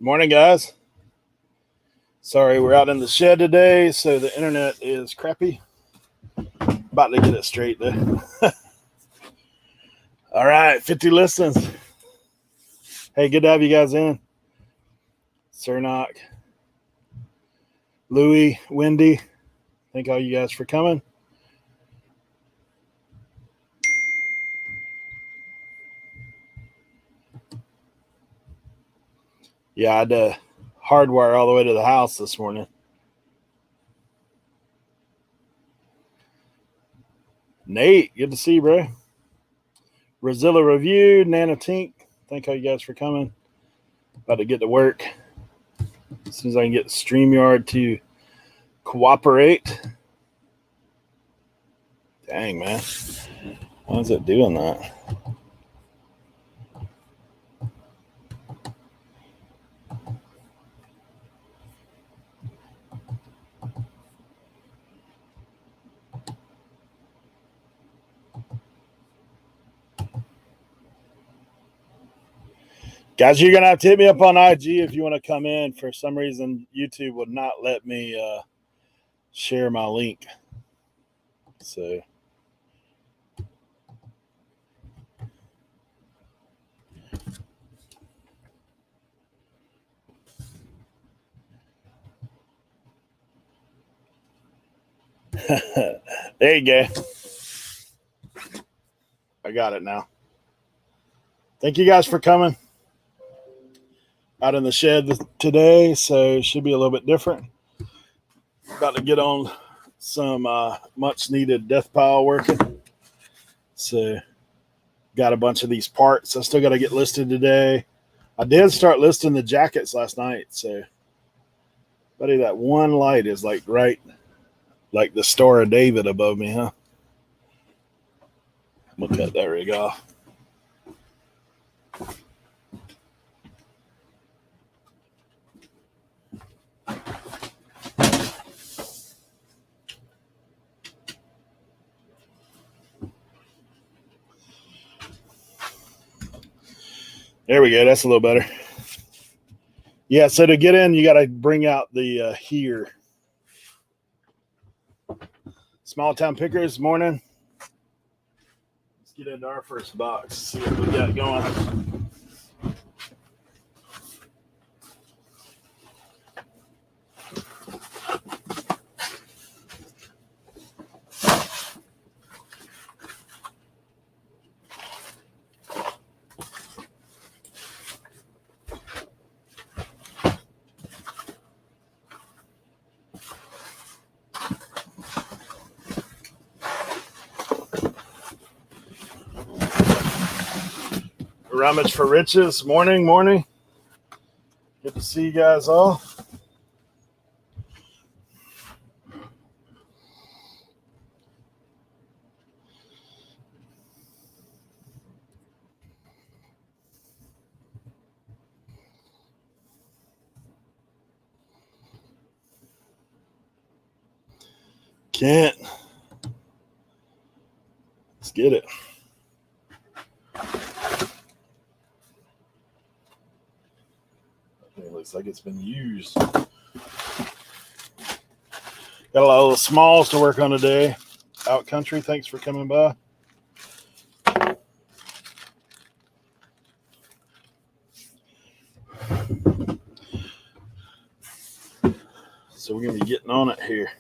Morning, guys. Sorry, we're out in the shed today, so the internet is crappy. About to get it straight, though. All right, 50 listens. Hey, good to have you guys in. Cernock, Louie, Wendy, thank all you guys for coming. Yeah, I had to hardwire all the way to the house this morning. Nate, good to see you, bro. Rosilla Review, Nana Tink, thank all you guys for coming. About to get to work as soon as I can get StreamYard to cooperate. Dang, man. Why is it doing that? Guys, you're going to have to hit me up on IG if you want to come in. For some reason, YouTube would not let me share my link. So, there you go. I got it now. Thank you guys for coming. Out in the shed today, so it should be a little bit different. About to get on some much needed death pile working. So got a bunch of these parts I still got to get listed today. I did start listing the jackets last night. So buddy, that one light is like right like the Star of David above me, huh? I'm gonna cut that rig off. There we go. That's a little better. Yeah, so to get in, you got to bring out the here. Small Town Pickers, morning. Let's get into our first box, see what we got going. Rummage for Riches, morning. Good to see you guys all. Kent, let's get it. It looks like it's been used. Got a lot of little smalls to work on today. Out country, thanks for coming by. So we're going to be getting on it here.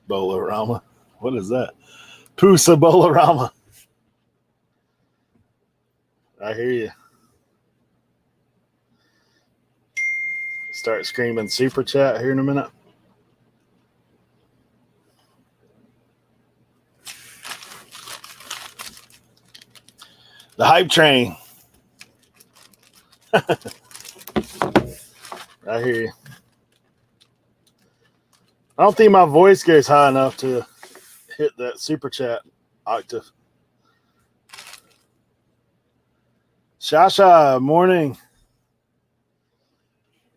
Bolarama. What is that? Pusa Bolarama. I hear you. Start screaming super chat here in a minute. The hype train. I hear you. I don't think my voice goes high enough to hit that super chat octave. Shasha, morning.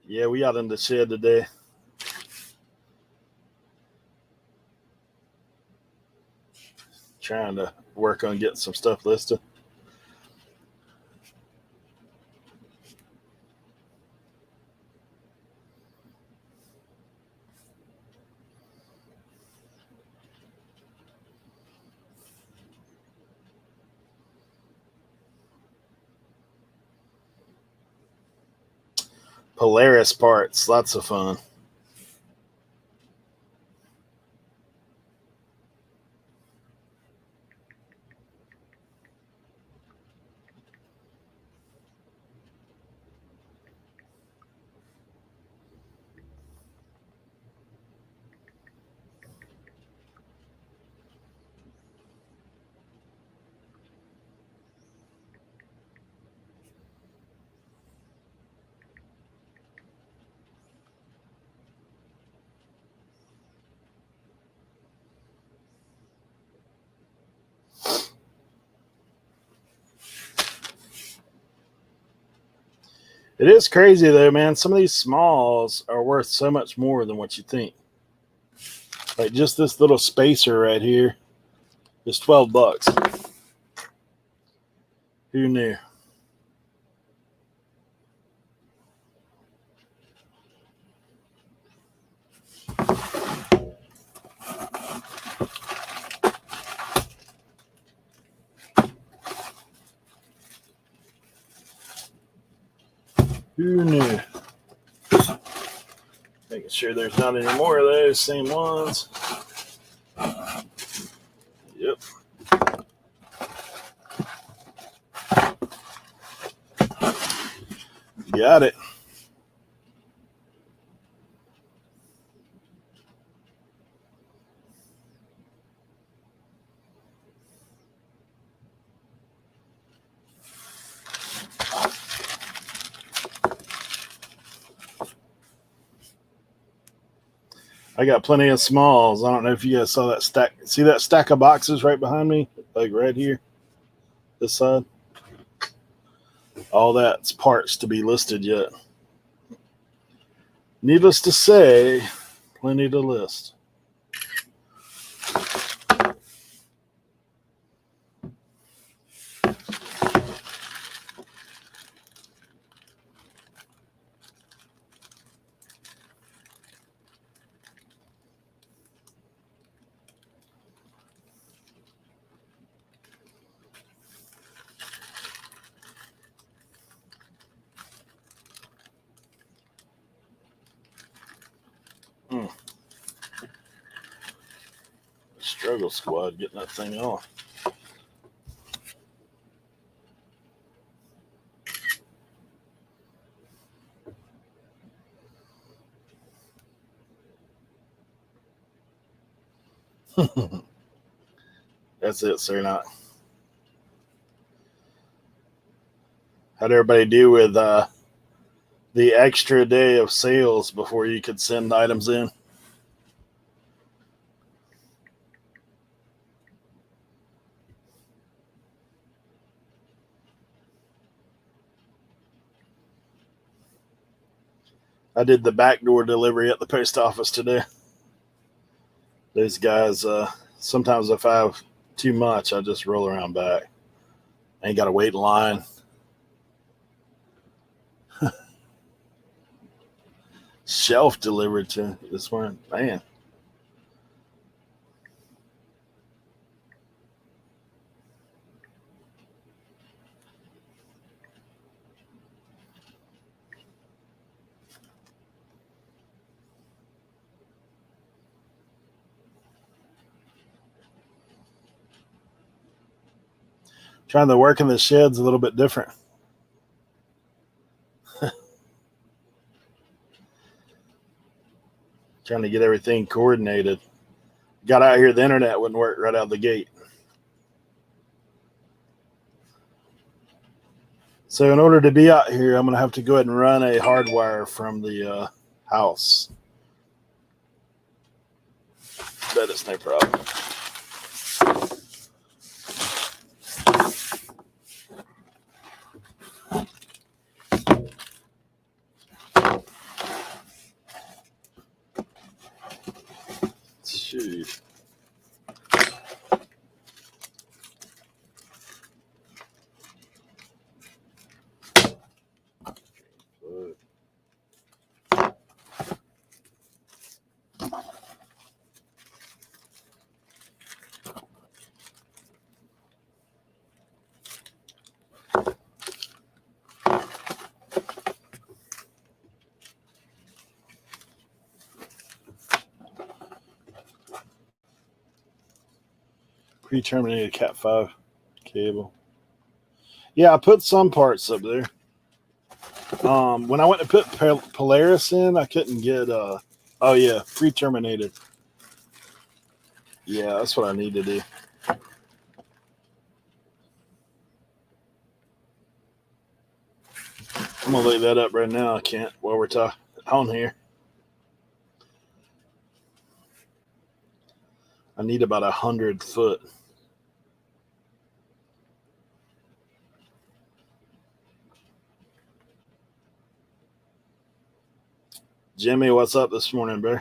Yeah, we out in the shed today. Trying to work on getting some stuff listed. Polaris parts, lots of fun. It is crazy though, man. Some of these smalls are worth so much more than what you think. Like just this little spacer right here is $12. Who knew? Who knew? Making sure there's not any more of those same ones. Yep. Got it. I got plenty of smalls. I don't know if you guys saw that stack. See that stack of boxes right behind me? Like right here, this side? All that's parts to be listed yet. Needless to say, plenty to list. Struggle squad getting that thing off. That's it, sir. Not. How'd everybody do with the extra day of sales before you could send items in? I did the backdoor delivery at the post office today. Those guys, sometimes if I have too much, I just roll around back. I ain't got to wait in line. Shelf delivered to this one. Man. Trying to work in the shed's a little bit different. Trying to get everything coordinated. Got out here, the internet wouldn't work right out of the gate. So in order to be out here, I'm going to have to go ahead and run a hardwire from the house. That is no problem. Pre-terminated Cat 5 cable. Yeah, I put some parts up there. When I went to put Polaris in, I couldn't get. Oh yeah, pre-terminated. Yeah, that's what I need to do. I'm gonna look that up right now. I can't while we're talking on here. I need about 100 foot. Jimmy, what's up this morning, bro?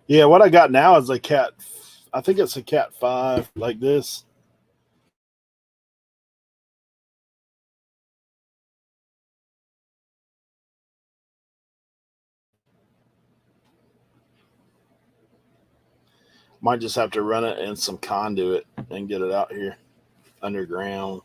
Yeah, what I got now is a Cat. I think it's a Cat 5 like this. Might just have to run it in some conduit and get it out here underground.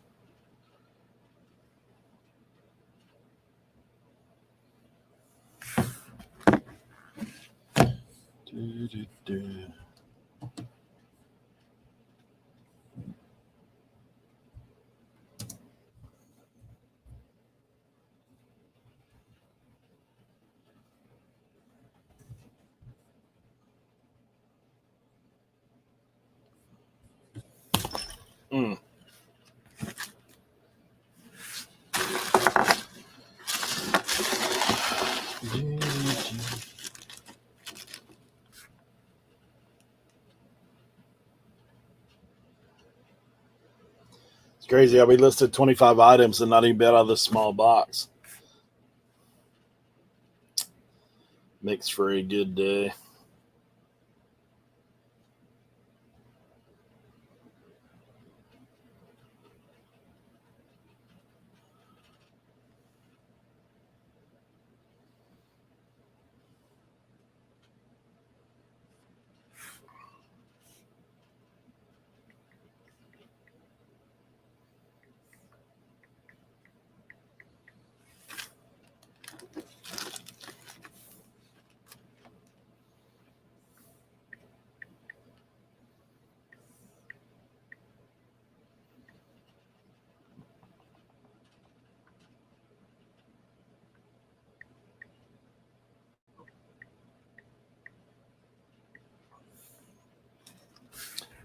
It's crazy how we listed 25 items and not even bet out of this small box. Makes for a good day.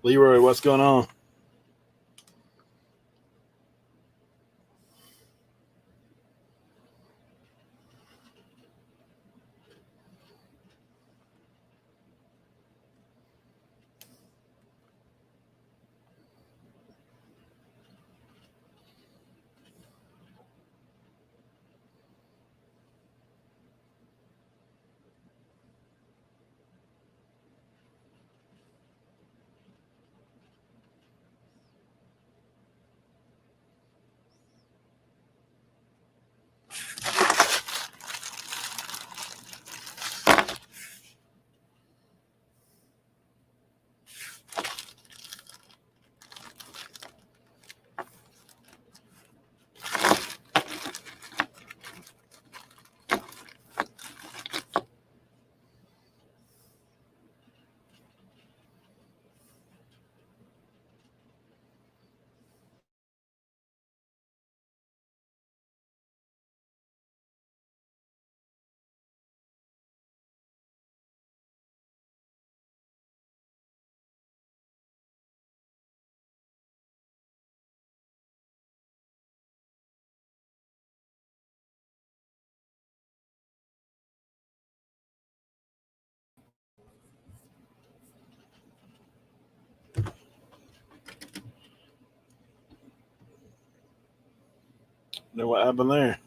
Leroy, what's going on? Know what happened there?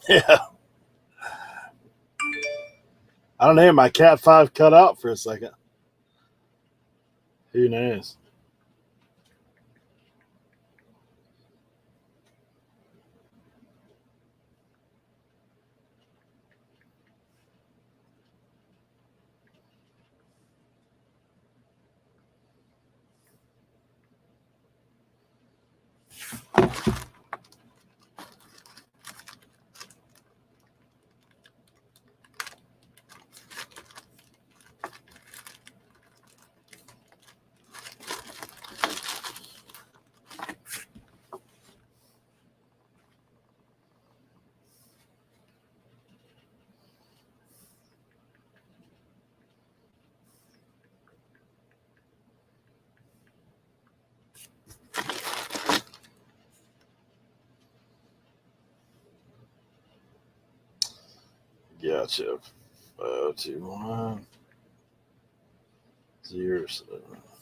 Yeah. I don't know. My Cat 5 cut out for a second. Who knows? Gotcha. 521 078.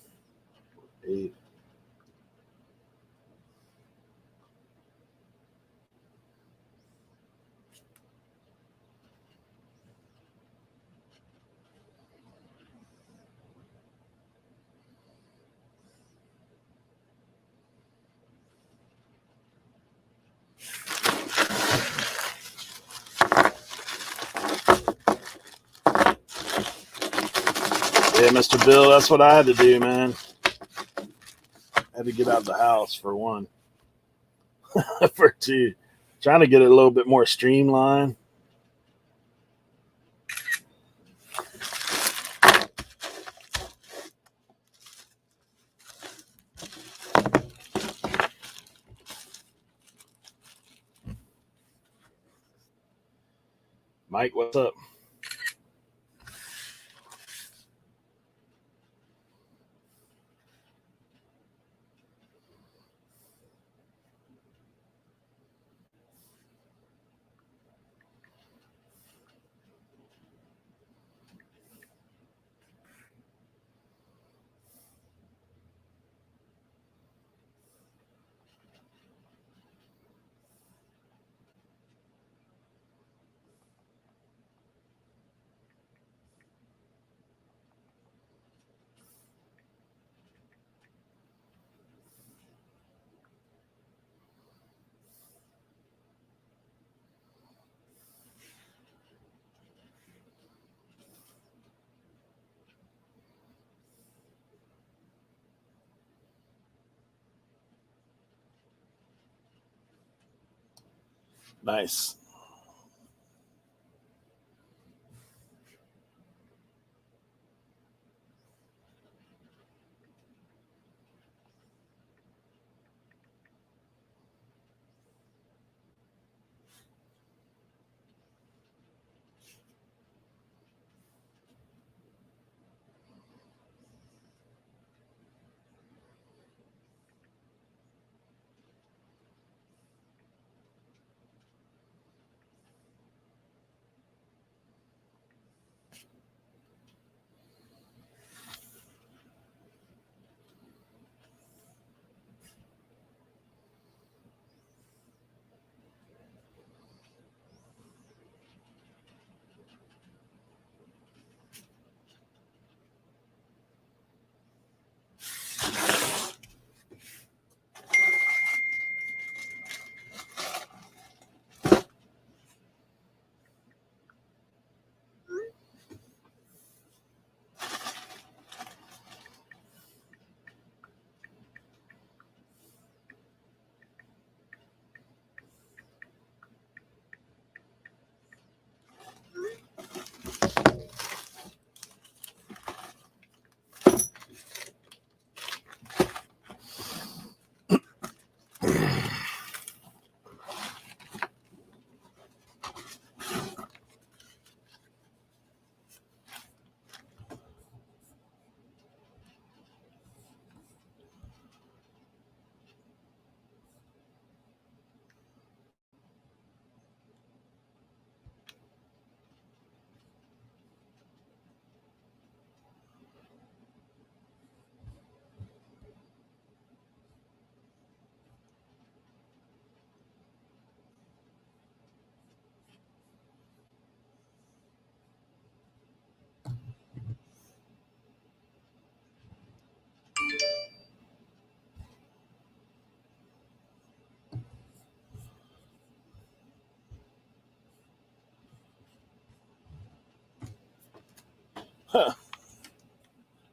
Yeah, Mr. Bill, that's what I had to do, man. I had to get out of the house for one. For two, trying to get it a little bit more streamlined. Mike, what's up? Nice.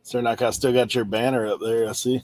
Cernak, I still got your banner up there. I see.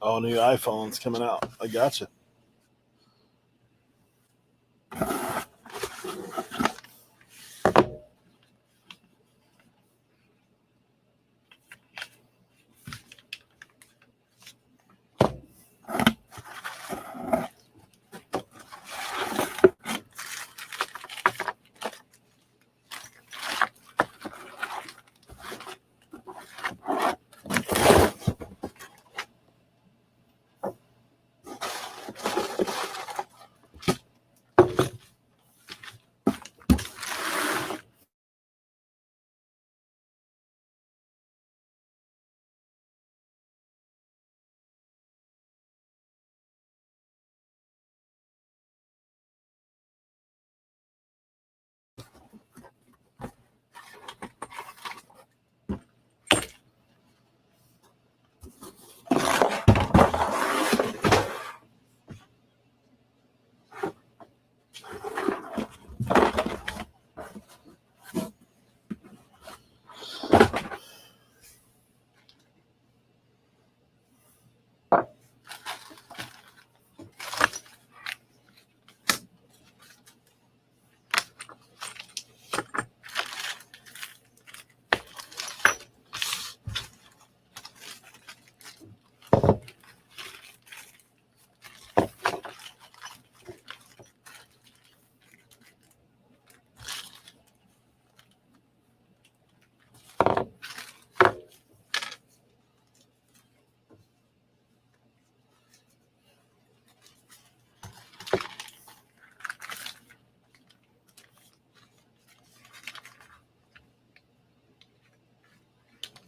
All new iPhones coming out. I gotcha.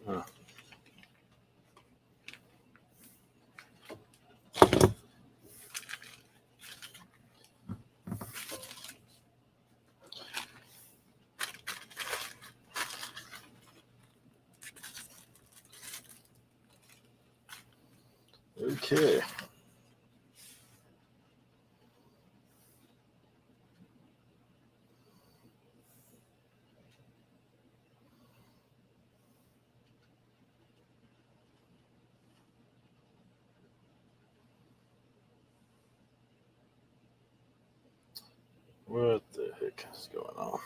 Huh. Okay. What the heck is going on?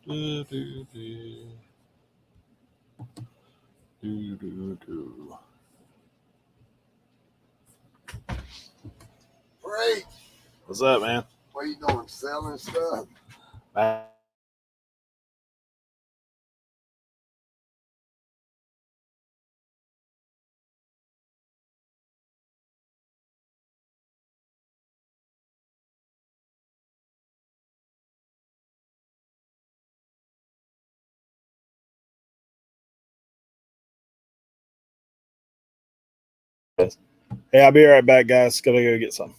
Do, do, do. Do, do, do. Great. What's up, man? What are you doing? Selling stuff? Hey, I'll be right back, guys. Gotta go get some.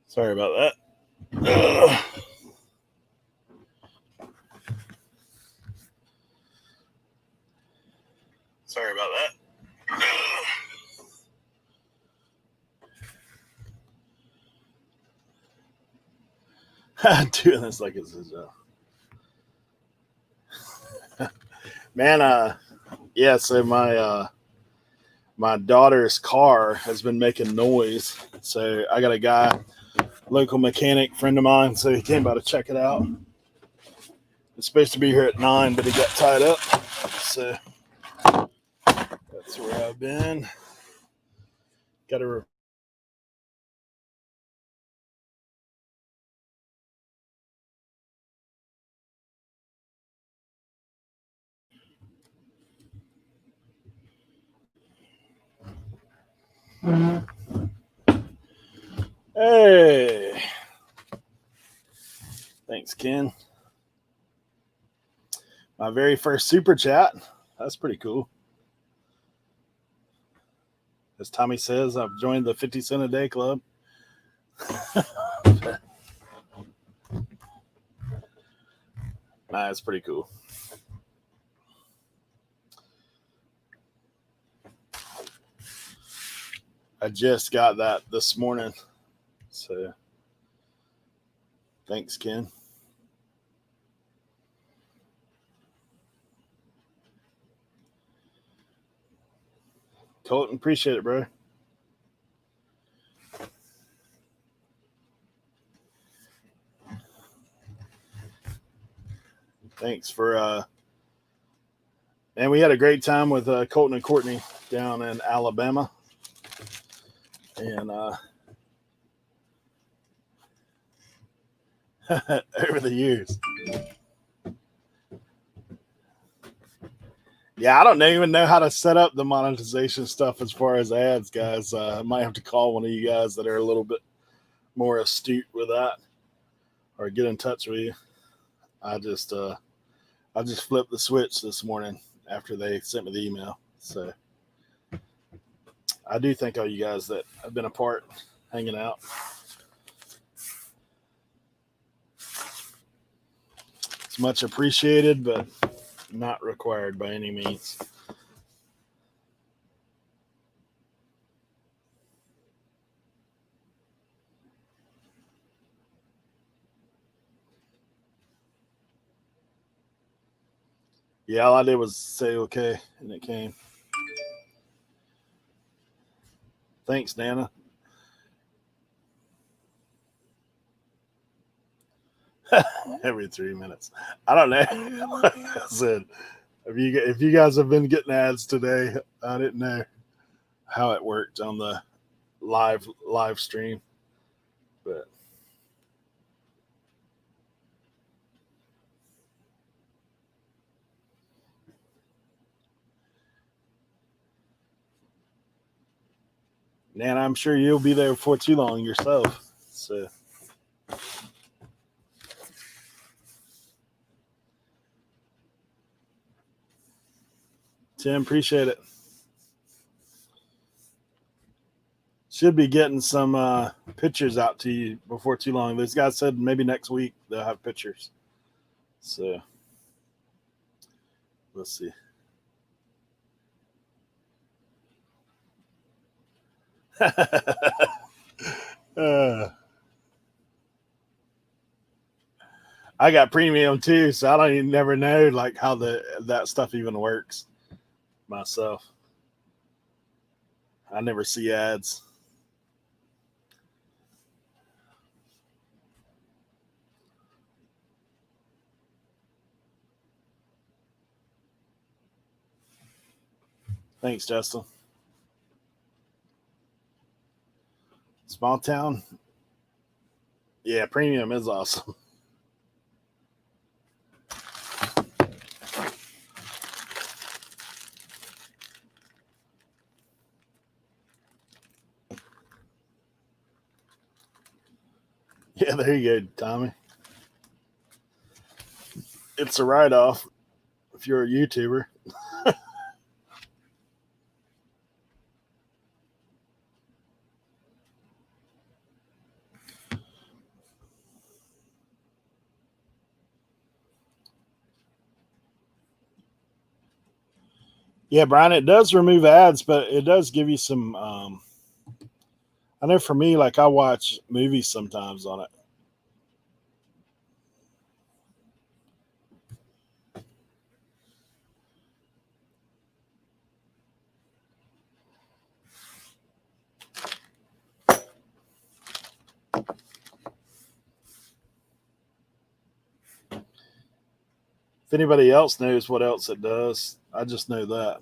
Sorry about that. Ugh. Sorry about that. Doing this like it's his job. Man, yeah, so my daughter's car has been making noise. So I got a guy, local mechanic friend of mine, so he came by to check it out. It's supposed to be here at 9, but he got tied up. So that's where I've been. Got to Hey. Thanks, Ken. My very first super chat. That's pretty cool. As Tommy says, I've joined the 50 cent a day club. Nah, it's pretty cool. I just got that this morning. So thanks, Ken. Colton, appreciate it, bro. Thanks for man, we had a great time with Colton and Courtney down in Alabama. And over the years. Yeah, I don't even know how to set up the monetization stuff as far as ads, guys. I might have to call one of you guys that are a little bit more astute with that, or get in touch with you. I just flipped the switch this morning after they sent me the email. So I do thank all you guys that have been a part, hanging out. It's much appreciated, but not required by any means. Yeah, all I did was say okay, and it came. Thanks, Nana. Every 3 minutes. I don't know. Like I said, if you guys have been getting ads today, I didn't know how it worked on the live stream, but man, I'm sure you'll be there before too long yourself. So Tim, appreciate it. Should be getting some pictures out to you before too long. These guys said maybe next week they'll have pictures. So let's see. I got premium too, so I don't even never know like how that stuff even works myself. I never see ads. Thanks, Justin. Small town. Yeah, premium is awesome. Yeah, there you go, Tommy. It's a write off if you're a YouTuber. Yeah, Brian, it does remove ads, but it does give you some. I know for me, like I watch movies sometimes on it. If anybody else knows what else it does, I just know that.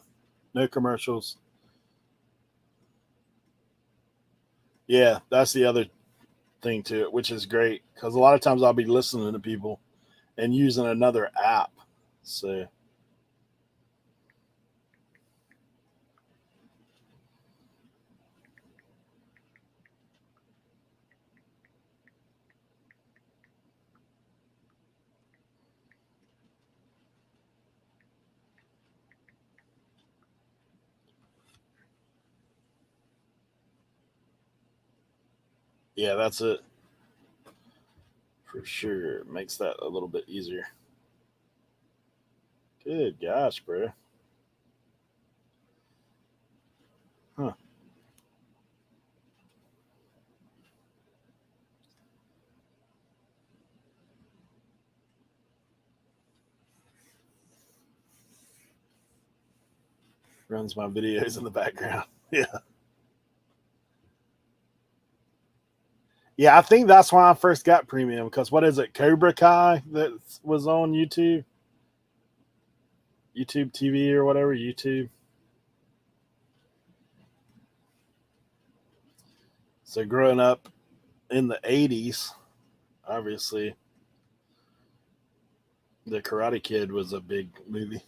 No commercials. Yeah, that's the other thing to it, which is great because a lot of times I'll be listening to people and using another app. So yeah, that's it for sure. It makes that a little bit easier. Good gosh, bro. Huh. Runs my videos in the background. Yeah. Yeah, I think that's why I first got premium because what is it, Cobra Kai that was on YouTube, YouTube TV or whatever, YouTube. So growing up in the '80s, obviously the Karate Kid was a big movie.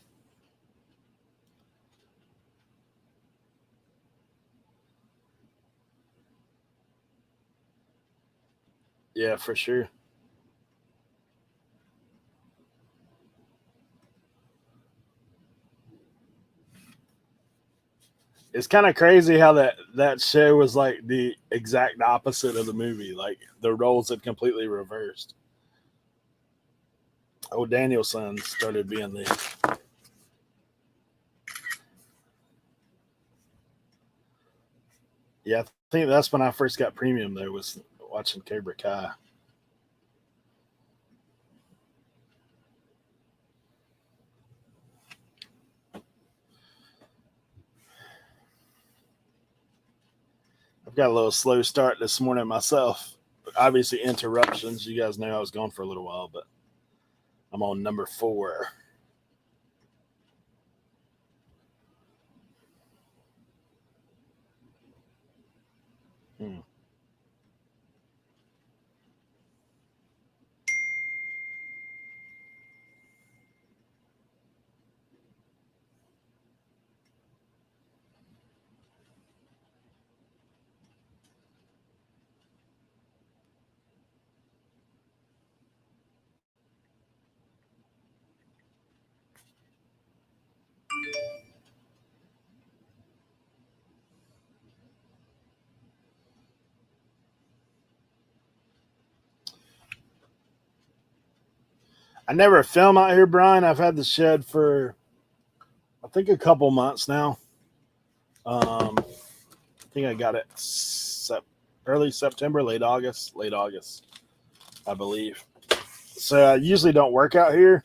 Yeah, for sure. It's kind of crazy how that show was like the exact opposite of the movie. Like the roles had completely reversed. Oh, Danielson started being the. Yeah, I think that's when I first got premium. Though was watching Cobra Kai. I've got a little slow start this morning myself. Obviously, interruptions. You guys know I was gone for a little while, but I'm on number 4. Hmm. I never film out here, Brian. I've had the shed for I think a couple months now. I think I got it early September, late August, I believe. So I usually don't work out here,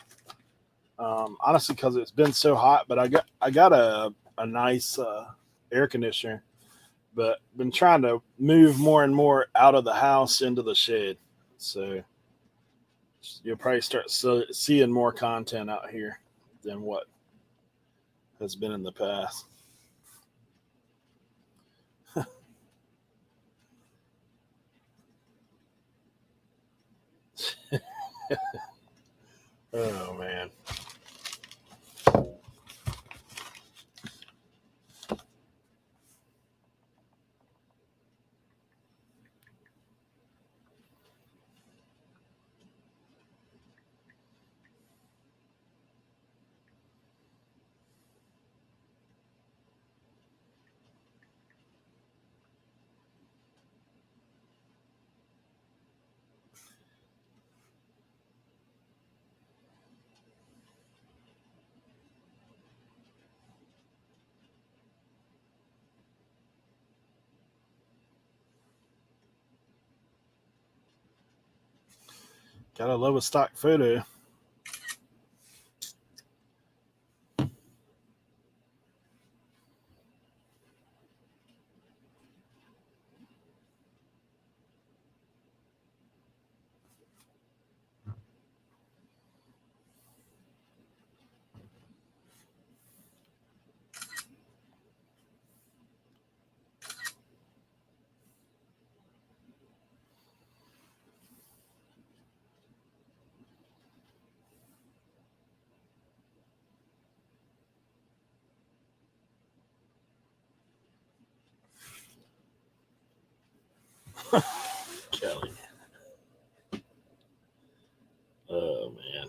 honestly, because it's been so hot. But I got a nice air conditioner, but been trying to move more and more out of the house into the shed. So you'll probably start seeing more content out here than what has been in the past. Oh man. Gotta love a stock photo. Kelly. Oh, man.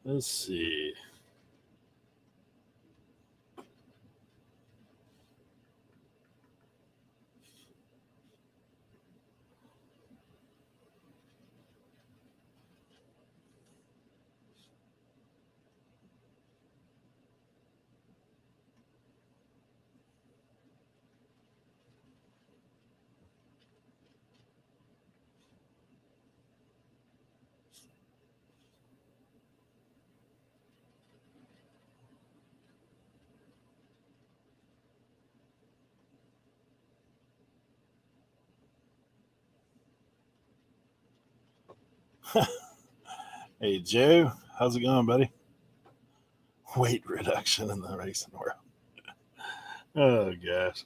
Let's see. Hey, Joe. How's it going, buddy? Weight reduction in the racing world. Oh, gosh.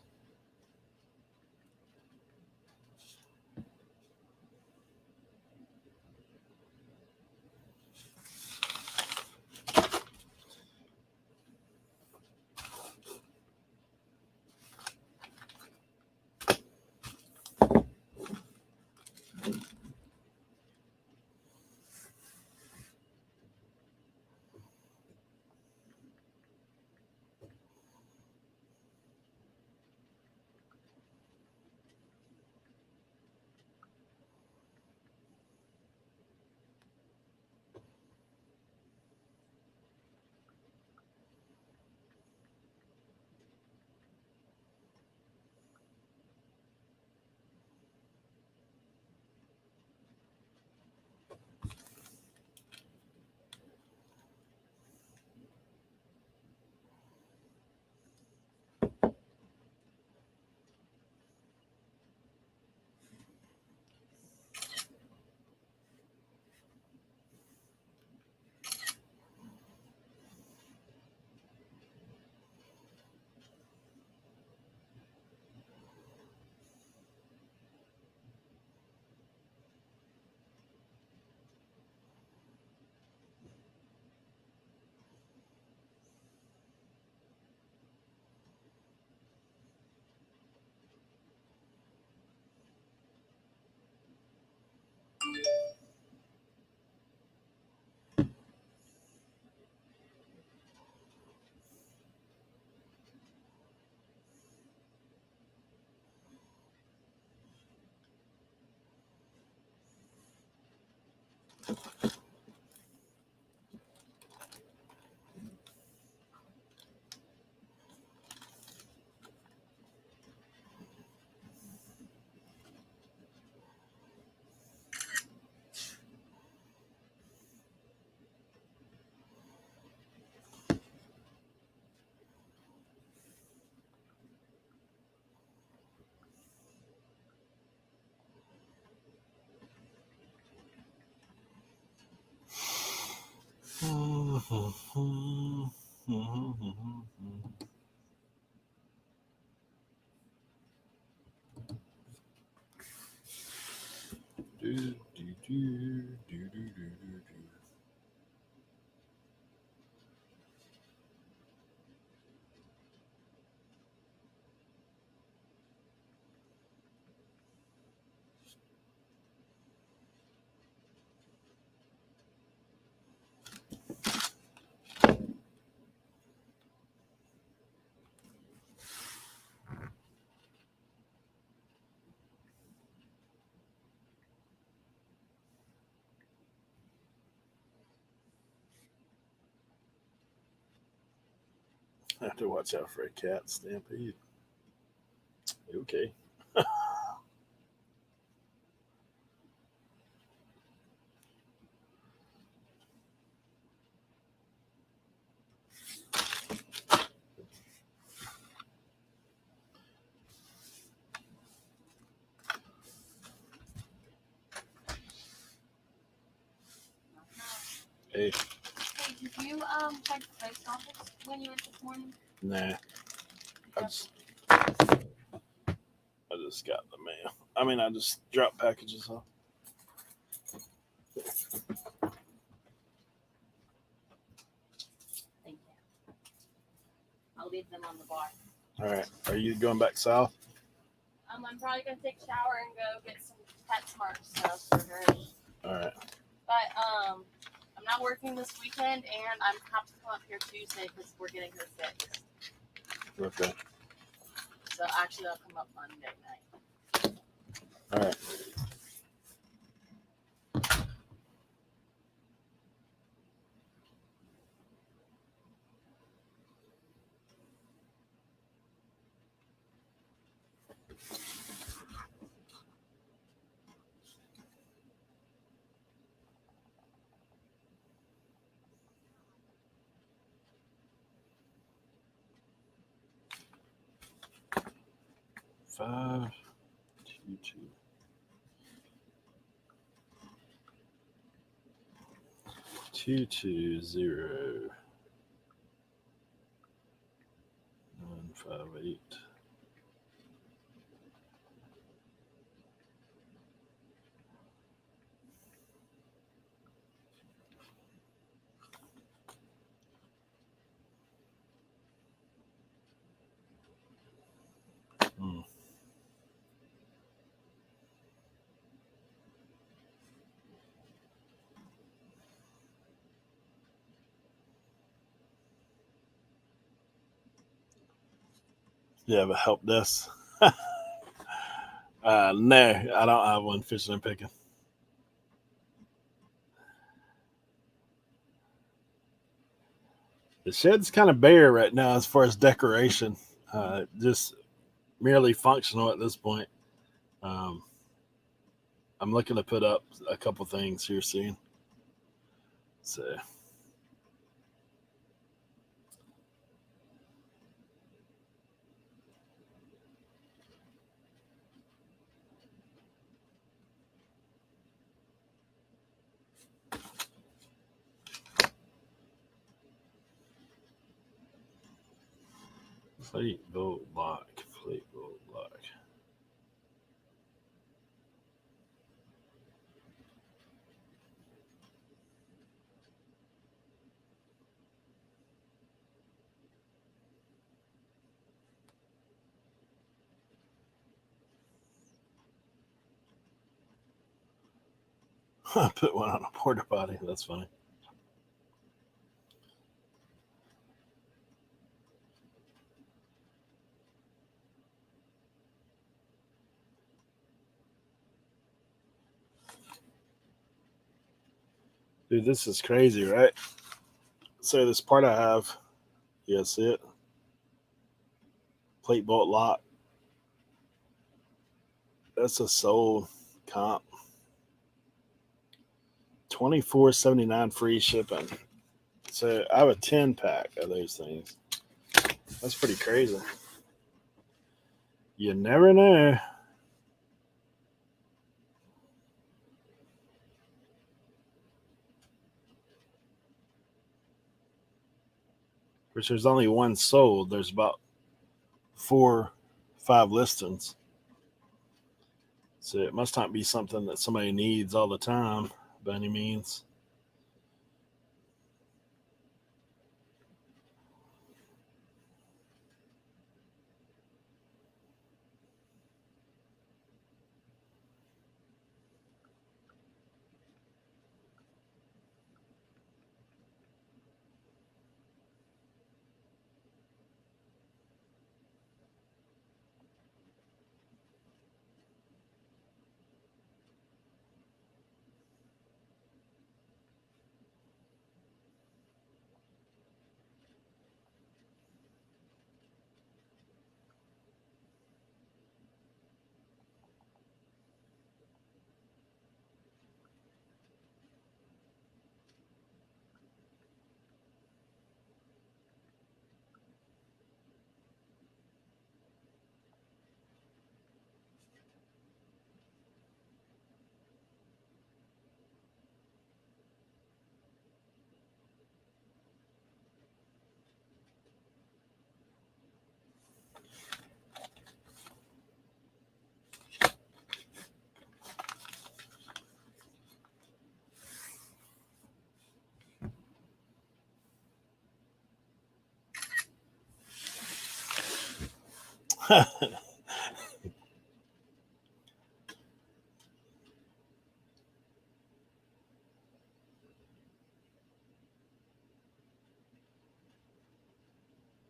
I have to watch out for a cat stampede. Okay. Hey, Hey, did you check the post office when you went this morning? nah. I Yep. just got the mail. I mean, I just dropped packages off. Thank you. I'll leave them on the bar. All right. Are you going back south? I'm probably gonna take a shower and go get some PetSmart stuff for her. All right. But I'm not working this weekend, and I'm have to come up here Tuesday because we're getting her fixed. Okay. So actually, I'll come up Monday night. All right. Five, two, two. 220 958. You have a help desk? No, I don't have one fishing and picking. The shed's kind of bare right now as far as decoration. Just merely functional at this point. Um, I'm looking to put up a couple things here soon. So plate bolt lock. I put one on a porta potty. That's funny. Dude, this is crazy, right? So this part I have, yeah, see it? Plate bolt lock. That's a sold comp. 24.79 free shipping. So I have a 10 pack of those things. That's pretty crazy. You never know. Which there's only one sold. There's about 4, 5 listings. So it must not be something that somebody needs all the time by any means.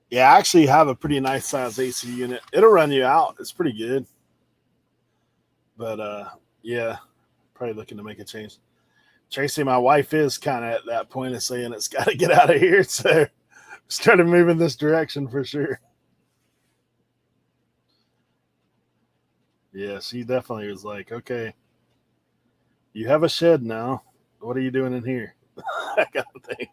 Yeah, I actually have a pretty nice size AC unit. It'll run you out. It's pretty good. But yeah, probably looking to make a change. Tracy, my wife is kind of at that point of saying it's got to get out of here. So started moving this direction for sure. Yeah, she definitely was like, okay, you have a shed now. What are you doing in here? That kind of thing.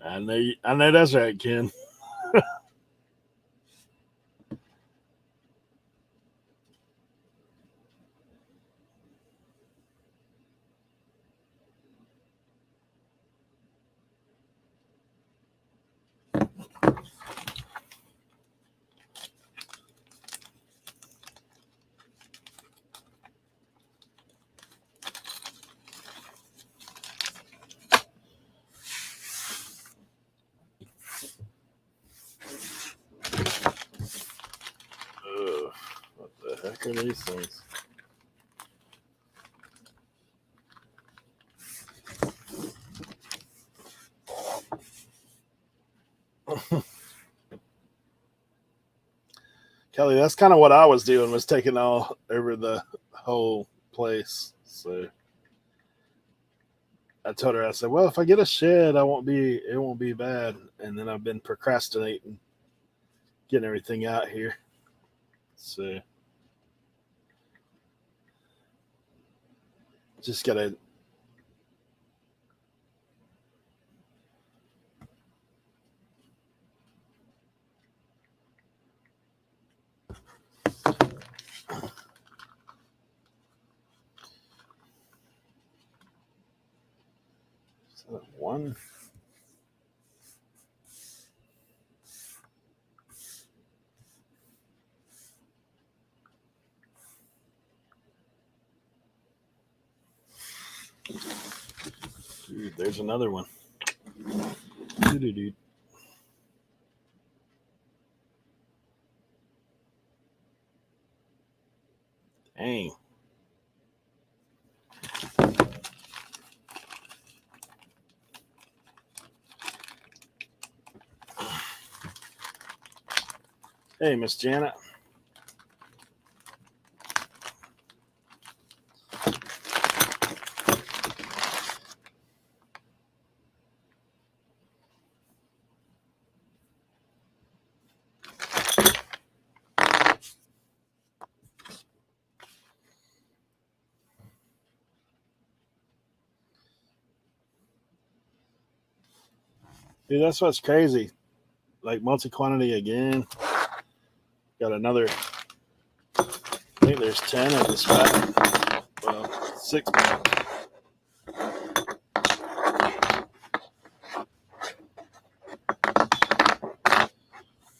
I know that's right, Ken. Ugh, what the heck are these things? Kelly, that's kind of what I was doing, was taking all over the whole place. So I told her, I said, well, if I get a shed, it won't be bad. And then I've been procrastinating getting everything out here. So just gotta. One. Dude, there's another one. Doo-doo-doo. Dang. Hey, Miss Janet. Dude, that's what's crazy. Like multi quantity again. Got another. I think there's 10 of this pack. Well, 6 pack.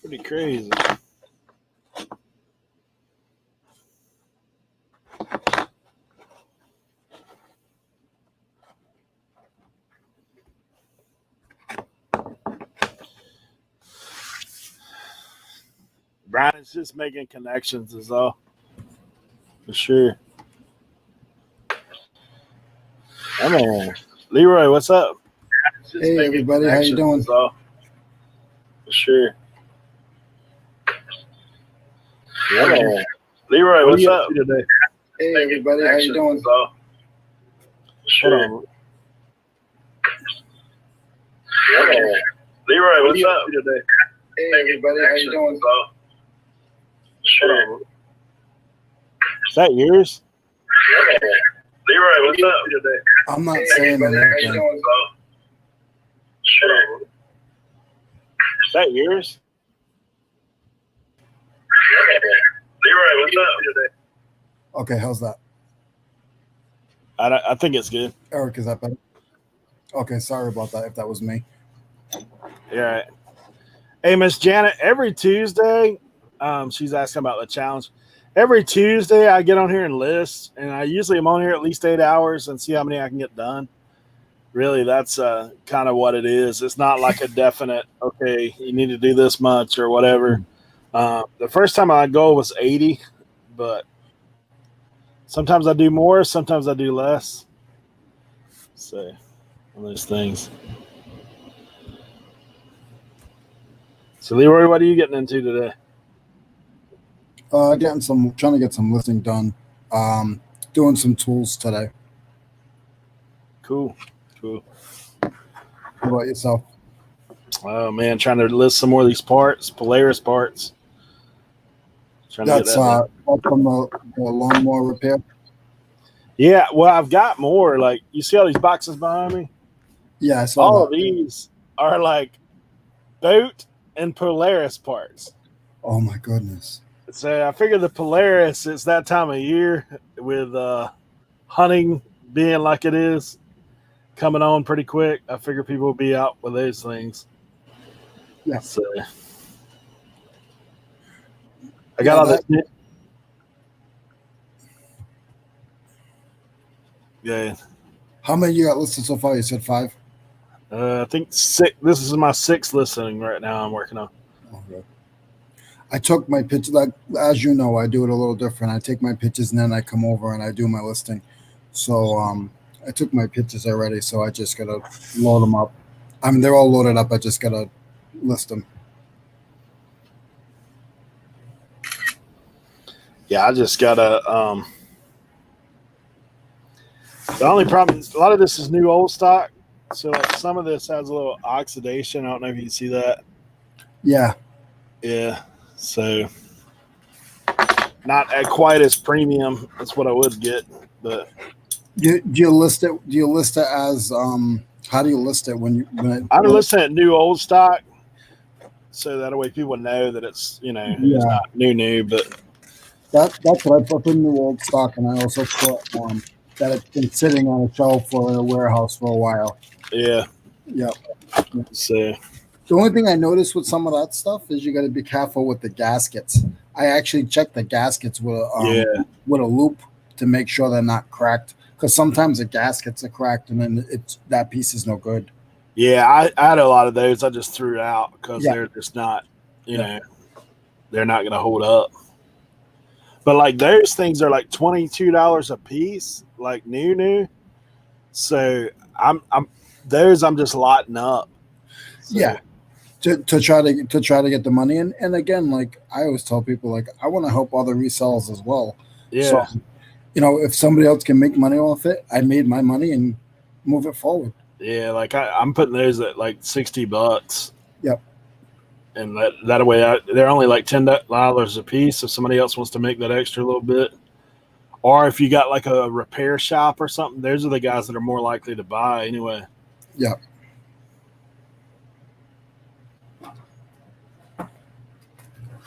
Pretty crazy. Brian is just making connections is all. For sure. I mean, Leroy, what's up? Just Hey everybody, how you doing? is all. For sure. Yeah, man. Leroy, what's up today? Hey everybody, how you doing? For sure. Hold on. Yeah, man. Leroy, what's up today? Hey everybody, how you doing? For sure. Is that yours? Yeah, man. Leroy, what's up today? I'm not saying anything. Sure. Is that yours? Yeah, man. Leroy, what's up today? Okay, how's that? I think it's good. Eric, is that better? Okay, sorry about that if that was me. Yeah. Right. Hey, Miss Janet, every Tuesday, she's asking about the challenge. Every Tuesday, I get on here and list, and I usually am on here at least 8 hours and see how many I can get done. Really, that's kind of what it is. It's not like a definite, okay, you need to do this much or whatever. The first time I go was 80, but sometimes I do more, sometimes I do less. So, one of those things. So, Leroy, what are you getting into today? Trying to get some listing done. Doing some tools today. Cool. How about yourself? Oh man, trying to list some more of these parts, Polaris parts. That's from the lawnmower repair. Yeah, well, I've got more. Like, you see all these boxes behind me? Yeah, I saw all that. of these are like boat and Polaris parts. Oh my goodness. So I figure the Polaris, it's that time of year with hunting being like it is, coming on pretty quick. I figure people will be out with those things. Yeah. So I got all that. Yeah. How many you got listed so far? You said 5? I think 6. This is my 6th listing right now I'm working on. Okay. I took my pictures, like, as you know, I do it a little different. I take my pictures and then I come over and I do my listing. So I took my pictures already, so I just got to load them up. I mean, they're all loaded up. I just got to list them. Yeah, I just got to the only problem is a lot of this is new old stock. So like some of this has a little oxidation. I don't know if you can see that. Yeah. Yeah. So not at quite as premium. That's what I would get. But do you list it? Do you list it as how do you list it I'm listing at new old stock, so that way people know that it's it's not new. But that's what I put in new old stock, and I also put that it's been sitting on a shelf for a warehouse for a while. Yeah. Yeah. So the only thing I noticed with some of that stuff is you got to be careful with the gaskets. I actually checked the gaskets with a loop to make sure they're not cracked, because sometimes the gaskets are cracked and then that piece is no good. Yeah, I had a lot of those. I just threw out because they're just not, they're not going to hold up. But like those things are like $22 a piece, like new. So I'm just lotting up. So. Yeah. To try to get the money in. And again, like I always tell people, like I want to help other resellers as well. Yeah. So, if somebody else can make money off it, I made my money and move it forward. Yeah, like I'm putting those at like $60. Yep. And that way they're only like $10 a piece if somebody else wants to make that extra little bit. Or if you got like a repair shop or something, those are the guys that are more likely to buy anyway. Yeah.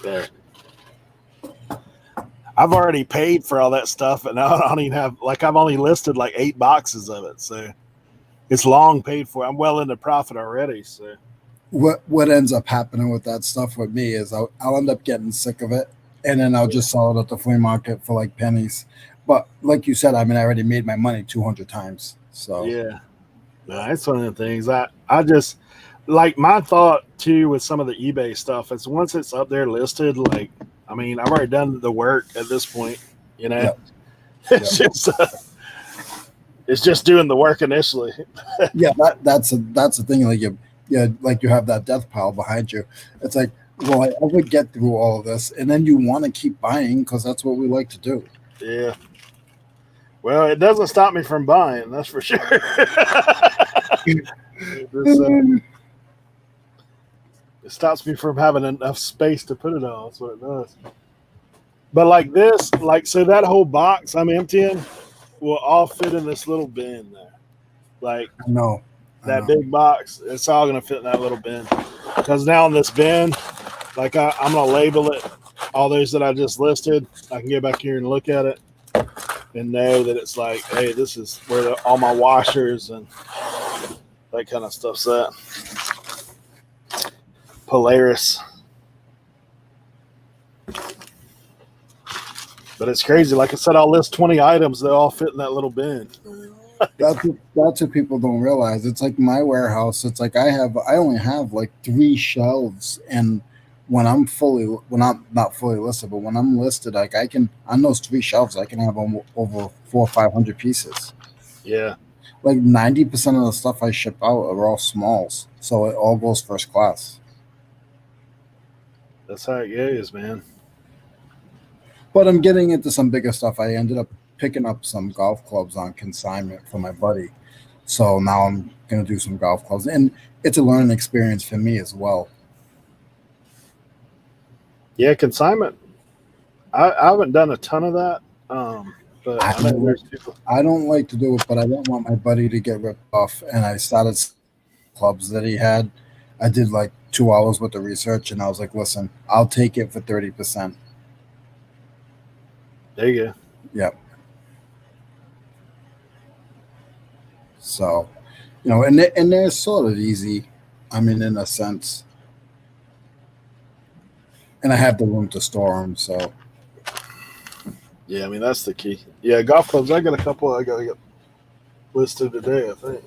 There. I've already paid for all that stuff, and I don't even have I've only listed like 8 boxes of it, so it's long paid for. I'm well into profit already. So what ends up happening with that stuff with me is I'll end up getting sick of it, and then I'll just sell it at the flea market for like pennies. But like you said, I mean, I already made my money 200 times. So yeah, no, that's one of the things. I just like my thought too with some of the eBay stuff is once it's up there listed, like I mean, I've already done the work at this point. You know, Yep. it's just doing the work initially. Yeah, that's the thing. Like you have that death pile behind you. It's like, will I ever get through all of this? And then you want to keep buying because that's what we like to do. Yeah. Well, it doesn't stop me from buying. That's for sure. It stops me from having enough space to put it on. That's what it does. But like this, like so that whole box I'm emptying will all fit in this little bin there. Like I know. that big box, it's all gonna fit in that little bin. Because now in this bin, like I'm gonna label it all those that I just listed. I can get back here and look at it and know that it's like, hey, this is where all my washers and that kind of stuff's at. Polaris. But it's crazy. Like I said, I'll list 20 items. They all fit in that little bin. That's what people don't realize. It's like my warehouse. It's like I only have like 3 shelves, and when I'm not fully listed, but when I'm listed, like I can on those 3 shelves, I can have over 400 or 500 pieces. Yeah. Like 90% of the stuff I ship out are all smalls, so it all goes first class. That's how it goes, man. But I'm getting into some bigger stuff. I ended up picking up some golf clubs on consignment for my buddy. So now I'm going to do some golf clubs. And it's a learning experience for me as well. Yeah, consignment. I haven't done a ton of that. But I know there's people. I don't like to do it, but I don't want my buddy to get ripped off. And I started clubs that he had. I did like 2 hours worth of research, and I was like, listen, I'll take it for 30%. There you go. Yep. So, and they're sort of easy. I mean, in a sense. And I have the room to store them, so. Yeah, I mean, that's the key. Yeah, golf clubs, I got a couple I got to get listed today, I think.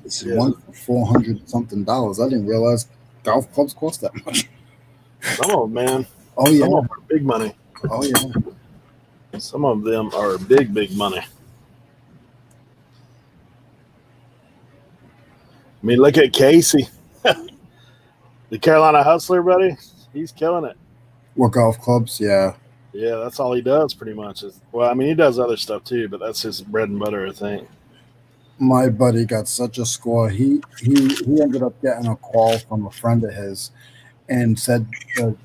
This is one for $400 something. I didn't realize golf clubs cost that much. Some of them, man. Oh, yeah. Some of them are big money. Oh, yeah. Some of them are big, big money. I mean, look at Casey. The Carolina Hustler, buddy. He's killing it. What, golf clubs? Yeah. Yeah, that's all he does pretty much. Well, I mean, he does other stuff too, but that's his bread and butter, I think. My buddy got such a score. He ended up getting a call from a friend of his and said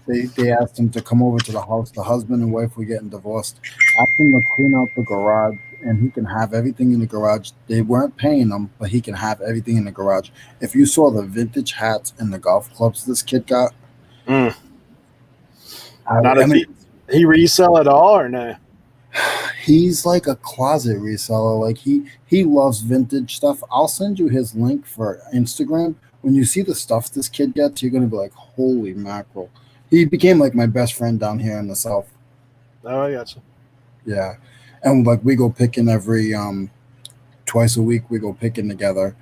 they asked him to come over to the house. The husband and wife were getting divorced. Asked him to clean out the garage, and he can have everything in the garage. They weren't paying him, but he can have everything in the garage. If you saw the vintage hats and the golf clubs this kid got, he resell it all or no? He's like a closet reseller. Like he loves vintage stuff. I'll send you his link for Instagram. When you see the stuff this kid gets, you're gonna be like, holy mackerel. He became like my best friend down here in the South. Oh, I gotcha. Yeah. And like we go picking every twice a week, we go picking together.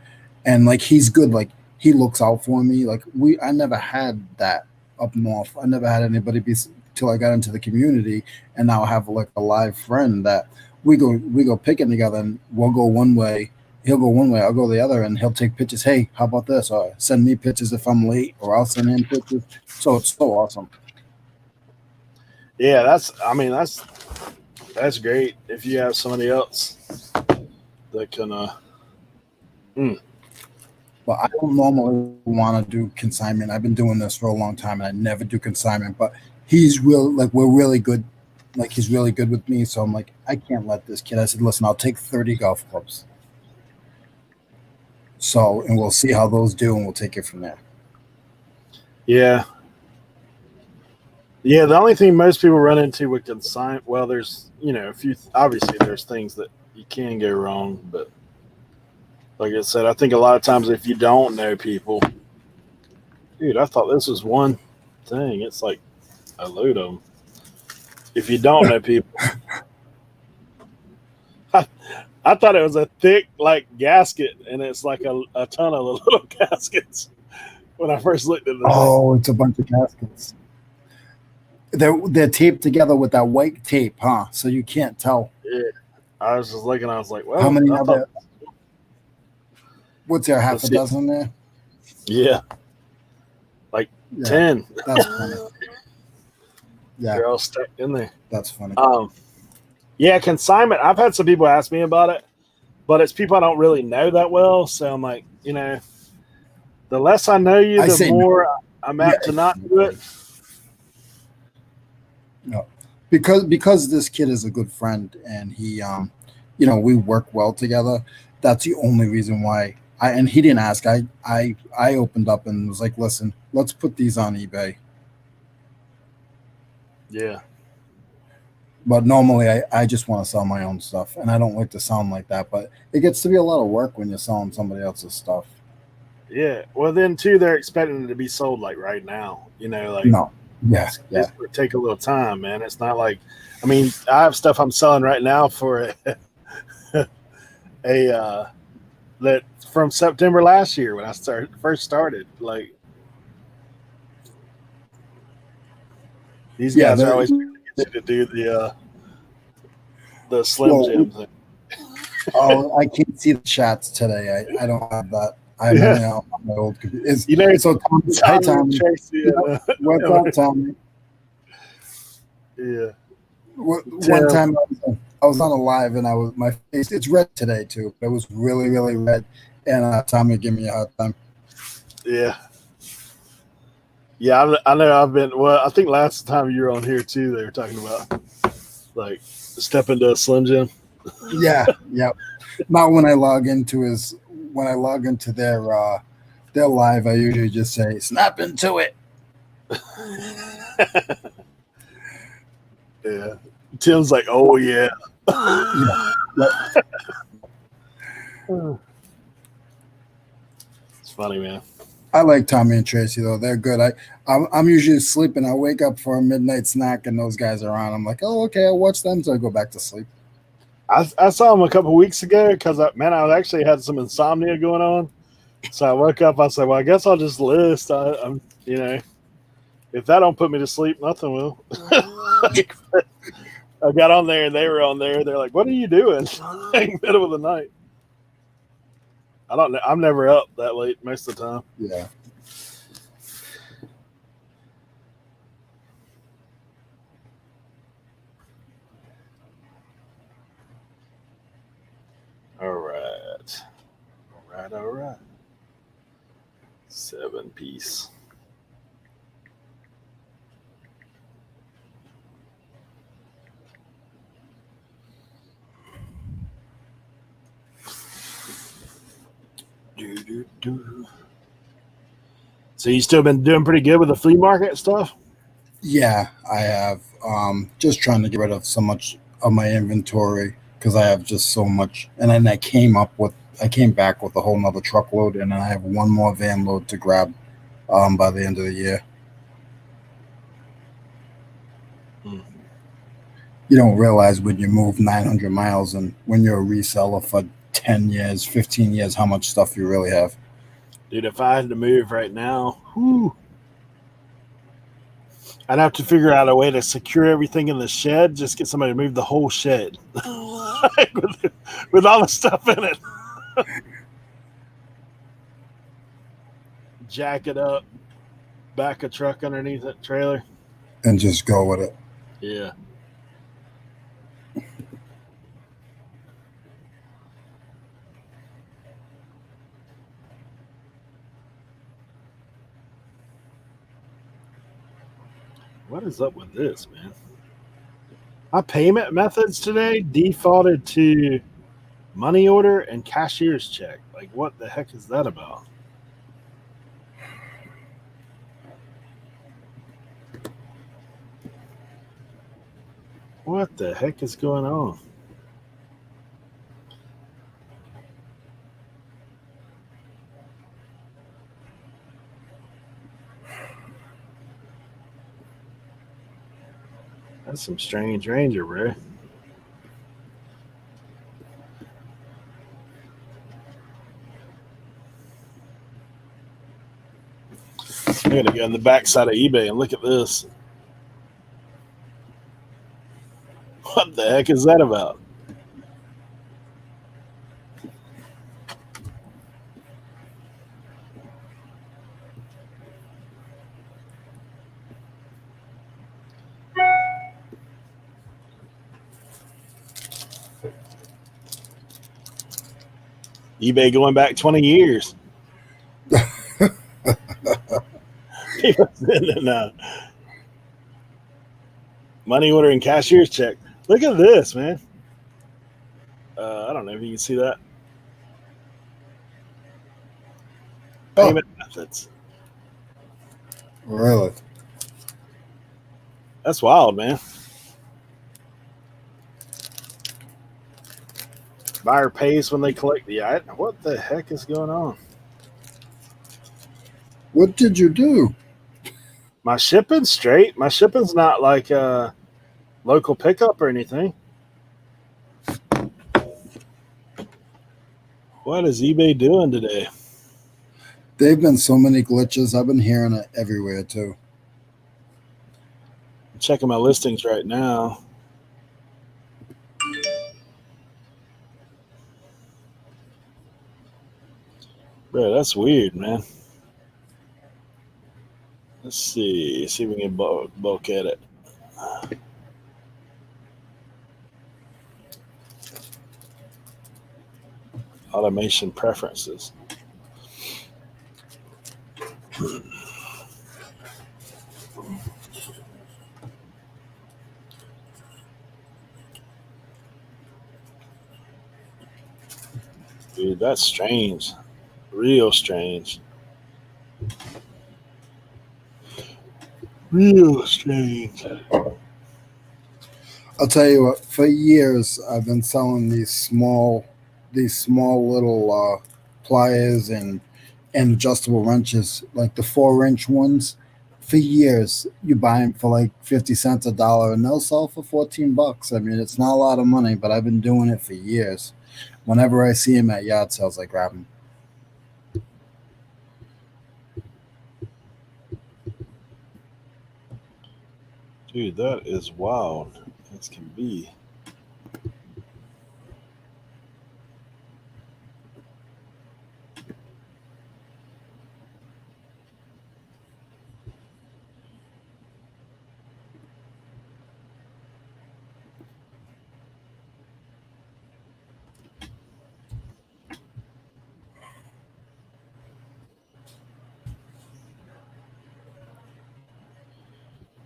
And like he's good, like he looks out for me. Like I never had that up north. I never had anybody be till I got into the community, and now I have like a live friend that we go picking together, and we'll go one way, he'll go one way, I'll go the other, and he'll take pictures. Hey, how about this? Or send me pictures if I'm late, or I'll send him pictures. So it's so awesome. Yeah, that's great if you have somebody else that can But I don't normally want to do consignment. I've been doing this for a long time, and I never do consignment. But he's we're really good. Like he's really good with me. So I'm like, I can't let this kid. I said, listen, I'll take 30 golf clubs. So, and we'll see how those do, and we'll take it from there. Yeah. Yeah, the only thing most people run into with consignment, well, there's, obviously there's things that you can go wrong, but like I said, I think a lot of times if you don't know people, dude, I thought this was one thing. It's like a load of them. If you don't know people, I thought it was a thick like gasket, and it's like a ton of little gaskets. When I first looked at the thing. Oh, it's a bunch of caskets. They're taped together with that white tape, huh? So you can't tell. Yeah, I was just looking. I was like, well, How many I are thought, there? What's there, half Let's a see. dozen there? Yeah, like Yeah, 10. that's funny. Yeah, They're all stacked in there. that's funny. Yeah, consignment. I've had some people ask me about it, but it's people I don't really know that well. So I'm like, the less I know you, I the say more I'm apt Yeah. to not do it. No, because this kid is a good friend and he, we work well together. That's the only reason why. And he didn't ask. I opened up and was like, listen, let's put these on eBay. Yeah. But normally I just want to sell my own stuff, and I don't like to sound like that, but it gets to be a lot of work when you're selling somebody else's stuff. Yeah. Well, then too, they're expecting it to be sold like right now. Like No. Yeah. it's going to take a little time, man. It's not like, I mean, I have stuff I'm selling right now for that from September last year when I first started. Like these guys are always trying to get you to do the Slim Jim thing. Oh, I can't see the chats today. I don't have that. I'm only on my old computer. So hi, Tommy. Tracy, What's up, Tommy? Yeah. One time I was on a live and my face, it's red today too. It was really, really red. And Tommy gave me a hard time. Yeah. Yeah, I know I've been, I think last time you were on here too, they were talking about like step into a Slim Jim. Yeah. Not when I log into their live, I usually just say, snap into it. Yeah. Tim's like, oh yeah. It's funny, man. I like Tommy and Tracy though; they're good. I'm usually sleeping. I wake up for a midnight snack, and those guys are on. I'm like, oh, okay, I'll watch them, so I go back to sleep. I saw them a couple weeks ago because I actually had some insomnia going on. So I woke up. I said, well, I guess I'll just list. I'm if that don't put me to sleep, nothing will. I got on there and they were on there. They're like, what are you doing? In the middle of the night. I don't know. I'm never up that late most of the time. Yeah. All right. 7-piece. So you still been doing pretty good with the flea market stuff? Yeah, I have. Just trying to get rid of so much of my inventory because I have just so much. And then I came back with a whole nother truckload, and I have one more van load to grab by the end of the year. You don't realize when you move 900 miles and when you're a reseller for 10 years, 15 years, how much stuff you really have. Dude, if I had to move right now, I'd have to figure out a way to secure everything in the shed. Just get somebody to move the whole shed with all the stuff in it. Jack it up, back a truck underneath that trailer. And just go with it. Yeah. What is up with this, man? My payment methods today defaulted to money order and cashier's check. Like, what the heck is that about? What the heck is going on? That's some strange ranger, bro. I gotta go on the backside of eBay and look at this. What the heck is that about? eBay going back 20 years. People sending money order and cashier's check. Look at this, man. I don't know if you can see that. Payment methods. Really? That's wild, man. Buyer pays when they collect the item. What the heck is going on? What did you do? My shipping's straight. My shipping's not like local pickup or anything. What is eBay doing today? They've been so many glitches. I've been hearing it everywhere too. I'm checking my listings right now. Bro, that's weird, man. Let's see if we can bulk at it. Automation preferences. Dude, that's strange. Real strange. Real strange. I'll tell you what, for years I've been selling these small little pliers and adjustable wrenches, like the 4-inch ones. For years, you buy them for like 50 cents, $1, and they'll sell for $14. I mean, it's not a lot of money, but I've been doing it for years. Whenever I see them at yard sales, I grab them. Dude, that is wild as can be.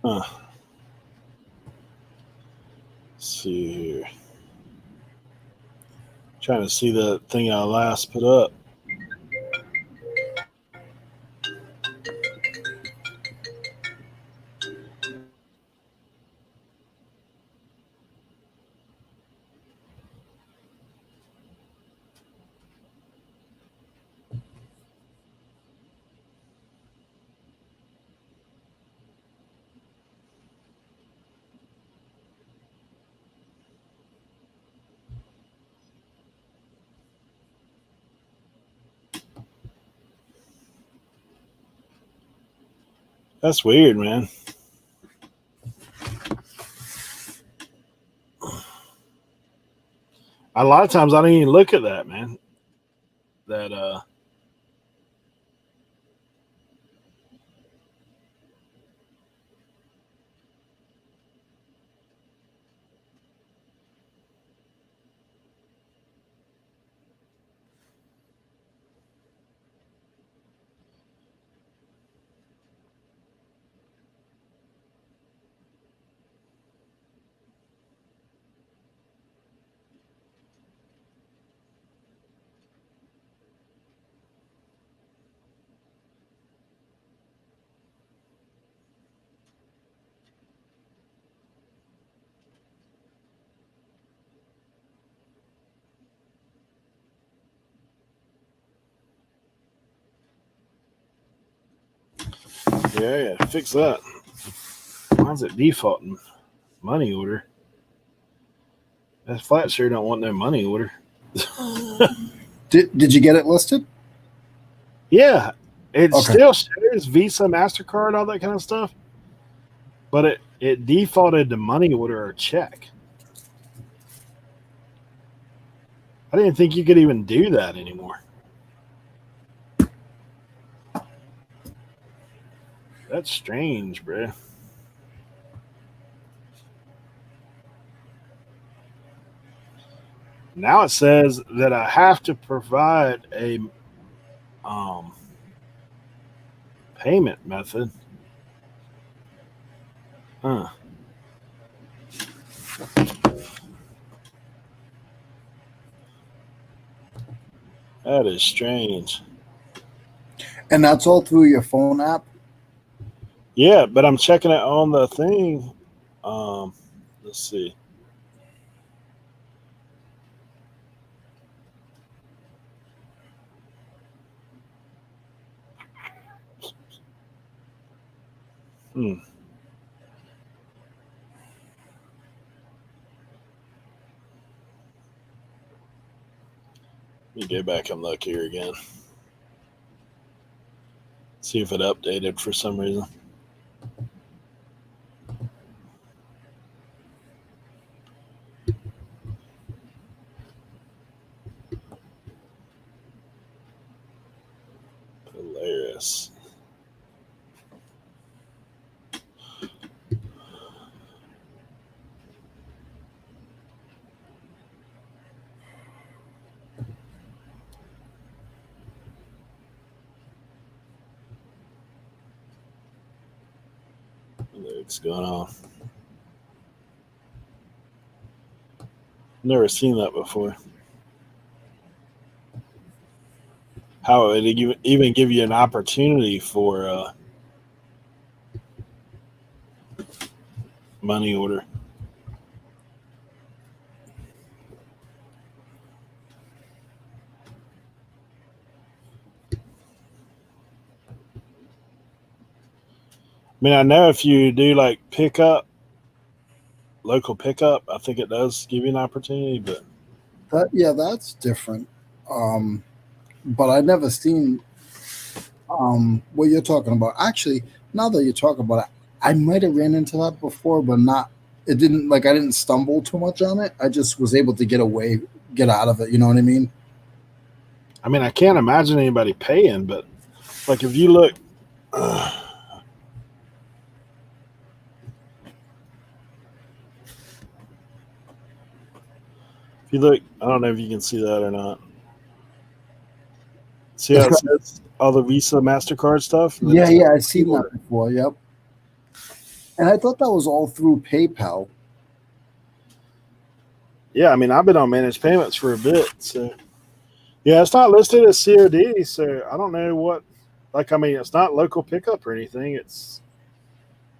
Huh. Let's see here. Trying to see the thing I last put up. That's weird, man. A lot of times I don't even look at that, man. Yeah, fix that. Why's it defaulting? Money order. That flat shirt don't want no money order. Did you get it listed? Yeah, It Okay. still shows Visa, MasterCard, all that kind of stuff, but it defaulted to money order or check. I didn't think you could even do that anymore. That's strange, bro. Now it says that I have to provide a payment method. Huh. That is strange. And that's all through your phone app? Yeah, but I'm checking it on the thing. Let's see. Hmm. Let me go back and look here again. See if it updated for some reason. Hilarious. What's going on? Never seen that before. How would it even give you an opportunity for money order? I mean, I know if you do like pickup, local pickup, I think it does give you an opportunity, but That's different. But I never seen what you're talking about. Actually, now that you talk about it, I might have ran into that before, but not. It didn't like I didn't stumble too much on it. I just was able to get out of it. You know what I mean? I mean, I can't imagine anybody paying, but like if you look, if you look, I don't know if you can see that or not. See how it says all the Visa, MasterCard stuff? And then it Yeah, says I've seen that before. Yep. And I thought that was all through PayPal. Yeah, I mean, I've been on managed payments for a bit, so yeah, it's not listed as COD, so I don't know what. Like, I mean, it's not local pickup or anything. It's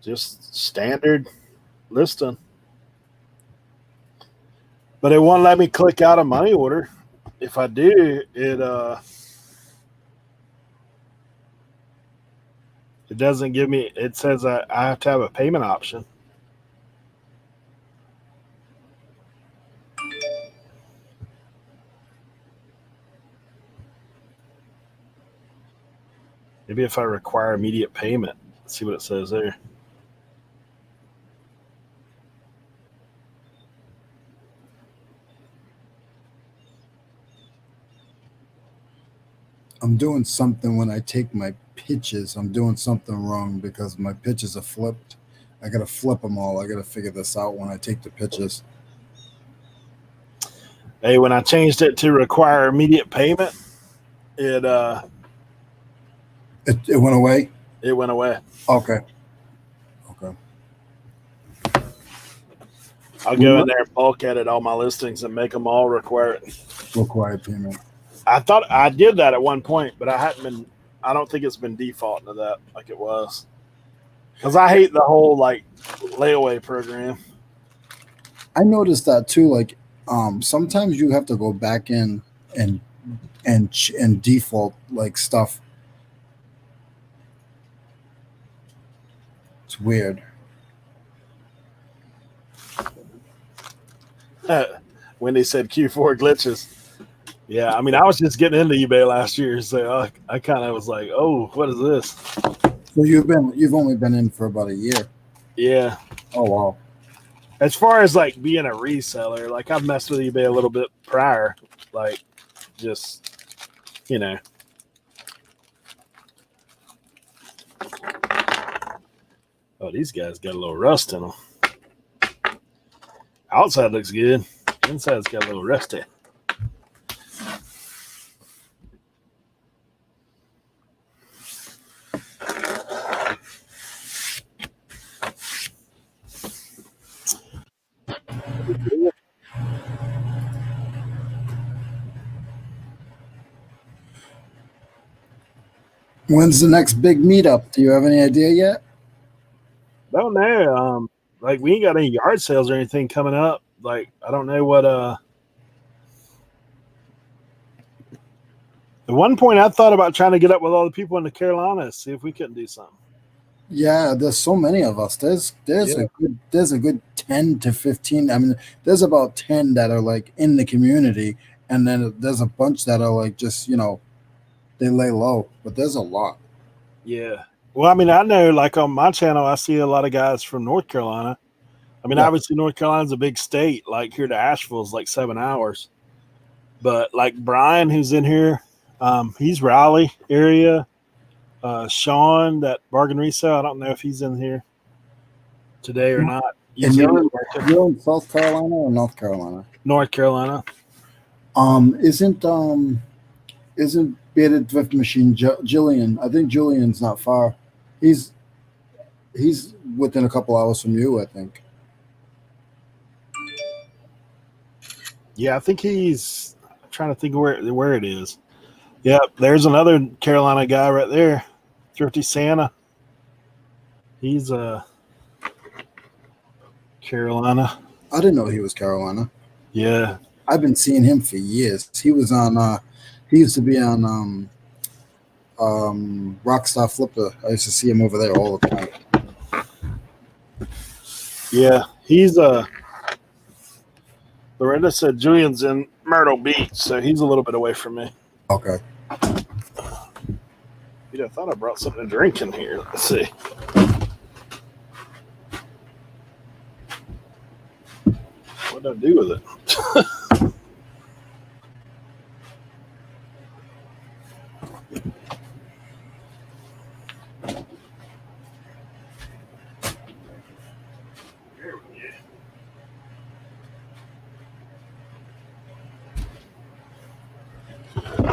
just standard listing. But it won't let me click out a money order. If I do, it doesn't give me. It says I have to have a payment option. Maybe if I require immediate payment, let's see what it says there. I'm doing something when I take my pitches. I'm doing something wrong because my pitches are flipped. I gotta flip them all. I gotta figure this out when I take the pitches. Hey, when I changed it to require immediate payment, it It went away. it went away. Okay. I'll go in there and bulk edit all my listings and make them all require it. Required payment. I thought I did that at one point, but I don't think it's been defaulting to that like it was. Because I hate the whole like layaway program. I noticed that too. Like, sometimes you have to go back in and default like stuff. It's weird. Wendy said Q4 glitches. Yeah, I mean, I was just getting into eBay last year, so I kind of was like, "Oh, what is this?" So you've only been in for about a year. Yeah. Oh wow. As far as like being a reseller, like I've messed with eBay a little bit prior, like just you know. Oh, these guys got a little rust in them. Outside looks good. Inside's got a little rusty. When's the next big meetup? Do you have any idea yet? Don't know. Like we ain't got any yard sales or anything coming up. Like I don't know what. At one point, I thought about trying to get up with all the people in the Carolinas, see if we couldn't do something. Yeah, there's so many of us. There's Yeah. a good 10 to 15. I mean, there's about 10 that are like in the community, and then there's a bunch that are like just, they lay low, but there's a lot. Yeah. Well, I mean, I know like on my channel, I see a lot of guys from North Carolina. I mean, Yeah. obviously, North Carolina's a big state. Like here to Asheville is like 7 hours. But like Brian, who's in here, he's Raleigh area. Sean, that bargain resale, I don't know if he's in here today or not. You And see him you're in South Carolina or North Carolina? North Carolina. Isn't Bearded Drift Machine Jillian? I think Julian's not far. He's within a couple hours from you, I think. Yeah, I think he's I'm trying to think where it is. Yeah, there's another Carolina guy right there, Thrifty Santa. He's Carolina. I didn't know he was Carolina. Yeah. I've been seeing him for years. He was on. He used to be on Rockstar Flipper. I used to see him over there all the time. Yeah, he's Loretta said Julian's in Myrtle Beach, so he's a little bit away from me. Okay. I thought I brought something to drink in here. Let's see. What did I do with it?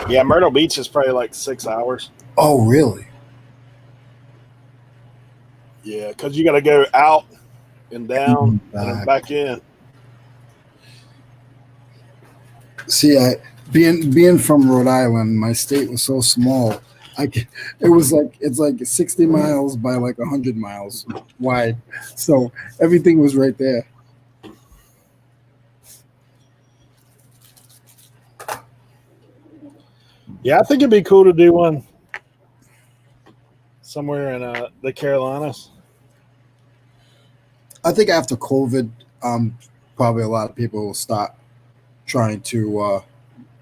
Yeah, Myrtle Beach is probably like 6 hours. Oh, really? Yeah, because you got to go out and down and then Back. back in. See, being from Rhode Island, my state was so small. It's like 60 miles by like 100 miles wide. So everything was right there. Yeah, I think it'd be cool to do one somewhere in the Carolinas. I think after COVID, probably a lot of people will start trying to,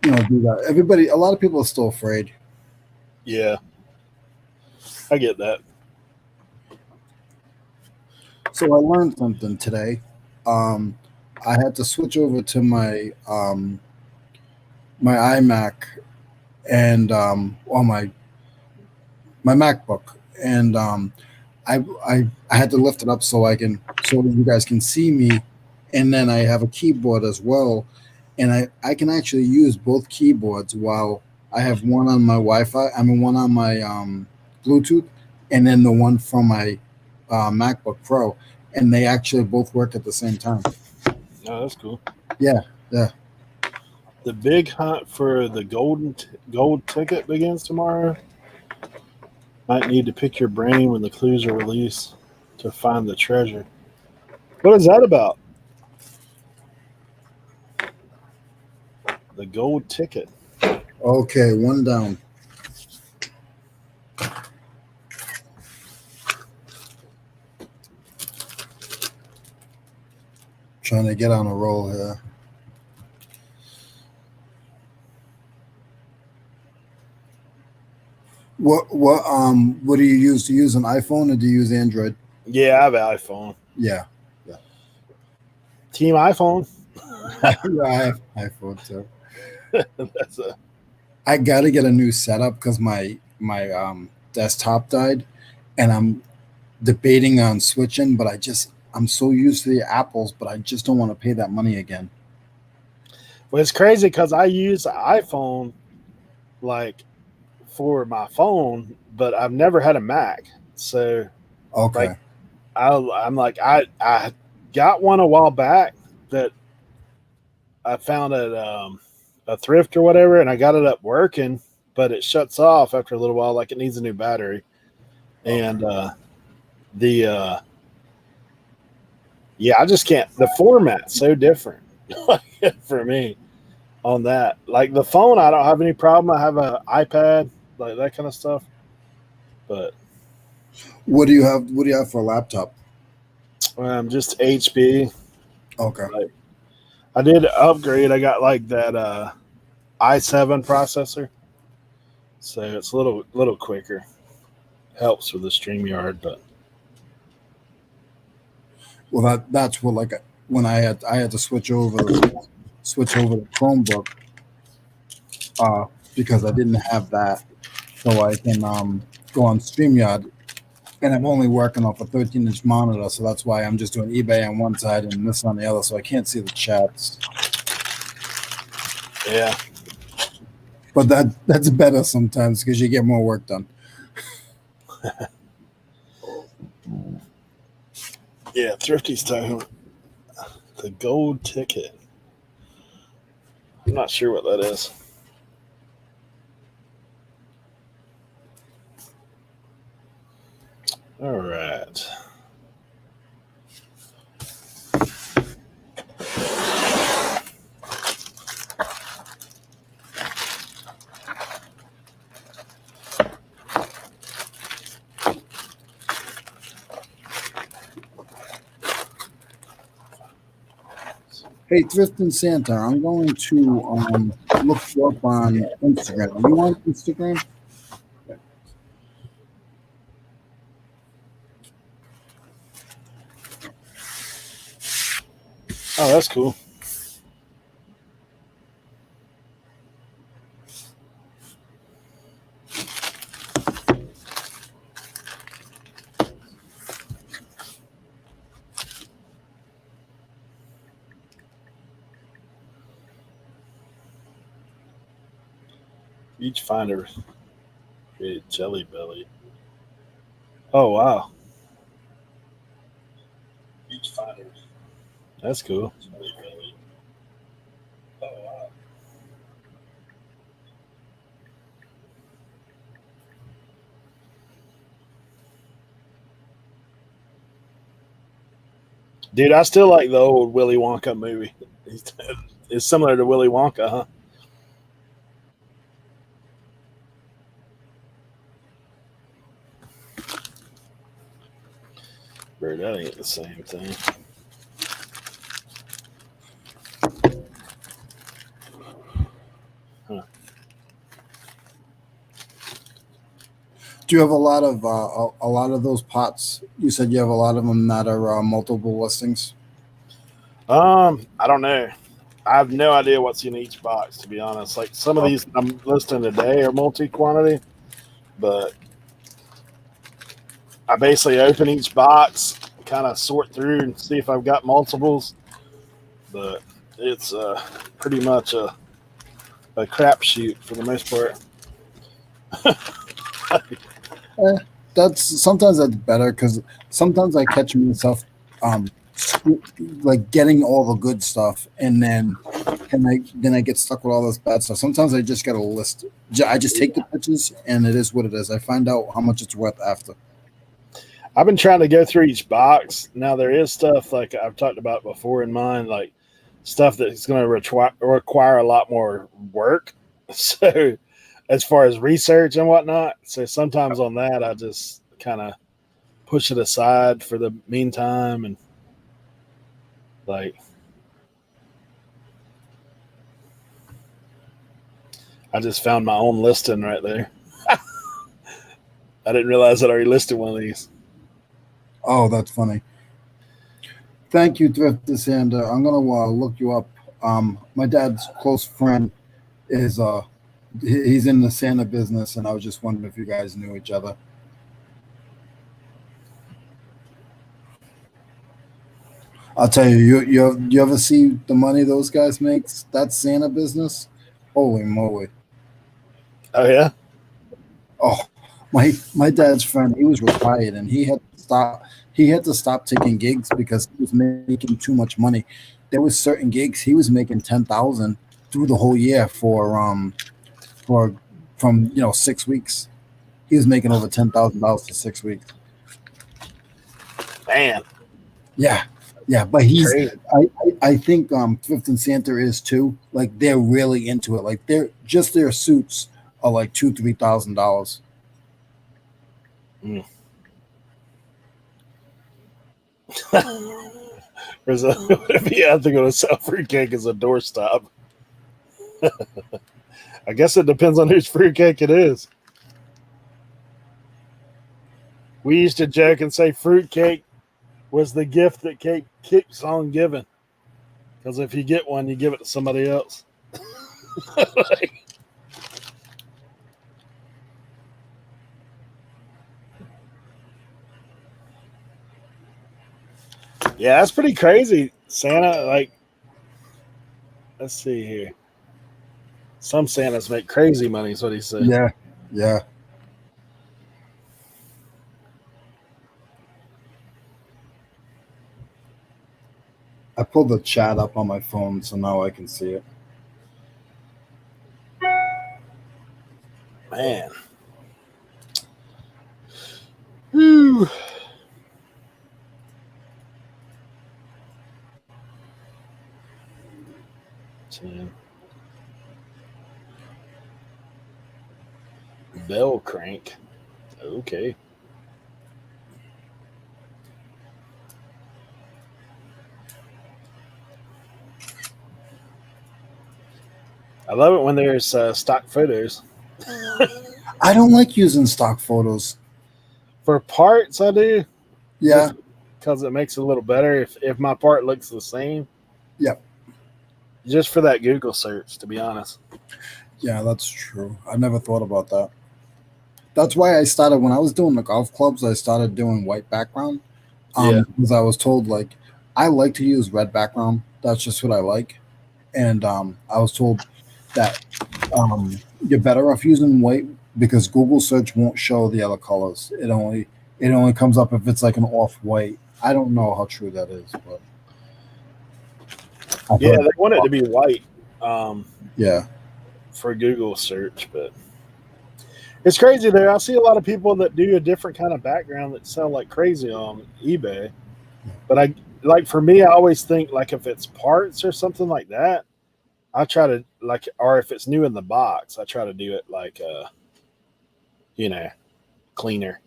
do that. A lot of people are still afraid. Yeah, I get that. So I learned something today. I had to switch over to my my iMac and or my MacBook, and I had to lift it up so that you guys can see me, and then I have a keyboard as well, and I can actually use both keyboards while I have one on my Wi-Fi. I mean, one on my Bluetooth, and then the one from my MacBook Pro, and they actually both work at the same time. Oh, that's cool. Yeah. The big hunt for the gold ticket begins tomorrow. Might need to pick your brain when the clues are released to find the treasure. What is that about? The gold ticket. Okay, one down. Trying to get on a roll here. What do you use? Do you use an iPhone or do you use Android? Yeah, I have an iPhone. Yeah. Team iPhone. Yeah, I have iPhone too. That's a I gotta get a new setup because my desktop died, and I'm debating on switching. But I'm so used to the Apples, but I just don't want to pay that money again. well, it's crazy because I use the iPhone like for my phone, but I've never had a Mac. So like Okay. I'm like I got one a while back that I found at a thrift or whatever, and I got it up working, but it shuts off after a little while, like it needs a new battery. And the yeah, I just can't. The format's so different for me on that. Like the phone, I don't have any problem. I have an iPad, like that kind of stuff. But What do you have? What do you have for a laptop? just HP. Okay. Like I did upgrade. I got like that i7 processor, so it's a little quicker. Helps with the StreamYard, but Well, that's what like when I had to switch over to Chromebook because I didn't have that, so I can go on StreamYard, and I'm only working off a 13-inch monitor, so that's why I'm just doing eBay on one side and this on the other, so I can't see the chats. yeah, But that's better sometimes because you get more work done. yeah. Thrifty's talking the gold ticket. I'm not sure what that is. All right. Hey, Thrift and Santa, I'm going to look you up on Instagram. Are you on Instagram? Oh, that's cool. Each finder created Jelly Belly. Oh wow. Each finder. That's cool. Jelly Belly. Oh wow. Dude, I still like the old Willy Wonka movie. It's similar to Willy Wonka, huh? Bro, that ain't the same thing. Huh. Do you have a lot of those pots? You said you have a lot of them that are multiple listings. I don't know. I have no idea what's in each box, to be honest. Like some of Okay. these I'm listing today are multi-quantity, but I basically open each box, kind of sort through and see if I've got multiples. But it's pretty much a crapshoot for the most part. Eh, that's sometimes that's better because sometimes I catch myself um like getting all the good stuff and I get stuck with all this bad stuff. Sometimes I just get a list. I just take the pictures and it is what it is. I find out how much it's worth after. I've been trying to go through each box. Now there is stuff like I've talked about before in mine, like stuff that's going to require a lot more work. So as far as research and whatnot, so sometimes on that I just kind of push it aside for the meantime, and like I just found my own listing right there. I didn't realize I'd already listed one of these. Oh, that's funny. Thank you, Thrift Sander. I'm gonna look you up. My dad's close friend is he's in the Santa business, and I was just wondering if you guys knew each other. I'll tell you, you ever see the money those guys make? That Santa business, holy moly! Oh yeah. Oh, my dad's friend, he was retired, and he had to stop. He had to stop taking gigs because he was making too much money. There was certain gigs he was making 10,000 through the whole year for from 6 weeks. He was making over $10,000 for 6 weeks. Man, Yeah, yeah, but he's crazy. I think Thrift and Santa is too. Like they're really into it. Like they're just their suits are like $2,000-3,000. Mm. It'd be ethical to sell fruitcake as a doorstop. I guess it depends on whose fruitcake it is. We used to joke and say fruitcake was the gift that cake keeps on giving. Because if you get one, you give it to somebody else. Yeah, that's pretty crazy. Santa, like, let's see here. Some Santas make crazy money, is what he said. Yeah, yeah. I pulled the chat up on my phone, so now I can see it. Man. Whew. Bell crank. Okay. I love it when there's stock photos. I don't like using stock photos. For parts, I do. Yeah, Because it makes it a little better if my part looks the same. Yep. Just for that Google search, to be honest. yeah, that's true. I never thought about that. That's why I started when I was doing the golf clubs. I started doing white background. Yeah. Because I was told like I like to use red background. That's just what I like. And I was told that you're better off using white because Google search won't show the other colors. It only comes up if it's like an off white. I don't know how true that is, but I've Yeah, heard they want it to be white yeah. for Google search, but it's crazy there. I see a lot of people that do a different kind of background that sell like crazy on eBay. But I like for me, I always think like if it's parts or something like that, I try to like, or if it's new in the box, I try to do it like you know, cleaner.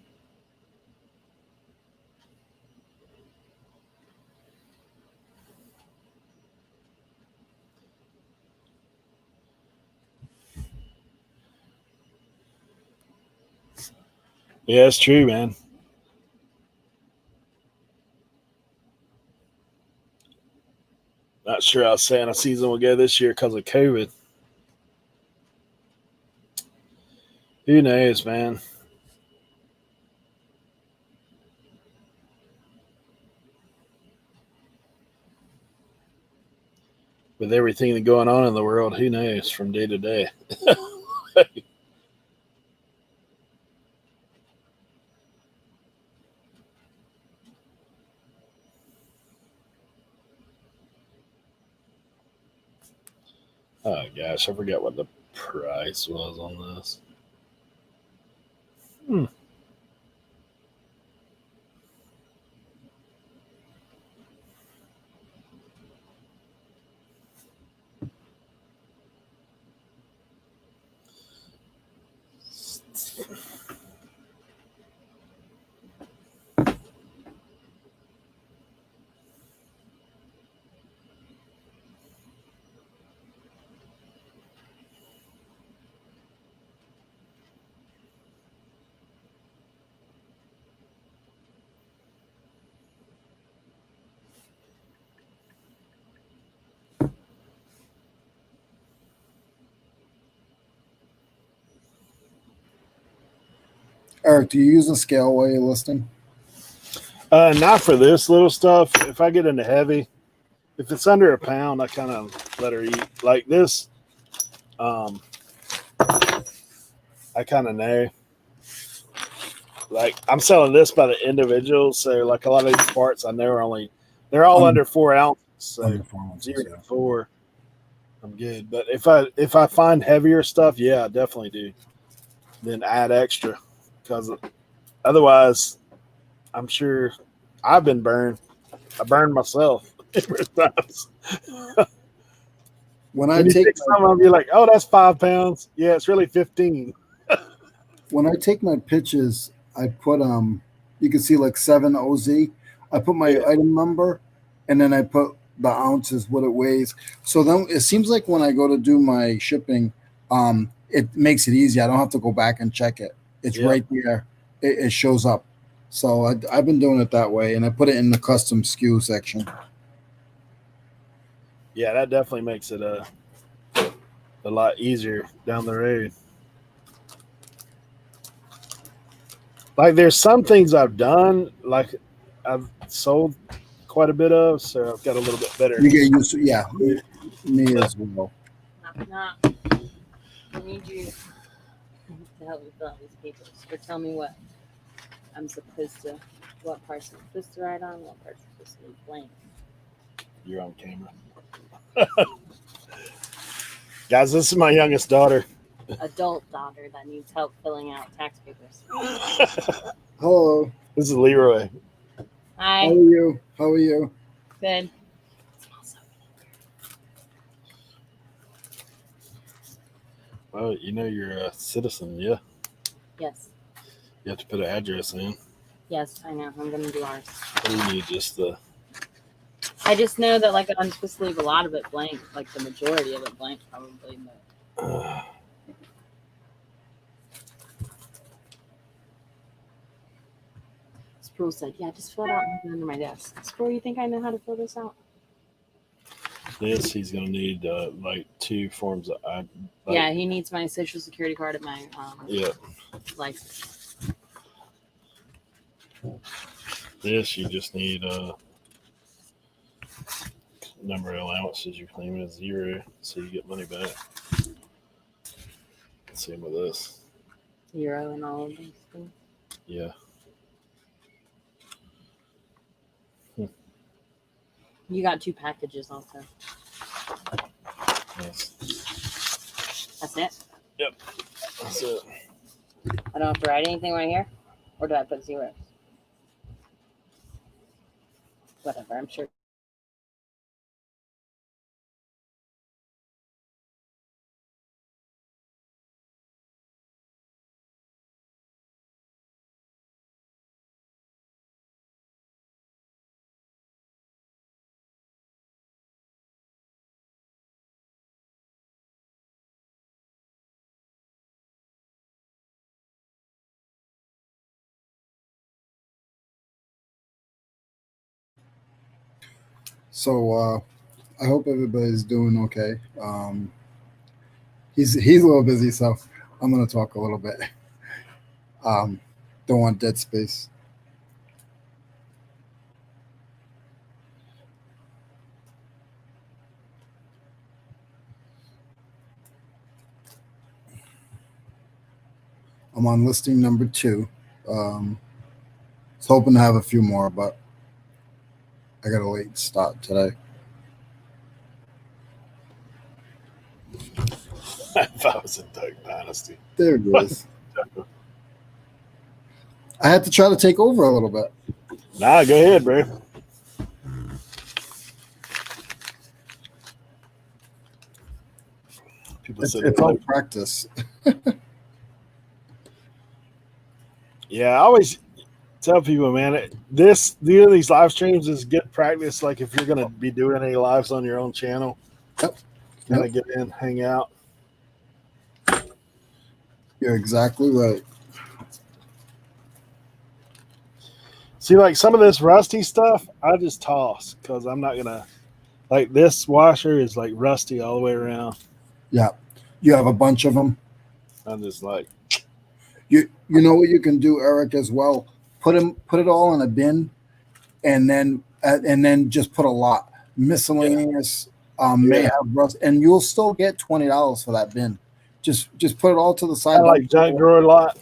Yeah, it's true, man. Not sure how Santa season will go this year because of COVID. Who knows, man? With everything that's going on in the world, who knows from day to day? Oh gosh, I forgot what the price was on this. Hmm. Eric, do you use a scale while you're listing? Not for this little stuff. If I get into heavy, if it's under a pound, I kind of let her eat. Like this, I kind of know. Like I'm selling this by the individual, so like a lot of these parts I know are they're all under 4 ounces. So Under 4 ounces, 0 yeah. to 4, I'm good. But if I find heavier stuff, yeah, I definitely do. Then add extra, because otherwise, I'm sure I've been burned. I burned myself numerous times. When I When you take take some of them, you're like, oh, that's 5 pounds. Yeah, it's really 15. my pitches, I put you can see like 7 OZ. I put my Yeah. item number, and then I put the ounces, what it weighs. So then it seems like when I go to do my shipping, it makes it easy. I don't have to go back and check it. It's Yeah. right there. It shows up. So I've been doing it that way, and I put it in the custom SKU section. Yeah, that definitely makes it a lot easier down the road. Like there's some things I've done, like I've sold quite a bit of, so I've got a little bit better. You get used to, yeah, me as well. Knock. I need you to help me fill out these papers, or tell me what I'm supposed to, what parts I'm supposed to write on, what parts I'm supposed to leave blank. You're on camera. Guys, this is my youngest daughter. Adult daughter that needs help filling out tax papers. Hello. This is Leroy. Hi. How are you? How are you? Good. Well, you know you're a citizen, yeah? Yes. You have to put an address in. Yes, I know. I'm gonna do ours. What do you need? Just the... I just know that like I'm supposed to leave a lot of it blank, like the majority of it blank, probably. But Sproul said, "Yeah, just fill it out and put it under my desk." Sproul, you think I know how to fill this out? this, he's going to need like 2 forms of... Yeah, he needs my social security card and my Yeah. license. This, you just need number of allowances you claim is 0, so you get money back. Same with this. 0 and all of these things. Yeah. You got 2 packages also. Yes. That's it. That's it. I don't have to write anything right here, or do I put 0? Whatever. I'm sure. So I hope everybody's doing okay. He's a little busy, so I'm gonna talk a little bit. Don't want dead space. I'm on listing number 2. Was hoping to have a few more, but I got a late start today. If I was in Duck Dynasty. There it is. I had to try to take over a little bit. Nah, go ahead, bro. People It's, said it's all practice. Yeah, I always tell people, man, doing these live streams is good practice. Like if you're gonna be doing any lives on your own channel, Yep. kind of get in, hang out. You're exactly right. See, like some of this rusty stuff, I just toss because I'm not gonna. Like this washer is like rusty all the way around. Yeah. You have a bunch of them. I'm just like, You know what you can do, Eric, as well. Put it all in a bin, and then just put a lot miscellaneous. May Yeah. have rust, and you'll still get $20 for that bin. Just put it all to the side. Kind of like junk drawer lot.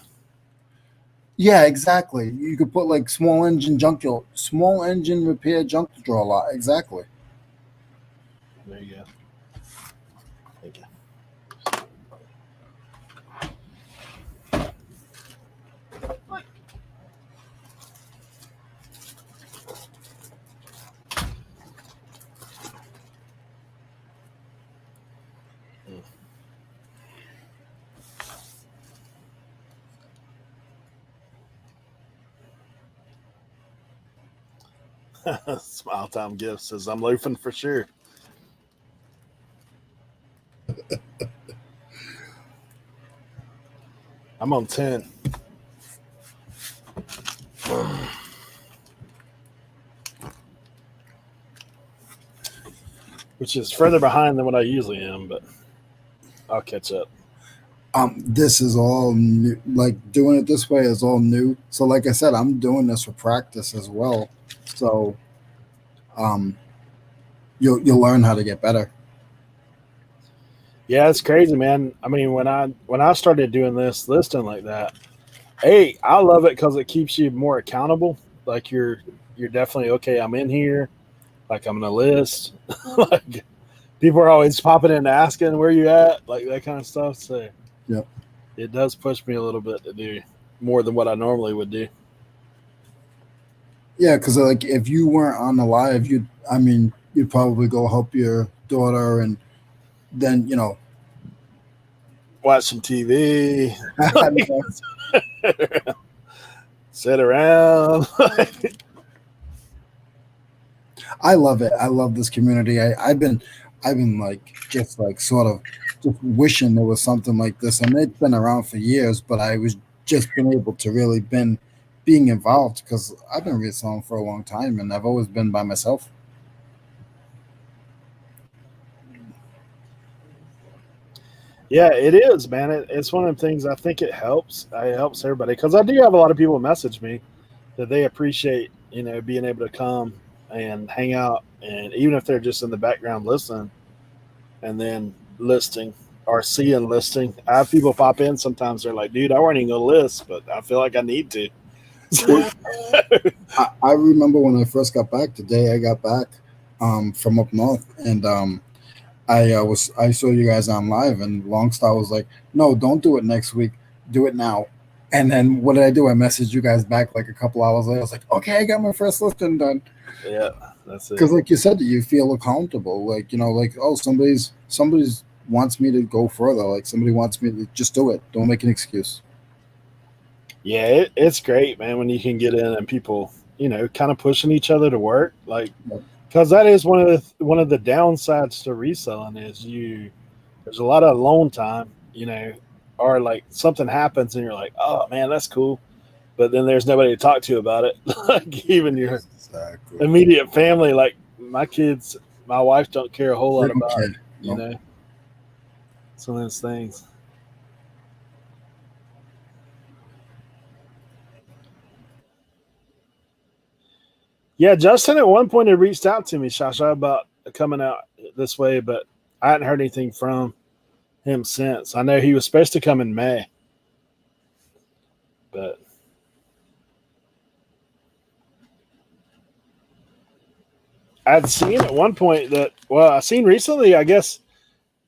Yeah, exactly. You could put like small engine repair junk drawer lot. Exactly. There you go. Thank you. Smile Time Gift says, I'm loafing for sure. I'm on 10. Which is further behind than what I usually am, but I'll catch up. This is all new. Like doing it this way is all new. So, like I said, I'm doing this for practice as well. So, um, you'll learn how to get better. Yeah, it's crazy, man. I mean, when I started doing this listing like that, hey, I love it because it keeps you more accountable. Like you're definitely okay. I'm in here. Like I'm gonna list. Like people are always popping in and asking where you at, like that kind of stuff. So Yep. it does push me a little bit to do more than what I normally would do. Yeah, because like if you weren't on the live, you'd probably go help your daughter, and then Watch some TV, I know. sit around. I love it. I love this community. I've been like just like sort of just wishing there was something like this, and it's been around for years, but I was just been able to really been being involved because I've been reselling for a long time, and I've always been by myself. Yeah, it is, man. It's one of the things I think it helps. It helps everybody because I do have a lot of people message me that they appreciate, being able to come and hang out, and even if they're just in the background listening, and then listing or seeing listing. I have people pop in sometimes. They're like, "Dude, I wasn't even gonna list, but I feel like I need to." I remember when I first got back. The day I got back from up north, and I saw you guys on live, and Longstar was like, "No, don't do it next week. Do it now." And then what did I do? I messaged you guys back like a couple hours later. I was like, "Okay, I got my first listing done." Yeah, that's it. Because, like you said, you feel accountable. Like like oh, somebody's wants me to go further. Like somebody wants me to just do it. Don't make an excuse. Yeah, it's great, man, when you can get in and people, kind of pushing each other to work, like Yep. because that is one of the downsides to reselling is there's a lot of alone time, or like something happens and you're like, oh man, that's cool, but then there's nobody to talk to about it, like even your Exactly. immediate family, like my kids, my wife don't care a whole lot about, Okay. you Nope. know, some of those things. Yeah, Justin at one point had reached out to me, Shasha, about coming out this way, but I hadn't heard anything from him since. I know he was supposed to come in May, but I'd seen at one point I seen recently, I guess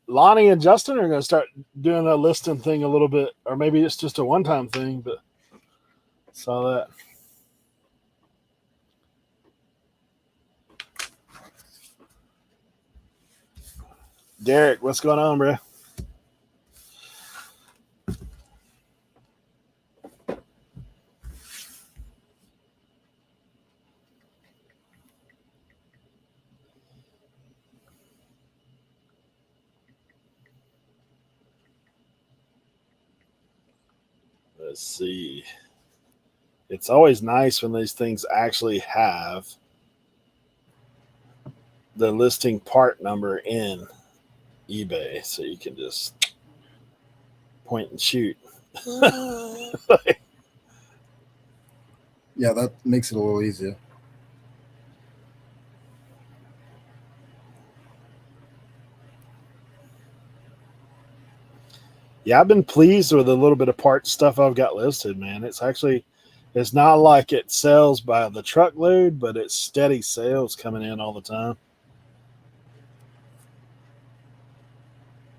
Lonnie and Justin are going to start doing that listing thing a little bit, or maybe it's just a one time thing, but saw that. Derek, what's going on, bro? Let's see. It's always nice when these things actually have the listing part number in eBay, so you can just point and shoot. Yeah, that makes it a little easier. Yeah, I've been pleased with a little bit of parts stuff I've got listed, man. It's not like it sells by the truckload, but it's steady sales coming in all the time.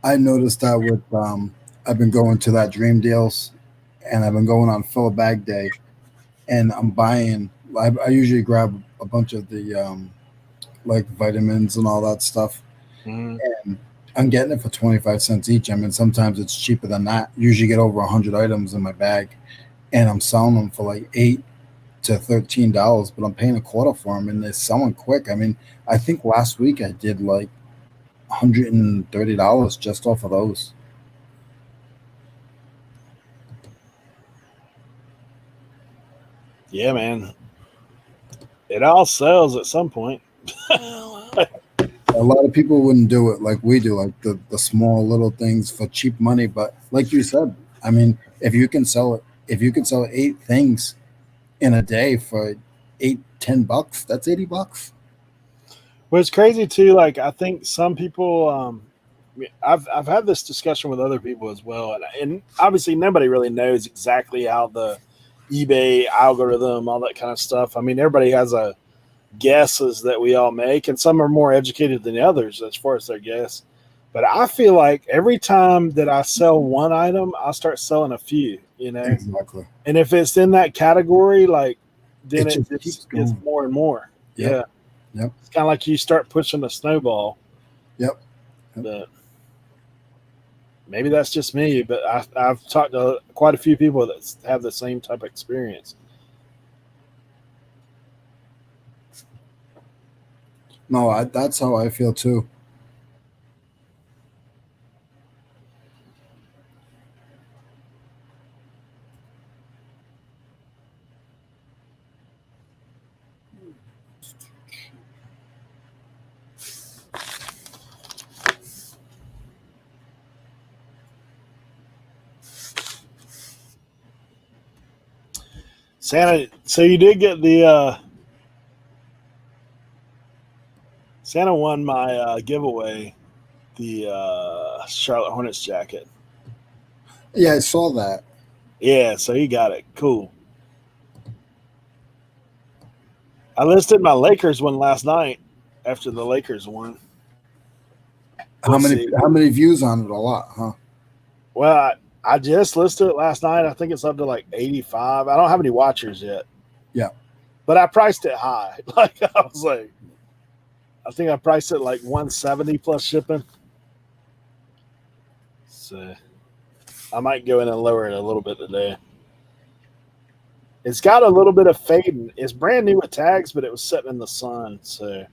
I noticed that with I've been going to that Dream Deals, and I've been going on fill a bag day, and I'm buying. I usually grab a bunch of the like vitamins and all that stuff. Mhm. And I'm getting it for 25 cents each. I mean, sometimes it's cheaper than that. Usually get over 100 items in my bag, and I'm selling them for like $8 to $13, but I'm paying a quarter for them, and they're selling quick. I mean, I think last week I did like $130 just off of those. Yeah, man. It all sells at some point. A lot of people wouldn't do it like we do, like the small little things for cheap money. But like you said, I mean, if you can sell 8 things in a day for 8, $10, that's $80. Well, it's crazy too. Like I think some people, I've had this discussion with other people as well, and obviously nobody really knows exactly how the eBay algorithm, all that kind of stuff. I mean, everybody has a guesses that we all make, and some are more educated than the others as far as their guess. But I feel like every time that I sell one item, I start selling a few. Exactly. And if it's in that category, like then It it just keeps just gets going. more and more. Yep. Yeah, Yep. it's kind of like you start pushing a snowball. Yep. Yep. But maybe that's just me. But I've talked to quite a few people that have the same type of experience. No, that's how I feel too. Santa, so you did get the Santa won my giveaway, the Charlotte Hornets jacket. Yeah, I saw that. Yeah, so he got it. Cool. I listed my Lakers one last night after the Lakers won. We'll see. How many views on it? A lot, huh? Well, I just listed it last night. I think it's up to like 85. I don't have any watchers yet. Yeah. But I priced it high. Like I was like, I think I priced it like 170 plus shipping. So I might go in and lower it a little bit today. It's got a little bit of fading. It's brand new with tags, but it was sitting in the sun. So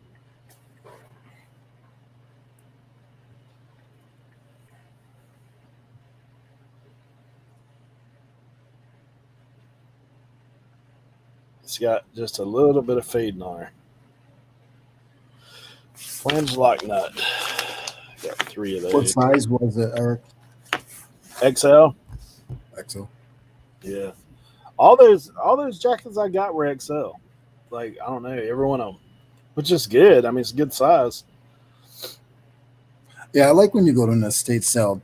it's got just a little bit of fading on her. Flange lock nut. Got 3 of those. What size was it, Eric? XL. XL. Yeah. All those jackets I got were XL. Like, I don't know, every one of them. Which is good. I mean, it's a good size. Yeah, I like when you go to an estate sale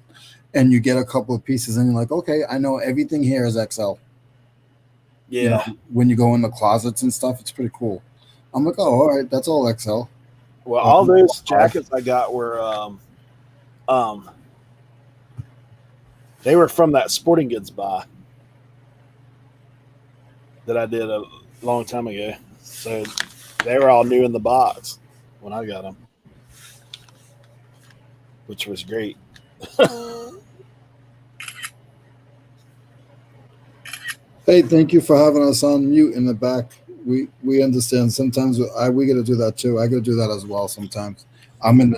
and you get a couple of pieces and you're like, okay, I know everything here is XL. Yeah. You know, when you go in the closets and stuff, it's pretty cool. I'm like, oh, all right, that's all XL. Well, all those jackets I got were they were from that sporting goods buy that I did a long time ago. So they were all new in the box when I got them, which was great. Hey, thank you for having us on mute in the back. We understand. Sometimes we got to do that too. I got to do that as well. Sometimes I'm in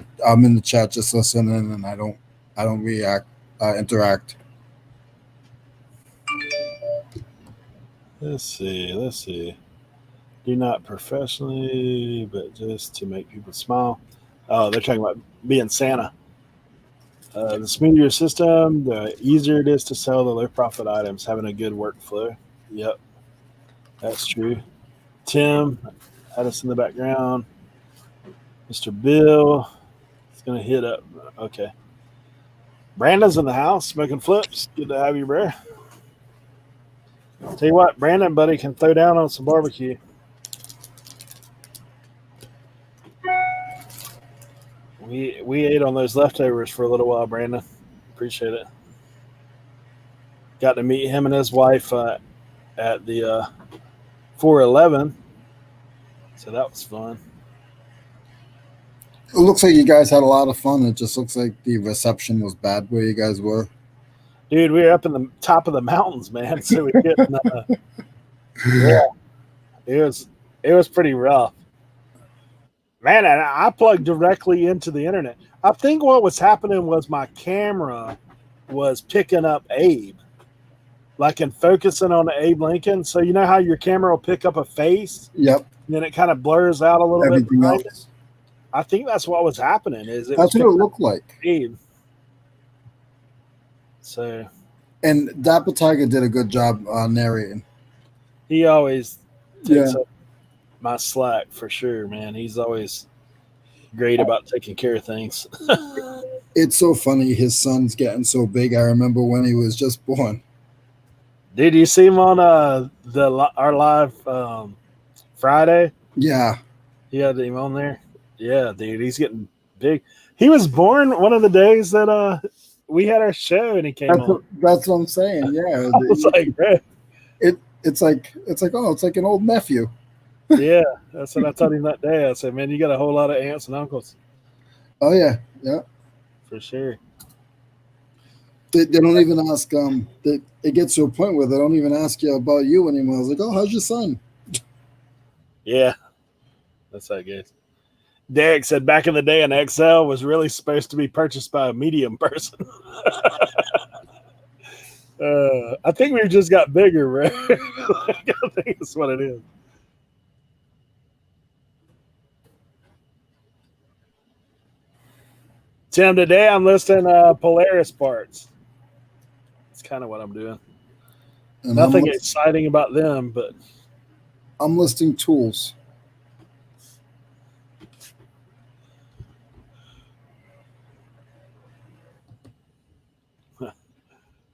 the chat just listening, and I don't react interact. Let's see. Do not professionally, but just to make people smile. Oh, they're talking about being Santa. The smoother your system, the easier it is to sell the low profit items, having a good workflow. Yep. That's true. Tim had us in the background. Mr. Bill is going to hit up. Okay. Brandon's in the house smoking flips. Good to have you, bro. Tell you what, Brandon, buddy, can throw down on some barbecue. We ate on those leftovers for a little while, Brandon. Appreciate it. Got to meet him and his wife at the 411. So that was fun. It looks like you guys had a lot of fun. It just looks like the reception was bad where you guys were. Dude, we were up in the top of the mountains, man. So we getting, yeah, it was pretty rough. Man, and I plugged directly into the internet. I think what was happening was my camera was picking up Abe, like and focusing on the Abe Lincoln. So you know how your camera will pick up a face? Yep. And then it kind of blurs out a little Everything bit. else. I think that's what was happening. That's what it looked like. Abe. So. And Dapper Tiger did a good job narrating. He always takes up my slack for sure, man. He's always great about taking care of things. It's so funny. His son's getting so big. I remember when he was just born. Did you see him on our live Friday? Yeah. He had him on there. Yeah, dude, he's getting big. He was born one of the days that we had our show, and he came on. That's what I'm saying. Yeah. I was like, bro. It's like an old nephew. Yeah, that's what I told him that day. I said, man, you got a whole lot of aunts and uncles. Oh yeah, yeah, for sure. They don't even ask. It gets to a point where they don't even ask you about you anymore. I was like, oh, how's your son? Yeah, that's how it goes. Derek said back in the day, an XL was really supposed to be purchased by a medium person. I think we've just got bigger, right? I think that's what it is. Tim, today I'm listing Polaris parts. That's kind of what I'm doing. And nothing exciting about them, but I'm listing tools.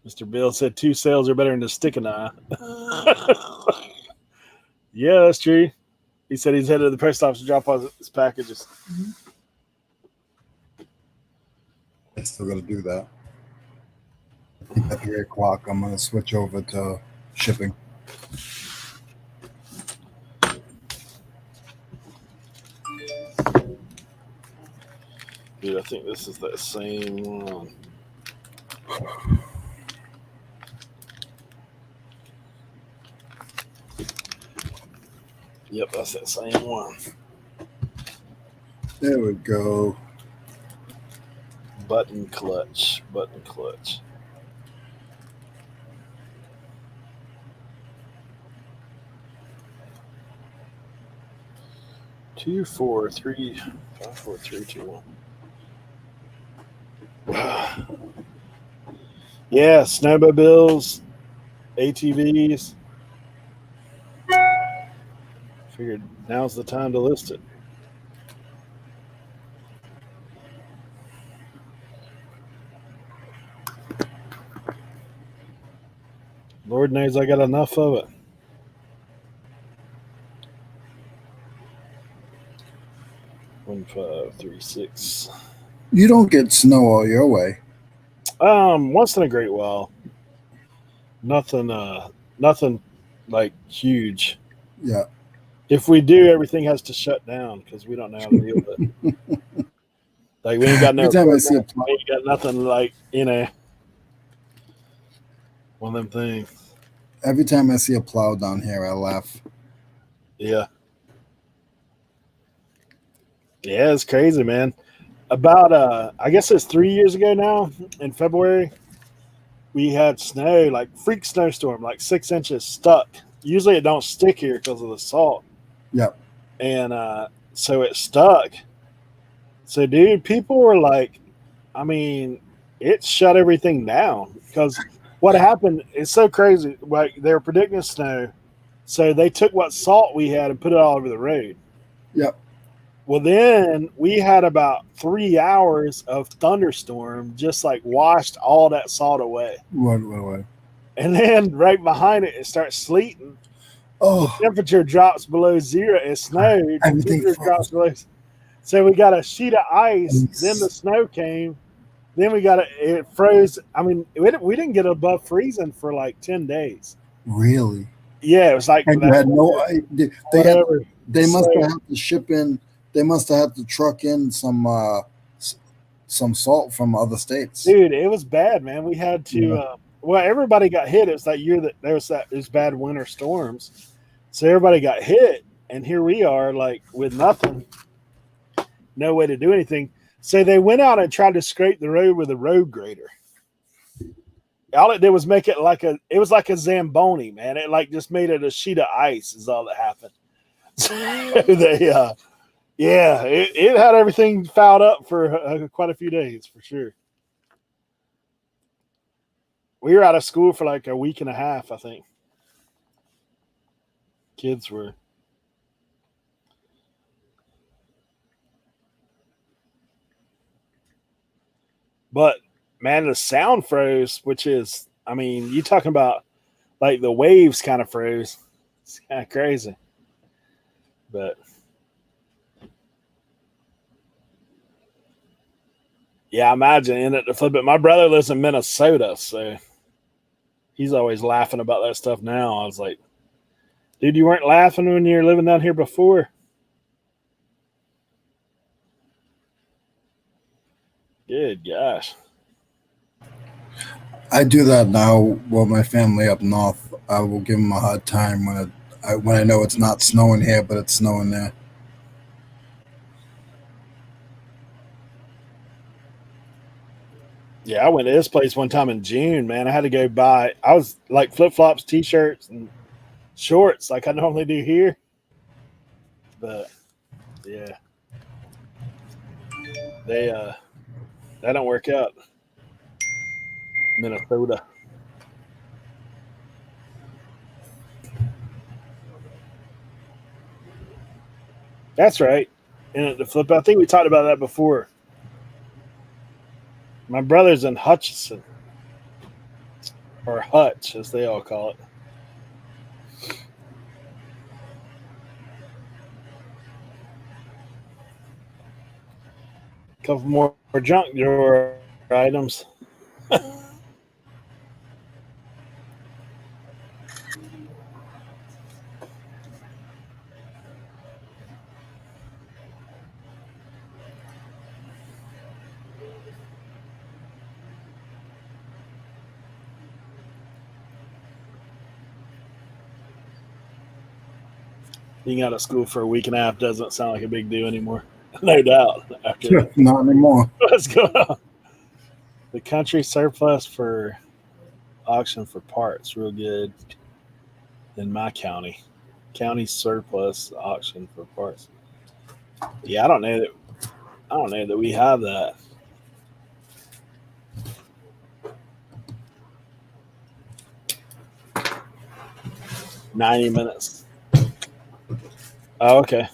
Mr. Bill said 2 sales are better than a stick and eye. Yeah, that's true. He said he's headed to the post office to drop off his packages. I still got to do that. I think at 3 o'clock, I'm going to switch over to shipping. Dude, I think this is that same one. Yep, that's that same one. There we go. Button clutch. 2, 4, 3, 5, 4, 3, 2, 1. Yeah, snowmobiles, ATVs. Figured now's the time to list it. Lord knows I got enough of it. One, 5, 3, 6. You don't get snow all your way. Once in a great while. Nothing like huge. Yeah. If we do, everything has to shut down because we don't know how to deal with it. Like we ain't got no. Every time I see we ain't got nothing like one of them things. Every time I see a plow down here, I laugh. Yeah. Yeah, it's crazy, man. About I guess it's 3 years ago now, in February, we had snow, like freak snowstorm, like 6 inches stuck. Usually it don't stick here because of the salt. Yep. And so it stuck. So dude, people were like, I mean, it shut everything down because what happened is so crazy. Like they were predicting snow. So they took what salt we had and put it all over the road. Yep. Well, then we had about 3 hours of thunderstorm, just like washed all that salt away. What? And then right behind it, it starts sleeting. Oh, Temperature drops below zero. It snowed. everything Temperature drops below. So we got a sheet of ice. Ice. Then the snow came. Then it froze. I mean, we didn't get above freezing for like 10 days. really? Yeah, it was like And you had no idea. whatever. They must So- have had to ship in. They must have had to truck in some salt from other states. Dude, it was bad, man. We had to. Well, everybody got hit. It was that year that there was bad winter storms, so everybody got hit, and here we are, like with nothing, no way to do anything. So they went out and tried to scrape the road with a road grader. All it did was make it it was like a Zamboni, man. It like just made it a sheet of ice is all that happened. So they, it had everything fouled up for quite a few days for sure. We were out of school for like a week and a half, I think. Kids were. But man, the sound froze, which is, I mean, you talking about like the waves kind of froze. It's kind of crazy. But yeah, imagine in it to flip it. My brother lives in Minnesota, so he's always laughing about that stuff now. I was like, dude, you weren't laughing when you were living down here before. Good gosh. I do that now with my family up north. I will give them a hard time when I know it's not snowing here, but it's snowing there. Yeah, I went to this place one time in June, man. I had to go buy, I was like flip-flops, t-shirts, and shorts like I normally do here. But yeah. That don't work out. Minnesota. That's right. And the flip, I think we talked about that before. My brother's in Hutchinson, or Hutch, as they all call it. A couple more junk drawer items. Being out of school for a week and a half doesn't sound like a big deal anymore. No doubt. After Not anymore. what's going on? The country surplus for auction for parts, real good in my county. County surplus auction for parts. Yeah, I don't know that we have that. $90. Oh, okay.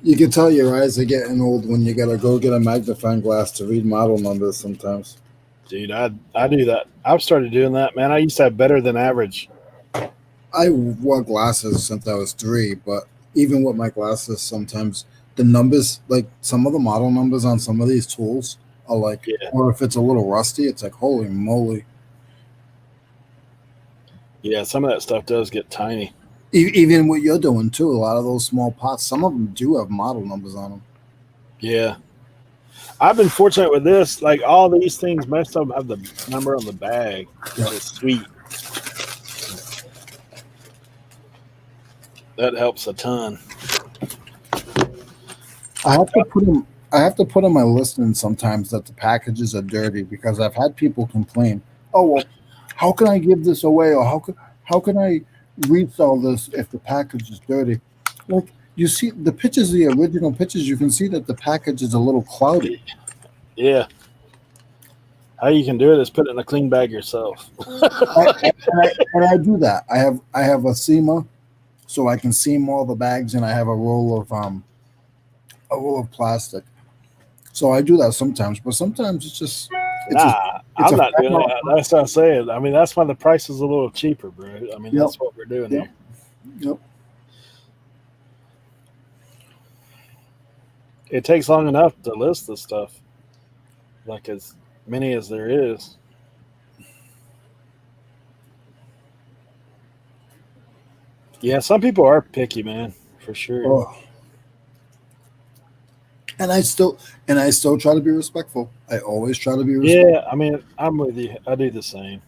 You can tell your eyes are getting old when you gotta go get a magnifying glass to read model numbers sometimes. Dude, I do that. I've started doing that, man. I used to have better than average. I wore glasses since I was 3, but even with my glasses, sometimes the numbers, like some of the model numbers on some of these tools, are like, Yeah. or if it's a little rusty, it's like, holy moly. Yeah, some of that stuff does get tiny. Even what you're doing too, a lot of those small pots, some of them do have model numbers on them. Yeah. I've been fortunate with this. Like all these things, most of them have the number on the bag. Yeah. It's sweet. That helps a ton. I have to put them. I have to put on my listing sometimes that the packages are dirty because I've had people complain. Oh well, how can I give this away, or how can I resell this if the package is dirty? Like you see the pictures, the original pictures, you can see that the package is a little cloudy. Yeah. How you can do it is put it in a clean bag yourself. And I do that. I have a seamer, so I can seam all the bags, and I have a roll of plastic. So I do that sometimes, but sometimes it's a Nah, it's I'm a not doing fat. that. That's what I'm saying. I mean, that's why the price is a little cheaper, bro. I mean, Yep. that's what we're doing Yep. here. Yep. It takes long enough to list this stuff, like as many as there is. Yeah, some people are picky, man, for sure. Oh. And I still try to be respectful. I always try to be respectful. Yeah, I mean, I'm with you. I do the same.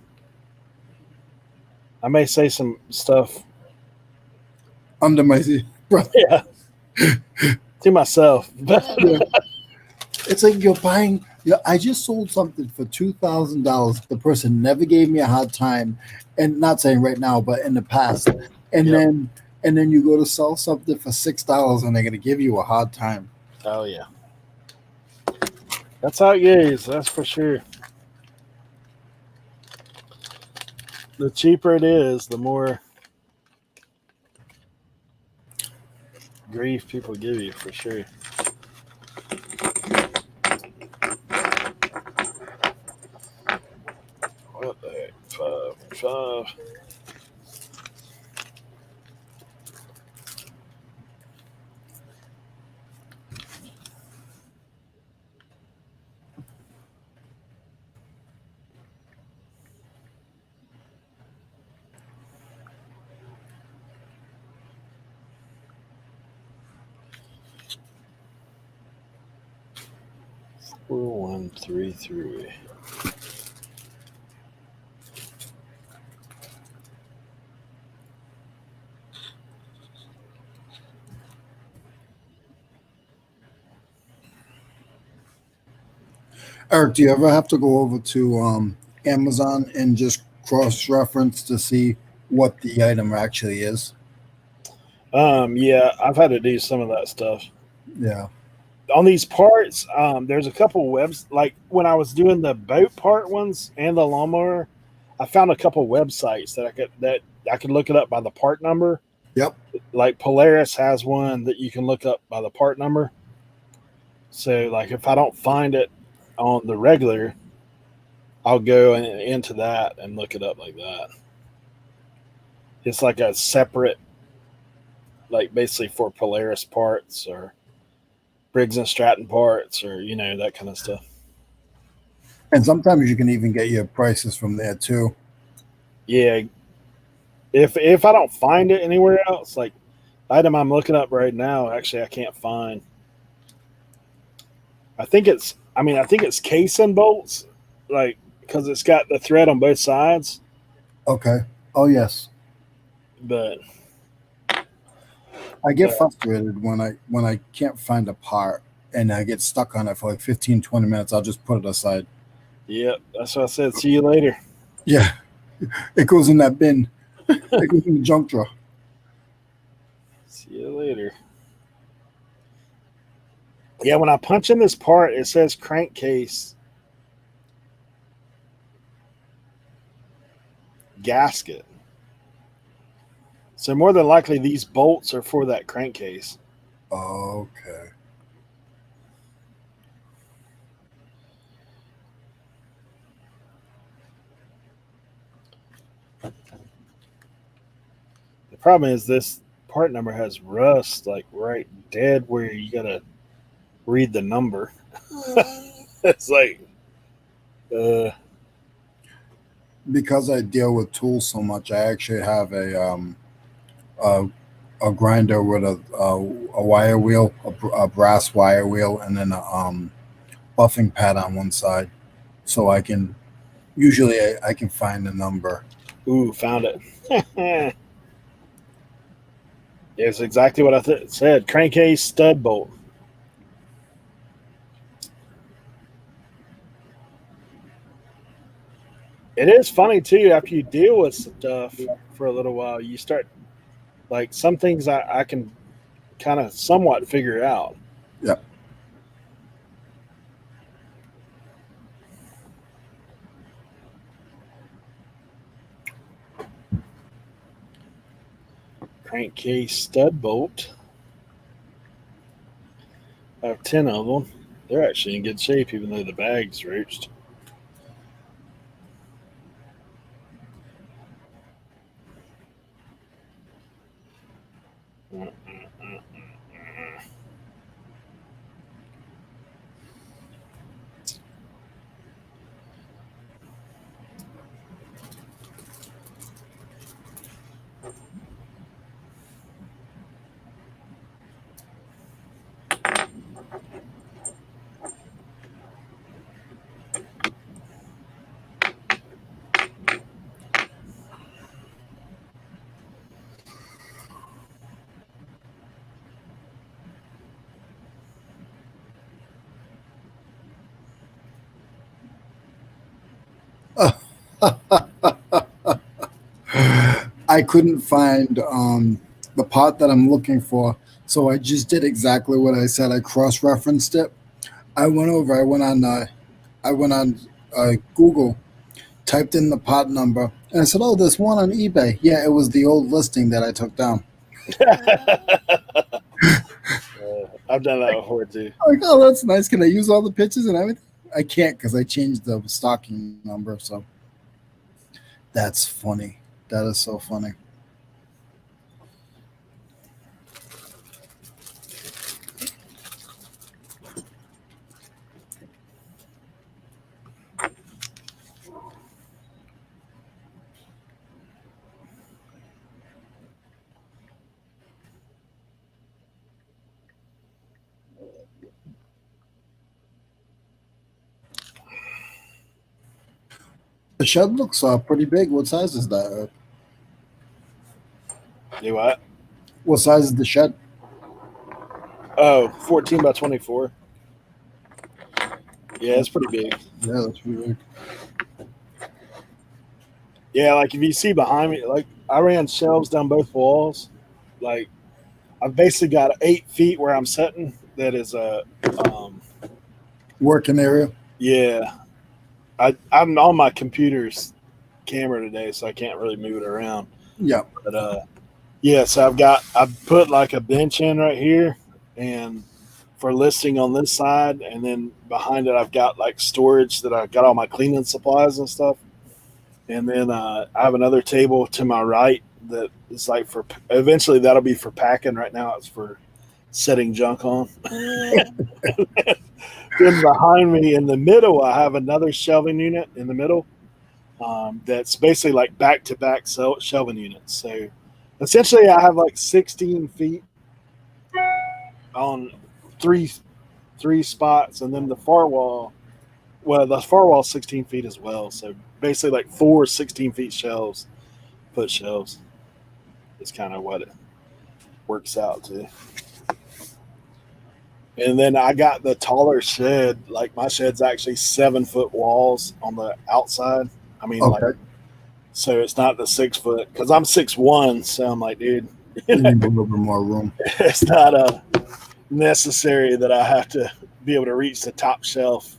I may say some stuff, Under my breath. yeah, to myself, but Yeah. It's like you're buying. Yeah, I just sold something for $2,000. The person never gave me a hard time, and not saying right now, but in the past. And Yep. then you go to sell something for $6, and they're gonna give you a hard time. oh yeah, that's how it goes. That's for sure. The cheaper it is, the more grief people give you, for sure. What the heck? 5, 5. Four, 1, 3, 3. Eric, do you ever have to go over to Amazon and just cross-reference to see what the item actually is? Yeah, I've had to do some of that stuff Yeah. on these parts. There's a couple webs, like when I was doing the boat part ones and the lawnmower, I found a couple websites that I could look it up by the part number. Yep. Like Polaris has one that you can look up by the part number. So like if I don't find it on the regular, I'll go into that and look it up like that. It's like a separate, like basically for Polaris parts or Briggs and Stratton parts or that kind of stuff. And sometimes you can even get your prices from there too. Yeah, if I don't find it anywhere else, like the item I'm looking up right now, actually I can't find. I think it's case and bolts, like because it's got the thread on both sides. Okay. Oh yes. But I get frustrated when I can't find a part and I get stuck on it for like 15, 20 minutes. I'll just put it aside. yep, that's what I said. See you later. Yeah. It goes in that bin. It goes in the junk drawer. See you later. Yeah, when I punch in this part, it says crankcase gasket. So more than likely, these bolts are for that crankcase. Okay. The problem is this part number has rust, like right dead where you gotta read the number. It's like, Because I deal with tools so much, I actually have a a grinder with a wire wheel, a brass wire wheel, and then a buffing pad on one side, so I can usually I can find the number. ooh, found it. It's exactly what I said. Crankcase stud bolt. It is funny too. After you deal with stuff for a little while, you start like some things I can kind of somewhat figure out. Yeah. Crankcase stud bolt. I have 10 of them. They're actually in good shape, even though the bag's roached. I couldn't find the part that I'm looking for, so I just did exactly what I said. I cross-referenced it. I went on Google, typed in the part number, and I said, "Oh, there's one on eBay." Yeah, it was the old listing that I took down. I've done that before too. I'm like, oh, that's nice. Can I use all the pictures and everything? I can't because I changed the stocking number. So that's funny. That is so funny. The shed looks pretty big. What size is that? Do what? What size is the shed? Oh, 14 by 24. Yeah, it's pretty big. Yeah, that's pretty big. Yeah, like if you see behind me, like I ran shelves down both walls. Like I've basically got 8 feet where I'm sitting. That is a Working area. yeah. I'm on my computer's camera today, so I can't really move it around. Yeah. But yeah, so I've put like a bench in right here, and for listing on this side, and then behind it I've got like storage that I got all my cleaning supplies and stuff. And then I have another table to my right that is like for eventually that'll be for packing. Right now it's for setting junk on. Then behind me in the middle, I have another shelving unit in the middle that's basically like back-to-back shelving units. So essentially I have like 16 feet on three spots, and then the far wall 16 feet as well. So basically like 4 16-feet shelves, foot shelves is kind of what it works out to. And then I got the taller shed. Like my shed's actually 7-foot walls on the outside. I mean, Okay. like, so it's not the 6 foot because I'm 6'1", so I'm like, dude, You need a little bit more room. it's not necessary that I have to be able to reach the top shelf.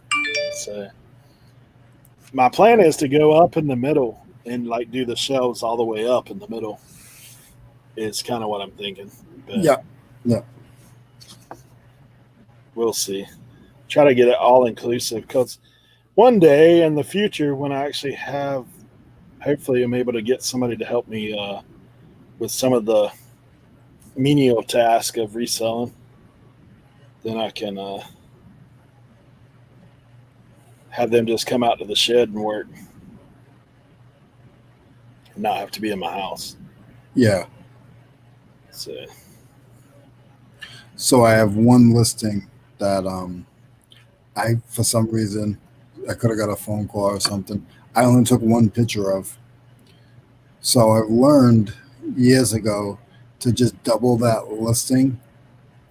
So my plan is to go up in the middle and like do the shelves all the way up in the middle. Is kind of what I'm thinking. But Yeah. we'll see. Try to get it all inclusive because one day in the future, when I actually have, hopefully, I'm able to get somebody to help me with some of the menial task of reselling, then I can have them just come out to the shed and work, and not have to be in my house. Yeah. So I have one listing that I, for some reason, I could have got a phone call or something. I only took one picture of. So I've learned years ago to just double that listing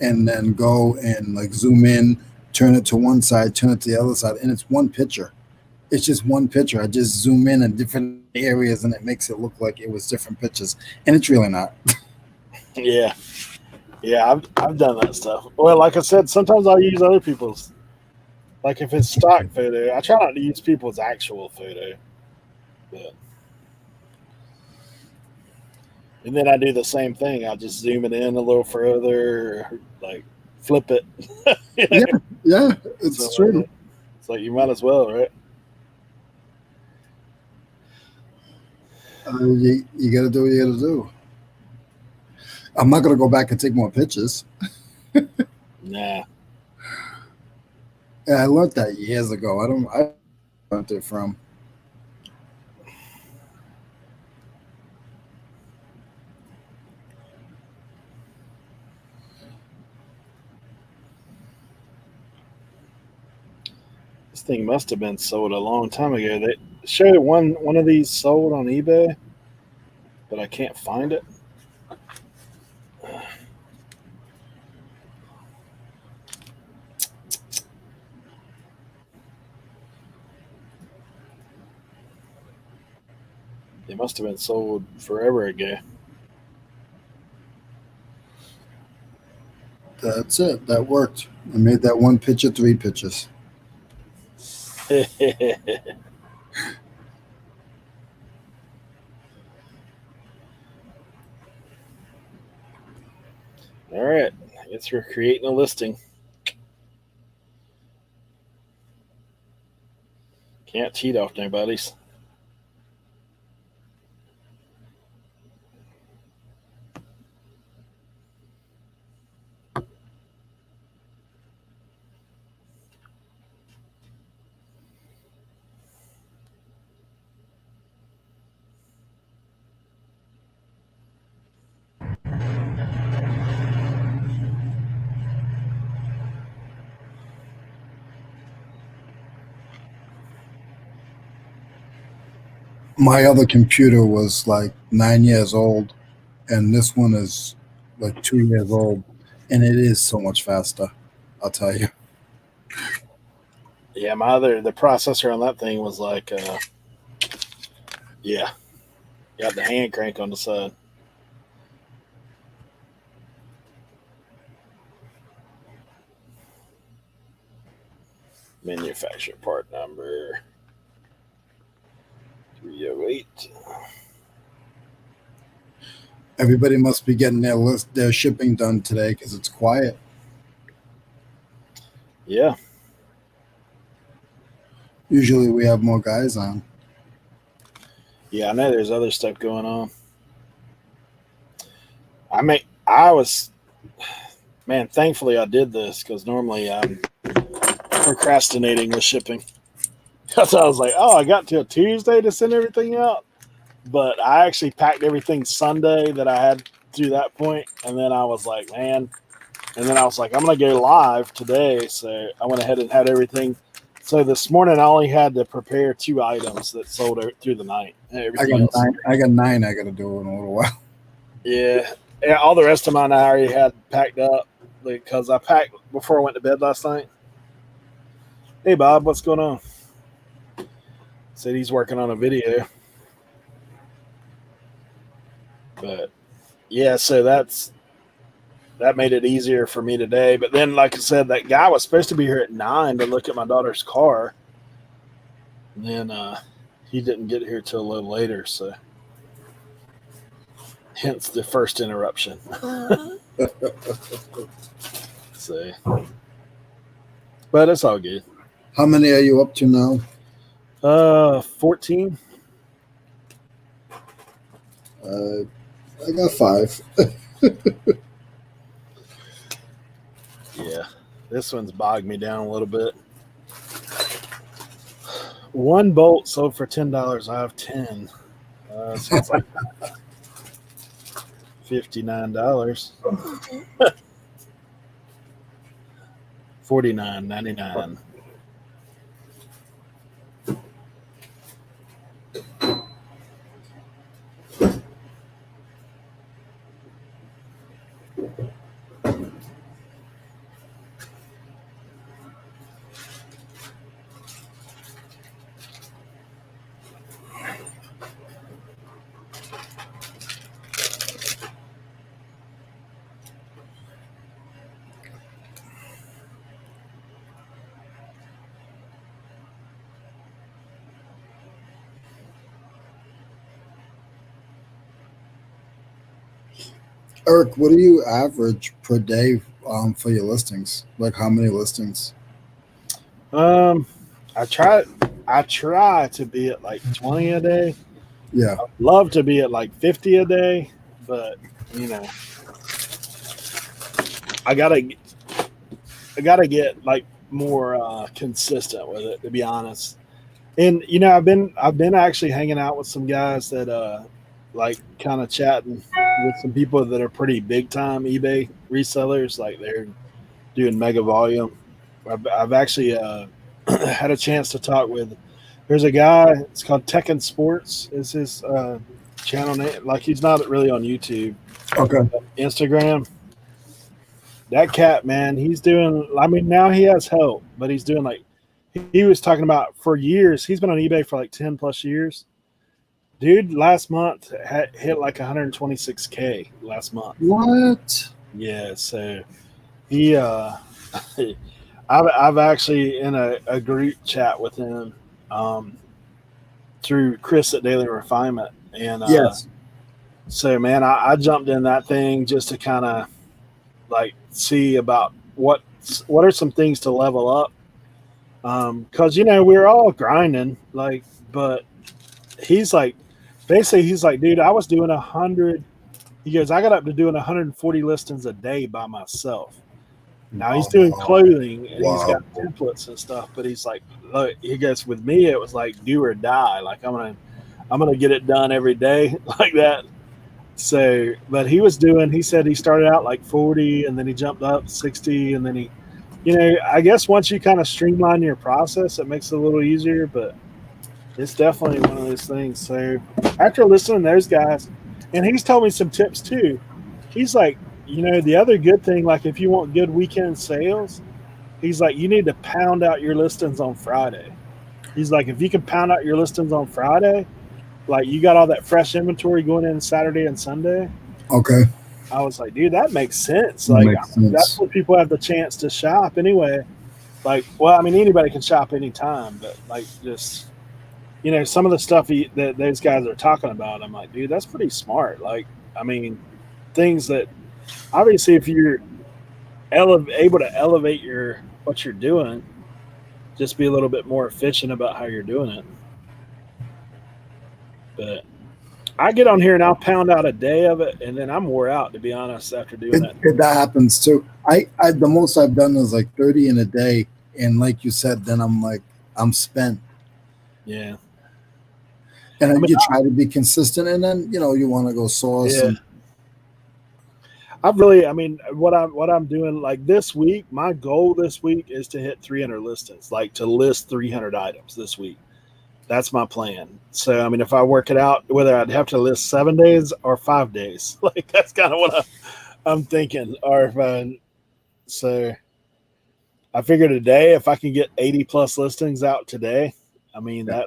and then go and like zoom in, turn it to one side, turn it to the other side, and it's one picture. It's just one picture. I just zoom in different areas and it makes it look like it was different pictures, and it's really not. Yeah. Yeah, I've done that stuff. Well, like I said, sometimes I'll use other people's. Like if it's stock photo, I try not to use people's actual photo. But, and then I do the same thing. I'll just zoom it in a little further, like flip it. You know? Yeah, it's So, true. it's like you might as well, right? You got to do what you got to do. I'm not going to go back and take more pictures. Nah. Yeah, I learned that years ago. I learned it from. This thing must have been sold a long time ago. They showed one of these sold on eBay, but I can't find it. They must have been sold forever ago. That's it. That worked. I made that one picture 3 pictures. All right. I guess we're creating a listing. Can't cheat off nobody's. My other computer was like 9 years old, and this one is like 2 years old, and it is so much faster. I'll tell you. Yeah, the processor on that thing was like, yeah, got the hand crank on the side. Manufacturer part number 308. Everybody must be getting their shipping done today because it's quiet. Yeah. Usually we have more guys on. Yeah, I know there's other stuff going on. I was, man, thankfully I did this because normally I'm procrastinating with shipping. So I was like, oh, I got till Tuesday to send everything out. But I actually packed everything Sunday that I had to that point. And then I was like, man. And then I was like, I'm going to go live today. So I went ahead and had everything. So this morning I only had to prepare 2 items that sold through the night. Everything else. I got 9 I got to do in a little while. Yeah. All the rest of mine I already had packed up because I packed before I went to bed last night. Hey, Bob, what's going on? Said he's working on a video. But yeah, so that made it easier for me today. But then, like I said, that guy was supposed to be here at 9 to look at my daughter's car. And then he didn't get here till a little later, so hence the first interruption. So, but it's all good. How many are you up to now? 14. I got 5. Yeah, this one's bogged me down a little bit. One bolt sold for $10. I have 10. So it's like $59. $49.99. Eric, what do you average per day for your listings? Like how many listings? Um, I try to be at like 20 a day. Yeah. Love to be at like 50 a day, but you know, I gotta I gotta get like more consistent with it, to be honest. And you know, I've been actually hanging out with some guys that like kind of chatting with some people that are pretty big time eBay resellers, like they're doing mega volume. I've actually had a chance to talk with. There's a guy. It's called Tekken Sports. Is his channel name? Like he's not really on YouTube, Okay. Instagram. That cat, man, he's doing. I mean, now he has help, but he's doing like he was talking about for years. He's been on eBay for like 10 plus years. Dude, last month hit like 126K last month. What? Yeah, so he I've actually in a group chat with him um, through Chris at Daily Refinement, and Yes. so man, I jumped in that thing just to kind of like see about what are some things to level up, because you know we're all grinding like, but he's like basically he's like, dude, I was doing 100. He goes, I got up to doing 140 listings a day by myself. Now he's doing clothing and he's got Wow. templates and stuff, but he's like, look, he goes, with me, it was like do or die. Like I'm gonna get it done every day like that. So, but he said he started out like 40 and then he jumped up 60 and then you know, I guess once you kind of streamline your process, it makes it a little easier, but it's definitely one of those things. So after listening to those guys, and he's told me some tips too. He's like, you know, the other good thing, like if you want good weekend sales, he's like, you need to pound out your listings on Friday. He's like, if you can pound out your listings on Friday, like you got all that fresh inventory going in Saturday and Sunday. Okay. I was like, dude, that makes sense. Like Makes that's sense. where people have the chance to shop anyway. Like, well, I mean, anybody can shop anytime, but like just you know, some of the stuff that those guys are talking about, I'm like, dude, that's pretty smart. Like, I mean, things that obviously, if you're able to elevate your what you're doing, just be a little bit more efficient about how you're doing it. But I get on here and I'll pound out a day of it, and then I'm wore out to be honest after doing it. That happens too. I the most I've done is like 30 in a day, and like you said, then I'm like I'm spent. Yeah, And I then mean, you try to be consistent, and then you want to go source yeah, and I've really, I mean, what I'm doing like this week. My goal this week is to hit 300 listings, like to list 300 items this week. That's my plan. So, I mean, if I work it out, whether I'd have to list 7 days or 5 days, like that's kind of what I'm thinking. Or if so I figured today, if I can get 80 plus listings out today, I mean, yeah.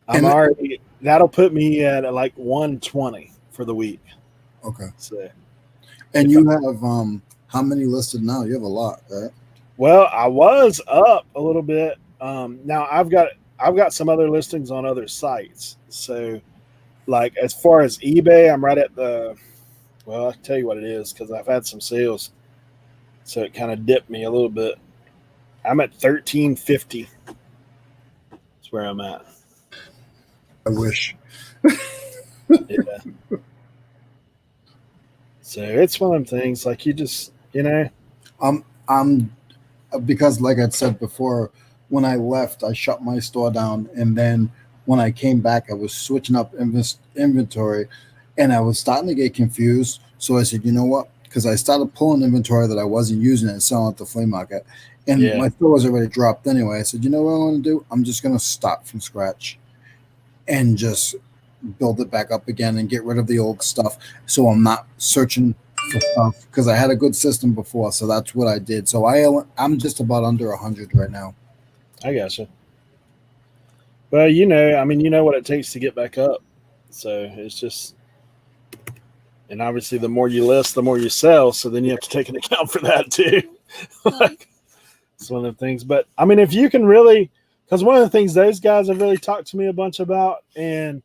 I'm And already, that'll put me at like 120 for the week. okay. So, And if I, you have how many listed now? You have a lot, right? well, I was up a little bit. Now I've got some other listings on other sites. So, like as far as eBay, I'm right at the. Well, I'll tell you what it is because I've had some sales, so it kind of dipped me a little bit. I'm at 1350. That's where I'm at. I wish. Yeah. So it's one of them things like you just I'm because like I said before, when I left, I shut my store down, and then when I came back, I was switching up inventory, and I was starting to get confused. So I said, you know what? Because I started pulling inventory that I wasn't using and selling at the flea market, and yeah, my store was already dropped anyway. I said, you know what I want to do? I'm just going to start from scratch and just build it back up again and get rid of the old stuff, so I'm not searching for stuff because I had a good system before. So that's what I did. So I'm just about under 100 right now. I gotcha. Well, you know, I mean, you know what it takes to get back up. So it's just, and obviously, the more you list, the more you sell. So then you have to take an account for that too. Like, it's one of the things. But I mean, if you can really, because one of the things those guys have really talked to me a bunch about, and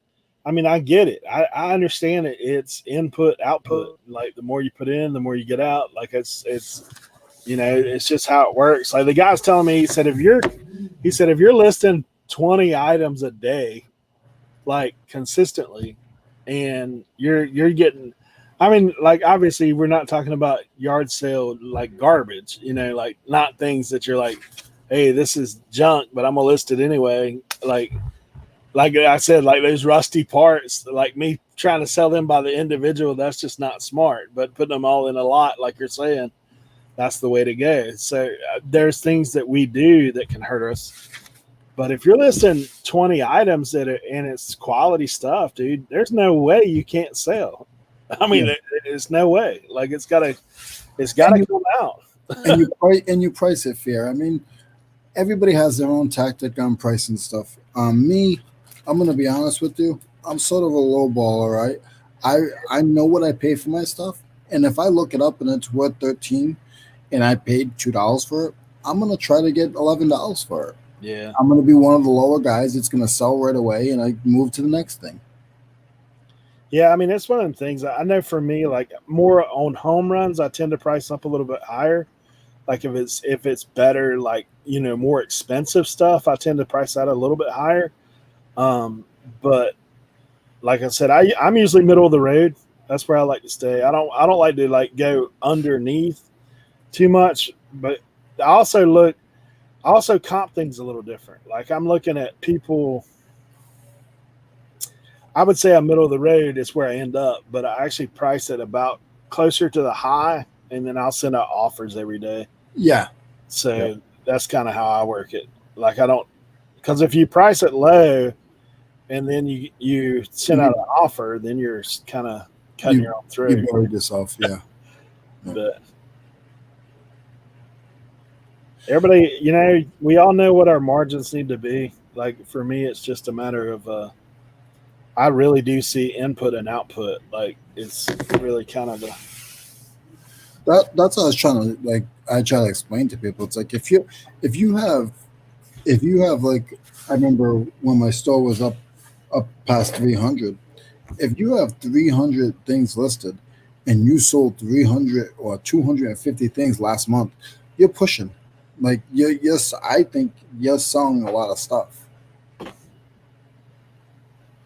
I mean, I get it. I understand it. It's input, output. Like the more you put in, the more you get out. Like it's it's just how it works. Like the guy's telling me, he said if you're listing 20 items a day, like consistently, and you're getting, I mean, like obviously we're not talking about yard sale like garbage, like not things that you're like, hey, this is junk, but I'm gonna list it anyway. Like I said, like those rusty parts, like me trying to sell them by the individual, that's just not smart. But putting them all in a lot, like you're saying, that's the way to go. So there's things that we do that can hurt us. But if you're listing 20 items and it's quality stuff, dude, there's no way you can't sell. I mean, there's no way. Like it's gotta come out. and you price it fair. I mean, everybody has their own tactic on pricing stuff. Me, I'm gonna be honest with you. I'm sort of a low baller, right? I know what I pay for my stuff, and if I look it up and it's worth $13, and I paid $2 for it, I'm gonna try to get $11 for it. Yeah, I'm gonna be one of the lower guys. It's gonna sell right away, and I move to the next thing. yeah. I mean, it's one of them things. I know for me, like more on home runs, I tend to price up a little bit higher. Like if it's better, like more expensive stuff, I tend to price that a little bit higher. But like I said, I'm usually middle of the road. That's where I like to stay. I don't like to like go underneath too much, but I also comp things a little different. Like I'm looking at people. I would say I'm middle of the road is where I end up, but I actually price it about closer to the high, and then I'll send out offers every day. Yeah. So that's kind of how I work it. Like I don't, because if you price it low and then you send out an offer, then you're kind of cutting your own throat. You buried yourself, yeah. But everybody, we all know what our margins need to be. Like for me, it's just a matter of, I really do see input and output. Like it's really kind of that's what I was trying to like. I try to explain to people. It's like if you have like, I remember when my store was up past 300. If you have 300 things listed, and you sold 300 or 250 things last month, you're pushing. Like I think you're selling a lot of stuff.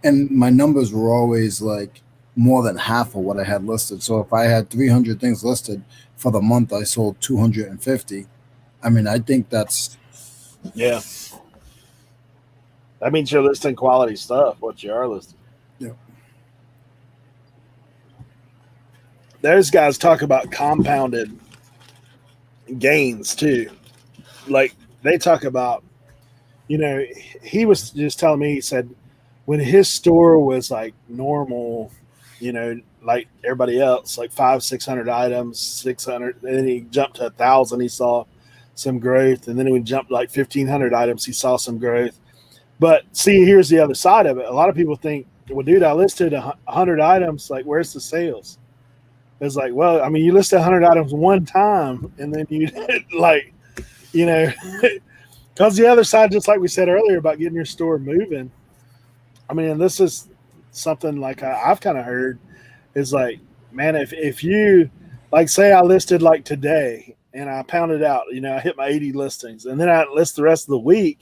And my numbers were always like more than half of what I had listed. So if I had 300 things listed for the month, I sold 250. I mean, I think that's that means you're listing quality stuff. What you are listing. Yeah. Those guys talk about compounded gains too. Like they talk about, he was just telling me, he said when his store was like normal, like everybody else, like 500-600 items, 600, and then he jumped to 1,000, he saw some growth, and then when he jumped like 1,500 items, he saw some growth. But see, here's the other side of it. A lot of people think, well, dude, I listed 100 items, like where's the sales? It's like, well, I mean, you listed 100 items one time, and then you like, because the other side, just like we said earlier about getting your store moving. I mean, and this is something like I've kind of heard is like, man, if you like, say I listed like today and I pounded out, I hit my 80 listings, and then I list the rest of the week,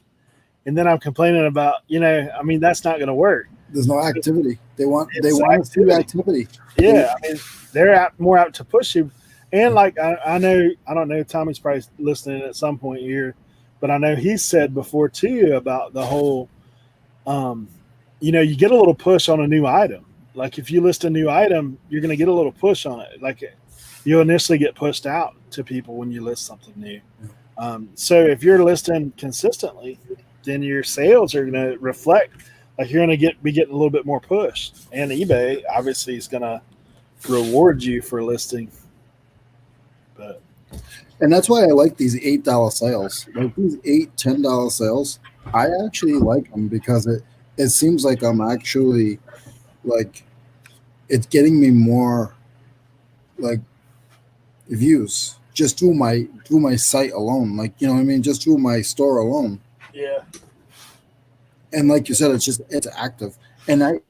and then I'm complaining about, I mean, that's not going to work. There's no activity. They want to see activity. Yeah, I mean, they're more apt to push you. And like I know, I don't know, Tommy's probably listening at some point here, but I know he said before too about the whole, you get a little push on a new item. Like if you list a new item, you're going to get a little push on it. Like you initially get pushed out to people when you list something new. So if you're listing consistently, then your sales are going to reflect. Like you're going to be getting a little bit more push. And eBay obviously is going to reward you for listing. And that's why I like these $8 sales. Like these $10 sales, I actually like them because it seems like I'm actually like it's getting me more like views just through my site alone. Like, you know what I mean? Just through my store alone. Yeah. And like you said, it's active. And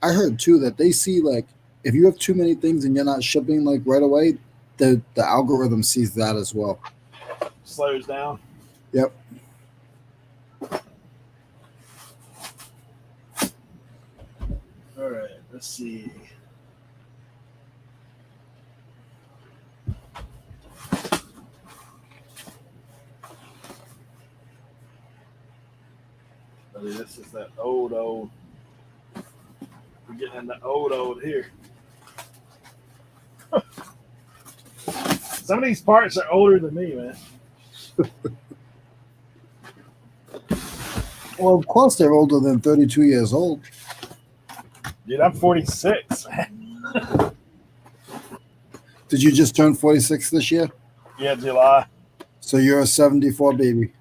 I heard too that they see like if you have too many things and you're not shipping like right away, the algorithm sees that as well. Slows down. Yep. All right, let's see. This is that old. We're getting in the old here. Some of these parts are older than me, man. Well, of course they're older than 32 years old. Dude, I'm 46. Did you just turn 46 this year? Yeah, July. So you're a 74 baby.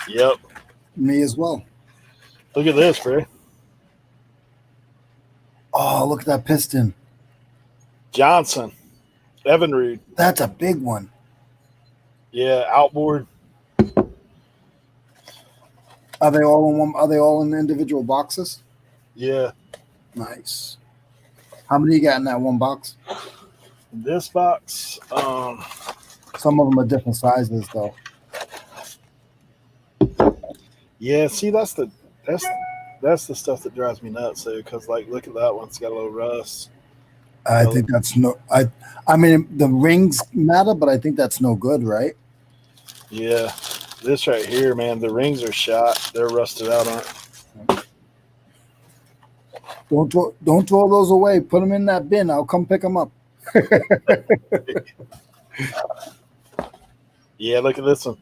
Yep. Me as well. Look at this, Fred. Oh, look at that piston. Johnson. Evinrude. That's a big one. Yeah, outboard. Are they all in one? Are they all in individual boxes? Yeah. Nice. How many you got in that one box? This box, Some of them are different sizes, though. yeah, see that's the stuff that drives me nuts, though, because like look at that one, it's got a little rust. I think that's no. I mean, the rings matter, but I think that's no good, right? Yeah. This right here, man, the rings are shot. They're rusted out on it. Don't throw those away. Put them in that bin. I'll come pick them up. Yeah, look at this one.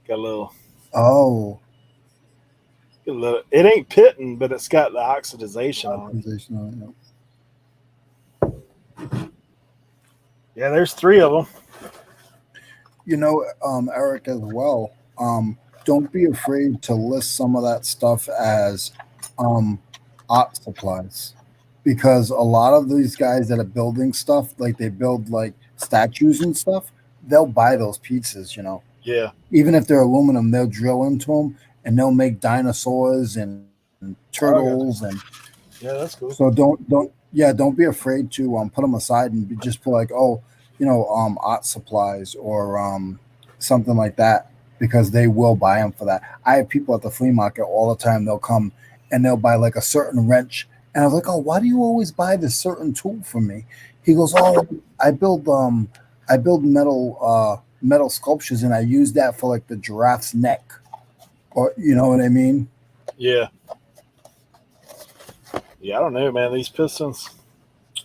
Got a little. Oh. It ain't pitting, but it's got the oxidization on it. Yeah, there's 3 of them. You know, Eric, as well. Don't be afraid to list some of that stuff as art supplies, because a lot of these guys that are building stuff, like they build like statues and stuff, they'll buy those pieces. You know, Yeah. even if they're aluminum, they'll drill into them and they'll make dinosaurs and turtles and. Yeah, that's cool. So don't be afraid to put them aside and just put like, oh, you know, art supplies or something like that, because they will buy them for that. I have people at the flea market all the time. They'll come and they'll buy like a certain wrench, and I was like, oh, why do you always buy this certain tool from me? He goes, oh, I build metal sculptures, and I use that for like the giraffe's neck, or you know what I mean? Yeah. Yeah, I don't know, man. These pistons. I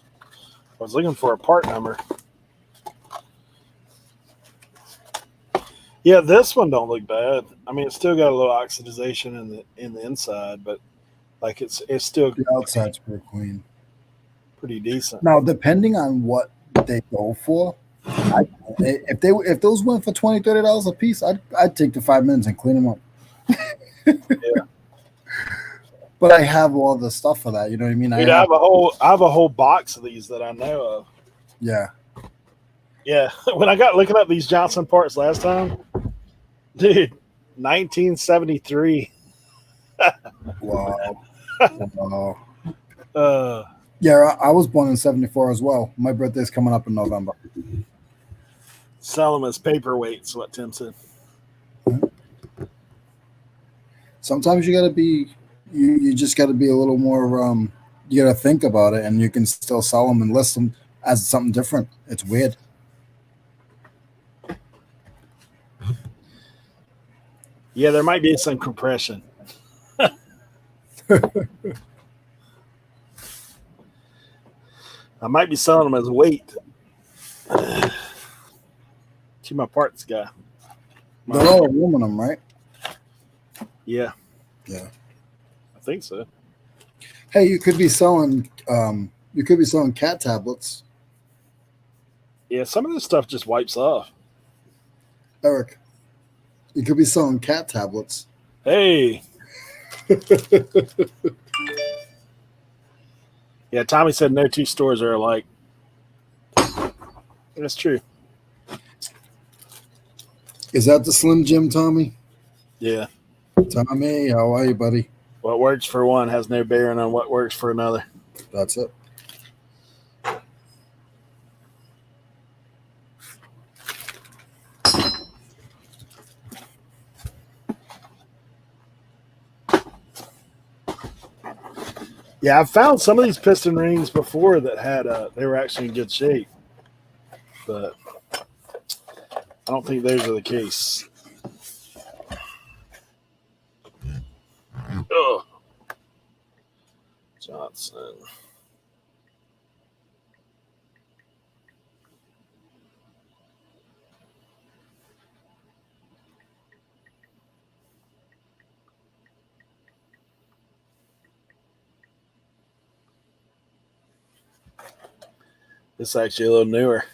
was looking for a part number. Yeah, this one don't look bad. I mean, it's still got a little oxidization in the inside, but like it's still The outside's pretty clean. pretty decent. Now, depending on what they go for, if those went for $20-$30 a piece, I'd take the 5 minutes and clean them up. Yeah. But I have all the stuff for that. You know what I mean? Dude, I have a whole box of these that I know of. Yeah. Yeah, when I got looking up these Johnson parts last time, dude, 1973. Wow. Wow. Yeah, I was born in 74 as well. My birthday's coming up in November. sell them as paperweights, what Tim said. Sometimes you got to be, you just got to be a little more, you got to think about it, and you can still sell them and list them as something different. It's weird. Yeah, there might be some compression. I might be selling them as weight. To my parts guy. They're all aluminum, right? Yeah. Yeah. I think so. Hey, you could be selling cat tablets. Yeah, some of this stuff just wipes off. Eric, you could be selling cat tablets. Hey. Yeah, Tommy said no two stores are alike. That's true. Is that the Slim Jim, Tommy? Yeah. Tommy, how are you, buddy? What works for one has no bearing on what works for another. That's it. Yeah, I've found some of these piston rings before that had they were actually in good shape, but I don't think those are the case. Ugh. Johnson. This is actually a little newer.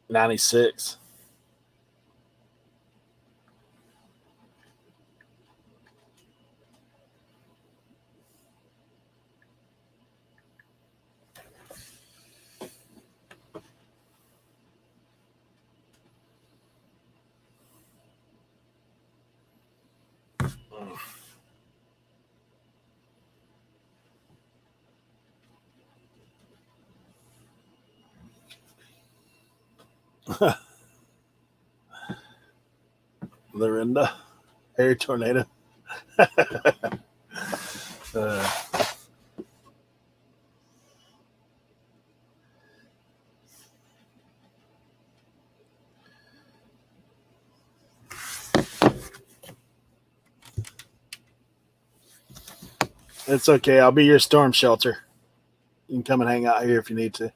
96. Lorinda. Hair tornado. uh, it's okay. I'll be your storm shelter. You can come and hang out here if you need to.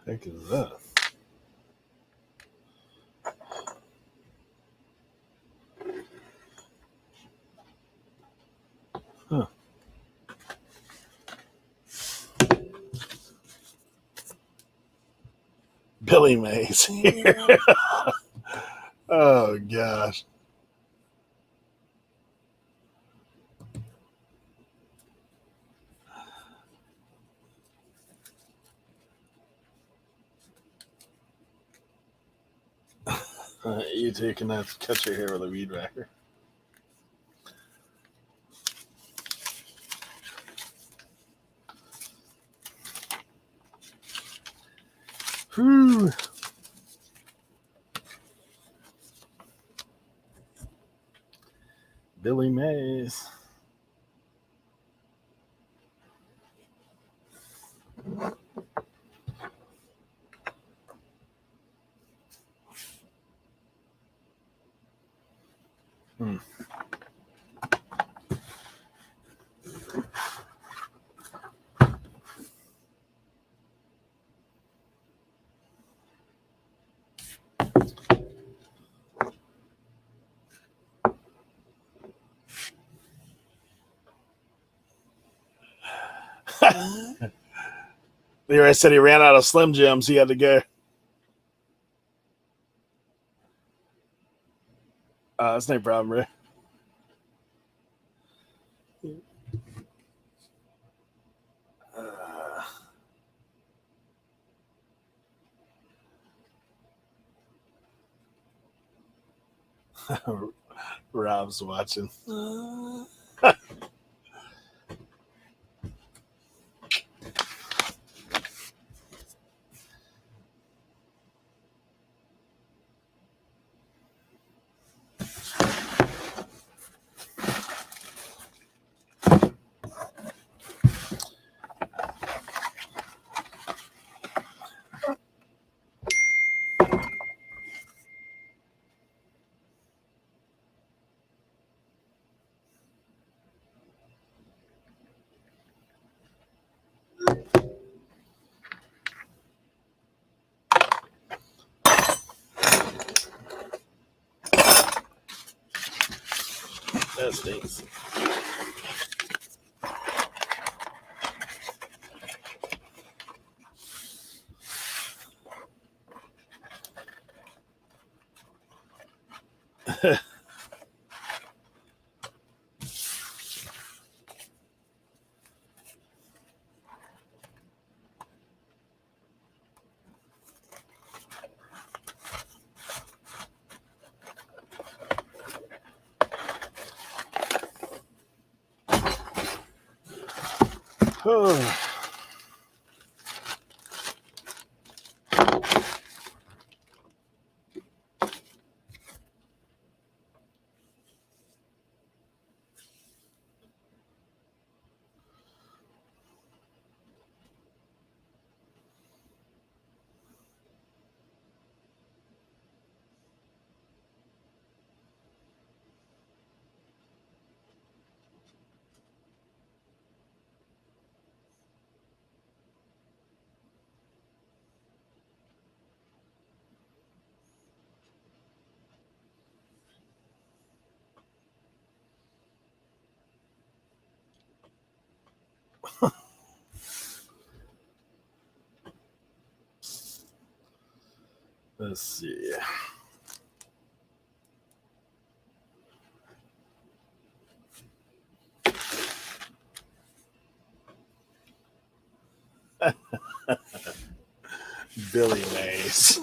Heck is that? Huh. Billy Mays here. Oh gosh. You two can have to cut your hair with a weed whacker. Whew. Billy Mays. Hmm. Leroy said he ran out of Slim Jims. He had to go. That's no problem, bro. Rob's watching. That stinks. Oh. Let's see. Billy Mays.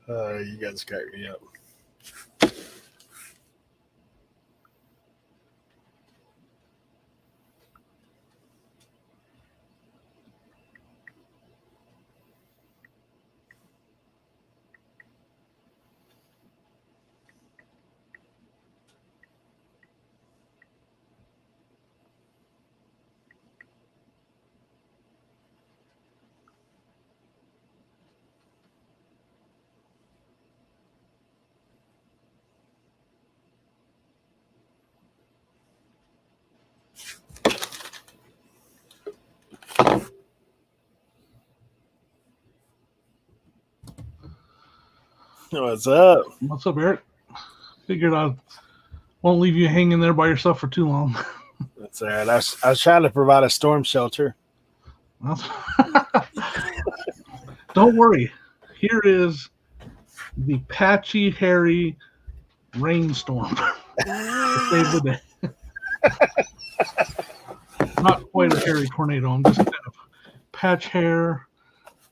You guys crack me up. What's up? What's up, Eric? Figured I won't leave you hanging there by yourself for too long. That's all right. I was trying to provide a storm shelter. Don't worry. Here is the patchy, hairy rainstorm. To save the day. Not quite a hairy tornado. I'm just kind of patch hair,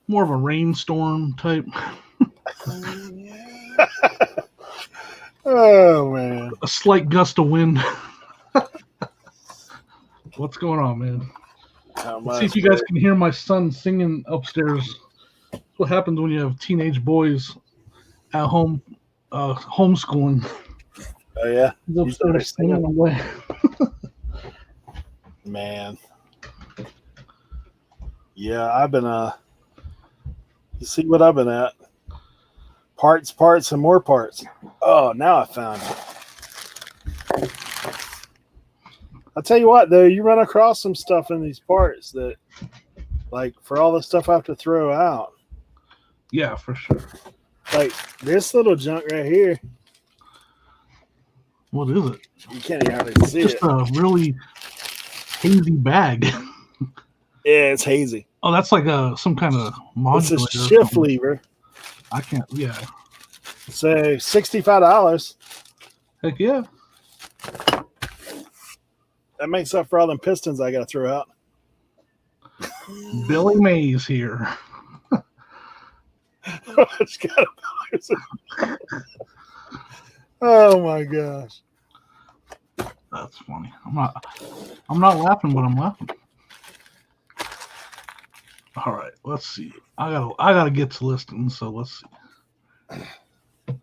more of a rainstorm type. Oh man! A slight gust of wind. What's going on, man? Let's see if you guys can hear my son singing upstairs. That's what happens when you have teenage boys at home, homeschooling. Oh yeah, He's upstairs singing away. Man. Yeah, I've been you see what I've been at? Parts, and more parts. Oh, now I found it. I'll tell you what, though, you run across some stuff in these parts that, like, for all the stuff I have to throw out. Yeah, for sure. Like, this little junk right here. What is it? You can't even hardly see Just it. a really hazy bag. Yeah, it's hazy. Oh, that's like some kind of modulator. It's a shift lever. I can't. Yeah. So $65. Heck yeah. That makes up for all them pistons I got to throw out. Billy Mays here. Oh my gosh. That's funny. I'm not laughing, but I'm laughing. All right, let's see. I gotta get to listing, so let's see.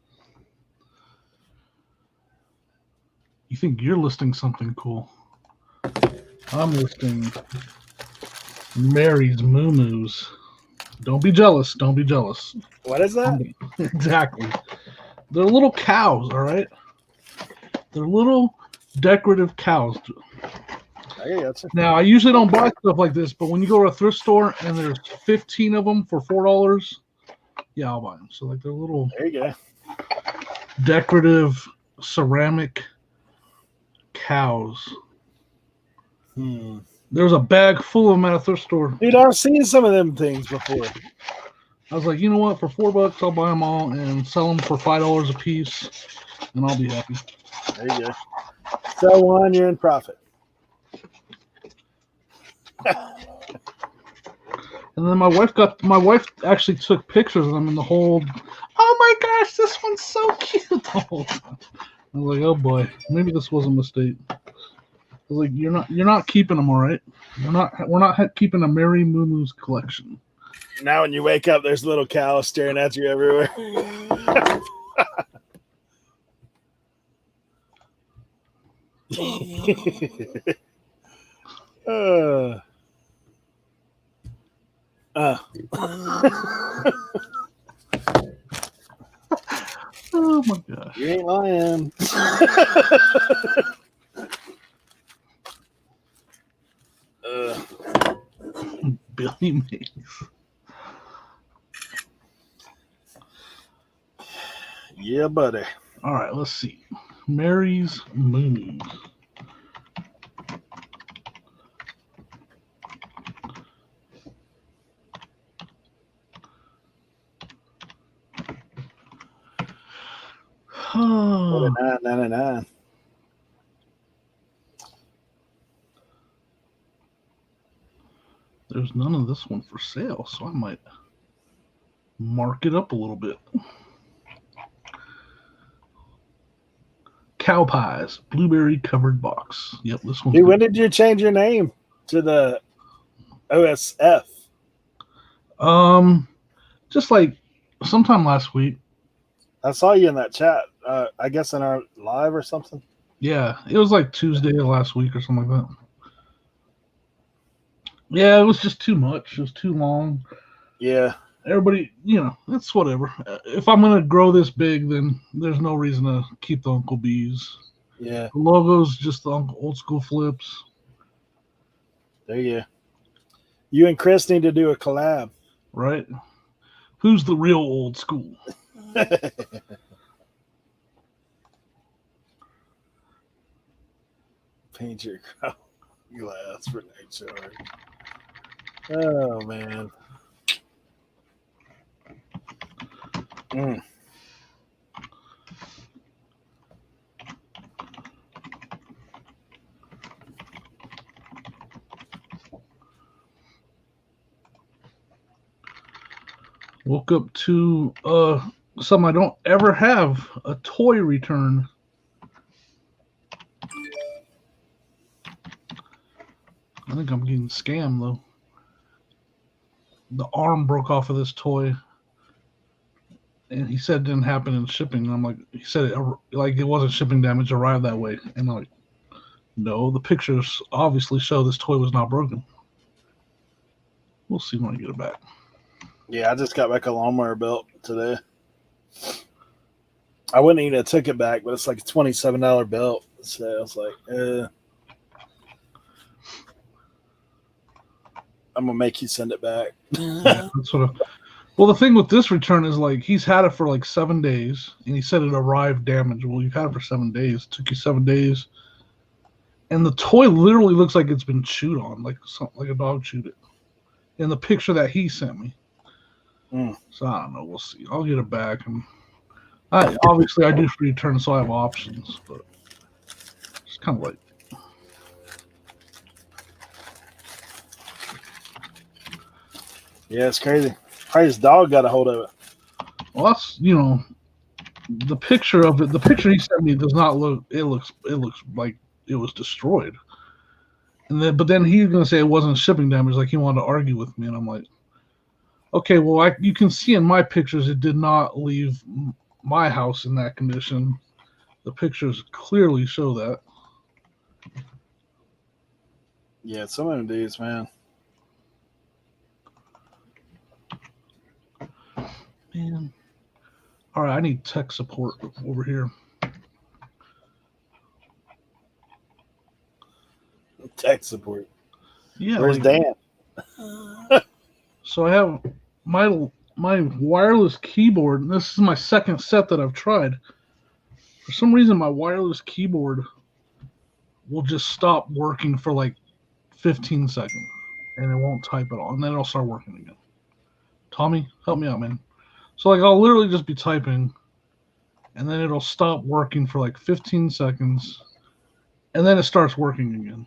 You think you're listing something cool? I'm listing Mary's Moo-Moos. Don't be jealous. Don't be jealous. What is that? Exactly. They're little cows, all right? They're little decorative cows. Now, I usually don't buy stuff like this, but when you go to a thrift store and there's 15 of them for $4, yeah, I'll buy them. So, like, they're little. There you go. decorative ceramic cows. There was a bag full of them at a thrift store. Dude, I've seen some of them things before. I was like, you know what? For $4, I'll buy them all and sell them for $5 a piece, and I'll be happy. There you go. Sell one, you're in profit. And then my wife actually took pictures of them in the whole. Oh my gosh, this one's so cute. The whole time. I was like, oh boy, maybe this was a mistake. I was like, you're not keeping them, all right? We're not keeping a Mary Moo-Moo's collection. Now when you wake up, there's little cows staring at you everywhere. Oh my gosh. You ain't lying. Billy Mays. Yeah, buddy. All right, let's see. Mary's Moo-Moos. $49.99. There's none of this one for sale, so I might mark it up a little bit. Cow pies, blueberry covered box. Yep, this one. Dude, when did you change your name to the OSF? Just like sometime last week. I saw you in that chat. I guess in our live or something. Yeah, it was like Tuesday of last week or something like that. Yeah, it was just too much. It was too long. Yeah. Everybody, it's whatever. If I'm going to grow this big, then there's no reason to keep the Uncle B's. Yeah. The logo's just the old school flips. There you go. You and Chris need to do a collab. Right? Who's the real old school? Paint your glass for next yard. Oh, man. Woke up to something I don't ever have, a toy return. I think I'm getting scammed, though. The arm broke off of this toy. And he said it didn't happen in shipping. And I'm like, he said it wasn't shipping damage, arrived that way. And I'm like, no, the pictures obviously show this toy was not broken. We'll see when I get it back. Yeah, I just got back a lawnmower belt today. I wouldn't even have took it back, but it's like a $27 belt. So I was like, I'm going to make you send it back. Yeah, well, the thing with this return is like he's had it for like 7 days, and he said it arrived damaged. Well, you've had it for 7 days. It took you 7 days. And the toy literally looks like it's been chewed on, like a dog chewed it. In the picture that he sent me. So I don't know. We'll see. I'll get it back, and obviously I do free return, so I have options. But it's kind of like, yeah, it's crazy. Probably his dog got a hold of it. well, that's the picture of it. The picture he sent me does not look. It looks like it was destroyed. But then he's gonna say it wasn't shipping damage. Like he wanted to argue with me, and I'm like, okay, well, you can see in my pictures it did not leave my house in that condition. The pictures clearly show that. Yeah, some of them dudes, man. Man. All right, I need tech support over here. Tech support. Yeah. Where's Dan? So I have my wireless keyboard, and this is my second set that I've tried. For some reason, my wireless keyboard will just stop working for like 15 seconds, and it won't type at all, and then it'll start working again. Tommy, help me out, man. So like I'll literally just be typing, and then it'll stop working for like 15 seconds, and then it starts working again.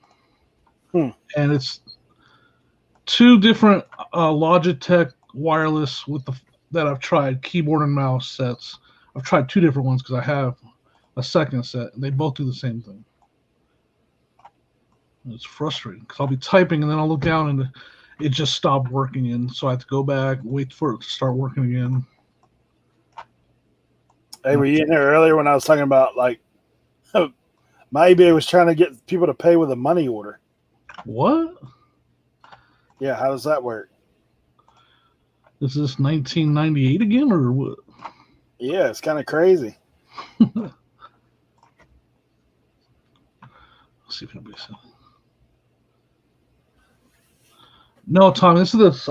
And it's two different Logitech wireless that I've tried, keyboard and mouse sets. I've tried two different ones because I have a second set, and they both do the same thing. And it's frustrating because I'll be typing, and then I'll look down, and it just stopped working, and so I have to go back, wait for it to start working again. Hey, were you in there earlier when I was talking about like my eBay was trying to get people to pay with a money order? What? Yeah, how does that work? Is this 1998 again, or what? Yeah, it's kind of crazy. Let's see if anybody's saying. No, Tom, this is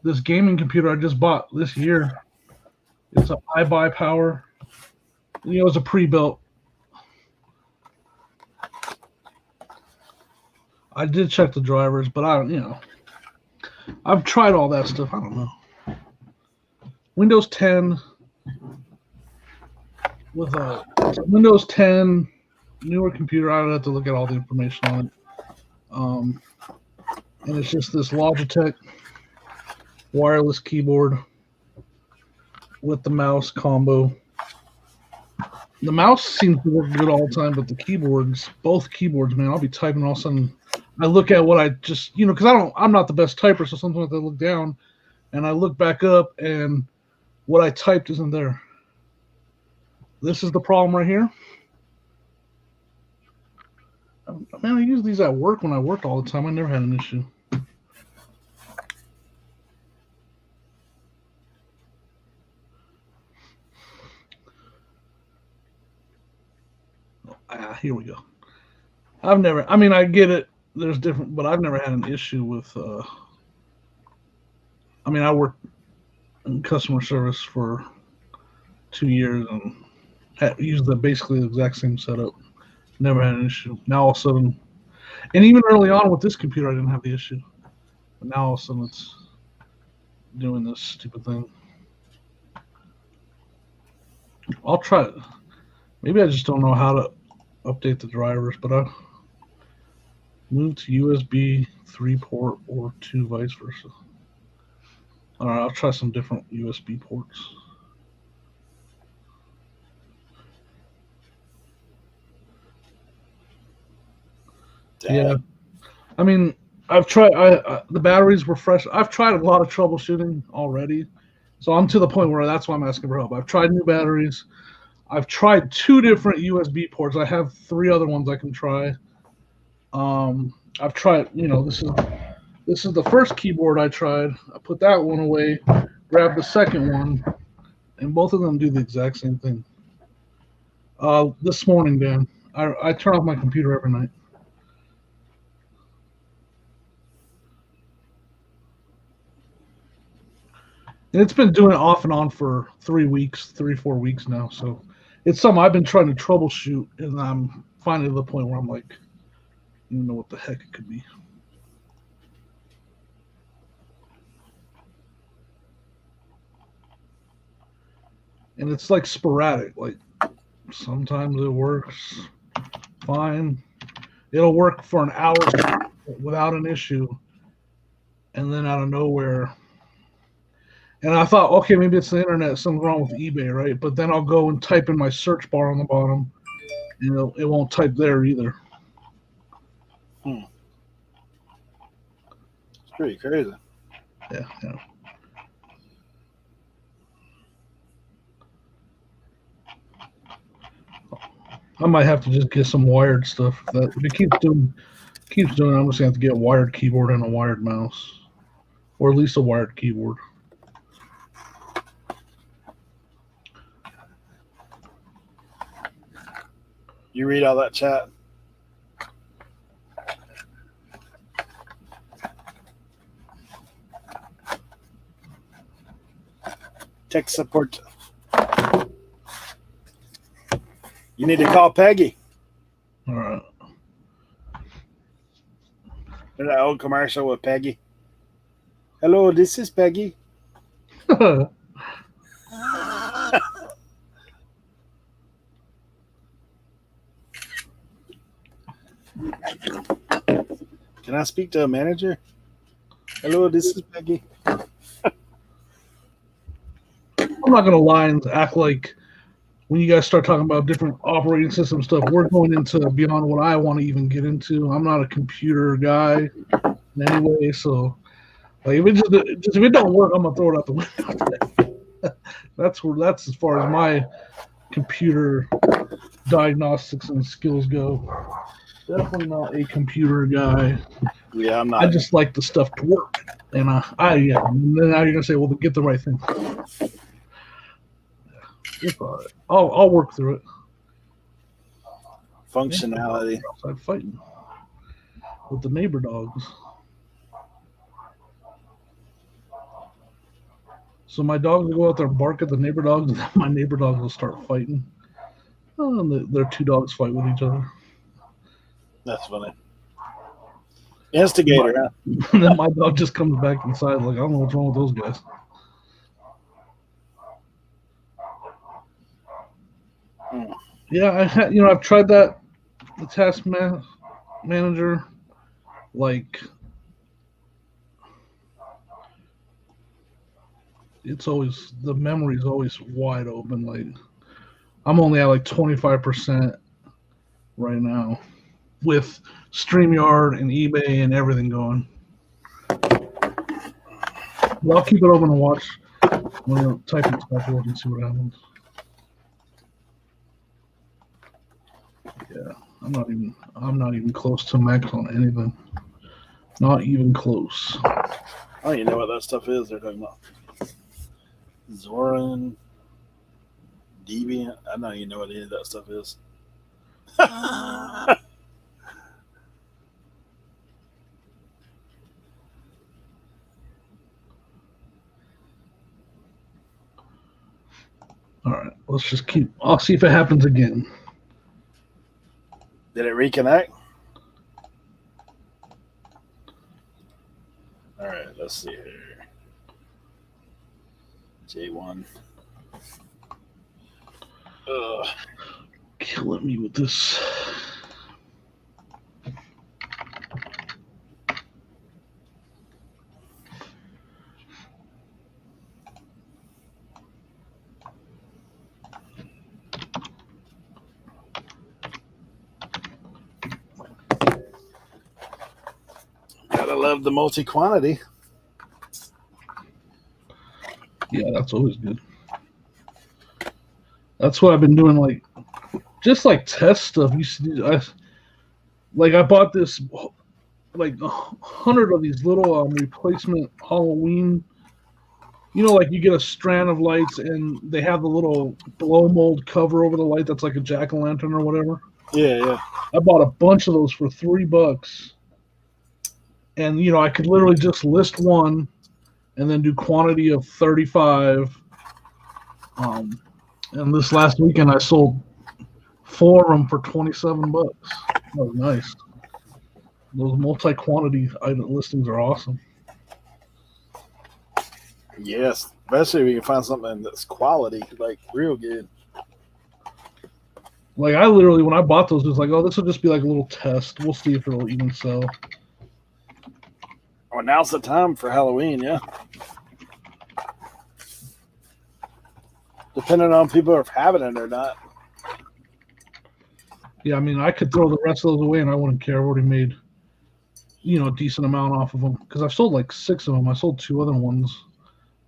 this gaming computer I just bought this year. It's an iBuyPower. You know, it's a pre-built. I did check the drivers, but I've tried all that stuff. I don't know. Windows 10 with a Windows 10 newer computer. I'd have to look at all the information on it. And it's just this Logitech wireless keyboard with the mouse combo. The mouse seems to work good all the time, but the keyboards, both keyboards, man, I'll be typing, all of a sudden I look at what I just, because I'm not the best typer, so sometimes I look down and I look back up and what I typed isn't there. This is the problem right here. Man, I use these at work when I worked all the time. I never had an issue. Here we go. I get it. There's different, but I've never had an issue with, I worked in customer service for 2 years and used basically the exact same setup. Never had an issue. Now all of a sudden, and even early on with this computer, I didn't have the issue. But now all of a sudden it's doing this stupid thing. I'll try it. Maybe I just don't know how to update the drivers, but I move to USB 3 port or 2, vice versa. All right, I'll try some different USB ports. Damn. Yeah, I've tried. The batteries were fresh. I've tried a lot of troubleshooting already, so I'm to the point where that's why I'm asking for help. I've tried new batteries. I've tried 2 different USB ports. I have 3 other ones I can try. I've tried. This is the first keyboard I tried. I put that one away, grabbed the second one, and both of them do the exact same thing. This morning, Dan, I turn off my computer every night. And it's been doing it off and on for 3 weeks, 4 weeks now. So it's something I've been trying to troubleshoot, and I'm finally to the point where I'm like, I don't even know what the heck it could be. And it's like sporadic. Like sometimes it works fine. It'll work for an hour without an issue. And then out of nowhere. And I thought, okay, maybe it's the internet, something's wrong with eBay, right? But then I'll go and type in my search bar on the bottom, and it won't type there either. It's pretty crazy. Yeah. I might have to just get some wired stuff. If it keeps doing it, I'm just gonna have to get a wired keyboard and a wired mouse, or at least a wired keyboard. You read all that chat? Tech support. You need to call Peggy. All right. That old commercial with Peggy. Hello, this is Peggy. Yeah, Can I speak to a manager? Hello, this is Peggy. I'm not gonna lie and act like when you guys start talking about different operating system stuff, we're going into beyond what I want to even get into. I'm not a computer guy in any way, so like if if it don't work, I'm gonna throw it out the window. That's as far as my computer diagnostics and skills go. Definitely not a computer guy. Yeah, I'm not. I just like the stuff to work, and and now you're gonna say, well, get the right thing. I'll work through it. Functionality. Outside fighting with the neighbor dogs. So my dogs will go out there and bark at the neighbor dogs, and then my neighbor dogs will start fighting. Oh, and their two dogs fight with each other. That's funny. Instigator, huh? And then my dog just comes back inside like, I don't know what's wrong with those guys. Yeah, I've tried that, the task manager, like it's always, the memory's always wide open. Like I'm only at like 25% right now with StreamYard and eBay and everything going. But I'll keep it open and watch when I'm typing stuff over and see what happens. Yeah, I'm not even close to max on anything. Not even close. I don't even know what that stuff is they're talking about. Zorin, Deviant. I don't even know what any of that stuff is. All right, let's just keep. I'll see if it happens again. Did it reconnect? All right, let's see here. J1. Ugh. Killing me with this. Gotta love the multi-quantity. Yeah, that's always good. That's what I've been doing, like just like test stuff. I bought this like 100 of these little replacement Halloween. Like you get a strand of lights and they have the little blow mold cover over the light that's like a jack-o'-lantern or whatever. Yeah. I bought a bunch of those for $3. And I could literally just list one and then do quantity of 35. And this last weekend I sold 4 of them for $27. That was nice. Those multi-quantity item listings are awesome. Yes, especially if you can find something that's quality, like real good. Like I literally, when I bought those, it was like, oh, this will just be like a little test. We'll see if it'll even sell. Well, now's the time for Halloween, yeah. Depending on people are having it or not. Yeah, I mean, I could throw the rest of those away and I wouldn't care. I've already made, a decent amount off of them because I've sold like 6 of them. I sold 2 other ones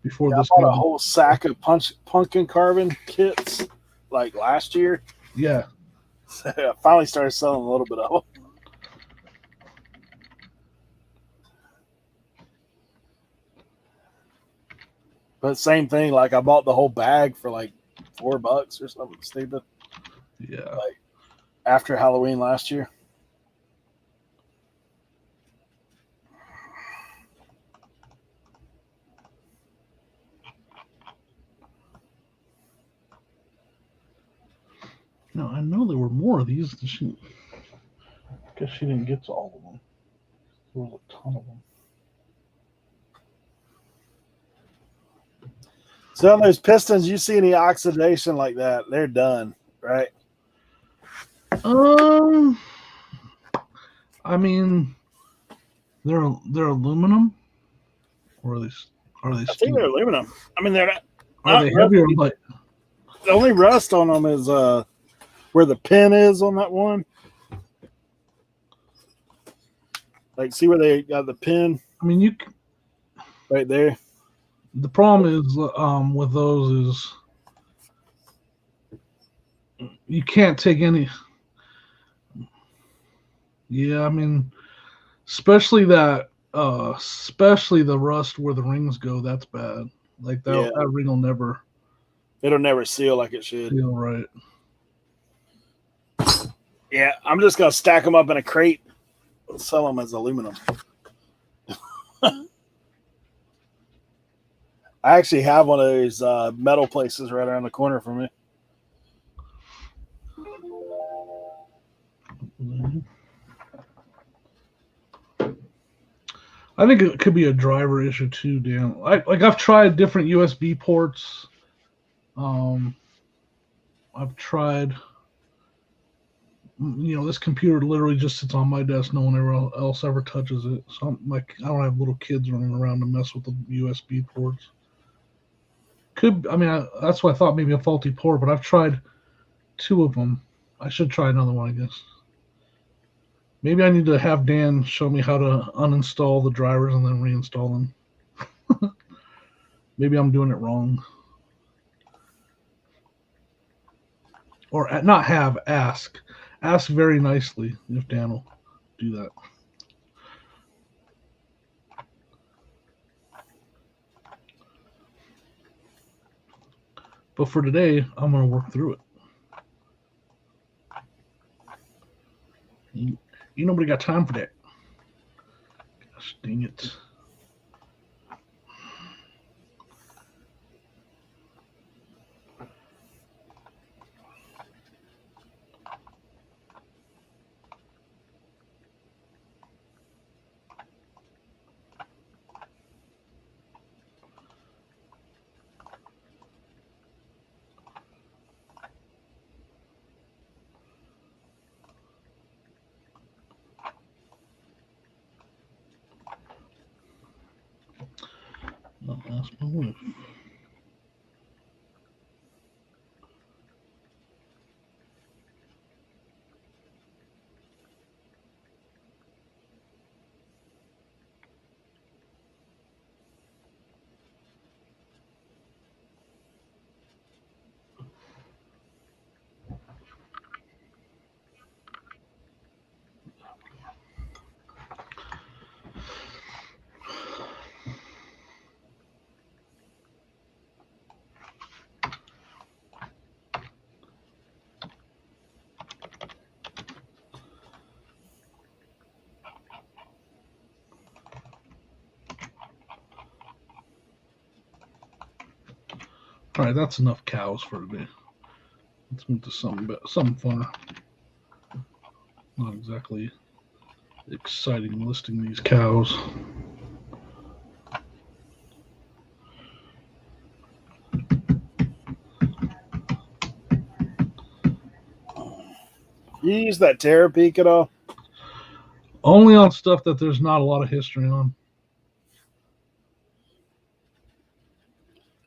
before this. I bought a whole sack of pumpkin carving kits like last year. Yeah. So I finally started selling a little bit of them. But same thing, like I bought the whole bag for like $4 or something stupid. Yeah. Like after Halloween last year. No, I know there were more of these. I guess she didn't get to all of them. There was a ton of them. So on those pistons, you see any oxidation like that, they're done, right? I mean, they're aluminum, or are they I think steel? they're aluminum. I mean, they're not. Are they heavier? Like, the only rust on them is where the pin is on that one. Like, see where they got the pin? I mean, right there. The problem is with those is you can't take any. Yeah, I mean, especially the rust where the rings go. That's bad. Like that, that ring will never. It'll never seal like it should. Seal right. Yeah, I'm just gonna stack them up in a crate, and sell them as aluminum. I actually have one of those metal places right around the corner from me. Mm-hmm. I think it could be a driver issue too, Dan. I've tried different USB ports. I've tried. This computer literally just sits on my desk. No one else ever touches it. So I don't have little kids running around to mess with the USB ports. That's why I thought maybe a faulty port, but I've tried 2 of them. I should try another one, I guess. Maybe I need to have Dan show me how to uninstall the drivers and then reinstall them. Maybe I'm doing it wrong. Or not have, ask. Ask very nicely if Dan will do that. But for today, I'm going to work through it. Ain't nobody got time for that. Gosh dang it. That's my wife. All right, that's enough cows for today. Let's move to something funner. Not exactly exciting listing these cows. You use that Terrapeak at all? Only on stuff that there's not a lot of history on.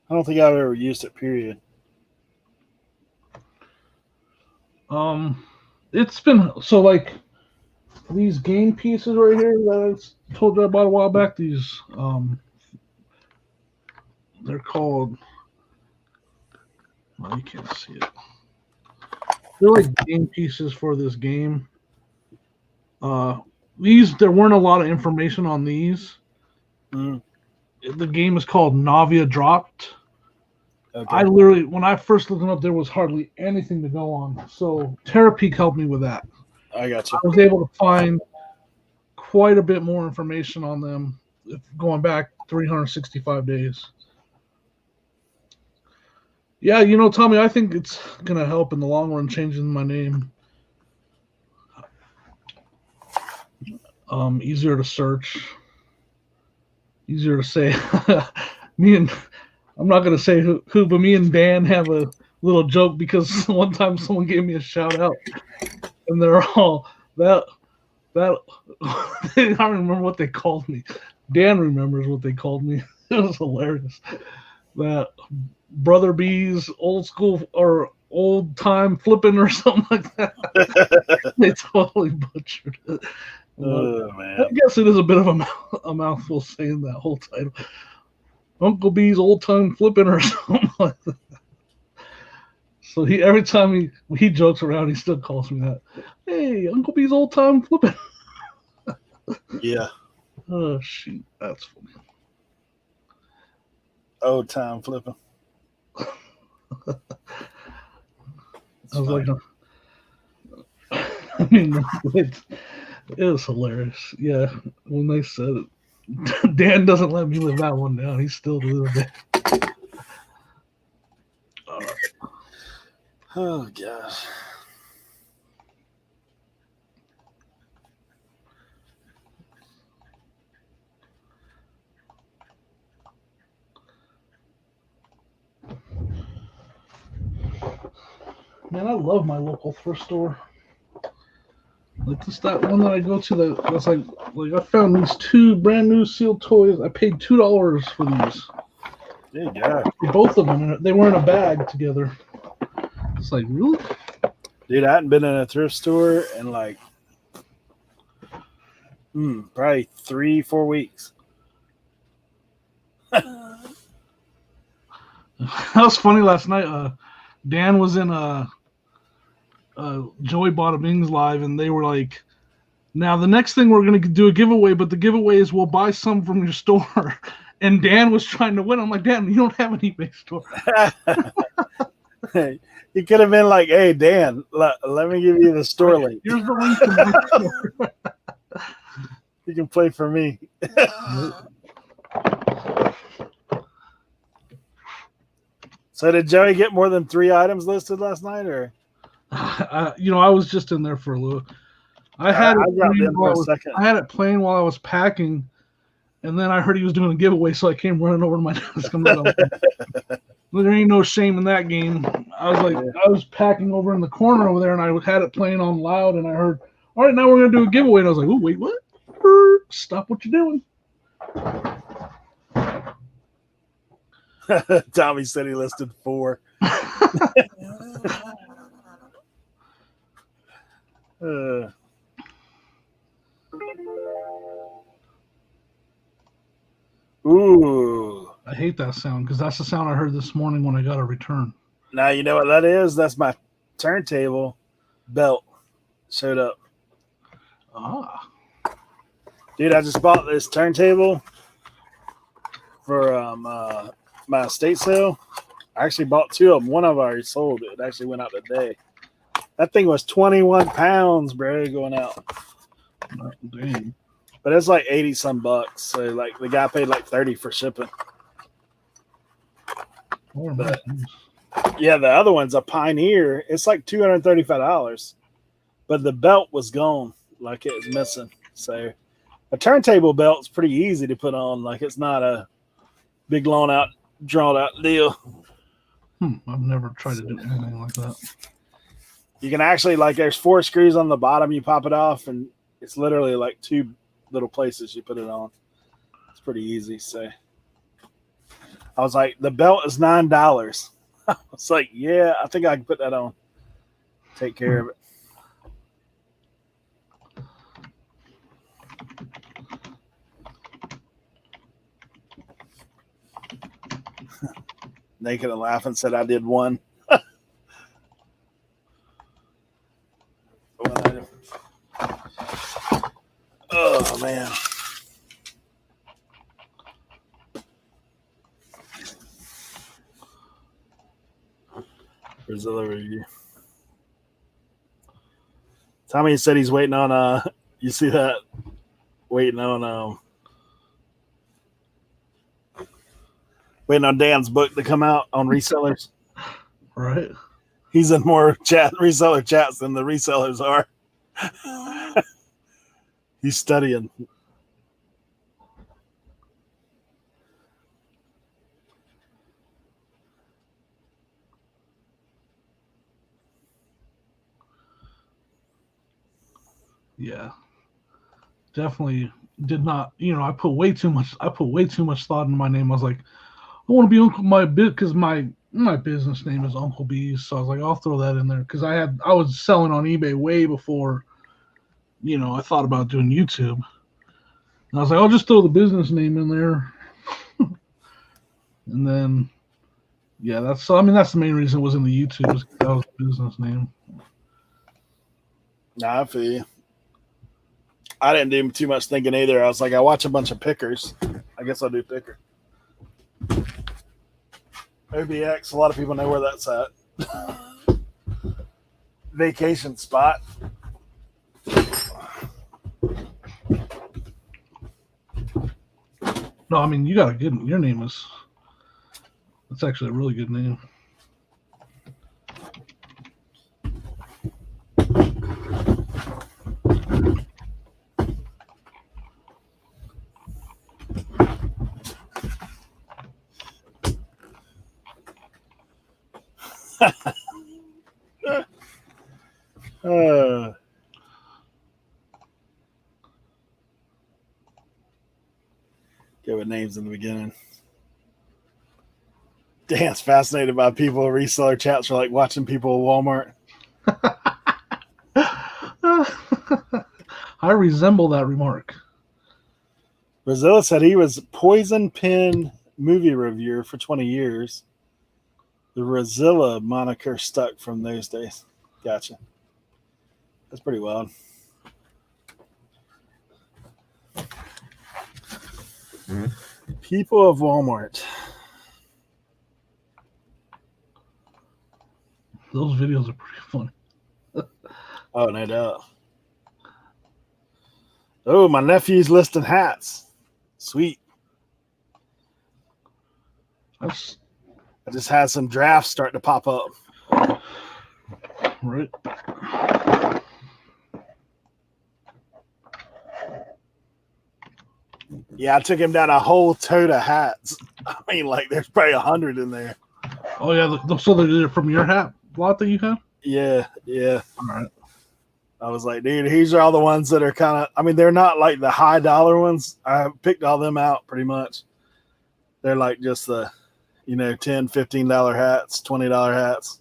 I don't think I've ever used it, period. It's been so like these game pieces right here that I told you about a while back. These they're called. Well, you can't see it. They're like game pieces for this game. There weren't a lot of information on these. Mm. The game is called Navia Dropped. Okay. I literally, when I first looked them up, there was hardly anything to go on. So Terrapeak helped me with that. I got you. I was able to find quite a bit more information on them going back 365 days. Yeah, Tommy, I think it's gonna help in the long run changing my name. Easier to search, easier to say. I'm not gonna say who, but me and Dan have a little joke because one time someone gave me a shout out, and they're all that. I don't remember what they called me. Dan remembers what they called me. It was hilarious. That Brother B's old school or old time flipping or something like that. They totally butchered it. Oh, man. I guess it is a bit of a mouthful saying that whole title. Uncle B's old time flipping or something like that. So every time he jokes around, he still calls me that. Hey, Uncle B's old time flipping. Yeah. Oh shoot, that's funny. Old time flipping. I was like, I mean, it was hilarious. Yeah, when they said it, Dan doesn't let me live that one down. He's still to this day. Oh gosh. Man, I love my local thrift store. Like just that one that I go to that's like I found these 2 brand new sealed toys. I paid $2 for these. There you go. Both of them, they were in a bag together. It's like, really? Dude, I hadn't been in a thrift store in like probably 3-4 weeks. That was funny last night. Dan was in Joey Bada Bing's live, and they were like, now the next thing we're going to do a giveaway, but the giveaway is we'll buy some from your store. And Dan was trying to win. I'm like, Dan, you don't have an eBay store. You could have been like, hey, Dan, let me give you the store link. Here's the link to my store. You can play for me. So did Joey get more than 3 items listed last night, or? I was just in there for a little. I had it playing while I was packing, and then I heard he was doing a giveaway, so I came running over to my desk. There ain't no shame in that game. I was packing over in the corner over there, and I had it playing on loud, and I heard, all right, now we're gonna do a giveaway, and I was like, oh wait, what? Stop what you're doing. Tommy said he listed 4. Ooh. I hate that sound because that's the sound I heard this morning when I got a return. Now you know what that is? That's my turntable belt showed up. Ah. Dude, I just bought this turntable for my estate sale. I actually bought 2 of them. One of them I already sold. It actually went out today. That thing was 21 pounds, bro, going out. Oh, dang. But it's like 80 some bucks. So like the guy paid like 30 for shipping. But, yeah, the other one's a Pioneer. It's like $235. But the belt was gone. Like it was missing. So a turntable belt's pretty easy to put on. Like it's not a big drawn out deal. I've never tried to do anything like that. You can actually, like, there's 4 screws on the bottom. You pop it off, and it's literally like 2 little places you put it on. It's pretty easy. So I was like, the belt is $9. I was like, yeah, I think I can put that on. Take care of it. Naked and laughing said I did 1. Oh man. Brazil review. Tommy said he's waiting on you see that? Waiting on Dan's book to come out on resellers. Right. He's in more reseller chats than the resellers are. He's studying. Yeah. Definitely did not, I put way too much thought in my name. I was like, I want to be Uncle because my business name is Uncle Bees, so I was like, I'll throw that in there because I was selling on eBay way before, I thought about doing YouTube. And I was like, I'll just throw the business name in there. And then, yeah, that's the main reason it was in the YouTube, was that was the business name. Nah, I feel you. I didn't do too much thinking either. I was like, I watch a bunch of pickers. I guess I'll do picker. OBX, a lot of people know where that's at. Vacation spot. No, I mean, you got your name that's actually a really good name. Go with names in the beginning. Dan's fascinated by people. Reseller chats are like watching people at Walmart. I resemble that remark. Brazilla said he was Poison Pen movie reviewer for 20 years. The Brazilla moniker stuck from those days. Gotcha. That's pretty wild. People of Walmart. Those videos are pretty funny. Oh, no doubt. Oh, my nephew's listing hats. Sweet. I just had some drafts start to pop up. Right. Yeah, I took him down a whole tote of hats. I mean, like, there's probably 100 in there. Oh, yeah. So they're from your hat lot that you have? Yeah. All right. I was like, dude, these are all the ones that are kind of, I mean, they're not like the high dollar ones. I picked all them out pretty much. They're like just the, $10, $15 hats, $20 hats.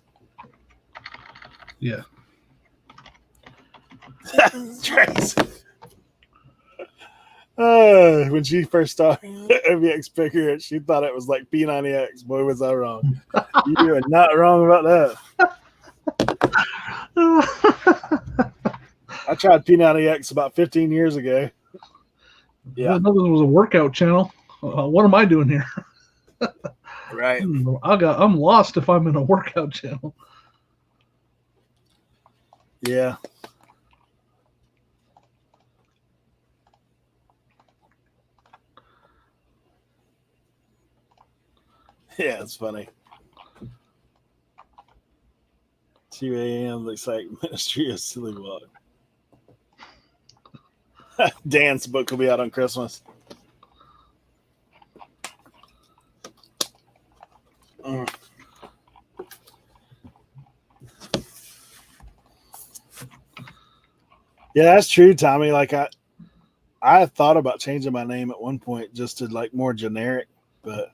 Yeah. Trace. When she first started OVX Picker, she thought it was like P90X. Boy, was I wrong. You are not wrong about that. I tried P90X about 15 years ago. Yeah. I know this was a workout channel. What am I doing here? Right. I'm lost if I'm in a workout channel. Yeah. Yeah, it's funny. 2 a.m. looks like Ministry of Silly Walk. Dan's book will be out on Christmas. Yeah, that's true, Tommy. Like I thought about changing my name at one point just to like more generic, but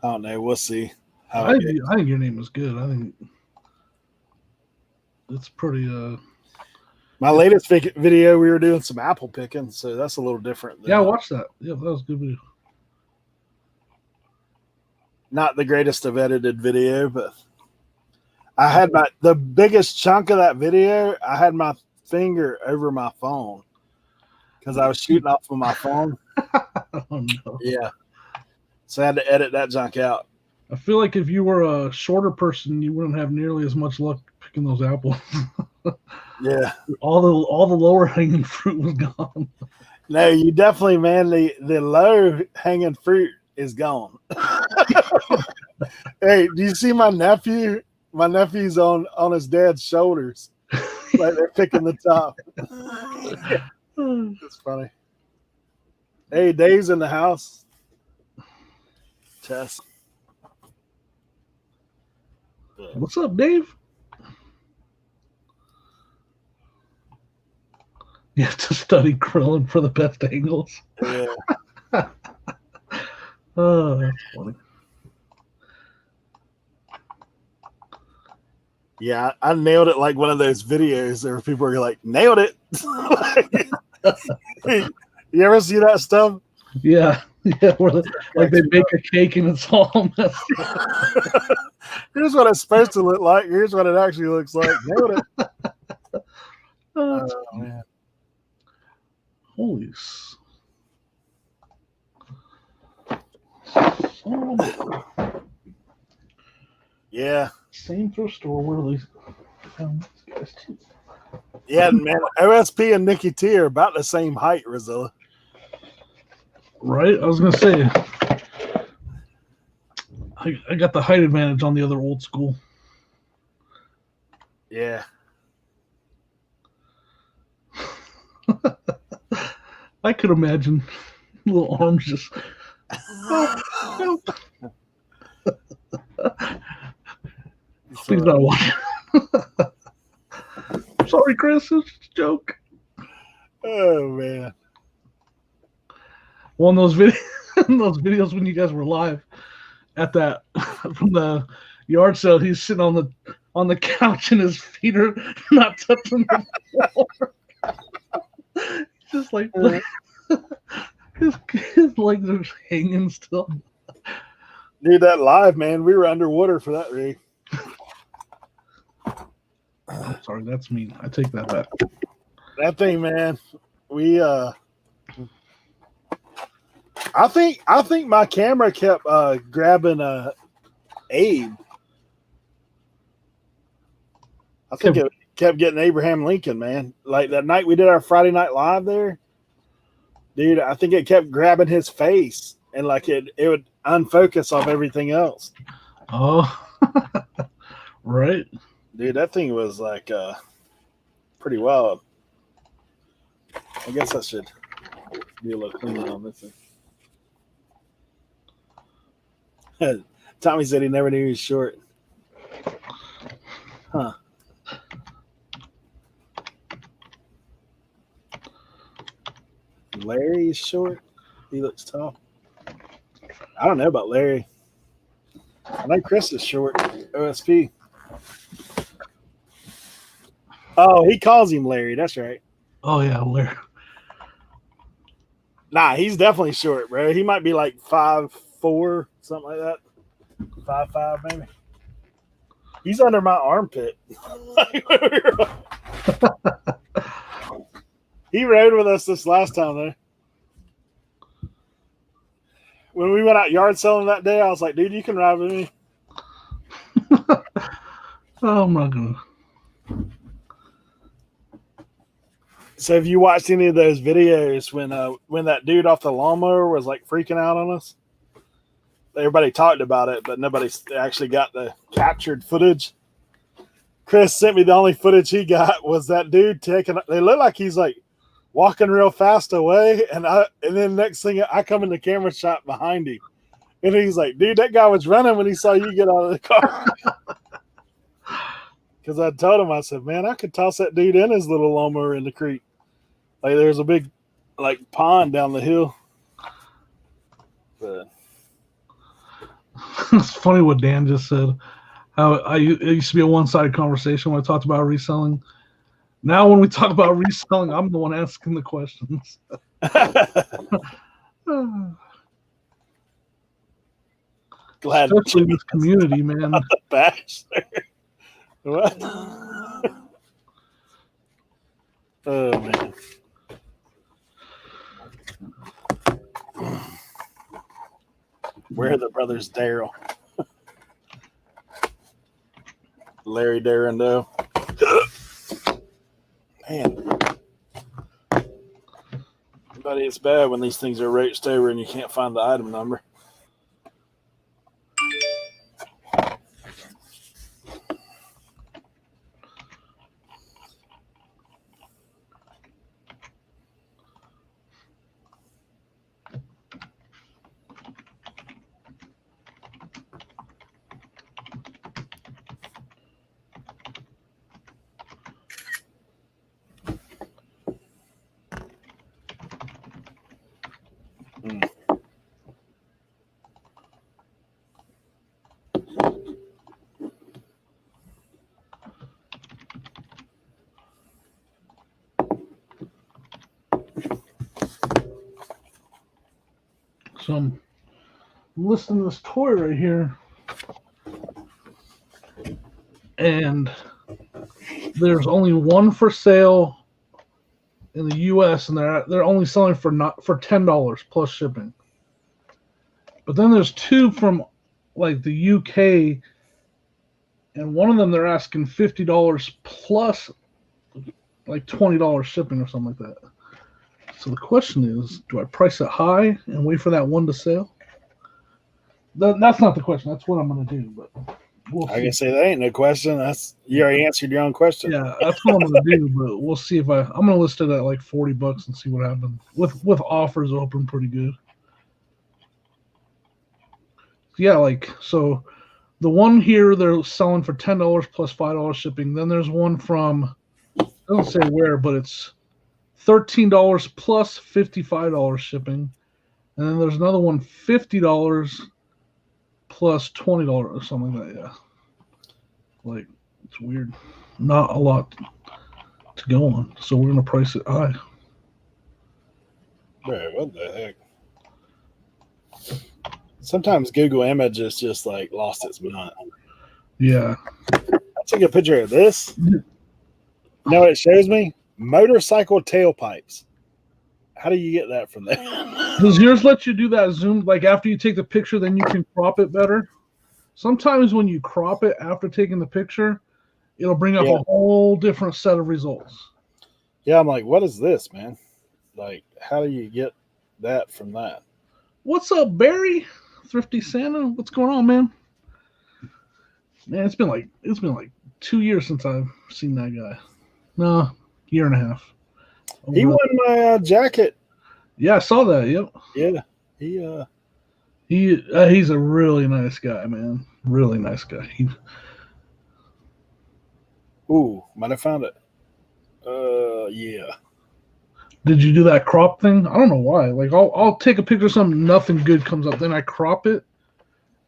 I don't know. We'll see. I think your name is good. I think it's pretty. My latest video, we were doing some apple picking, so that's a little different. Yeah, I watched that. Yeah, that was a good video. Not the greatest of edited video, but I had the biggest chunk of that video. I had my finger over my phone because I was shooting off of my phone. Oh no! Yeah, so I had to edit that junk out. I feel like if you were a shorter person, you wouldn't have nearly as much luck picking those apples. Yeah, all the lower hanging fruit was gone. No, you definitely, man. The low hanging fruit is gone. Hey, do you see my nephew? My nephew's on his dad's shoulders. Like they're picking the top. It's funny. Hey, Dave's in the house. Tess. What's up, Dave? You have to study grilling for the best angles. Yeah. Oh, that's funny. Yeah, I nailed it like one of those videos where people are like, nailed it. You ever see that stuff? Yeah, where like they bake a cake and it's all messed up. Here's what it's supposed to look like. Here's what it actually looks like. Nailed it. Oh, man. Holy Yeah. Same thrift store where they found these guys too. Yeah, man. OSP and Nikki T are about the same height, Rosilla. Right? I was gonna say I got the height advantage on the other old school. Yeah. I could imagine little arms just help. Please not watch. Sorry, Chris, it's just a joke. Oh man. Well, in those videos when you guys were live at that from the yard sale, he's sitting on the couch and his feet are not touching the floor. Just like his legs are hanging still. Dude, that live, man, we were underwater for that rig. Sorry, that's mean. I take that back. That thing, man, we I think my camera kept grabbing Abe. I think it kept getting Abraham Lincoln, man. Like that night we did our Friday Night Live there, dude. I think it kept grabbing his face, and like it would unfocus off everything else. Oh, right, dude. That thing was like pretty wild. I guess I should be a little cleaner on this thing. Tommy said he never knew he was short. Huh. Larry is short. He looks tall. I don't know about Larry. I know Chris is short. OSP. Oh, he calls him Larry. That's right. Oh yeah, Larry. Nah, he's definitely short, bro. He might be like 5'4", something like that. 5'5", maybe. He's under my armpit. He rode with us this last time, though. When we went out yard selling that day, I was like, dude, you can ride with me. Oh, I'm not gonna. So have you watched any of those videos when that dude off the lawnmower was like freaking out on us? Everybody talked about it, but nobody actually got the captured footage. Chris sent me the only footage he got was that dude taking. They look like he's like walking real fast away, and then next thing I come in the camera shot behind him, and he's like, "Dude, that guy was running when he saw you get out of the car." Because I told him, I said, "Man, I could toss that dude in his little lawnmower in the creek. Like there's a big like pond down the hill." But it's funny what Dan just said. How it used to be a one-sided conversation when I talked about reselling. Now when we talk about reselling, I'm the one asking the questions. Glad especially in this community, man. Bachelor. What? Oh man. Where are the brothers Daryl? Larry Darrendo. Man. Buddy, it's bad when these things are roached over and you can't find the item number. So I'm listing this toy right here, and there's only one for sale in the U.S. and they're only selling for $10 plus shipping. But then there's two from like the U.K. and one of them they're asking $50 plus like $20 shipping or something like that. So the question is, do I price it high and wait for that one to sell? That's not the question. That's what I'm going to do, but we'll see. I can say that ain't no question. You already answered your own question. Yeah, that's what I'm going to do, but we'll see if I'm going to list it at like $40 and see what happens. With offers open pretty good. Yeah, like, so the one here they're selling for $10 plus $5 shipping. Then there's one from, it doesn't say where, but it's $13 plus $55 shipping. And then there's another one, $50 plus $20 or something like that. Yeah. Like, it's weird. Not a lot to go on. So we're going to price it high. Bro, what the heck? Sometimes Google Images just like lost its mind. Yeah. I took a picture of this. You know what it shows me? Motorcycle tailpipes. How do you get that from there? Does yours let you do that zoom? Like after you take the picture, then you can crop it better? Sometimes when you crop it after taking the picture, it'll bring up a whole different set of results. Yeah, I'm like, what is this, man? Like, how do you get that from that? What's up, Barry? Thrifty Santa? What's going on, man? Man, it's been like 2 years since I've seen that guy. No, year and a half. He won my jacket. Yeah, I saw that. Yep. Yeah, he's a really nice guy, man. Really nice guy. Might have found it. Yeah. Did you do that crop thing? I don't know why. Like I'll take a picture of something, nothing good comes up, then I crop it,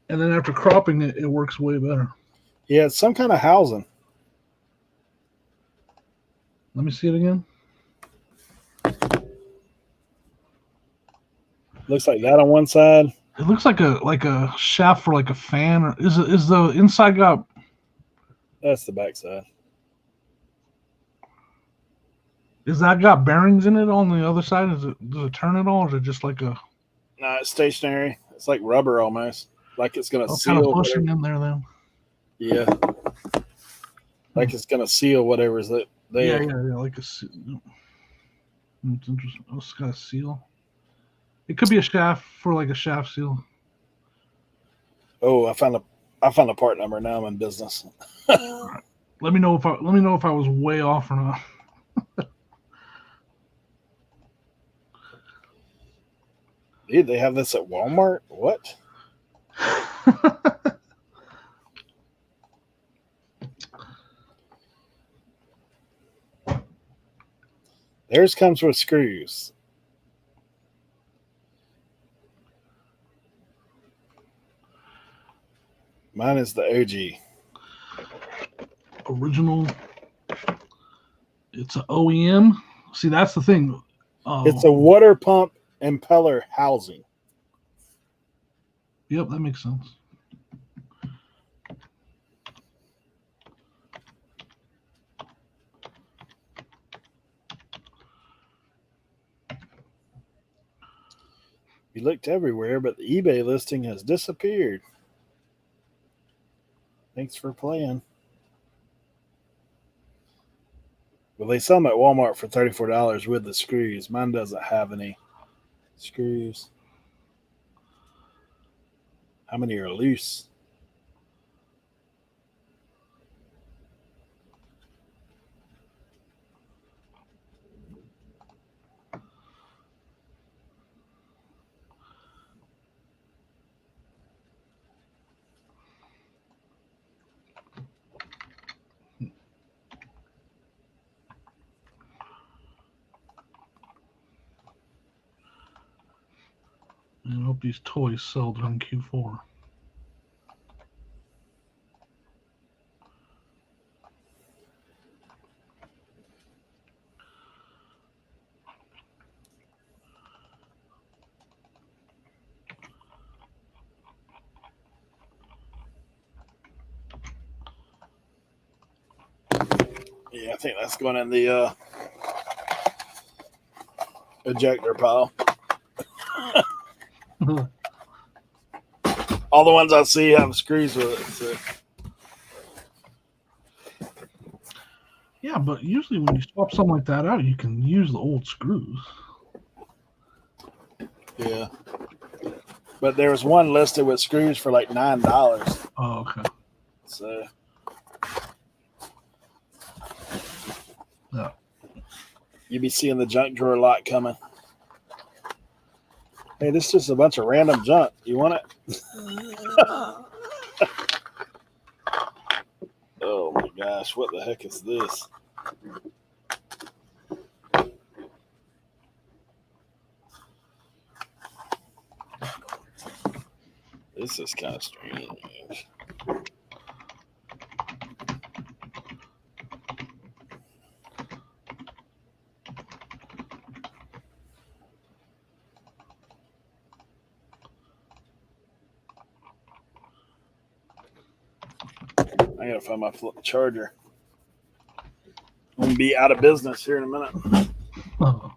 and then after cropping it, it works way better. Yeah, it's some kind of housing. Let me see it again. Looks like that on one side. It looks like a shaft for like a fan. Or is the inside got? That's the back side. Is that got bearings in it on the other side? Does it turn at all, or is it just like a? No, it's stationary. It's like rubber almost. Like it's gonna seal. Kind of pushing in there then. Yeah. Like it's gonna seal whatever's there. Yeah. Like it's interesting. Oh, it's got a seal. It could be a shaft for like a shaft seal. Oh, I found a part number. Now I'm in business. Right. Let me know if I was way off or not. Dude, they have this at Walmart? What? Theirs comes with screws. Mine is the OG. Original. It's an OEM. See, that's the thing. It's a water pump impeller housing. Yep, that makes sense. We looked everywhere, but the eBay listing has disappeared. Thanks for playing. Well, they sell them at Walmart for $34 with the screws. Mine doesn't have any screws. How many are loose? I hope these toys sell during Q4. Yeah, I think that's going in the ejector pile. All the ones I see have screws with it. So. Yeah, but usually when you swap something like that out, you can use the old screws. Yeah. But there was one listed with screws for like $9. Oh, okay. So. Yeah. You be seeing the junk drawer lot coming. Hey, this is just a bunch of random junk. You want it? Oh my gosh, what the heck is this? This is kind of strange. I gotta find my charger. I'm gonna be out of business here in a minute. Oh.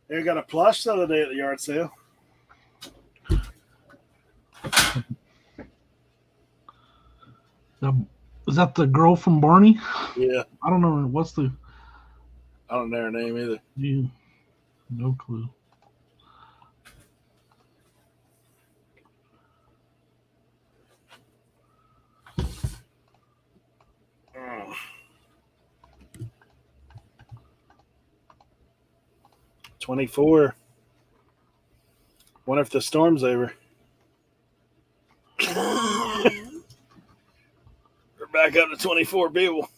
They got a plush the other day at the yard sale. Is that the girl from Barney? Yeah, I don't know. What's the? I don't know her name either. No clue. Oh. 24. Wonder if the storm's over. We're back up to 24 people.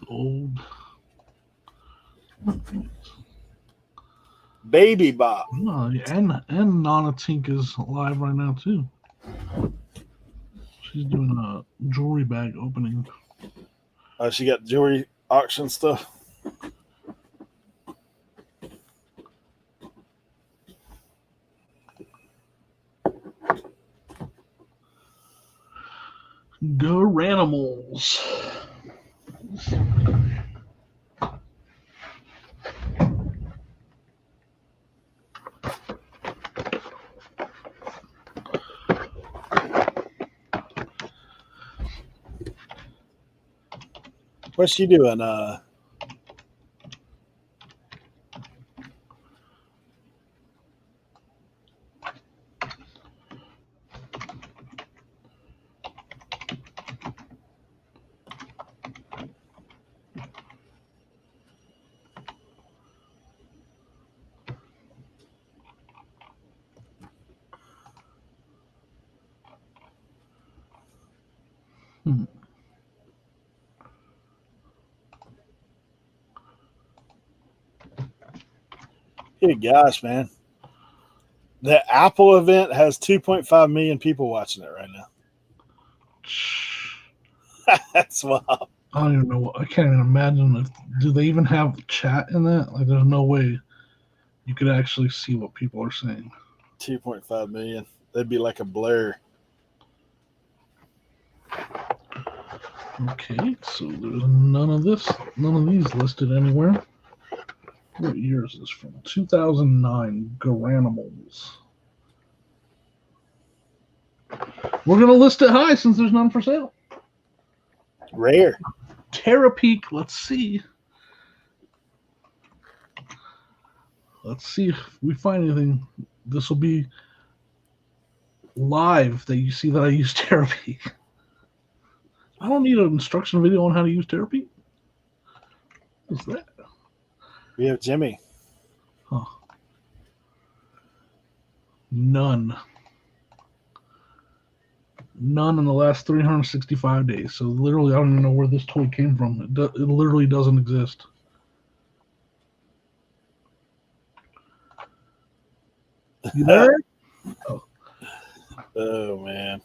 Old. Baby Bop. Oh, and Nana Tink is live right now too. She's doing a jewelry bag opening. Oh, she got jewelry auction stuff. Garanimals. What's she doing? Good gosh, man. The Apple event has 2.5 million people watching it right now. That's wild. I don't even know. I can't even imagine do they even have chat in that? Like, there's no way you could actually see what people are saying. 2.5 million. That'd be like a blur. Okay, so there's none of these listed anywhere. What year is this from? 2009, Garanimals. We're going to list it high since there's none for sale. Rare. Terapeak, let's see. Let's see if we find anything. This will be live that you see that I use Terapeak. I don't need an instruction video on how to use Terapeak. What's that? We have Jimmy. Huh. None in the last 365 days. So literally, I don't even know where this toy came from. It literally doesn't exist. You there? Oh, man.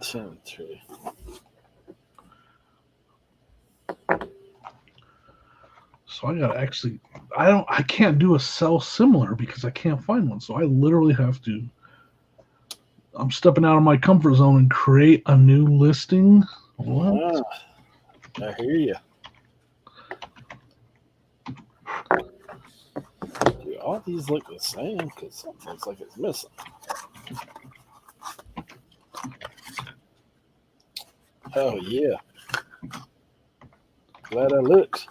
Cemetery. So I gotta actually, I can't do a sell similar because I can't find one. So I literally have to. I'm stepping out of my comfort zone and create a new listing. What? I hear you. Do all these look the same? Because something looks like it's missing. Oh yeah. Glad I looked.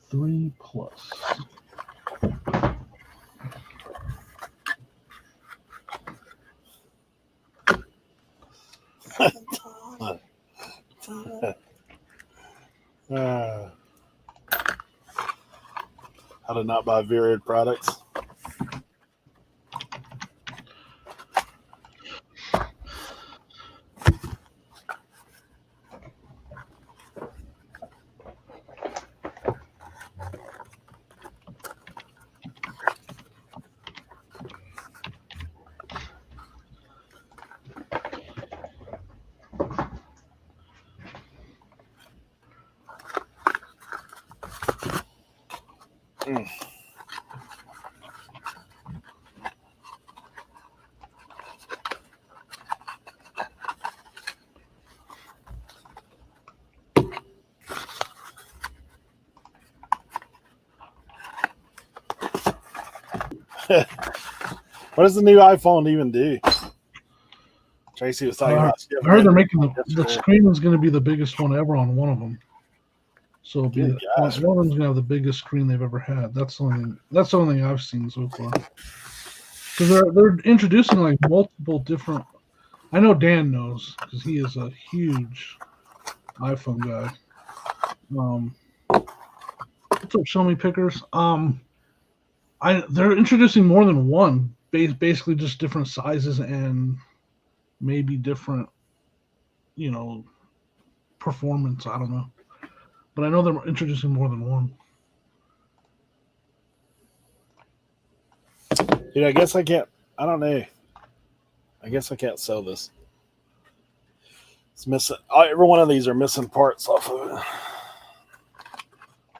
Three plus. How to not buy Virid products. What does the new iPhone even do? Tracy was talking about. I heard they're making the screen is going to be the biggest one ever on one of them. So it'll be one of them's going to have the biggest screen they've ever had. That's the only thing I've seen so far. Because they're introducing like multiple different. I know Dan knows because he is a huge iPhone guy. What's up, Show Me Pickers? They're introducing more than one, basically just different sizes and maybe different, performance. I don't know, but I know they're introducing more than one. Dude, I guess I can't. I don't know. I guess I can't sell this. It's missing. Every one of these are missing parts off of it.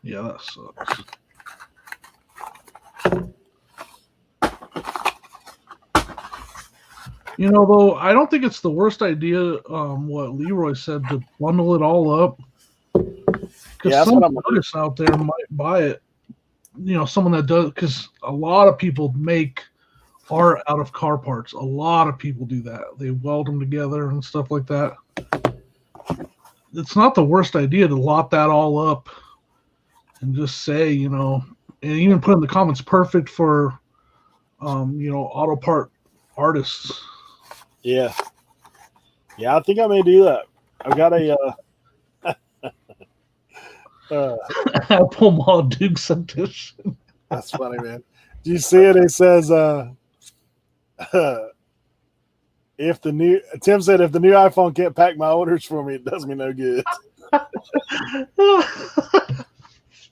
Yeah, that sucks. Though, I don't think it's the worst idea, what Leroy said, to bundle it all up. Because some artists out there might buy it. Someone that does, because a lot of people make art out of car parts. A lot of people do that. They weld them together and stuff like that. It's not the worst idea to lot that all up and just say, and even put in the comments, perfect for, auto part artists. Yeah. Yeah, I think I may do that. I've got a Apple Mall Dukes edition. That's funny, man. Do you see it? It says if the new Tim said if the new iPhone can't pack my orders for me, it does me no good.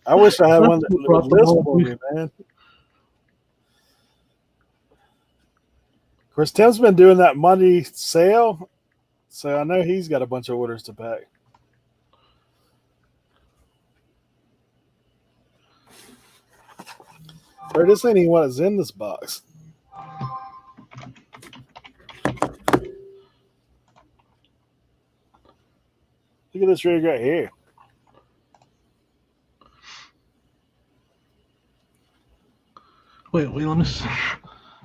I wish I had one that would list for me, man. Of course, Tim's been doing that Monday sale, so I know he's got a bunch of orders to pack. Or this ain't even what is in this box. Look at this rig right here. Wait, let me see.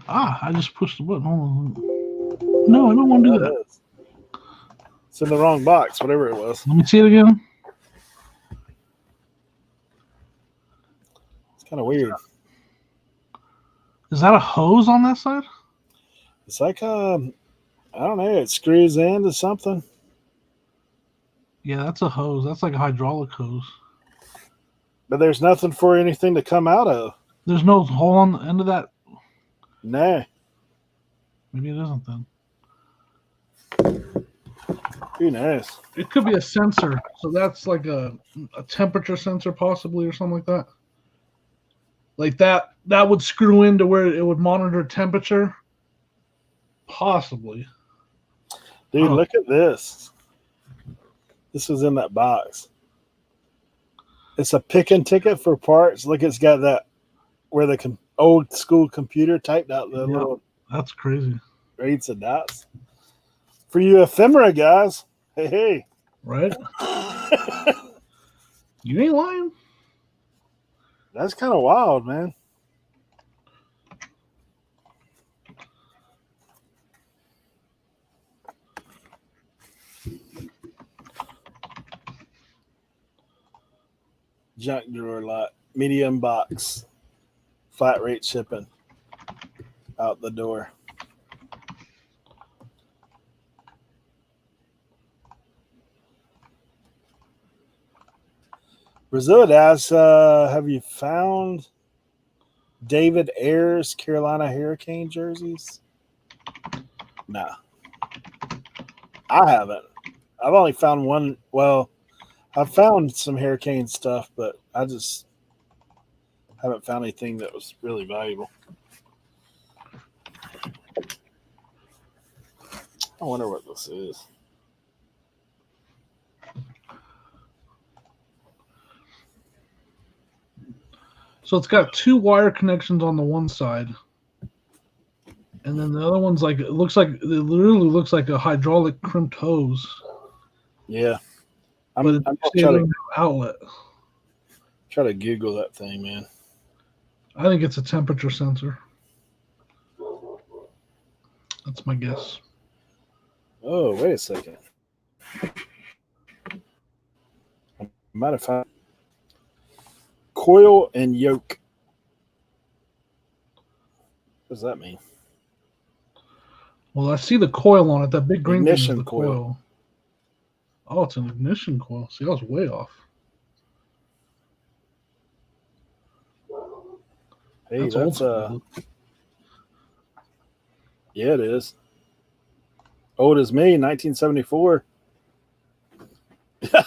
I just pushed the button. Hold on. No, I don't want to do that. It's in the wrong box, whatever it was. Let me see it again. It's kind of weird. Is that a hose on that side? It's like I don't know. It screws into something. Yeah, that's a hose. That's like a hydraulic hose. But there's nothing for anything to come out of. There's no hole on the end of that. Nah. Maybe it isn't then. Who knows? It could be a sensor. So that's like a temperature sensor possibly or something like that. Like that would screw into where it would monitor temperature. Possibly. Dude, look at this. This was in that box. It's a pick-in ticket for parts. Look, it's got that where the old school computer typed out the little That's crazy. grades and dots. For you ephemera guys, hey. Right? You ain't lying. That's kind of wild, man. Junk drawer lot, medium box, flat rate shipping, out the door. Brazil asks, have you found David Ayers Carolina Hurricane jerseys? No, I haven't. I've only found one. Well, I've found some Hurricane stuff, but I just haven't found anything that was really valuable. I wonder what this is. So it's got two wire connections on the one side. And then the other one's like, it literally looks like a hydraulic crimped hose. Yeah. I'm trying to outlet. Try to Google that thing, man. I think it's a temperature sensor. That's my guess. Oh, wait a second. I might have found coil and yoke. What does that mean? Well, I see the coil on it. That big green Ignition thing is the coil. coil. Oh, it's an ignition coil. See, I was way off. Hey, that's yeah, it is. Old as me, 1974. Yeah,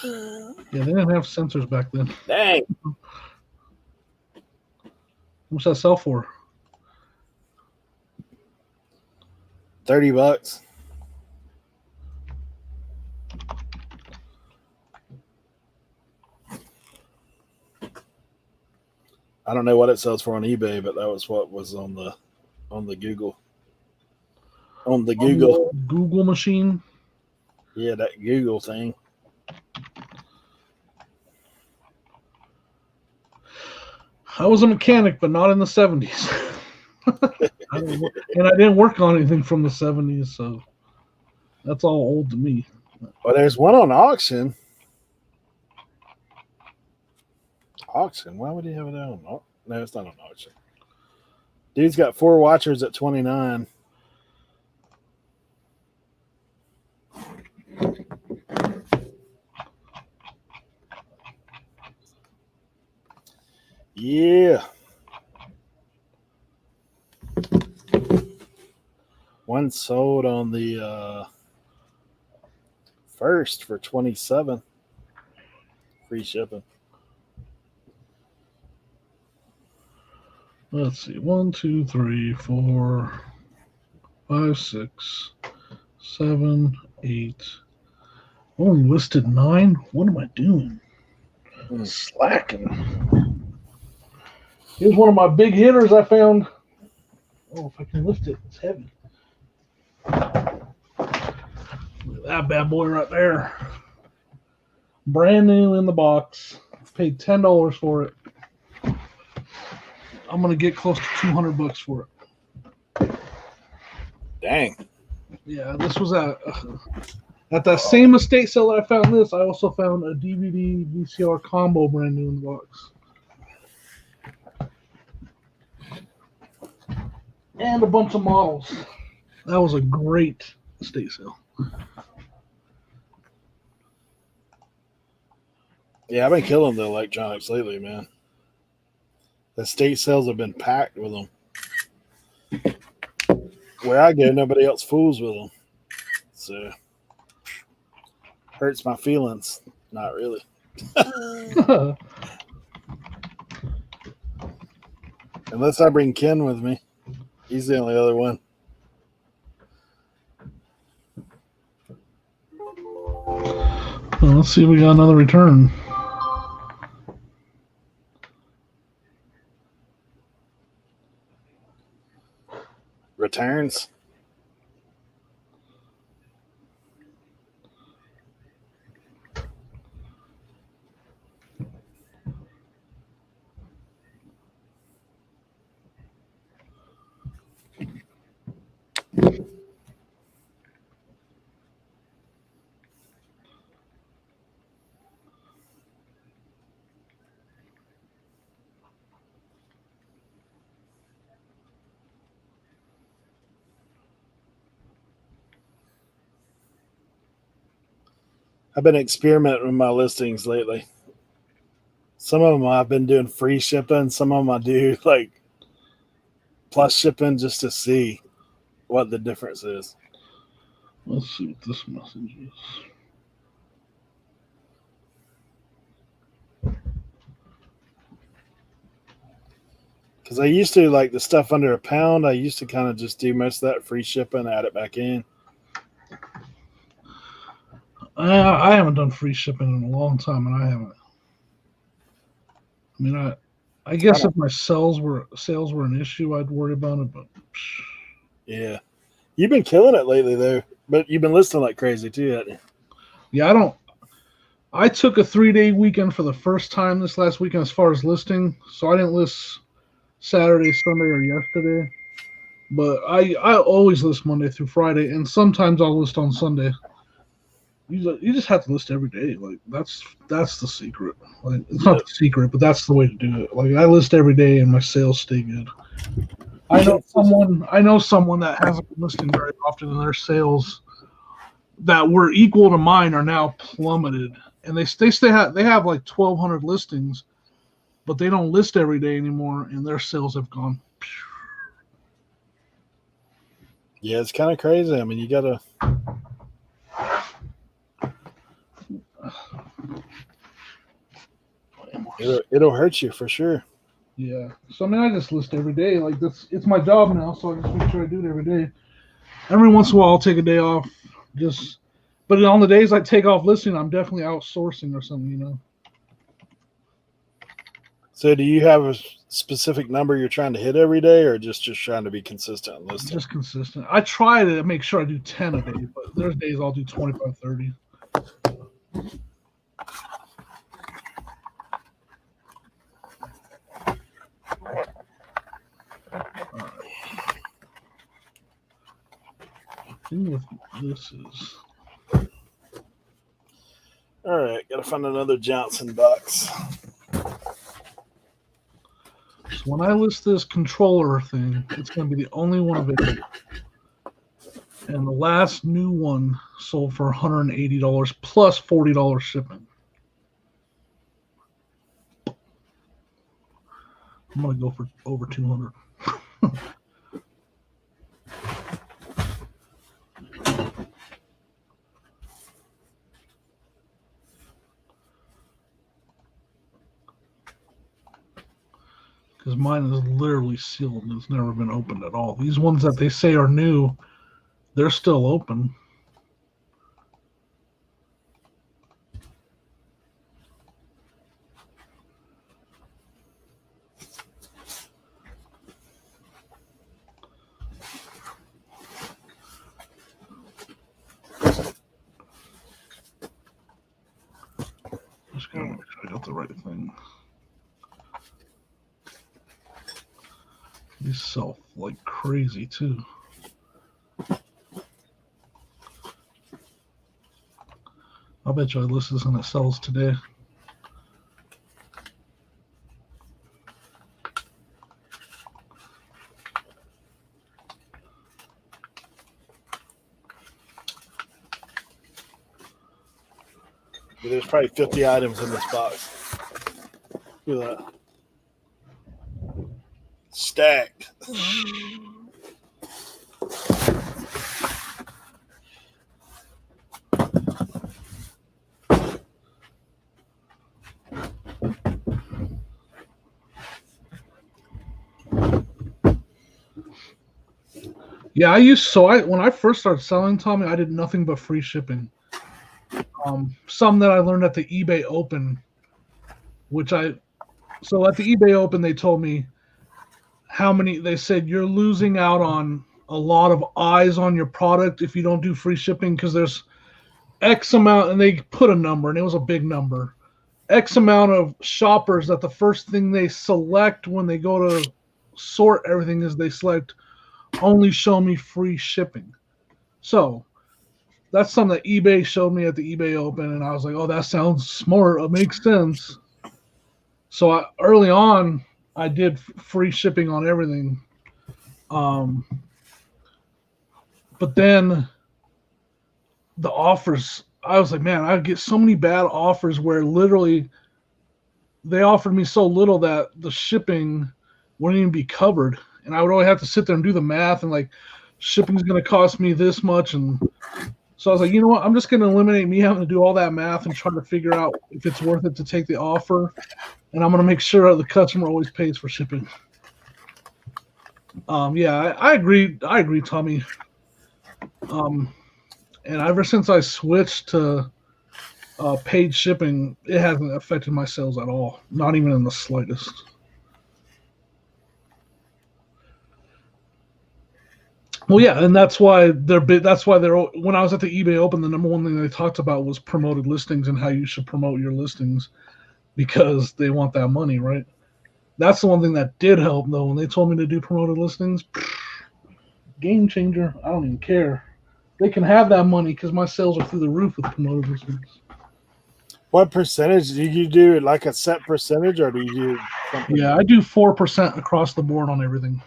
they didn't have sensors back then. Dang. What's that sell for? $30. I don't know what it sells for on eBay, but that was what was on the Google. On the Google. Google machine. Yeah, that Google thing. I was a mechanic, but not in the 70s. And I didn't work on anything from the 70s, so that's all old to me. Well, there's one on auction. Auction? Why would he have it on? Oh, no, it's not on auction. Dude's got 4 watchers at $29. Yeah. One sold on the first for $27. Free shipping. Let's see. 1, 2, 3, 4, 5, 6, 7, 8. Only listed 9. What am I doing? Slacking. Here's one of my big hitters I found. Oh, if I can lift it, it's heavy. Look at that bad boy right there. Brand new in the box. Paid $10 for it. I'm gonna get close to $200 for it. Dang. Yeah, this was at that same estate sale that I found this. I also found a DVD VCR combo brand new in the box. And a bunch of models. That was a great estate sale. Yeah, I've been killing the electronics lately, man. The estate sales have been packed with them. where I go, nobody else fools with them. So hurts my feelings. Not really. Unless I bring Ken with me. He's the only other one. Well, let's see if we got another return. Returns. I've been experimenting with my listings lately. Some of them I've been doing free shipping. Some of them I do like plus shipping just to see what the difference is. Let's see what this message is. Because I used to like the stuff under £1. I used to kind of just do most of that free shipping, add it back in. I haven't done free shipping in a long time, and I haven't. I mean, I guess if my sales were an issue, I'd worry about it. But yeah, you've been killing it lately though. But you've been listing like crazy too, haven't you? Yeah, I took a 3-day weekend for the first time this last weekend as far as listing, so I didn't list Saturday, Sunday, or yesterday. But I always list Monday through Friday, and sometimes I'll list on Sunday. You just have to list every day. Like that's the secret. Like it's not the secret, but that's the way to do it. Like I list every day, and my sales stay good. I know someone that hasn't been listing very often, and their sales that were equal to mine are now plummeted. And they have like 1,200 listings, but they don't list every day anymore, and their sales have gone. Yeah, it's kind of crazy. I mean, you gotta. It'll hurt you for sure. Yeah. So I mean, I just list every day. Like it's my job now, so I just make sure I do it every day. Every once in a while, I'll take a day off. But on the days I take off listing, I'm definitely outsourcing or something, you know. So, do you have a specific number you're trying to hit every day, or just trying to be consistent in listing? Just consistent. I try to make sure I do 10 a day, but there's days I'll do 25, 30. Thing with this is. All right, gotta find another Johnson box. So when I list this controller thing, it's going to be the only one available. And the last new one sold for $180 plus $40 shipping. I'm going to go for over 200. Because mine is literally sealed and it's never been opened at all. These ones that they say are new, they're still open. Just gotta make sure I got the right thing. These sell like crazy too. I'll bet you I list this and it sells today. There's probably 50 items in this box. Look at that. Stacked. Yeah, when I first started selling, Tommy, I did nothing but free shipping. Some that I learned at the eBay Open, so at the eBay Open they told me they said you're losing out on a lot of eyes on your product if you don't do free shipping because there's X amount, and they put a number, and it was a big number. X amount of shoppers that the first thing they select when they go to sort everything is they select only show me free shipping. So that's something that eBay showed me at the eBay Open, and I was like, oh, that sounds smart. It makes sense. So early on, I did free shipping on everything. But then the offers, I was like, man, I get so many bad offers where literally they offered me so little that the shipping wouldn't even be covered. And I would only have to sit there and do the math and like, shipping's going to cost me this much. And so I was like, you know what? I'm just going to eliminate me having to do all that math and try to figure out if it's worth it to take the offer. And I'm going to make sure the customer always pays for shipping. Yeah, I agree. I agree, Tommy. And ever since I switched to paid shipping, it hasn't affected my sales at all. Not even in the slightest. Well, yeah, and that's why they're big. That's why when I was at the eBay Open, the number one thing they talked about was promoted listings and how you should promote your listings because they want that money, right? That's the one thing that did help, though. When they told me to do promoted listings, game changer. I don't even care. They can have that money because my sales are through the roof with promoted listings. What percentage do you do? Like a set percentage, or do you do something? Yeah, I do 4% across the board on everything.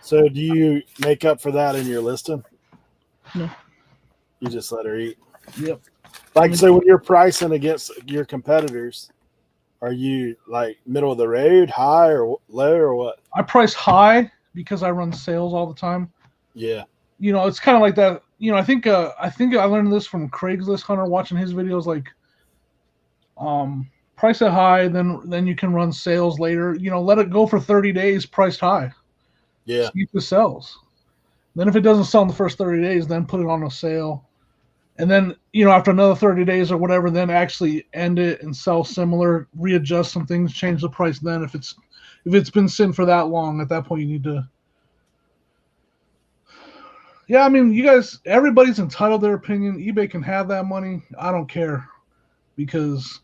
So do you make up for that in your listing? No. You just let her eat. Yep. Like, so when you're pricing against your competitors, are you like middle of the road, high or low, or what? I price high because I run sales all the time. Yeah. You know, it's kind of like that. You know, I think I learned this from Craigslist Hunter watching his videos. Like, price it high, then you can run sales later. You know, let it go for 30 days, priced high. Yeah. See if it sells. Then if it doesn't sell in the first 30 days, then put it on a sale. And then, you know, after another 30 days or whatever, then actually end it and sell similar, readjust some things, change the price. Then if it's been sitting for that long, at that point you need to. Yeah, I mean, you guys, everybody's entitled to their opinion. eBay can have that money. I don't care because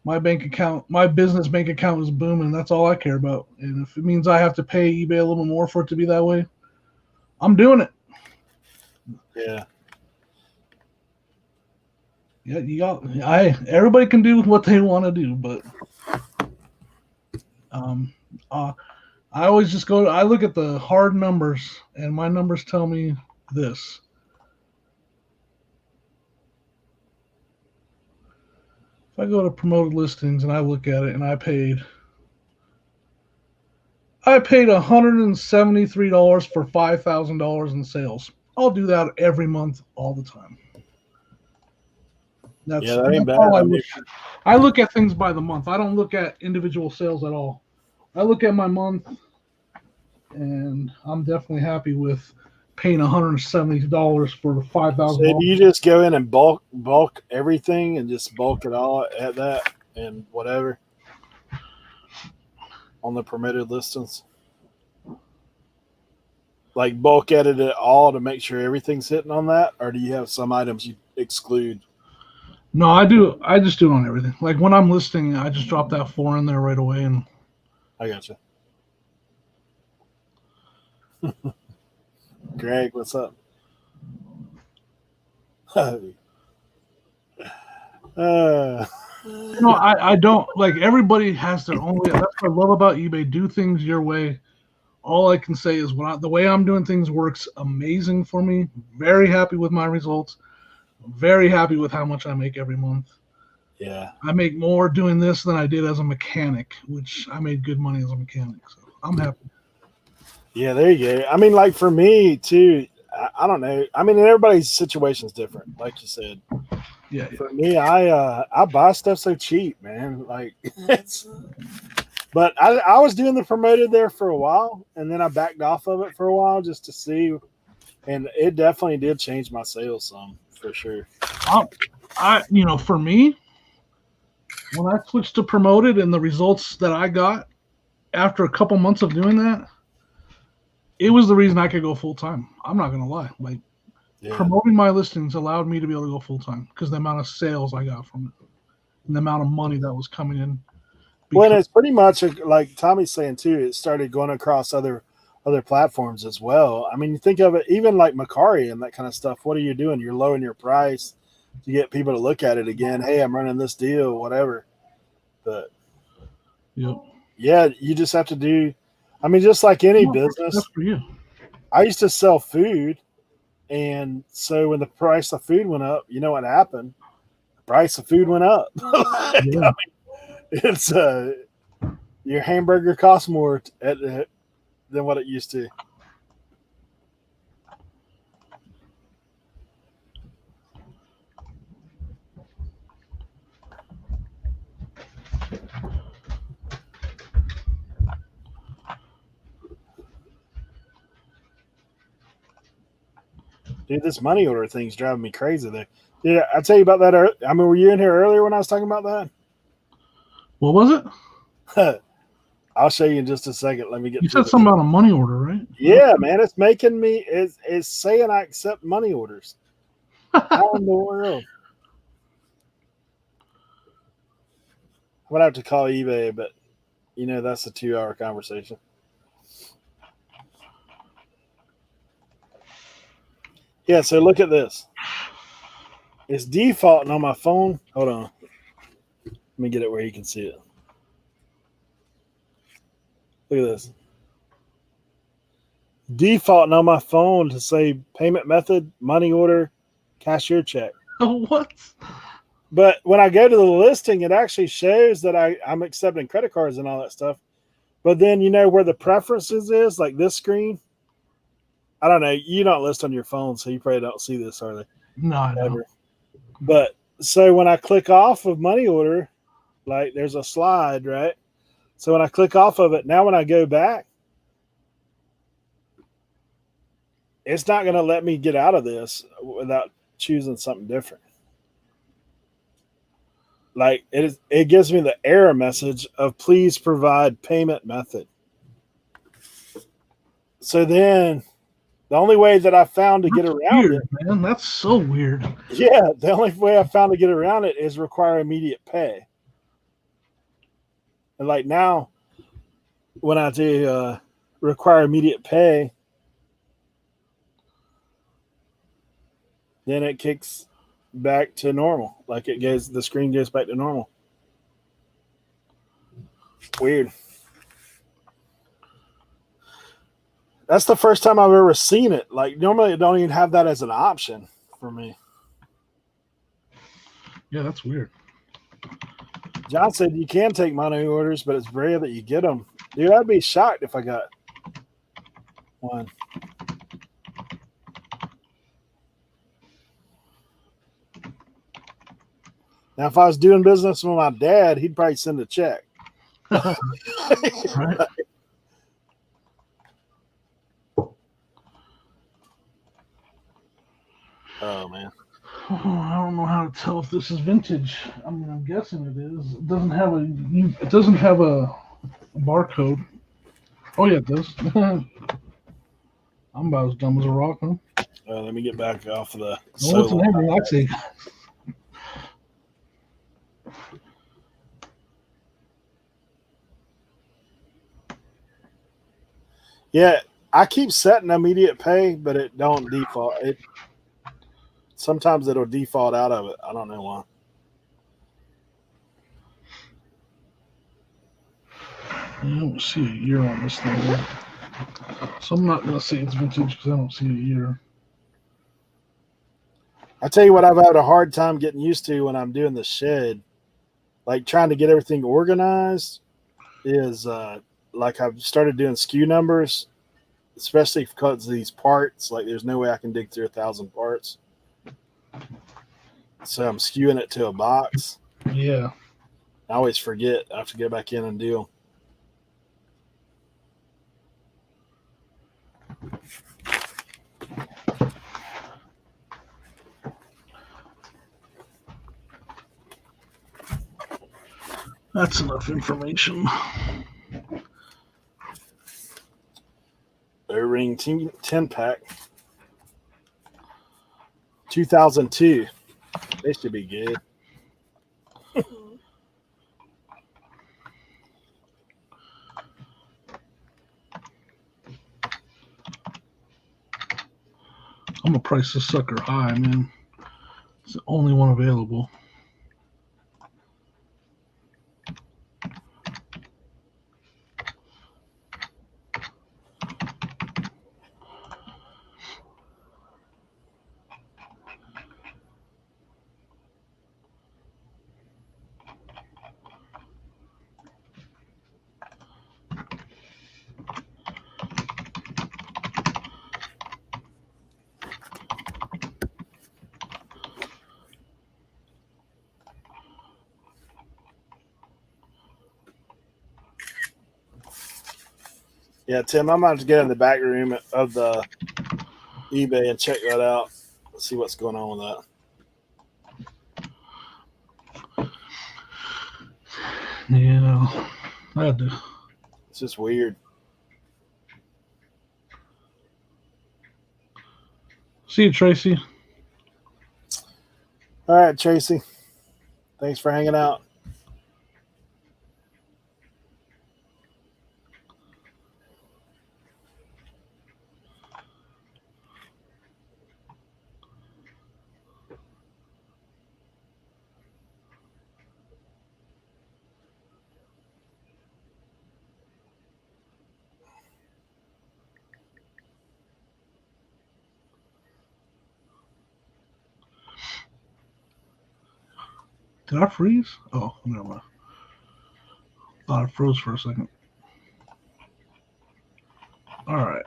my business bank account is booming. That's all I care about. And if it means I have to pay eBay a little more for it to be that way, I'm doing it. Yeah. Yeah, everybody can do what they want to do, but I always just I look at the hard numbers, and my numbers tell me this. If I go to promoted listings and I look at it and I paid $173 for $5,000 in sales. I'll do that every month, all the time. That ain't bad. I look at things by the month. I don't look at individual sales at all. I look at my month, and I'm definitely happy with paying $170 for $5,000. So do you just go in and bulk everything and just bulk it all at that and whatever on the permitted listings? Like bulk edit it all to make sure everything's hitting on that, or do you have some items you exclude? No, I do. I just do it on everything. Like when I'm listing, I just drop that 4 in there right away. And I gotcha. Greg, what's up? No, I don't. Like everybody has their own way. That's what I love about eBay. Do things your way. All I can say is the way I'm doing things works amazing for me. Very happy with my results. Very happy with how much I make every month. Yeah. I make more doing this than I did as a mechanic, which I made good money as a mechanic. So I'm happy. Yeah, there you go. I mean, like for me too, I don't know. I mean, everybody's situation is different, like you said. Yeah. For me, I buy stuff so cheap, man. Like but I was doing the promoted there for a while, and then I backed off of it for a while just to see And it definitely did change my sales some, for sure. For me, when I switched to promoted and the results that I got after a couple months of doing that, it was the reason I could go full time. I'm not gonna lie. Like promoting my listings allowed me to be able to go full time because the amount of sales I got from it and the amount of money that was coming in. Well, it's pretty much like Tommy's saying too. It started going across other platforms as well. I mean, you think of it, even like Macari and that kind of stuff. What are you doing? You're lowering your price to get people to look at it again. Hey, I'm running this deal, whatever. But yeah, you just have to do. I mean, just like any business. That's for you. I used to sell food, and so when the price of food went up, you know what happened? The price of food went up. I mean, it's your hamburger costs more than what it used to. Dude, this money order thing's driving me crazy there. Yeah, I tell you about that. I mean, were you in here earlier when I was talking about that? What was it? I'll show you in just a second. Let me get. You said something about a money order, right? Yeah, man, it's making me. It's saying I accept money orders. How in the world? I'm gonna have to call eBay, but that's a 2-hour conversation. Yeah, so look at this. It's defaulting on my phone. Hold on. Let me get it where you can see it. Look at this. Defaulting on my phone to say payment method, money order, cashier check. What? But when I go to the listing, it actually shows that I'm accepting credit cards and all that stuff. But then where the preferences is, like this screen. I don't know. You don't list on your phone, so you probably don't see this, are they? No, I don't. But so when I click off of money order, like there's a slide, right? So when I click off of it, now when I go back, it's not going to let me get out of this without choosing something different. Like it gives me the error message of please provide payment method. So then the only way that I found to get around it, man, that's so weird. Yeah, the only way I found to get around it is require immediate pay. And like now, when I do require immediate pay, then it kicks back to normal. Like the screen goes back to normal. Weird. That's the first time I've ever seen it. Like normally, it don't even have that as an option for me. Yeah, that's weird. John said you can take money orders, but it's rare that you get them. Dude, I'd be shocked if I got one. Now, if I was doing business with my dad, he'd probably send a check. Right. Oh, man. Oh, I don't know how to tell if this is vintage. I mean, I'm guessing it is. It doesn't have a barcode. Oh yeah, it does. I'm about as dumb as a rock, huh? Let me get back off of the. What's the name? Relaxing. Yeah, I keep setting immediate pay, but it don't default. Sometimes it'll default out of it. I don't know why. I don't see a year on this thing. So I'm not going to say it's vintage because I don't see a year. I tell you what, I've had a hard time getting used to when I'm doing the shed, like trying to get everything organized, is like I've started doing SKU numbers, especially because of these parts. Like there's no way I can dig through 1,000 parts. So I'm skewing it to a box. Yeah. I always forget. I have to go back in and do them. That's enough information. O-ring 10 pack. 2002. They should be good. I'm gonna price this sucker high, man. It's the only one available. Yeah, Tim, I'm about to get in the back room of the eBay and check that out. See what's going on with that. Yeah, I had to. It's just weird. See you, Tracy. All right, Tracy. Thanks for hanging out. Did I freeze? Oh, never mind. Thought I froze for a second. All right.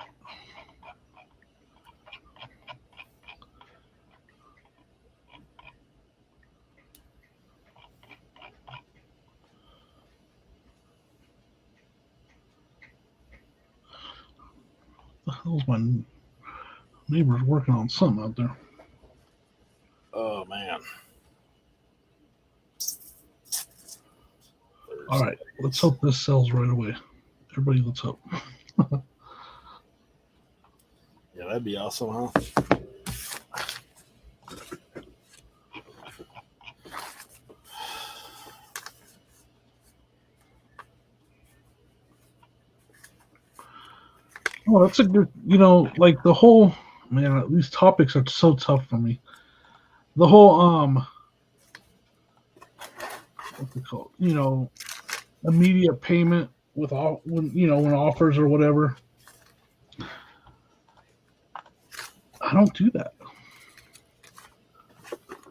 The hell's my neighbor's working on something out there? Oh, man. All right. Let's hope this sells right away. Everybody, let's hope. Yeah, that'd be awesome, huh? Oh, that's a good, like the whole, man, these topics are so tough for me. The whole, what's it called? Immediate payment with all, when offers or whatever. I don't do that.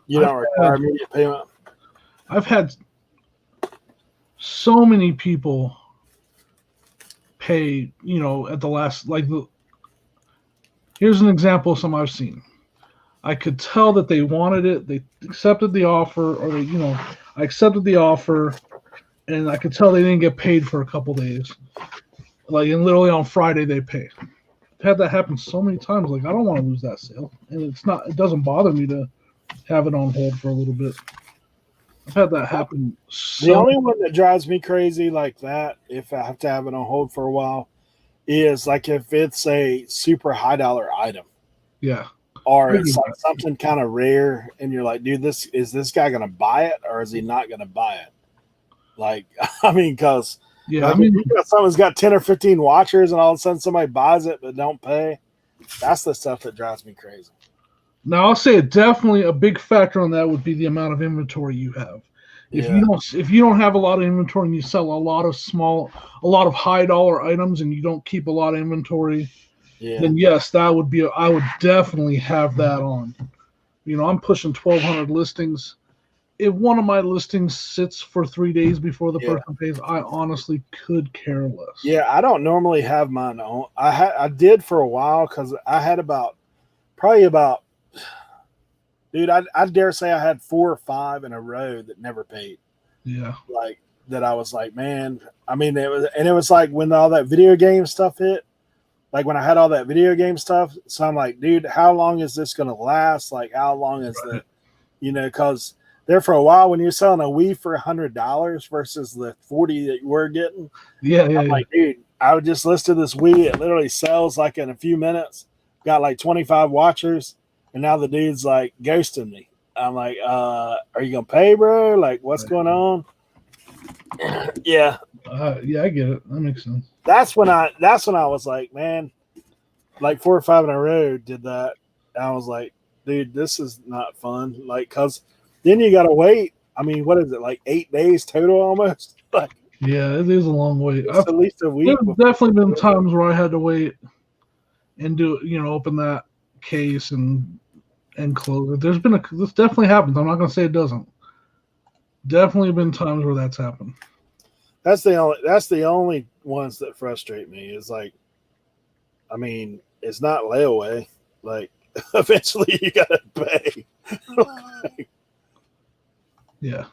You don't require immediate payment? I've had so many people pay, at the last, here's an example of something I've seen. I could tell that they wanted it. They accepted the offer, or I accepted the offer, and I could tell they didn't get paid for a couple days. And literally on Friday they pay. I've had that happen so many times. I don't want to lose that sale, and it doesn't bother me to have it on hold for a little bit. I've had that happen. The only one that drives me crazy like that, if I have to have it on hold for a while, is if it's a super high dollar item. Yeah. Or it's something kind of rare, and you're like, dude, is this guy going to buy it, or is he not going to buy it? Because someone's got 10 or 15 watchers, and all of a sudden somebody buys it but don't pay. That's the stuff that drives me crazy. Now, I'll say definitely a big factor on that would be the amount of inventory you have. If you don't have a lot of inventory and you sell a lot of high dollar items and you don't keep a lot of inventory, then yes, I would definitely have that on. I'm pushing 1,200 listings. If one of my listings sits for 3 days before the person pays, I honestly could care less. Yeah, I don't normally have mine on. I did for a while because I had dude, I dare say I had 4 or 5 in a row that never paid. Yeah. That I was like, man, it was like when all that video game stuff hit, when I had all that video game stuff. So I'm like, dude, how long is this going to last? How long is because there for a while when you're selling a weave for $100 versus the 40 that we're getting. Yeah, I'm like, dude, I would just listed this weave. It literally sells like in a few minutes. Got like 25 watchers, and now the dude's like ghosting me. I'm like, are you gonna pay, bro? Like, what's going on? Yeah. Yeah, I get it. That makes sense. That's when I was like, man, like 4 or 5 in a row did that. And I was like, dude, this is not fun. Like, cause then you gotta wait. I mean, what is it, like 8 days total almost? Like, Yeah, it is a long wait. it's at least a week. There's definitely been times where I had to wait and open that case and close it. This definitely happens. I'm not gonna say it doesn't. Definitely been times where that's happened. That's the only ones that frustrate me. Is like, I mean, it's not layaway. Like, eventually you gotta pay. Yeah.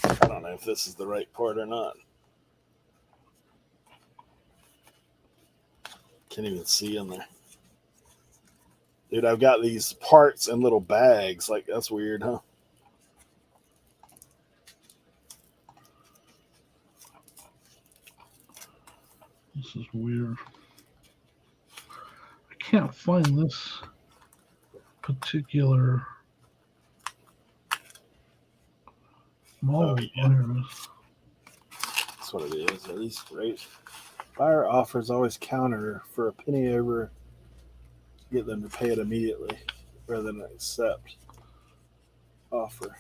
I don't know if this is the right part or not. Can't even see in there. Dude, I've got these parts in little bags. Like, that's weird, huh? This is weird. I can't find this particular model. Oh, yeah. That's what it is. At least great. Buyer offers always counter for a penny over. Get them to pay it immediately rather than accept offer.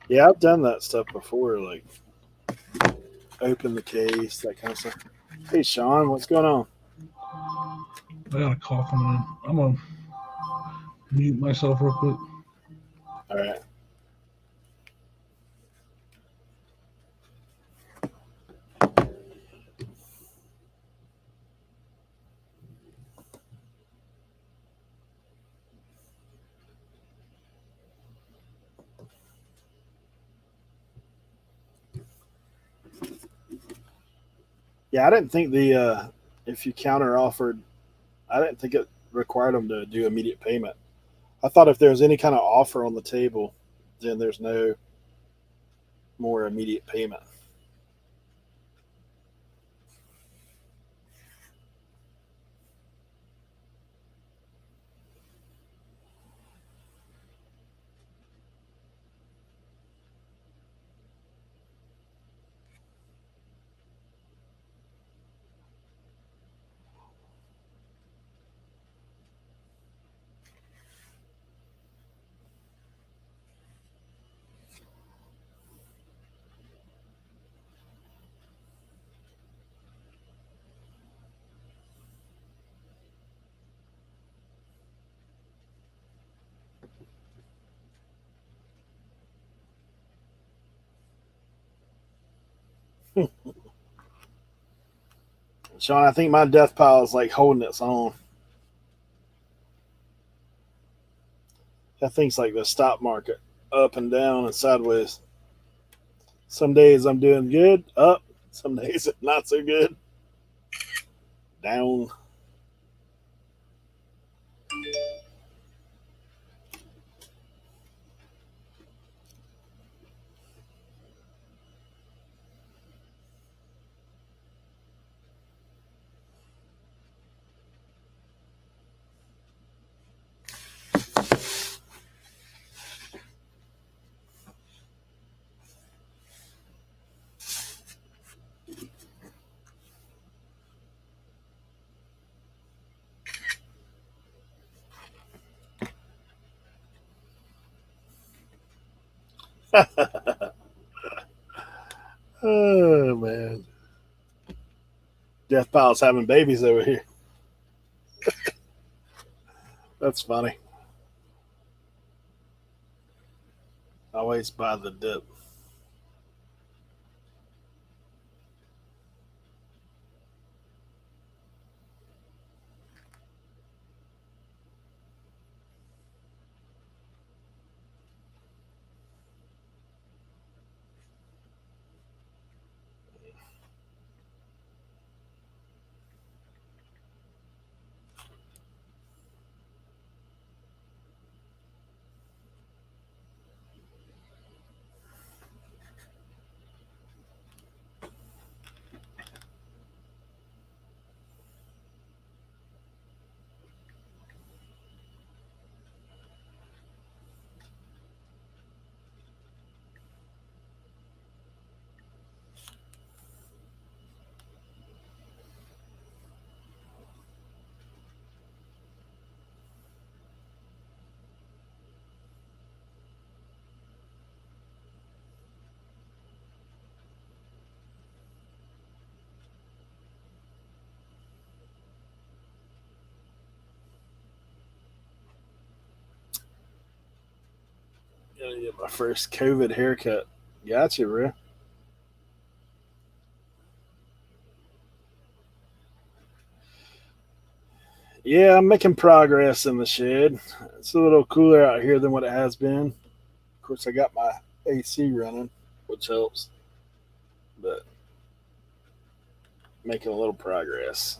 Yeah, I've done that stuff before, like open the case, that kind of stuff. Hey, Sean, what's going on? I got a call coming in. I'm gonna mute myself real quick. All right. Yeah, I didn't think if you counter offered, I didn't think it required them to do immediate payment. I thought if there's any kind of offer on the table, then there's no more immediate payment. Sean, I think my death pile is like holding its own. That thing's like the stock market, up and down and sideways. Some days I'm doing good, up. Some days not so good, down. Oh man, death pile's having babies over here. That's funny. Always buy the dip. Gotta get my first COVID haircut. Gotcha, bro. Yeah, I'm making progress in the shed. It's a little cooler out here than what it has been. Of course, I got my AC running, which helps, but making a little progress.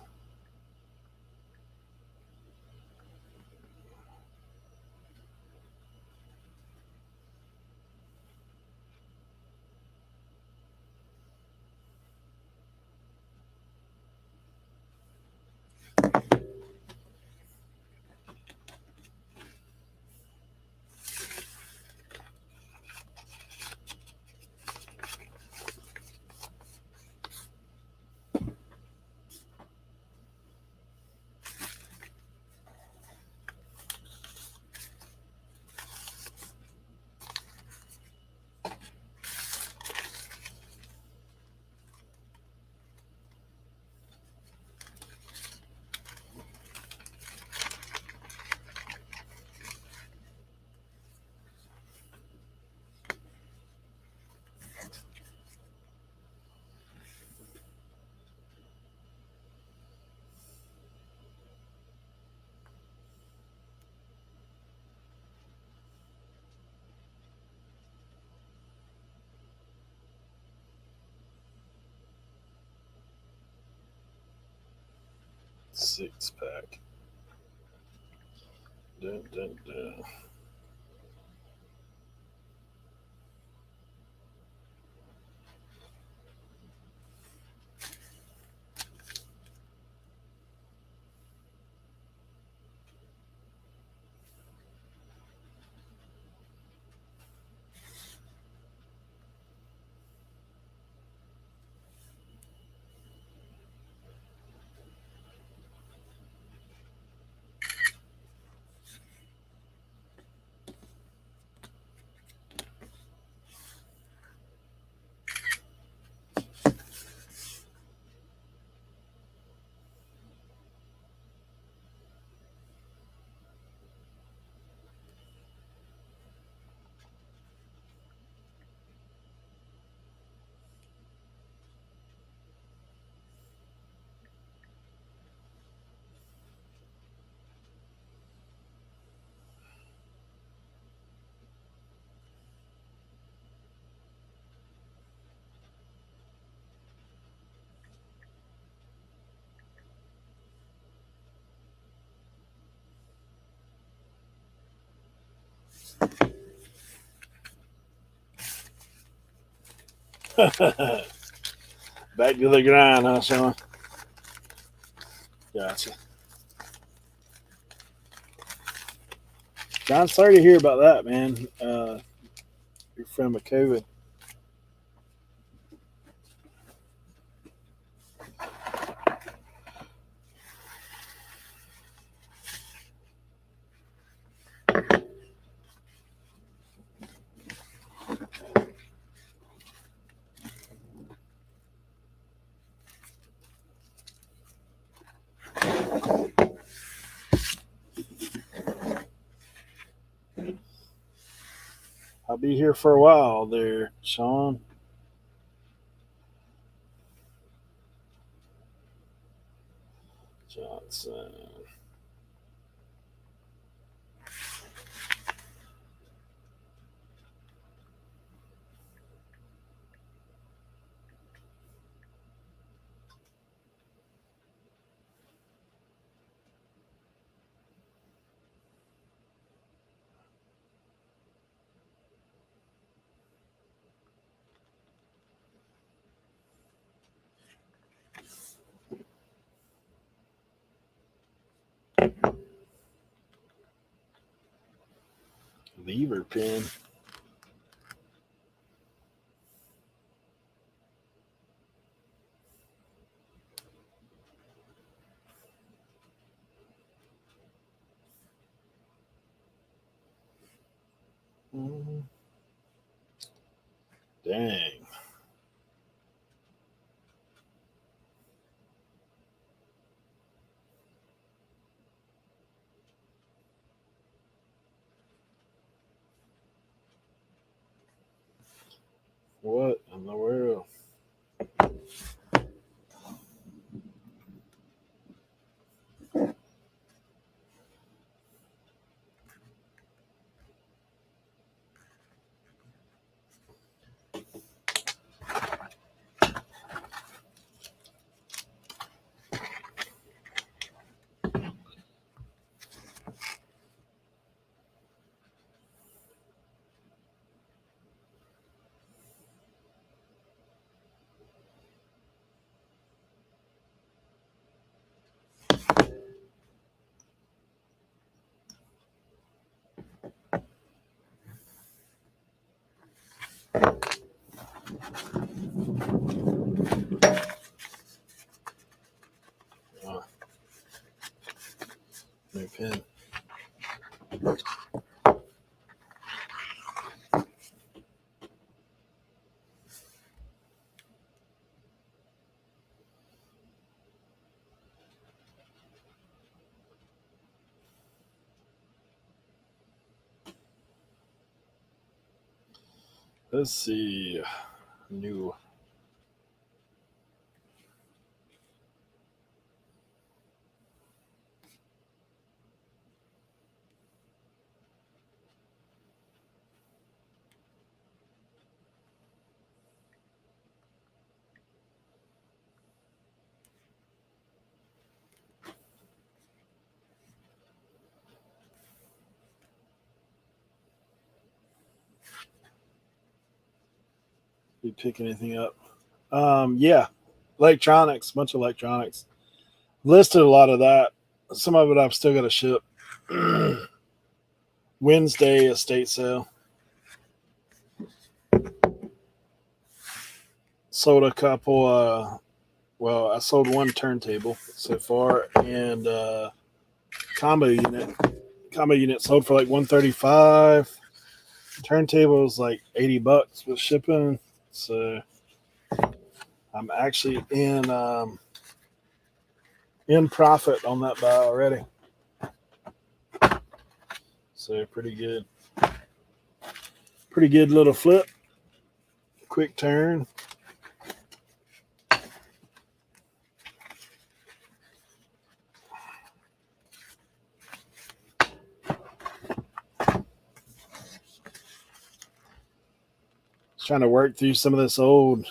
Six pack. Dun, dun, dun. Back to the grind, huh, Sean? Gotcha. John, sorry to hear about that, man. Your friend with COVID. I'll be here for a while there, Sean. Johnson. Lever pin. Dang. Let's see. New. You pick anything up? Yeah, electronics, bunch of electronics. Listed a lot of that. Some of it I've still got to ship. Wednesday estate sale. Sold a couple. Well, I sold one turntable so far, and combo unit. Combo unit sold for like 135. Turntable was like $80 with shipping. So I'm actually in profit on that buy already. So pretty good. Pretty good little flip. Quick turn. Trying to work through some of this old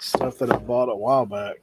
stuff that I bought a while back.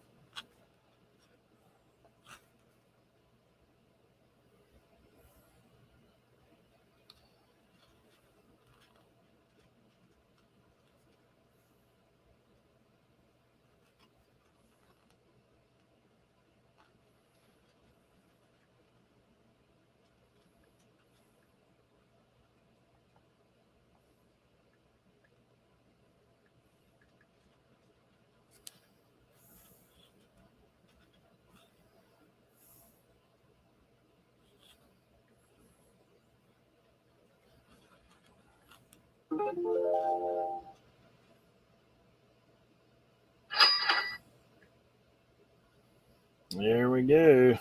There we go.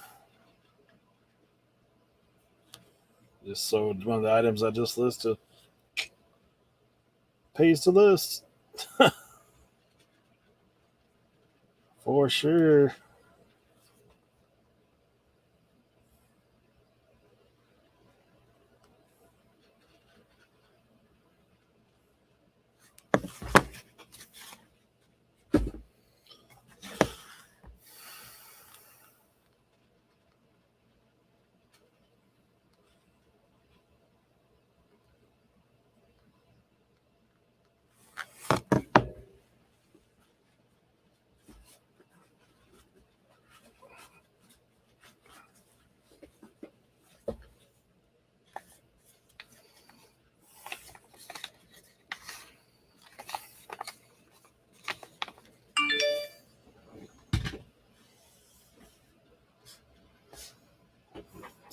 Just sold one of the items I just listed. Pays to list. For sure.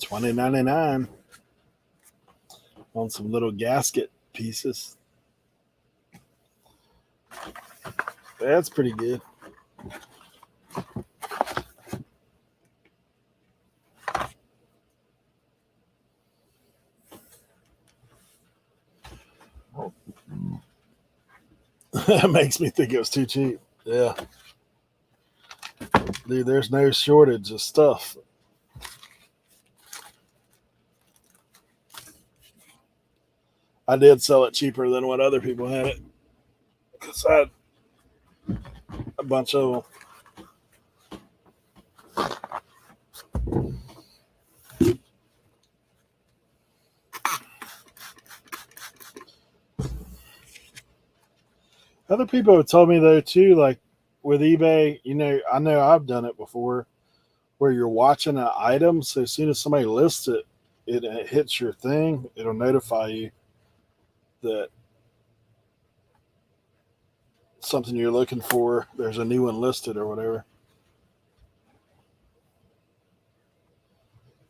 $20.99 on some little gasket pieces. That's pretty good. That makes me think it was too cheap. Yeah. Dude, there's no shortage of stuff. I did sell it cheaper than what other people had it. Because I had a bunch of them. Other people have told me though too, like with eBay, I know I've done it before, where you're watching an item, so as soon as somebody lists it, it hits your thing, it'll notify you that something you're looking for, there's a new one listed or whatever.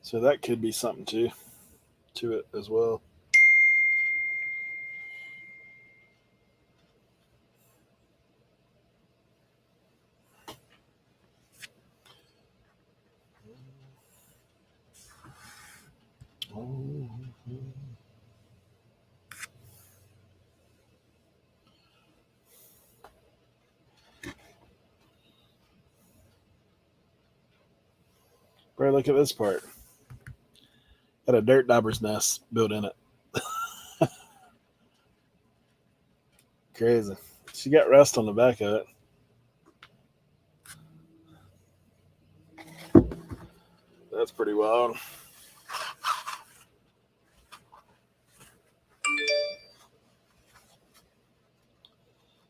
So that could be something to it as well. Before I look at this part, got a dirt dauber's nest built in it. Crazy. She got rust on the back of it. That's pretty wild.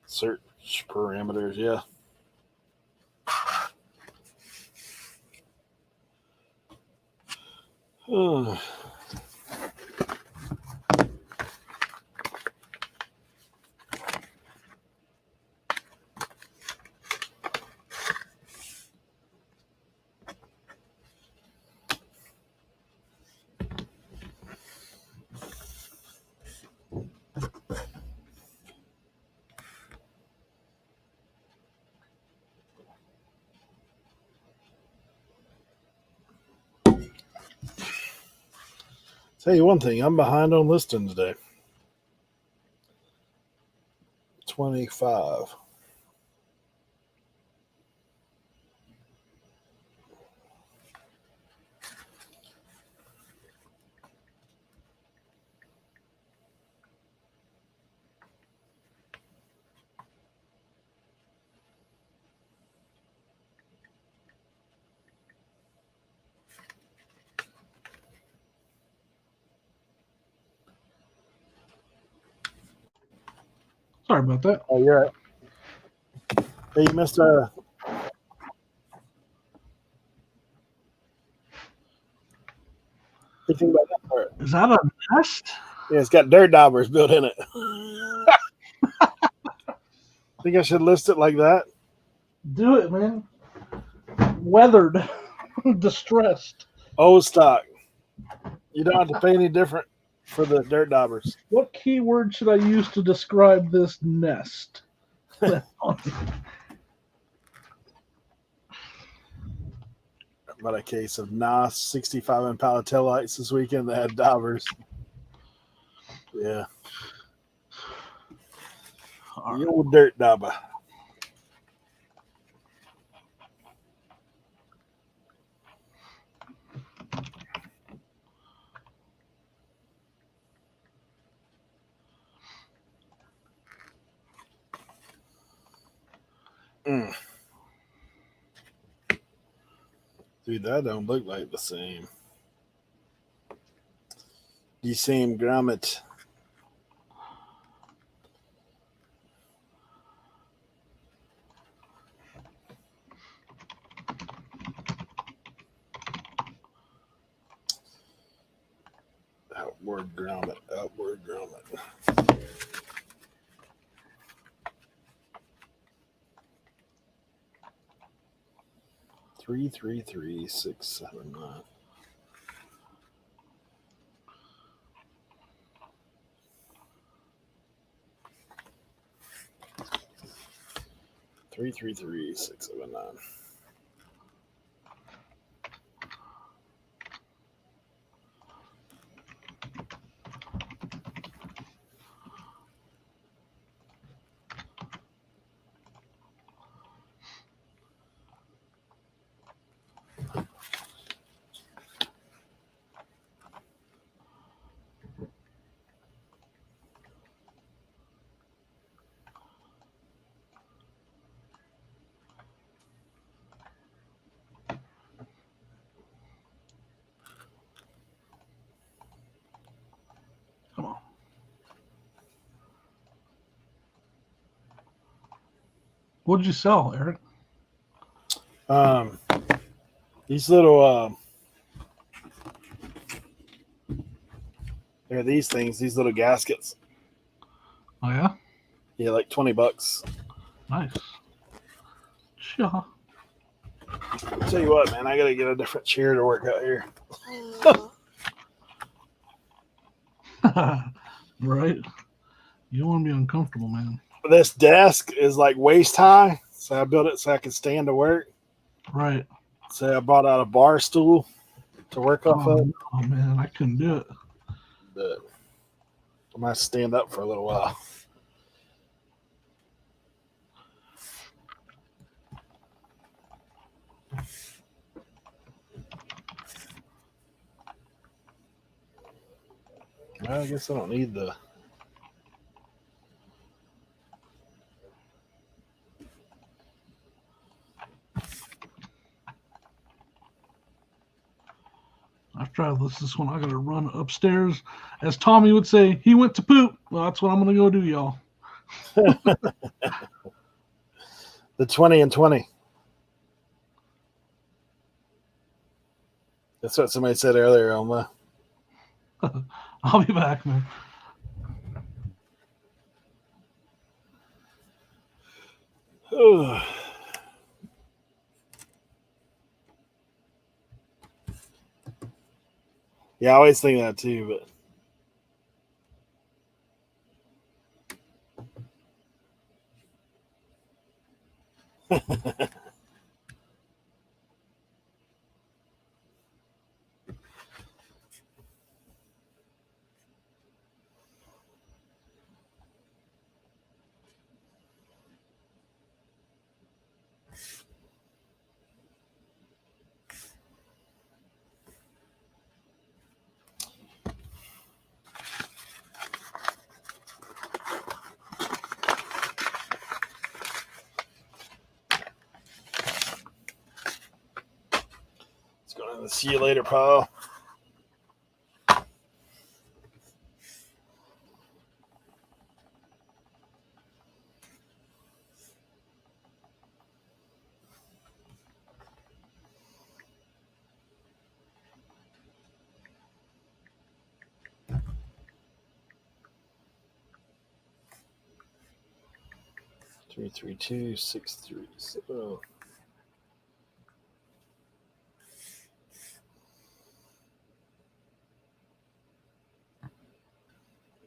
Search parameters, yeah. Tell you one thing, I'm behind on listing today. 25. Sorry about that. Oh, you're right. Hey, you missed a. What do you think about that part? Is that a nest? Yeah, it's got dirt daubers built in it. Think I should list it like that? Do it, man. Weathered, distressed. Old stock. You don't have to pay any different for the dirt daubers. What keyword should I use to describe this nest? About a case of NOS 65 inch palatelites this weekend that had daubers. Yeah. The old dirt dauber. Dude, that don't look like the same. The same grommet. Outward grommet. Outward grommet. Three, 6, 7, 9. Three, 6, 7, 9. Come on. What did you sell, Eric? These little they're these things, these little gaskets. Oh yeah? Yeah, like $20. Nice. Sure. I'll tell you what, man, I gotta get a different chair to work out here. Right? You don't want to be uncomfortable, man. This desk is like waist high, so I built it so I can stand to work. Right. So I bought out a bar stool to work off of. Oh man, I couldn't do it. But I might stand up for a little while. Well, I guess I don't need the. After I list this one, I gotta run upstairs. As Tommy would say, he went to poop. Well, that's what I'm gonna go do, y'all. The 20 and 20. That's what somebody said earlier, Oma. I'll be back, man. Yeah, I always think that too, but it's going to see you later, Paul. Three, 3, 2, 6, 3. So.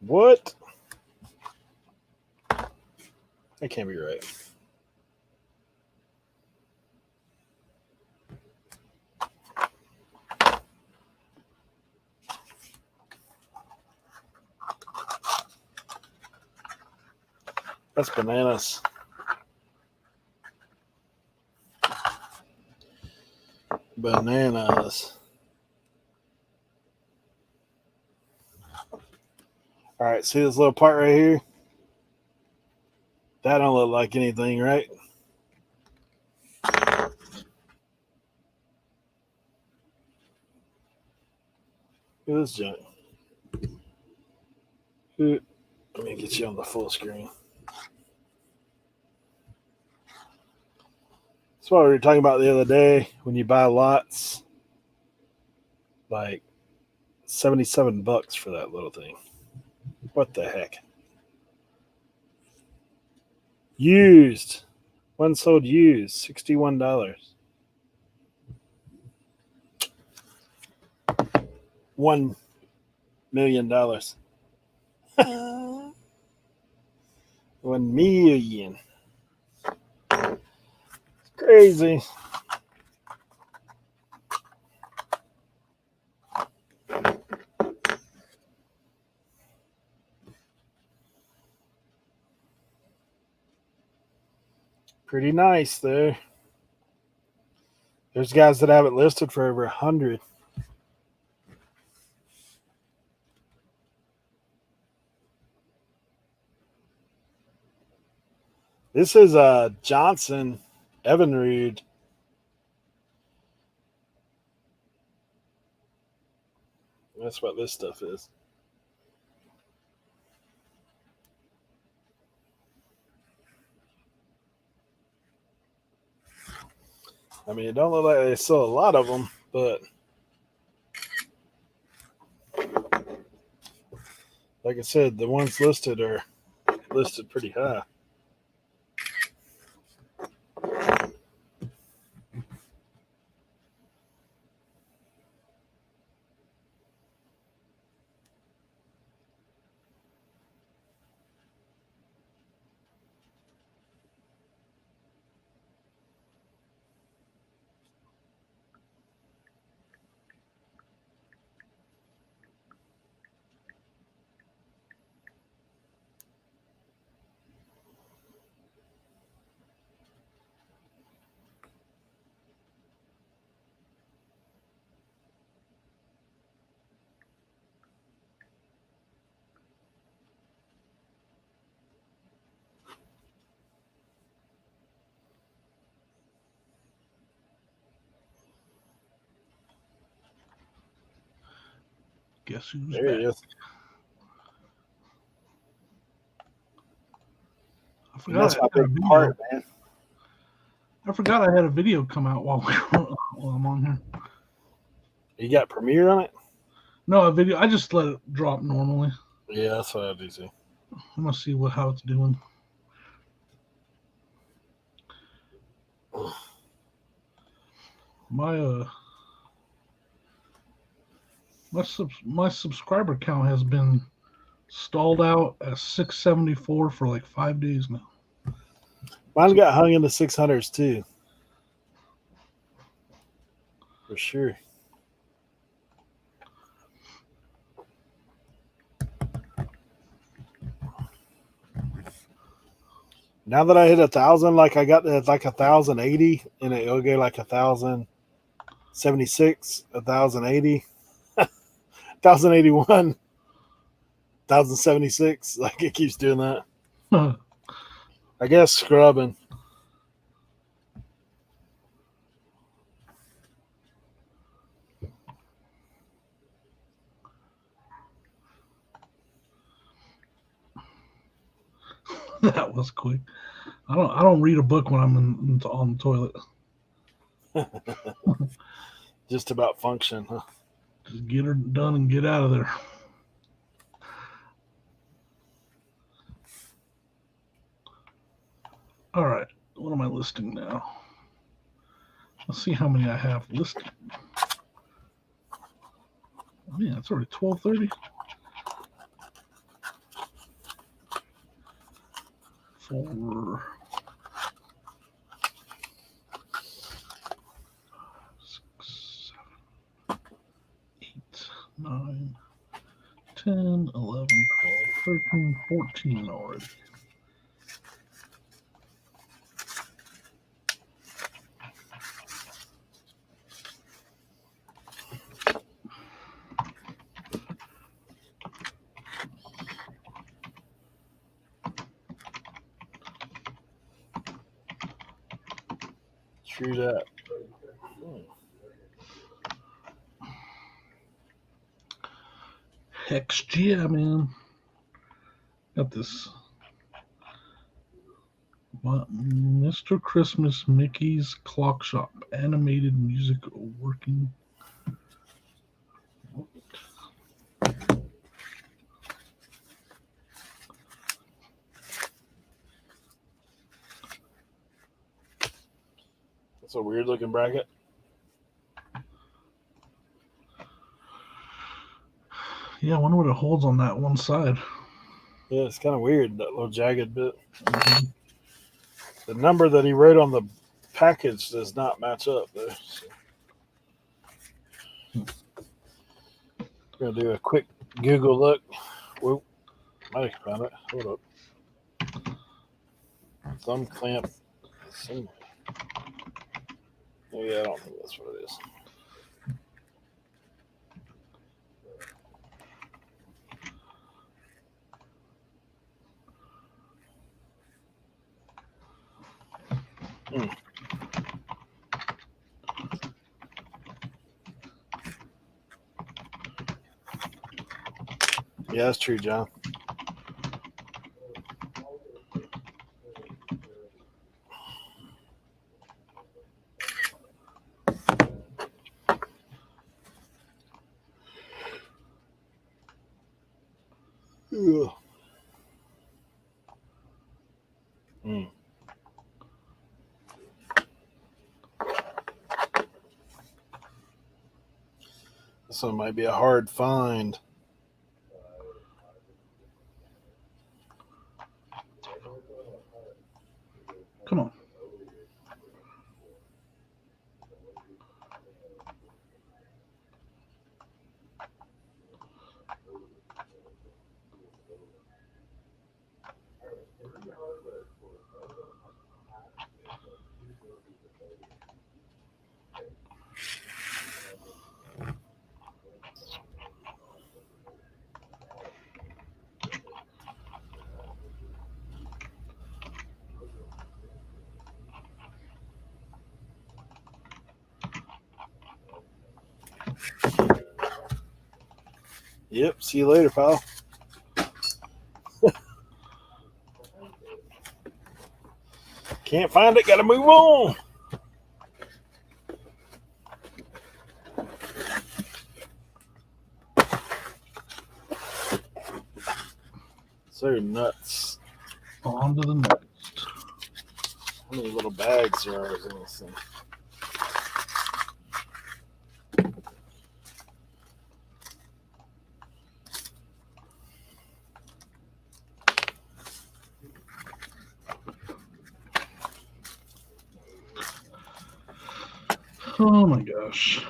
What? That can't be right. That's bananas. Bananas. All right, see this little part right here? That don't look like anything, right? Look at this junk. Let me get you on the full screen. That's what we were talking about the other day. When you buy lots, like $77 for that little thing. What the heck? Used. One sold used. $61. $1 million. $1 million. Crazy. Pretty nice there. There's guys that have it listed for over 100. This is Johnson Evinrude. That's what this stuff is. I mean, it don't look like they sell a lot of them, but like I said, the ones listed are listed pretty high. Guess who's There he back? is. I And that's forgot my big part, man. I forgot I had a video come out while I'm on here. You got Premiere on it? No, a video. I just let it drop normally. Yeah, that's what I do too. I'm gonna see how it's doing. My subscriber count has been stalled out at 674 for like 5 days now. Mine got hung in the 600s too. For sure. Now that I hit 1,000, like I got to like 1,080, and it'll go like 1,076, 1,080, 1,081, 1,076. Like it keeps doing that. I guess scrubbing. That was quick. I don't read a book when I'm on the toilet. Just about function, huh? Just get her done and get out of there. All right, what am I listing now? Let's see how many I have listed. Man, it's already 12:30. 4, 6, 7, 8, 9, 10, 11, 12, 13, 14 already. True that. Hex yeah, man. Got this. Mr. Christmas Mickey's Clock Shop animated music working. That's a weird looking bracket. Yeah, I wonder what it holds on that one side. Yeah, it's kind of weird, that little jagged bit. The number that he wrote on the package does not match up, though. So. We're going to do a quick Google look. Whoop. Might have found it. Hold up. Thumb clamp. Oh, yeah, I don't think that's what it is. Yeah, that's true, John. Ugh. This one might be a hard find. Come on. Yep. See you later, pal. Can't find it. Got to move on. So nuts. On to the next. How many little bags there are in this thing? Oh my gosh.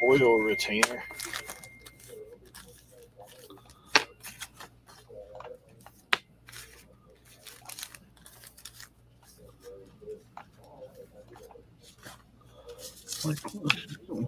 Oil retainer. Like, what is she doing?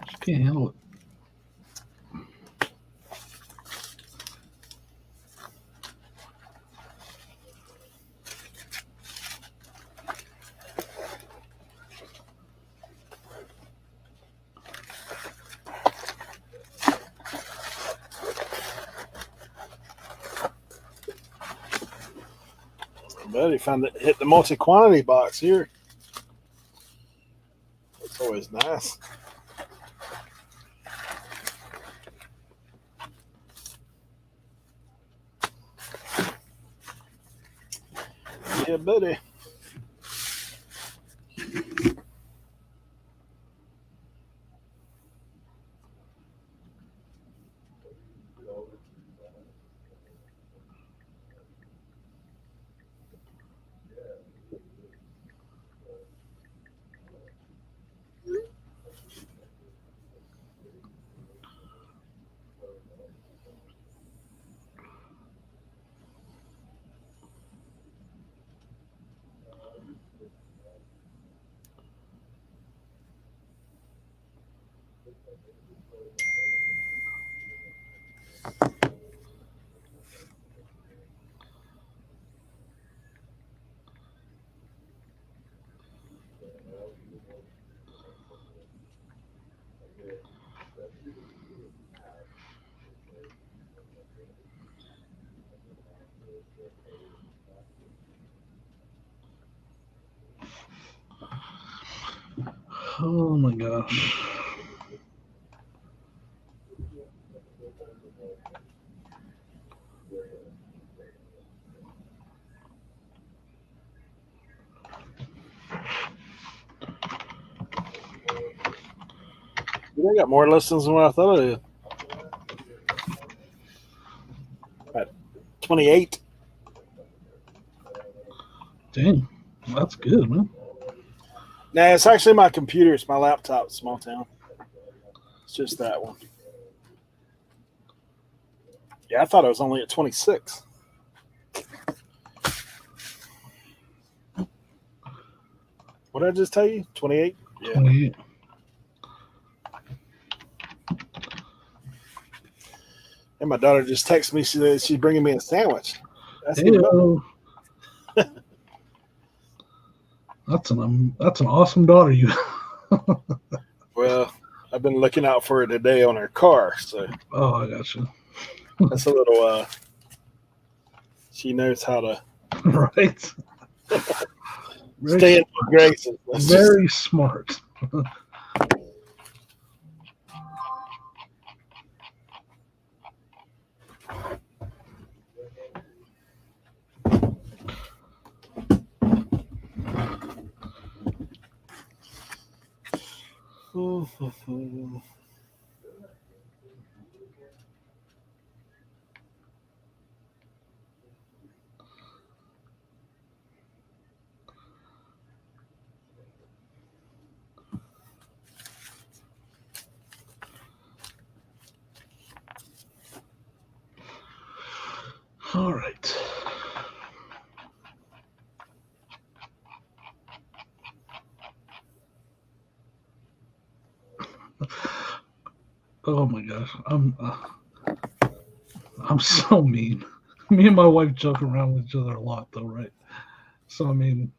She can't handle it. Buddy found it. Hit the multi-quantity box here. That's always nice. Yeah, buddy. Oh my gosh. They got more listens than what I thought it did. At 28. Dang. That's good, man. Nah, it's actually my computer. It's my laptop, small town. It's just that one. Yeah, I thought it was only at 26. What did I just tell you? 28? Yeah. 28. And my daughter just texted me. She said she's bringing me a sandwich. That's good. Heyo. That's an awesome daughter you. Well, I've been looking out for her today on her car, so Oh, I got you. that's a little. She knows how to Right. stay in her graces. Very smart. All right. Oh my gosh, I'm so mean. Me and my wife joke around with each other a lot, though, right? So I mean,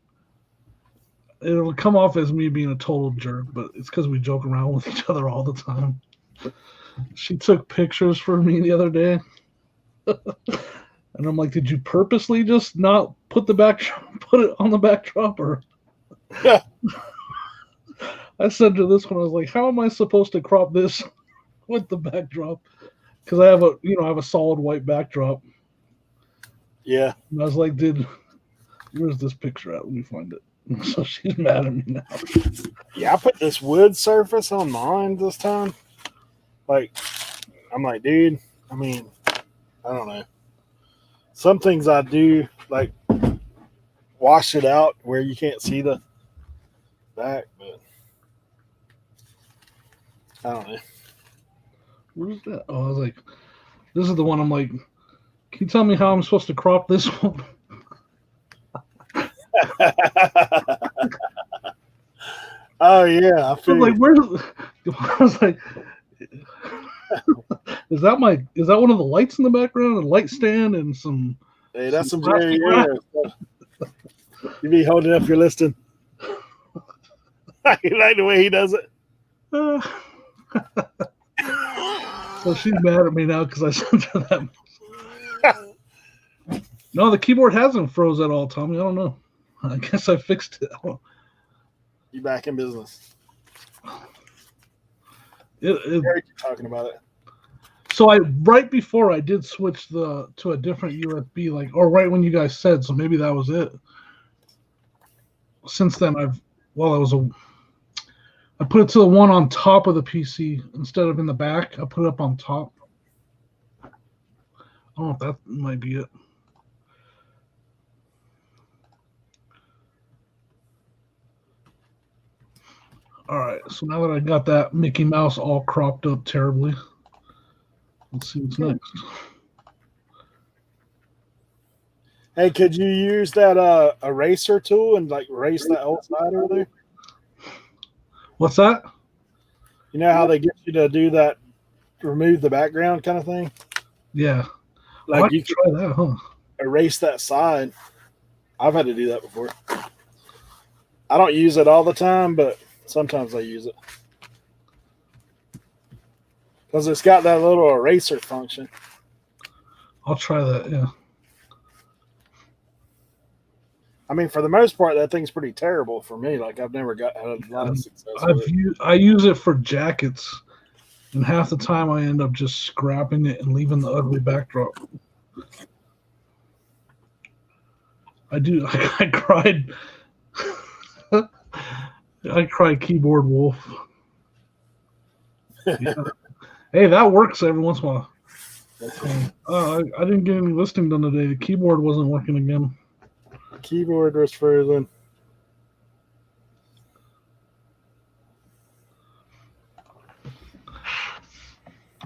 it'll come off as me being a total jerk, but it's because we joke around with each other all the time. She took pictures for me the other day, and I'm like, "Did you purposely just not put put it on the backdrop?" Or I said to this one, I was like, "How am I supposed to crop this with the backdrop?" Because I have a solid white backdrop. Yeah. And I was like, where's this picture at? Let me find it. So she's mad at me now. Yeah, I put this wood surface on mine this time. Like, I'm like, dude, I mean, I don't know. Some things I do, like, wash it out where you can't see the back, but I don't know. Where's that? Oh, I was like, this is the one. I'm like, can you tell me how I'm supposed to crop this one? Oh yeah, I feel like, I was like, is that one of the lights in the background, a light stand, and some? Hey, that's some Jerry. You be holding up your listing. You like the way he does it. So she's mad at me now because I sent her that. No, the keyboard hasn't froze at all, Tommy. I don't know. I guess I fixed it. You back in business. You're talking about it. So right before I did switch to a different USB, or right when you guys said, so maybe that was it. Since then, I put it to the one on top of the PC instead of in the back. I put it up on top. I don't know if that might be it. All right, so now that I got that Mickey Mouse all cropped up terribly, let's see what's next. Hey, could you use that eraser tool and like erase that old side over there? What's that? You know how they get you to do that, remove the background kind of thing? Yeah. Like you could try that, huh? Erase that side. I've had to do that before. I don't use it all the time, but sometimes I use it. Because it's got that little eraser function. I'll try that, yeah. I mean, for the most part, that thing's pretty terrible for me. Like, I've never had a lot of success with it. I use it for jackets, and half the time I end up just scrapping it and leaving the ugly backdrop. I do. I cried. I cried keyboard wolf. Yeah. Hey, that works every once in a while. I didn't get any listing done today. The keyboard wasn't working again. Keyboard was frozen.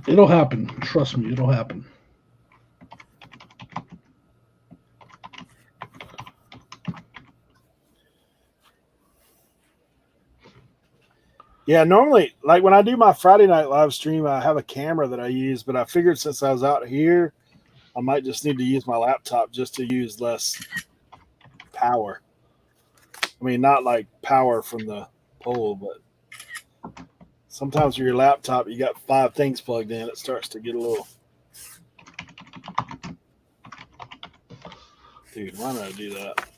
It'll happen. Trust me, it'll happen. Yeah, normally, like when I do my Friday night live stream, I have a camera that I use, but I figured since I was out here, I might just need to use my laptop just to use less power. I mean, not like power from the pole, but sometimes with your laptop, you got 5 things plugged in, it starts to get a little. Dude, why did I do that?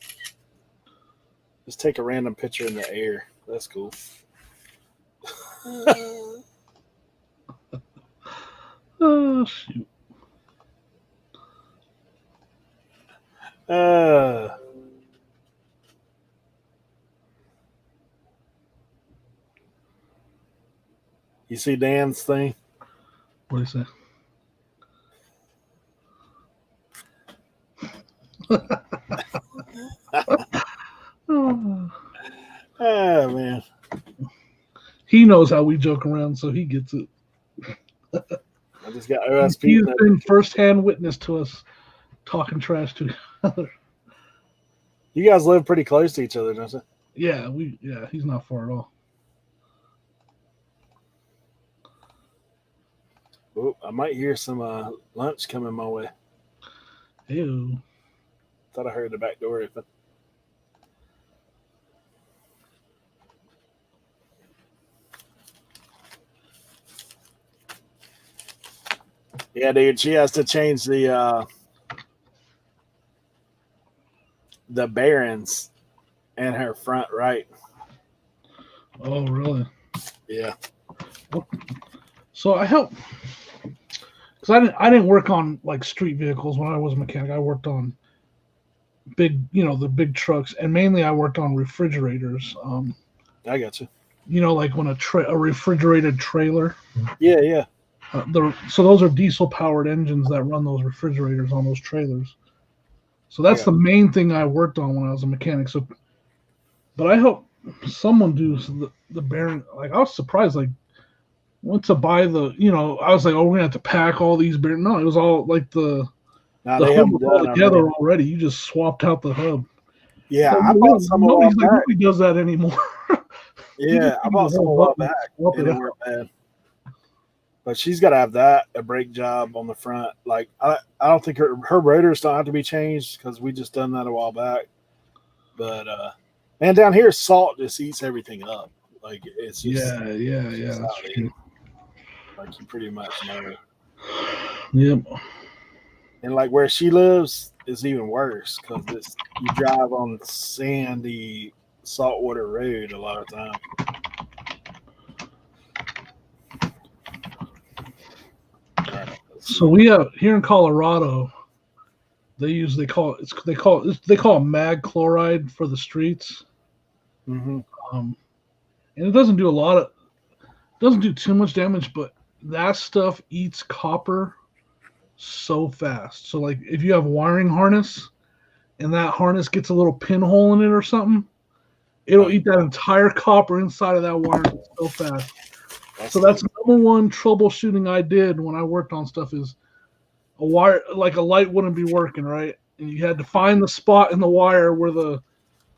Just take a random picture in the air. That's cool. Oh, shoot. You see Dan's thing? What do you say? Oh, man. He knows how we joke around, so he gets it. I just got OSP. He's been firsthand witness to us talking trash to each other. You guys live pretty close to each other, don't you? Yeah, he's not far at all. Oh, I might hear some lunch coming my way. Ew. Thought I heard the back door open. Yeah, dude, she has to change the bearings in her front right. Oh, really? Yeah. So I help because I didn't work on like street vehicles when I was a mechanic. I worked on the big trucks, and mainly I worked on refrigerators. I got you. Like when a refrigerated trailer. Yeah. So those are diesel powered engines that run those refrigerators on those trailers. So that's the main thing I worked on when I was a mechanic. So, but I helped someone do the bearing. Like I was surprised. Like went to buy I was like, oh, we're gonna have to pack all these bearings. No, it was all like the hub was all together already. You just swapped out the hub. Yeah, I bought some a while back. Nobody does that anymore. Yeah, I bought some a while back. It didn't work bad. But she's got to have a brake job on the front. Like I don't think her rotors don't have to be changed because we just done that a while back. But man, down here salt just eats everything up. Like it's just yeah. That's true. Like you pretty much know. Yep. And like where she lives is even worse because you drive on sandy saltwater road a lot of time. So we have here in Colorado, they call it mag chloride for the streets. Mm-hmm. And it doesn't do too much damage, but that stuff eats copper so fast. So like if you have a wiring harness and that harness gets a little pinhole in it or something, it'll eat that entire copper inside of that wire so fast. So that's number one troubleshooting I did when I worked on stuff is a wire, like a light wouldn't be working, right? And you had to find the spot in the wire where the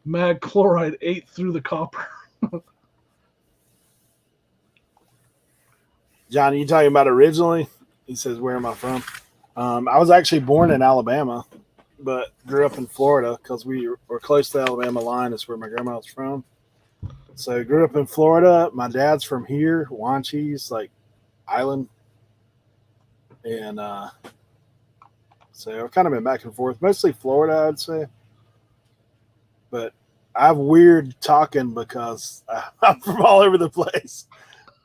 mag chloride ate through the copper. John, you talking about originally? He says, where am I from? I was actually born in Alabama, but grew up in Florida because we were close to the Alabama line. That's where my grandma was from. So grew up in Florida. My dad's from here, Wanchese, like island. And so I've kind of been back and forth, mostly Florida, I'd say. But I have weird talking because I'm from all over the place.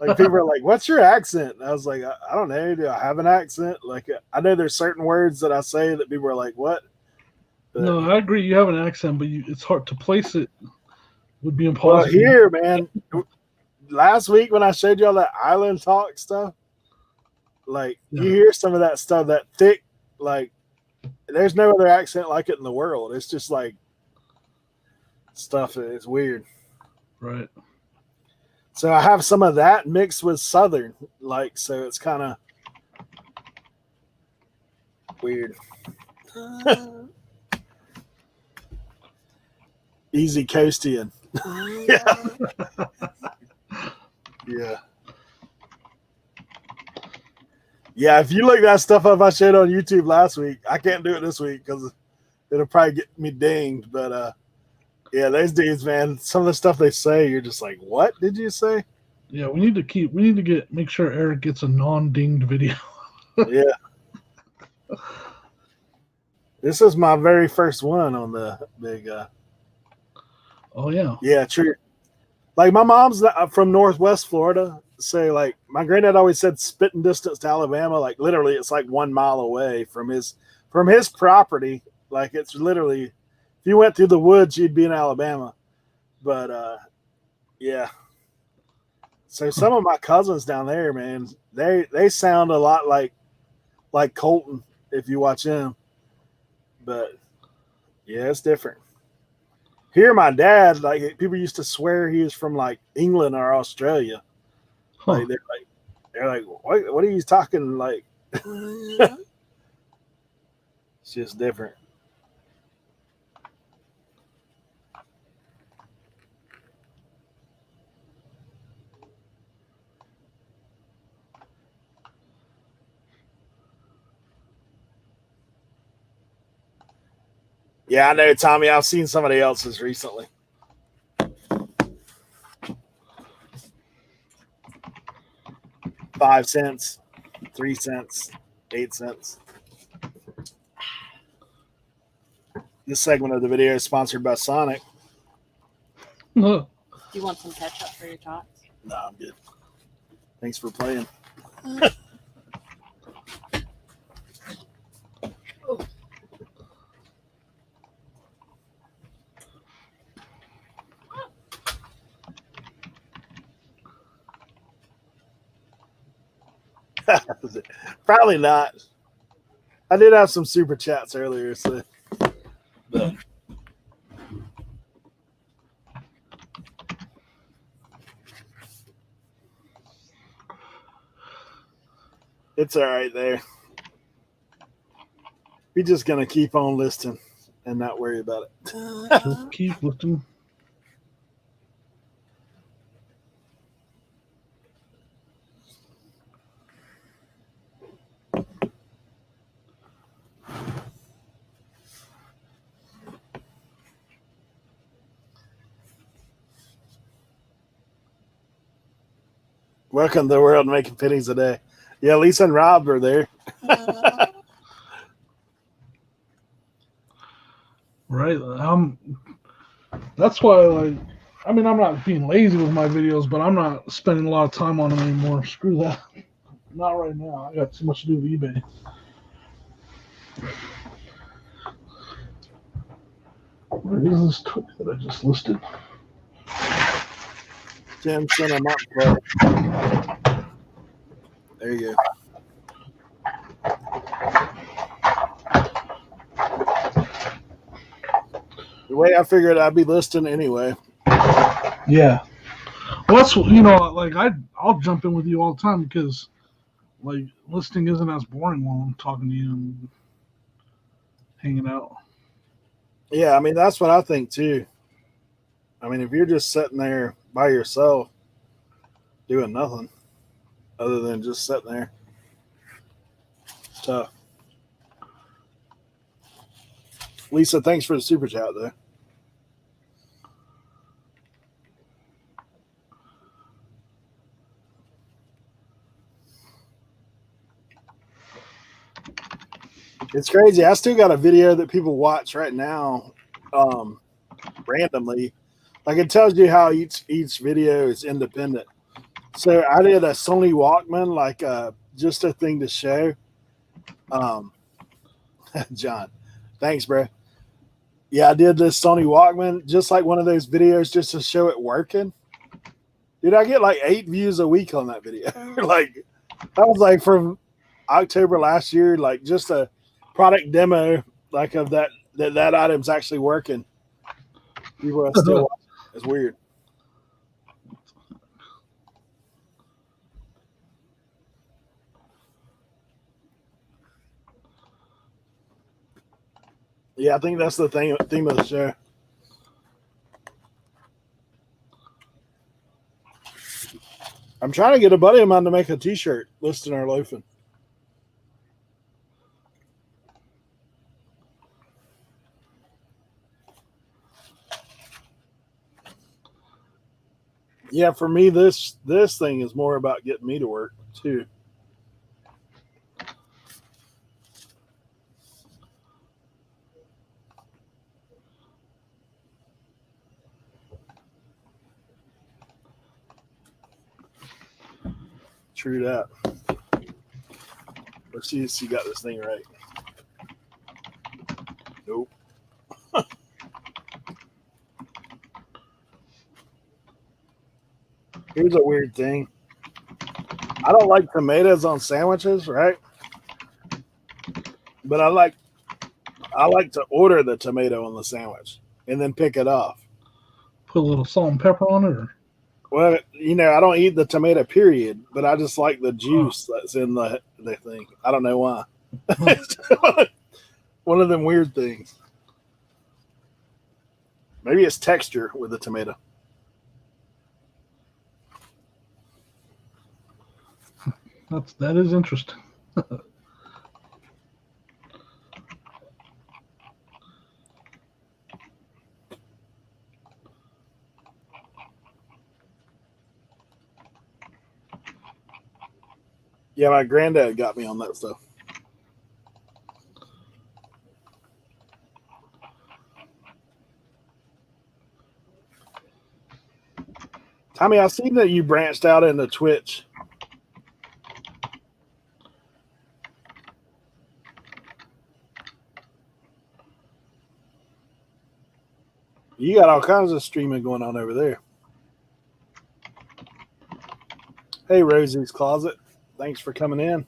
Like people are like, what's your accent? And I was like, I don't know. Do I have an accent? Like I know there's certain words that I say that people are like, what? But, no, I agree. You have an accent, but it's hard to place it. Would be impossible. Well, here, man, last week when I showed you all that island talk stuff, like you hear some of that stuff, that thick, like there's no other accent like it in the world. It's just like stuff. It's weird. Right. So I have some of that mixed with Southern, like, so it's kind of weird. Easy coastian. Yeah, if you look that stuff up I showed on YouTube last week, I can't do it this week because it'll probably get me dinged. But yeah, those dudes, man, some of the stuff they say, you're just like, what did you say? Yeah, we need to make sure Eric gets a non-dinged video. Yeah. This is my very first one on the big Oh yeah. Yeah, true. Like my mom's from Northwest Florida, so like my granddad always said spitting distance to Alabama. Like literally, it's like 1 mile away from his property. Like it's literally, if you went through the woods, you'd be in Alabama. But yeah. So some of my cousins down there, man, they sound a lot like Colton if you watch him. But yeah, it's different. Here, my dad, like people used to swear he was from like England or Australia. Like they're like, what are you talking like? It's just different. Yeah, I know, Tommy. I've seen somebody else's recently. $0.05, 3 cents, 8 cents. This segment of the video is sponsored by Sonic. Do you want some ketchup for your tots? No, I'm good. Thanks for playing. Probably not. I did have some super chats earlier, so. But. It's all right there. We're just gonna keep on listing and not worry about it. Just keep looking. Welcome to the world making pennies a day. Yeah, Lisa and Rob are there. Right. That's why, like, I mean, I'm not being lazy with my videos, but I'm not spending a lot of time on them anymore. Screw that. Not right now. I got too much to do with eBay. Where is this tweet that I just listed? Jim sent them up, bro. There you go. The way I figured I'd be listing anyway. Yeah. Well, that's, you know, like I'll jump in with you all the time because, like, listing isn't as boring while I'm talking to you and hanging out. Yeah, I mean, that's what I think too. I mean, if you're just sitting there by yourself doing nothing other than just sitting there, it's tough. Lisa, thanks for the super chat, though. It's crazy. I still got a video that people watch right now randomly. Like, it tells you how each video is independent. So I did a Sony Walkman, like just a thing to show. John, thanks, bro. Yeah, I did this Sony Walkman, just like one of those videos just to show it working. Dude, I get like 8 views a week on that video. Like, that was like from October last year, like just a product demo, like of that item's actually working. People are still watching. It's weird. Yeah, I think that's the theme of the show. I'm trying to get a buddy of mine to make a T-shirt listing our loafing. Yeah, for me, this thing is more about getting me to work too. True that. Let's see if you got this thing right. Nope. Here's a weird thing. I don't like tomatoes on sandwiches, right? But I like to order the tomato on the sandwich and then pick it off. Put a little salt and pepper on it, or? Well, you know, I don't eat the tomato, period, but I just like the juice that's in the thing. I don't know why. one of them weird things. Maybe it's texture with the tomato. That is interesting. Yeah, my granddad got me on that stuff. Tommy, I've seen that you branched out into Twitch. You got all kinds of streaming going on over there. Hey, Rosie's Closet. Thanks for coming in.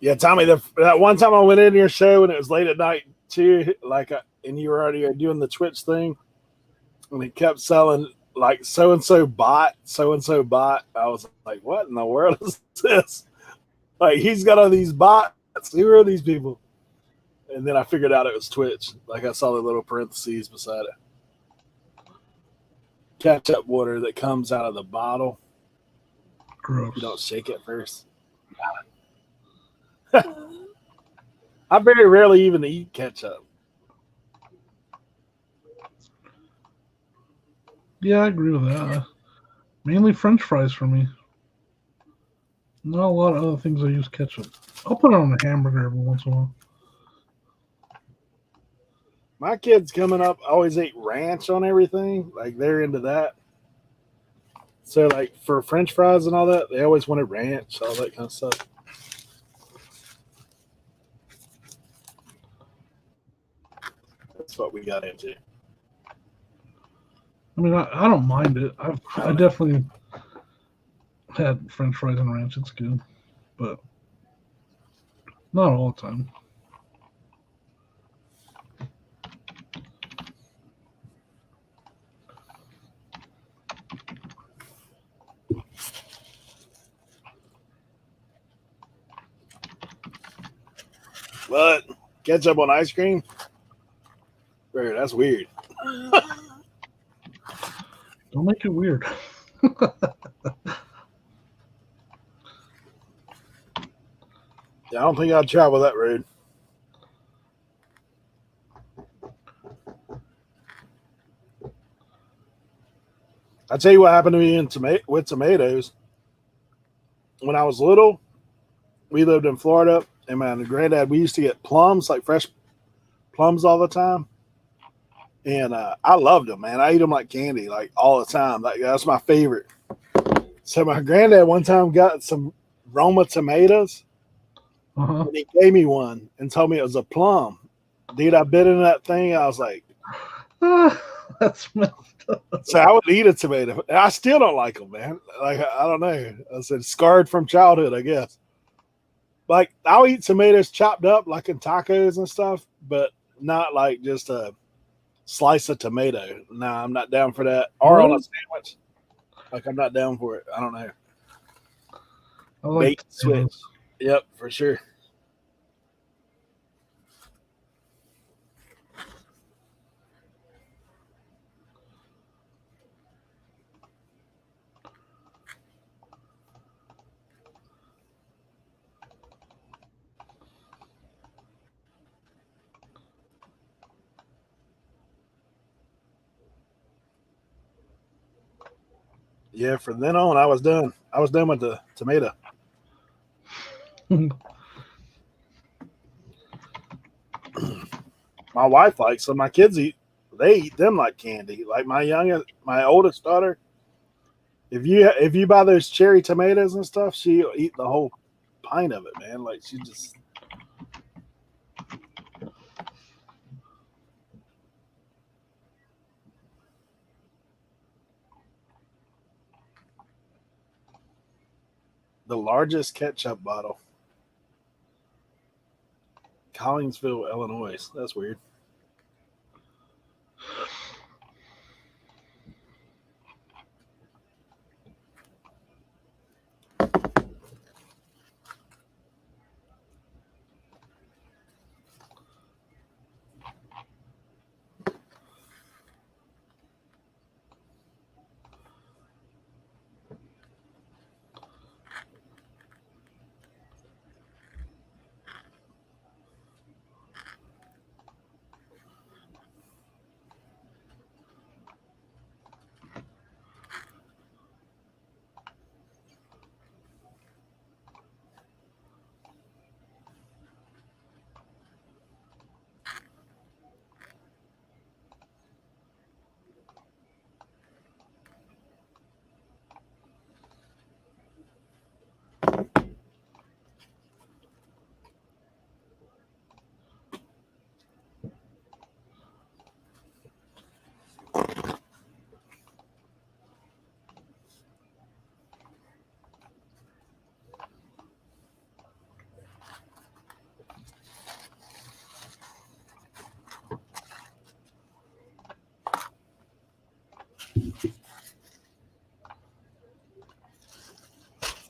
Yeah, Tommy, that one time I went in your show and it was late at night too, and you were already doing the Twitch thing, and it kept selling like so and so bot. I was like, what in the world is this? Like, he's got all these bots. Who are these people? And then I figured out it was Twitch. Like, I saw the little parentheses beside it. Ketchup water that comes out of the bottle. Gross. You don't shake it first. I very rarely even eat ketchup. Yeah, I agree with that. Mainly French fries for me. Not a lot of other things I use ketchup. I'll put it on a hamburger every once in a while. My kids coming up always ate ranch on everything. Like, they're into that. So, like, for French fries and all that, they always wanted ranch, all that kind of stuff. That's what we got into. I mean, I don't mind it. I definitely had French fries and ranch. It's good, but not all the time. But ketchup on ice cream? Bro, that's weird. Don't make it weird. Yeah, I don't think I'd travel that road. I'll tell you what happened to me with tomatoes. When I was little, we lived in Florida, and my granddad, we used to get plums, like fresh plums all the time. And I loved them, man. I eat them like candy, like all the time. Like, that's my favorite. So my granddad one time got some Roma tomatoes, and he gave me one and told me it was a plum. Dude, I bit into that thing. I was like, that's messed up. So I would eat a tomato. I still don't like them, man. Like, I don't know. I said scarred from childhood, I guess. Like, I'll eat tomatoes chopped up, like in tacos and stuff, but not like just a slice of tomato. No, I'm not down for that. Or on a sandwich. Like, I'm not down for it. I don't know. I like Bait switch. Yep, for sure. Yeah, from then on, I was done. I was done with the tomato. My wife likes them. My kids they eat them like candy. Like my oldest daughter, if you buy those cherry tomatoes and stuff, she'll eat the whole pint of it, man. Like she just. The largest ketchup bottle. Collinsville, Illinois. That's weird.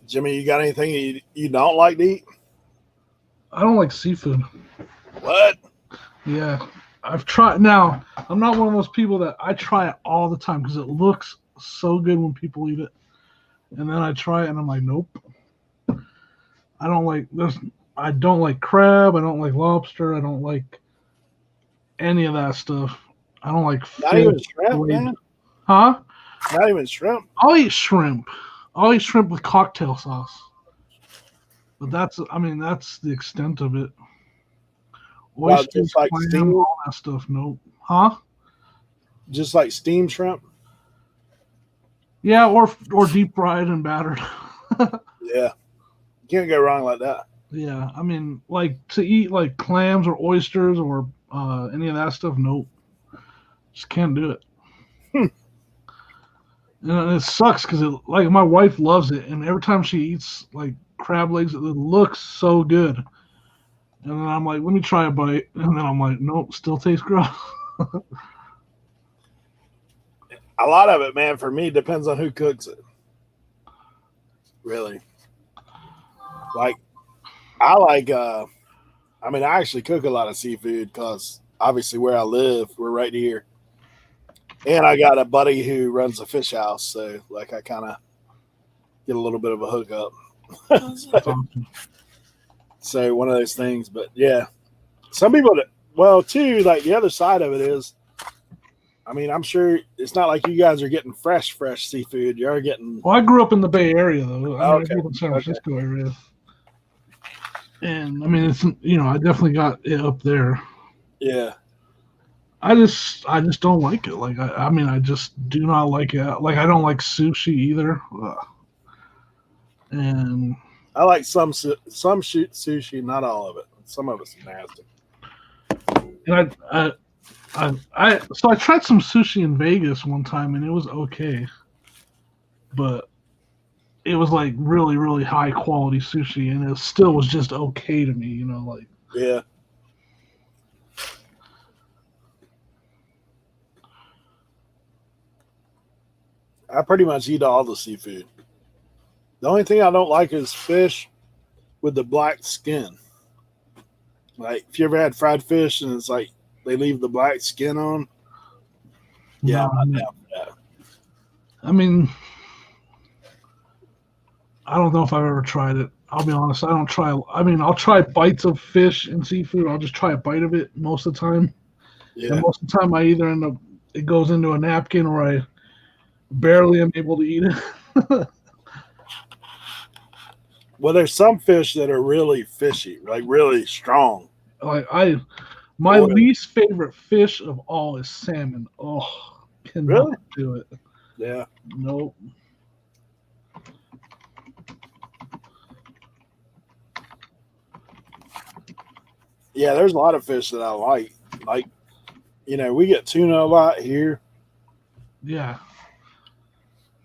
Jimmy, you got anything you don't like to eat? I don't like seafood. What? Yeah, I've tried. Now, I'm not one of those people that I try it all the time because it looks so good when people eat it, and then I try it and I'm like, nope. I don't like this. I don't like crab. I don't like lobster. I don't like any of that stuff. I don't like fish. Not even shrimp, man? Huh? Not even shrimp? I'll eat shrimp. I'll eat shrimp with cocktail sauce. But that's the extent of it. Oysters, just like clam, steamed? all that stuff. Nope. Huh? Just like steamed shrimp? Yeah, or deep fried and battered. Yeah. You can't go wrong like that. Yeah, I mean, like to eat like clams or oysters or any of that stuff. Nope. Just can't do it. And it sucks because like my wife loves it, and every time she eats like crab legs, it looks so good. And then I'm like, let me try a bite, and then I'm like, nope, still tastes gross. A lot of it, man, for me, depends on who cooks it. Really. Like, I actually cook a lot of seafood because obviously where I live, we're right here. And I got a buddy who runs a fish house, so like I kind of get a little bit of a hookup. So one of those things, but yeah, some people. Too, like the other side of it is, I mean, I'm sure it's not like you guys are getting fresh seafood. You're getting. Well, I grew up in the Bay Area though. I Okay. grew up in San Francisco area, and I mean, it's I definitely got it up there. Yeah. I just don't like it. Like I just do not like it. Like I don't like sushi either. Ugh. And I like some sushi, not all of it. Some of it's nasty. And I tried some sushi in Vegas one time and it was okay, but it was like really really high quality sushi and it still was just okay to me. Like yeah. I pretty much eat all the seafood. The only thing I don't like is fish with the black skin. Like, if you ever had fried fish and it's like they leave the black skin on. Yeah, I'm not down for that. I mean, I don't know if I've ever tried it. I'll be honest. I'll try bites of fish and seafood. I'll just try a bite of it most of the time. Yeah. And most of the time, I either it goes into a napkin or I barely am able to eat it. Well, there's some fish that are really fishy, like really strong. My least favorite fish of all is salmon. Oh, cannot do it. Yeah. Nope. Yeah, there's a lot of fish that I like. Like, we get tuna a lot here, Yeah.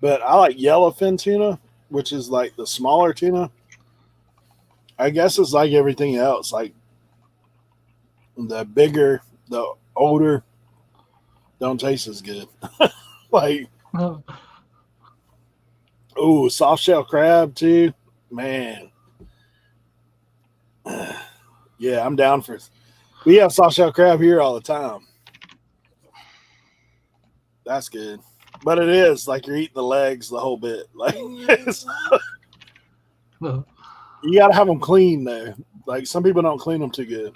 but I like yellowfin tuna, which is like the smaller tuna. I guess it's like everything else. Like the bigger, the older, don't taste as good. Like, oh, soft shell crab too, man. Yeah, I'm down for. We have soft shell crab here all the time. That's good, but it is like you're eating the legs the whole bit. Like you got to have them clean though. Like some people don't clean them too good.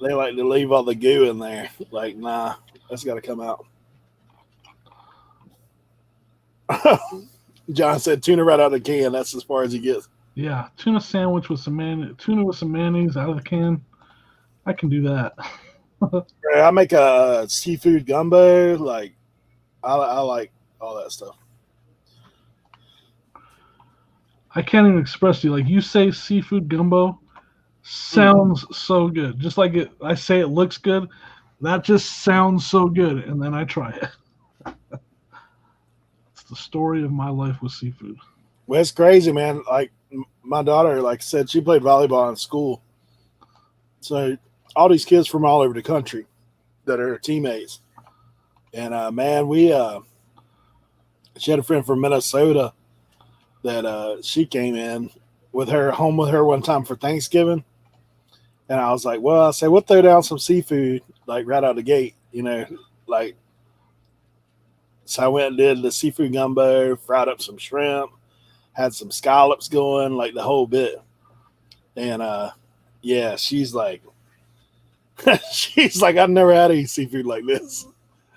They like to leave all the goo in there. Like, nah, that's got to come out. John said tuna right out of the can. That's as far as he gets. Yeah, tuna sandwich with some tuna with some mayonnaise out of the can. I can do that. I make a seafood gumbo. Like, I like all that stuff. I can't even express to you. Like you say, seafood gumbo sounds so good. Just like I say it looks good. That just sounds so good, and then I try it. It's the story of my life with seafood. Well, it's crazy, man. Like my daughter, like I said, she played volleyball in school. So all these kids from all over the country that are her teammates. And man, she had a friend from Minnesota that she came in with her home with her one time for Thanksgiving. And I was like, well, I said, we'll throw down some seafood, like right out the gate, like. So I went and did the seafood gumbo, fried up some shrimp, had some scallops going, like the whole bit. And yeah, she's like, I've never had any seafood like this. I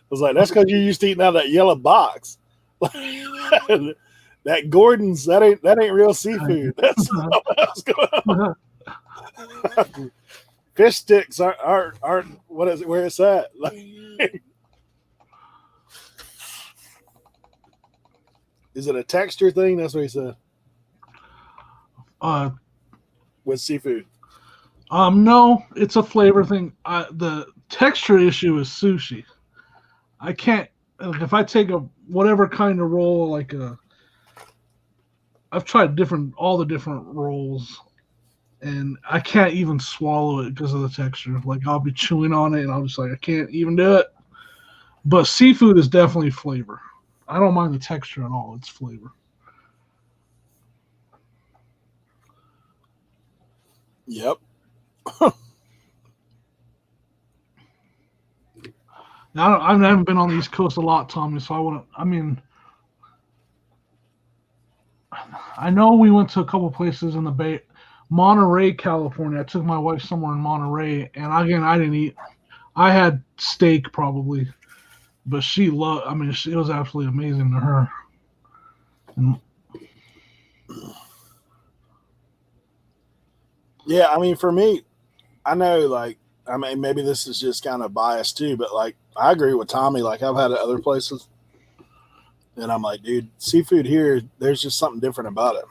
was like, that's because you're used to eating out of that yellow box. That Gordon's, that ain't real seafood. That's something else going on. Fish sticks aren't what is it? Where it's at? Like, is it a texture thing? That's what he said. With seafood. No, it's a flavor thing. The texture issue is sushi. I can't. If I take a whatever kind of roll, like I've tried all the different rolls, and I can't even swallow it because of the texture. Like I'll be chewing on it, and I'll just like I can't even do it. But seafood is definitely flavor. I don't mind the texture at all. It's flavor. Yep. Now, I haven't been on the East Coast a lot, Tommy, so I know we went to a couple places in the Bay. Monterey, California. I took my wife somewhere in Monterey, and again, I didn't eat. I had steak probably, but she loved. It was absolutely amazing to her. And, yeah, for me, I know, like, maybe this is just kind of biased too, but like, I agree with Tommy. Like, I've had it other places, and I'm like, dude, seafood here, there's just something different about it.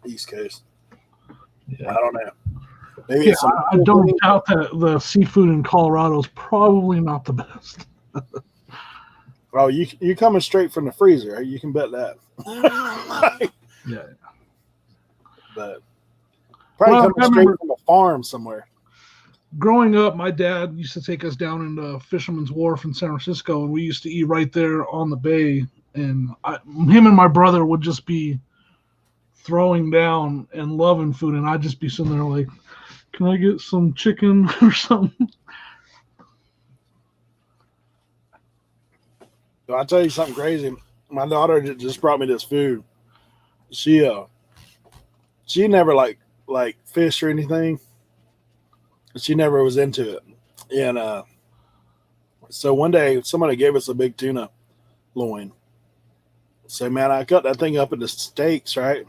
East Coast. Yeah. I don't know. Maybe I don't doubt that the seafood in Colorado is probably not the best. Well, you coming straight from the freezer. You can bet that. Yeah. But probably coming straight from a farm somewhere. Growing up, my dad used to take us down into Fisherman's Wharf in San Francisco, and we used to eat right there on the bay. And him and my brother would just be throwing down and loving food, and I'd just be sitting there like, can I get some chicken or something? I'll tell you something crazy. My daughter just brought me this food. She never like fish or anything. She never was into it. And so one day somebody gave us a big tuna loin. So man, I cut that thing up into steaks, right?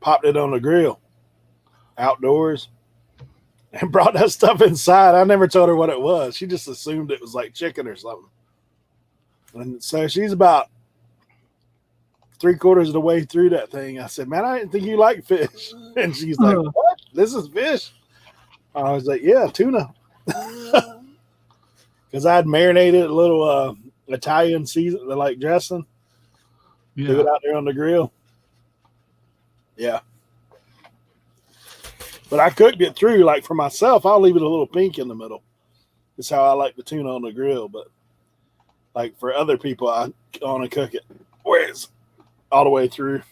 Popped it on the grill outdoors and brought that stuff inside. I never told her what it was. She just assumed it was like chicken or something. And so she's about 3/4 of the way through that thing. I said, man, I didn't think you liked fish. And she's like, what? this is fish. I was like, yeah, tuna. Because I had marinated a little Italian season, like dressing. Do Yeah. it out there on the grill. Yeah. But I cooked it through. Like for myself, I'll leave it a little pink in the middle. That's how I like the tuna on the grill. But like for other people, I want to cook it where it's all the way through.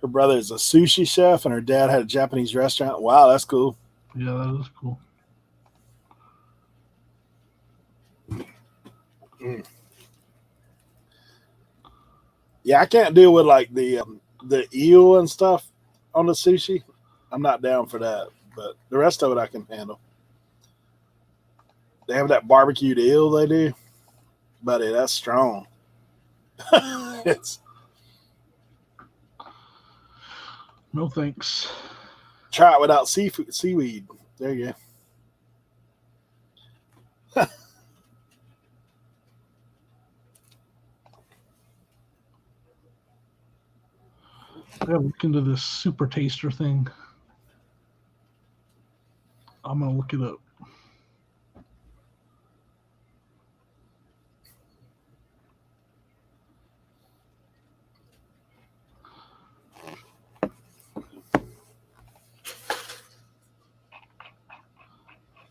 Her brother is a sushi chef, and her dad had a Japanese restaurant. Wow, that's cool. Yeah, that is cool. Mm. Yeah, I can't deal with like the eel and stuff on the sushi. I'm not down for that, but the rest of it I can handle. They have that barbecued eel they do, buddy. That's strong. It's No thanks. try it without seaweed. There you go. I gotta look into this super taster thing. I'm gonna look it up.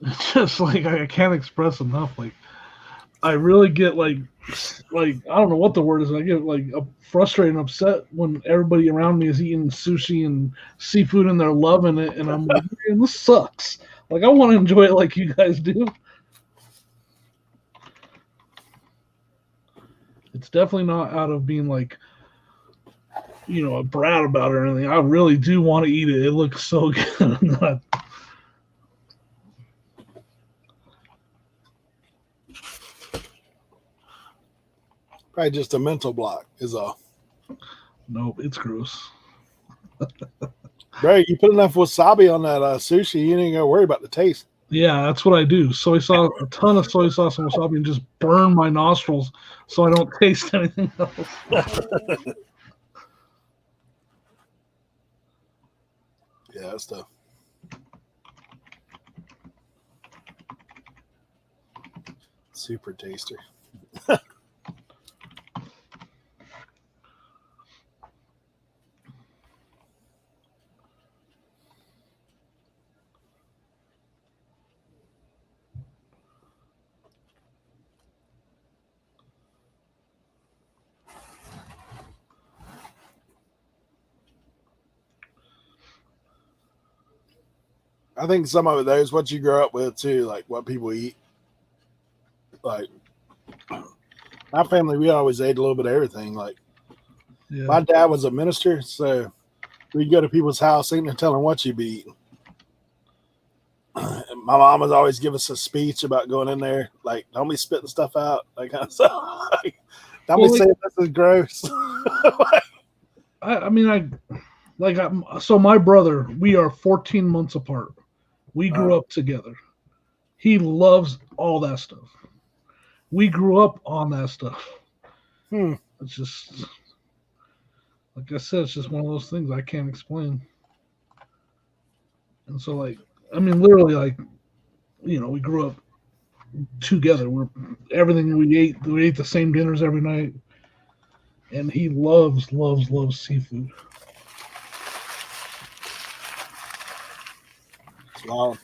It's just like I can't express enough. Like I really get like I don't know what the word is. I get like frustrated and upset when everybody around me is eating sushi and seafood and they're loving it, and I'm like, man, this sucks. Like I want to enjoy it like you guys do. It's definitely not out of being like, a brat about it or anything. I really do want to eat it. It looks so good. Probably just a mental block is all. Nope, it's gross. Bro, you put enough wasabi on that sushi, you ain't gonna worry about the taste. Yeah, that's what I do. Soy sauce, a ton of soy sauce and wasabi, and just burn my nostrils so I don't taste anything else. Yeah, that's tough. Super taster. I think some of it though is what you grow up with too, like what people eat. Like my family, we always ate a little bit of everything. Like my dad was a minister, so we'd go to people's house eating and tell them what you'd be eating. And my mom would always give us a speech about going in there, like don't be spitting stuff out, that kind of stuff. Like, don't be saying this is gross. So my brother, we are 14 months apart. We grew up together. He loves all that stuff. We grew up on that stuff. It's just, like I said, it's just one of those things I can't explain. And so, literally, we grew up together. Everything we ate the same dinners every night. And he loves seafood. Wow.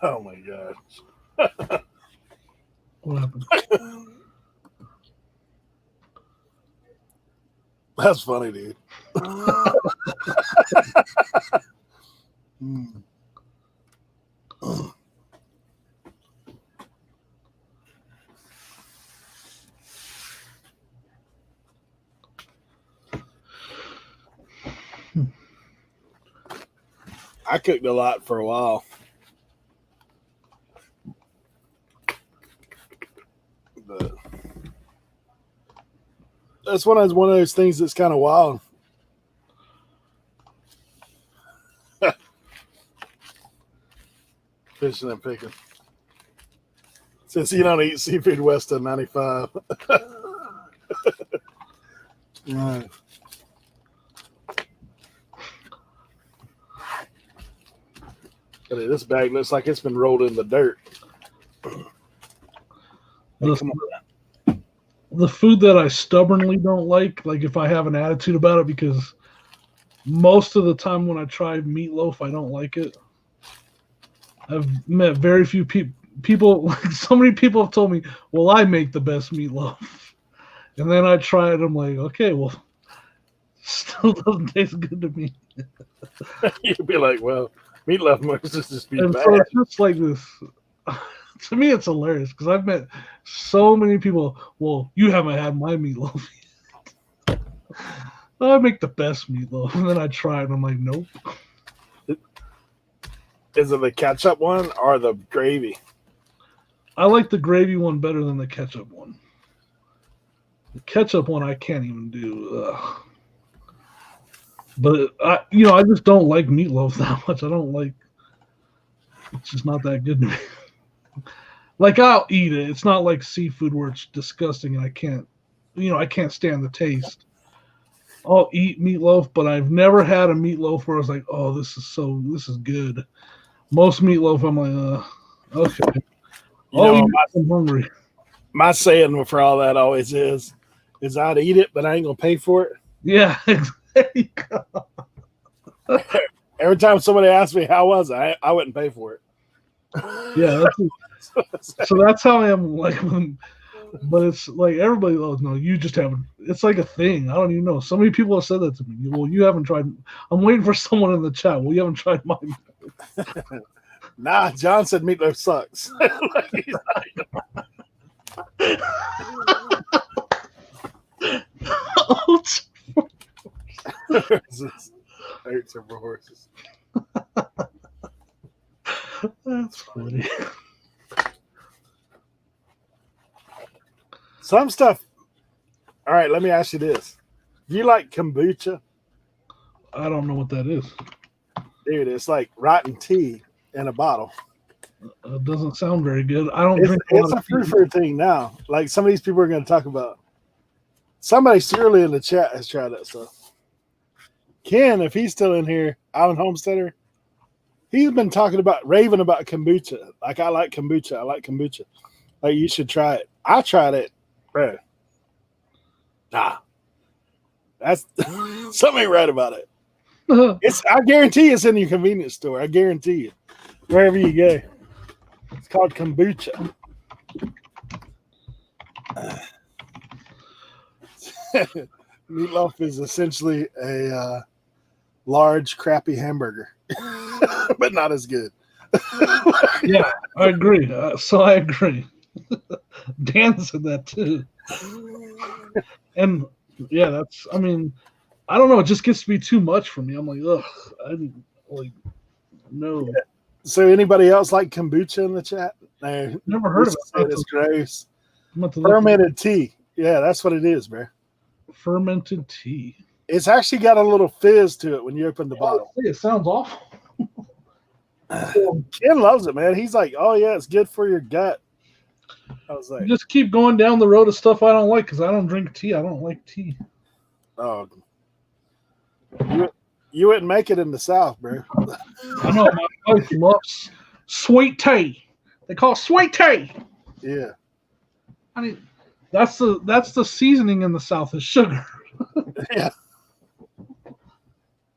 Oh my gosh. What happened? That's funny, dude. I cooked a lot for a while. But that's one of those things that's kind of wild. Fishing and picking. Since you don't eat seafood west of 95. Right. But this bag looks like it's been rolled in the dirt. The food that I stubbornly don't like if I have an attitude about it, because most of the time when I try meatloaf, I don't like it. I've met very few people. So many people have told me, well, I make the best meatloaf. And then I try it, I'm like, okay, well, still doesn't taste good to me. You'd be like, well, meatloaf must just be and bad. So it's just like this. To me, it's hilarious because I've met so many people. Well, you haven't had my meatloaf yet. I make the best meatloaf, and then I try it, and I'm like, nope. Is it the ketchup one or the gravy? I like the gravy one better than the ketchup one. The ketchup one I can't even do. Ugh. But I just don't like meatloaf that much. I don't like. It's just not that good to me. Like, I'll eat it. It's not like seafood where it's disgusting and I can't stand the taste. I'll eat meatloaf, but I've never had a meatloaf where I was like, oh, this is good. Most meatloaf, I'm like, okay. I'm hungry. My saying for all that always is I'd eat it, but I ain't gonna pay for it. Yeah, exactly. Every time somebody asks me how was I wouldn't pay for it. Yeah, so that's how I am. But it's like everybody. Oh no, you just haven't. It's like a thing. I don't even know. So many people have said that to me. Well, you haven't tried. I'm waiting for someone in the chat. Well, you haven't tried mine. Nah, John said meatloaf sucks. Hurts for horses. That's funny. Some stuff. All right, let me ask you this: do you like kombucha? I don't know what that is. Dude, it's like rotten tea in a bottle. It doesn't sound very good. I don't drink. It's a fruit thing now. Like some of these people are going to talk about. Somebody surely in the chat has tried that stuff. Ken, if he's still in here, Alan Homesteader, he's been raving about kombucha. Like, I like kombucha. I like kombucha. Like, you should try it. I tried it, bro. Nah, that's something ain't right about it. I guarantee it's in your convenience store. I guarantee you, wherever you go. It's called kombucha. Meatloaf is essentially a large, crappy hamburger, but not as good. Yeah, I agree. So I agree. Dan said that too. And yeah, I don't know. It just gets to be too much for me. I'm like, ugh. No. So anybody else like kombucha in the chat? No. Never heard of it. It's gross. Fermented tea. Yeah, that's what it is, bro. Fermented tea. It's actually got a little fizz to it when you open the bottle. It sounds awful. Ken loves it, man. He's like, oh yeah, it's good for your gut. I was like, just keep going down the road of stuff I don't like because I don't drink tea. I don't like tea. Oh, you wouldn't make it in the South, bro. I know my wife loves sweet tea. They call it sweet tea. Yeah. I mean, that's the seasoning in the South is sugar. Yeah.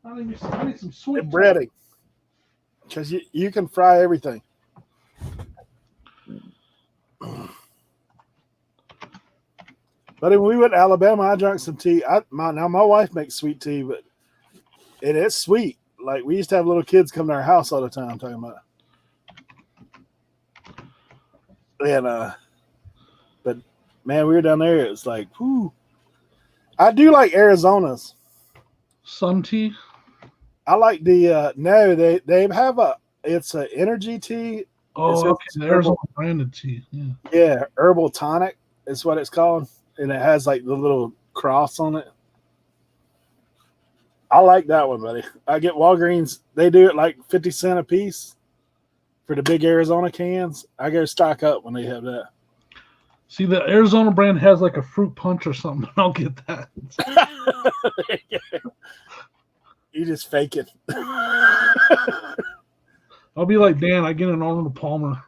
I need some sweet and breading. Because you can fry everything. But when we went to Alabama, I drank some tea. My wife makes sweet tea, but it's sweet. Like, we used to have little kids come to our house all the time. I'm talking about. And but man, we were down there. It's like, whoo. I do like Arizona's sun tea. I like the no, they have it's an energy tea. Oh, okay. The Arizona branded tea. Yeah. Yeah, herbal tonic is what it's called, and it has like the little cross on it. I like that one, buddy. I get Walgreens. They do it like 50 cents a piece for the big Arizona cans. I go stock up when they have that. See, the Arizona brand has like a fruit punch or something. I'll get that. You just fake it. I'll be like Dan. I get an Arnold Palmer.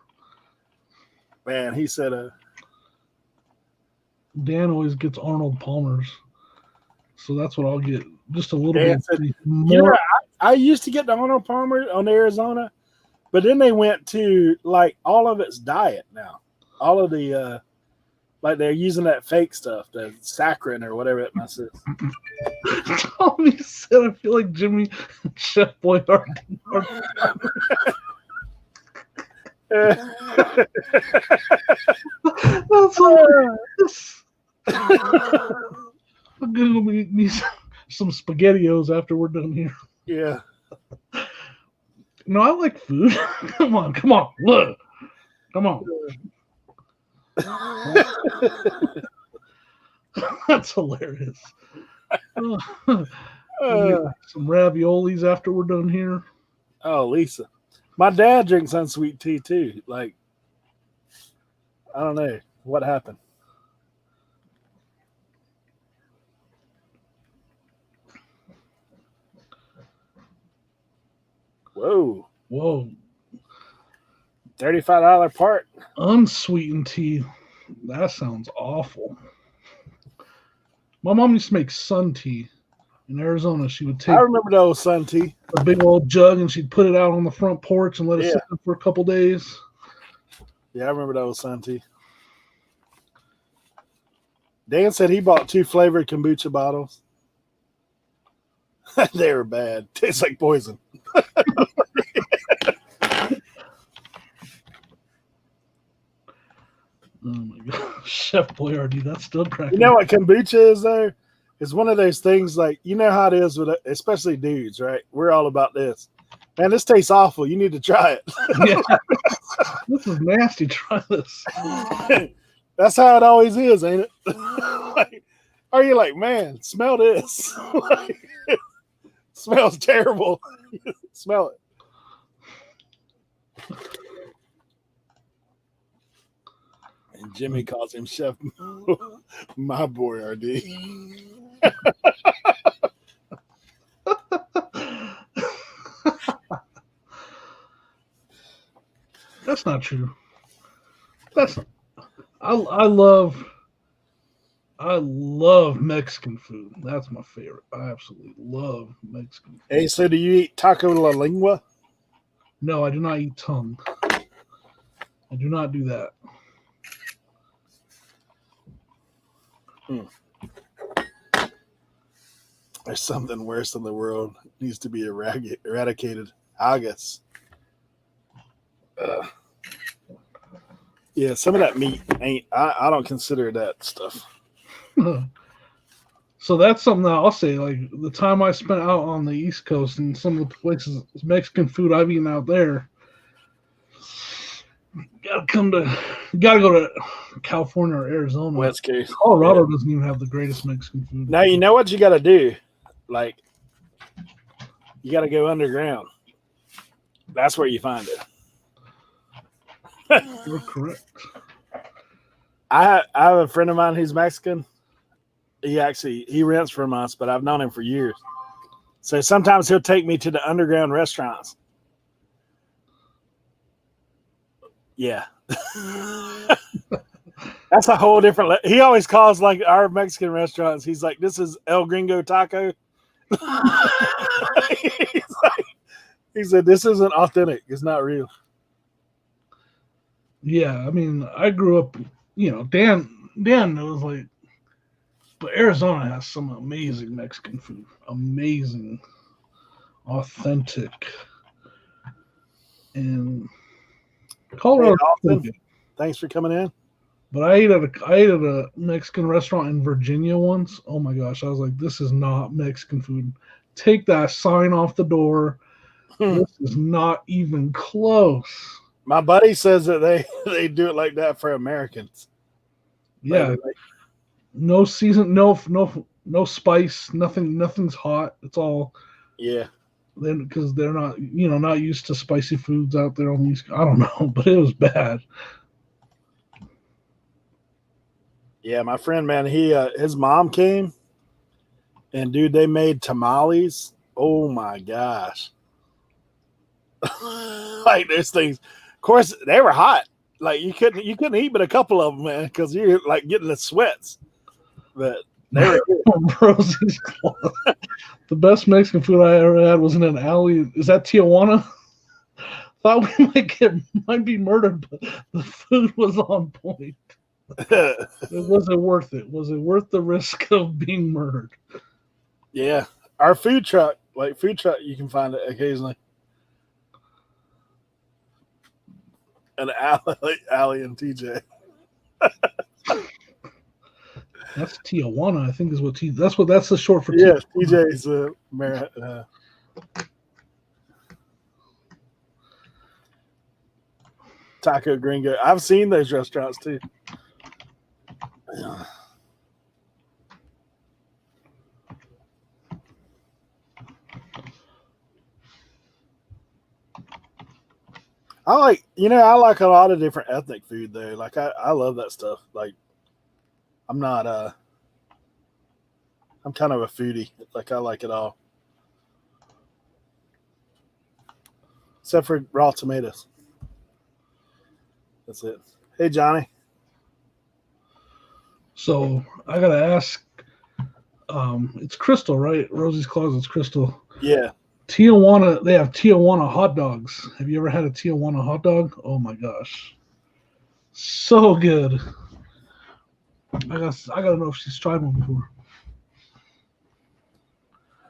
Man, he said Dan always gets Arnold Palmers, so that's what I'll get. Just a little Dan bit said, more. You know, I used to get the Arnold Palmer on Arizona, but then they went to like all of its diet now. All of the like they're using that fake stuff, the saccharin or whatever it must is. Tommy said, "I feel like Jimmy Chef Boyardee." That's hilarious. I'm gonna make me some SpaghettiOs after we're done here. Yeah. No, I like food. Come on, look. Come on. That's hilarious. Some raviolis after we're done here. Oh, Lisa. My dad drinks unsweet tea too. Like, I don't know what happened. Whoa. $35 part. Unsweetened tea. That sounds awful. My mom used to make sun tea in Arizona. She would take I remember the old sun tea. a big old jug and she'd put it out on the front porch and let it sit there for a couple days. Yeah, I remember that old sun tea. Dan said he bought 2 flavored kombucha bottles. They were bad. Tastes like poison. Oh my god, Chef Boyardee, that's still cracking. You know what kombucha is though? It's one of those things like, you know how it is with especially dudes, right? We're all about this. Man, this tastes awful. You need to try it. Yeah. This is nasty. Try this. That's how it always is, ain't it? Like, are you like, man, smell this? Like, it smells terrible. Smell it. And Jimmy calls him Chef My Boy RD. That's not true. That's not, I love Mexican food. That's my favorite. I absolutely love Mexican food. Hey, so do you eat taco la lengua? No, I do not eat tongue. I do not do that. There's something worse in the world. It needs to be eradicated. Haggis. Yeah, some of that meat ain't. I don't consider that stuff. So that's something that I'll say. Like the time I spent out on the East Coast and some of the places, Mexican food I've eaten out there. Gotta go to California or Arizona. West Coast. Colorado doesn't even have the greatest Mexican food. Now you know what you got to do. Like, you got to go underground. That's where you find it. You're correct. I have a friend of mine who's Mexican. He rents from us, but I've known him for years. So sometimes he'll take me to the underground restaurants. Yeah. That's a whole different. He always calls like our Mexican restaurants. He's like, "This is El Gringo Taco." He said, "This isn't authentic. It's not real." Yeah, I mean, I grew up. Dan knows like, but Arizona has some amazing Mexican food. Amazing, authentic, and Colorado. Hey, thanks for coming in. But I ate at a Mexican restaurant in Virginia once. Oh my gosh, I was like, this is not Mexican food. take that sign off the door. This is not even close. My buddy says that they do it like that for Americans. Yeah. No season, no spice, nothing's hot. It's all then because they're not not used to spicy foods out there on these. I don't know, but it was bad. Yeah, my friend, man, his mom came, and dude, they made tamales. Oh my gosh. Like those things. Of course, they were hot. Like you couldn't eat but a couple of them, man, because you're like getting the sweats. But they were Rosie's Claws. The best Mexican food I ever had was in an alley. Is that Tijuana? Thought we might be murdered, but the food was on point. Was it worth it? Was it worth the risk of being murdered? Yeah, our food truck, you can find it occasionally. An alley in TJ. That's Tijuana, I think is what that's the short for. Yeah, TJ's Taco Gringo. I've seen those restaurants too. I like a lot of different ethnic food though. Like I love that stuff. Like I'm kind of a foodie. Like I like it all. Except for raw tomatoes. That's it. Hey Johnny. So I gotta ask, it's Crystal, right? Rosie's Closet's Crystal. Yeah. Tijuana, they have Tijuana hot dogs. Have you ever had a Tijuana hot dog? Oh my gosh. So good. I gotta know if she's tried one before.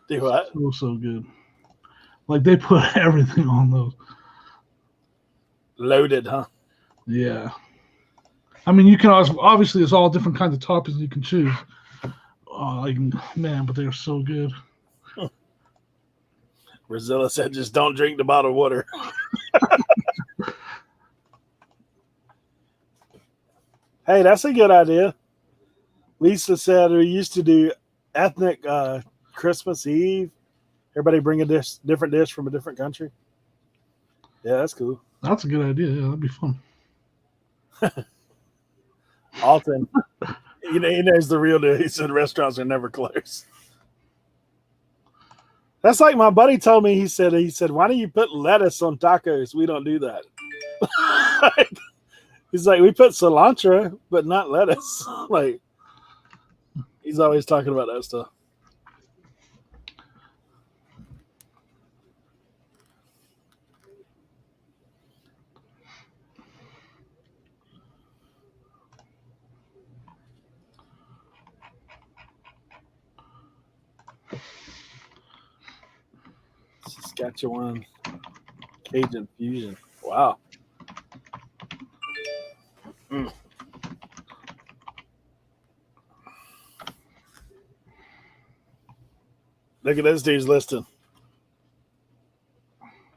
Do what? So good. Like they put everything on those. Loaded, huh? Yeah. I mean, you can obviously it's all different kinds of toppings you can choose. Man, but they're so good. Brazilla said, "Just don't drink the bottled water." Hey, that's a good idea. Lisa said we used to do ethnic Christmas Eve. Everybody bring a different dish from a different country. Yeah, that's cool. That's a good idea. Yeah, that'd be fun. Alton, he knows the real deal. He said restaurants are never closed. That's like my buddy told me. He said, "Why don't you put lettuce on tacos? We don't do that." He's like, "We put cilantro, but not lettuce." Like, he's always talking about that stuff. Saskatchewan Cajun fusion. Wow. Mm. Look at this dude's listing.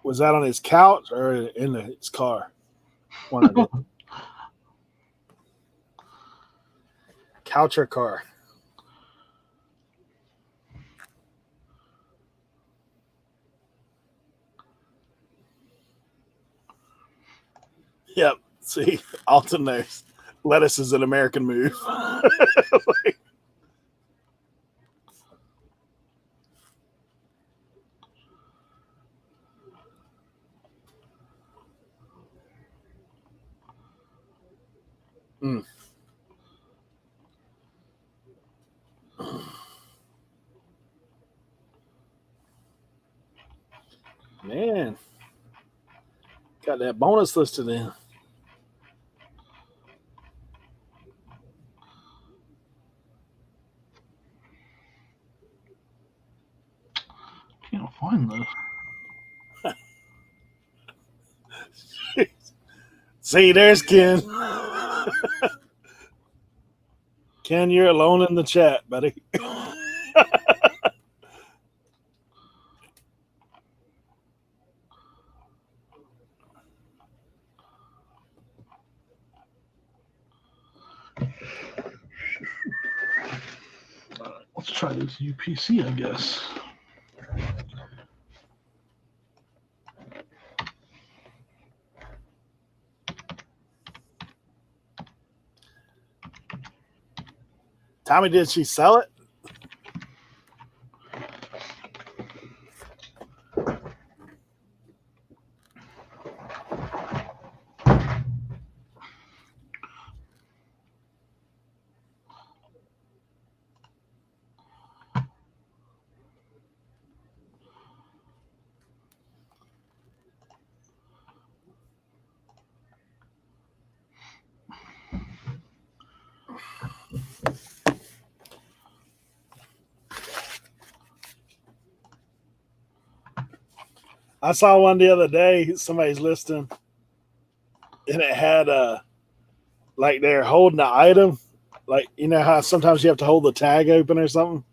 Was that on his couch or in his car? One of them. Couch or car? Yep. See, Alton knows. Lettuce is an American move. Like, Man, got that bonus listed in. Can't find this. See, there's Ken. Ken, you're alone in the chat, buddy. try this UPC, I guess. Tommy, did she sell it? I saw one the other day. Somebody's listing, and it had like they're holding the item, like you know how sometimes you have to hold the tag open or something.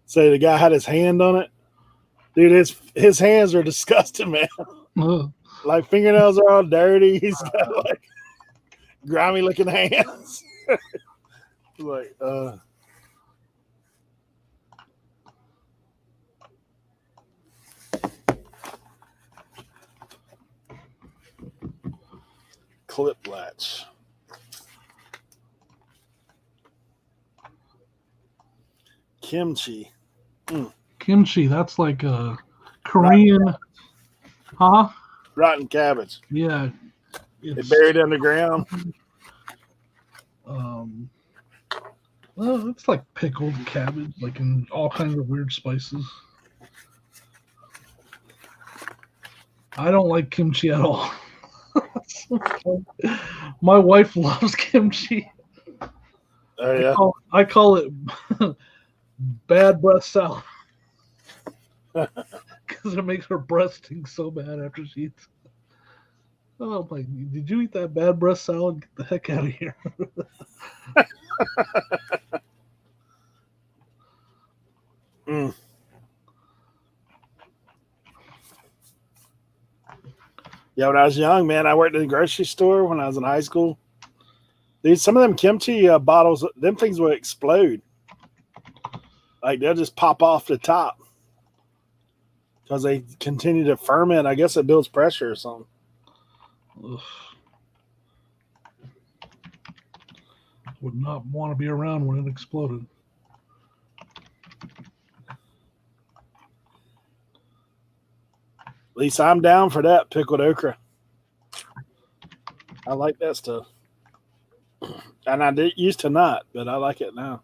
So the guy had his hand on it. Dude, his hands are disgusting, man. Like fingernails are all dirty. He's got like grimy looking hands. Like clip latch. Kimchi. Kimchi, that's like a Korean. Huh? Rotten cabbage. Yeah. They buried underground. Well, it's like pickled cabbage, like in all kinds of weird spices. I don't like kimchi at all. My wife loves kimchi. Oh yeah. I call it bad breath salad because it makes her breath stink so bad after she eats. Oh, I'm like, did you eat that bad breath salad? Get the heck out of here. Yeah, when I was young, man, I worked in the grocery store when I was in high school. Dude, some of them kimchi bottles, them things will explode. Like they'll just pop off the top because they continue to ferment. I guess it builds pressure or something. Ugh. Would not want to be around when it exploded. At least I'm down for that pickled okra. I like that stuff. And I used to not, but I like it now.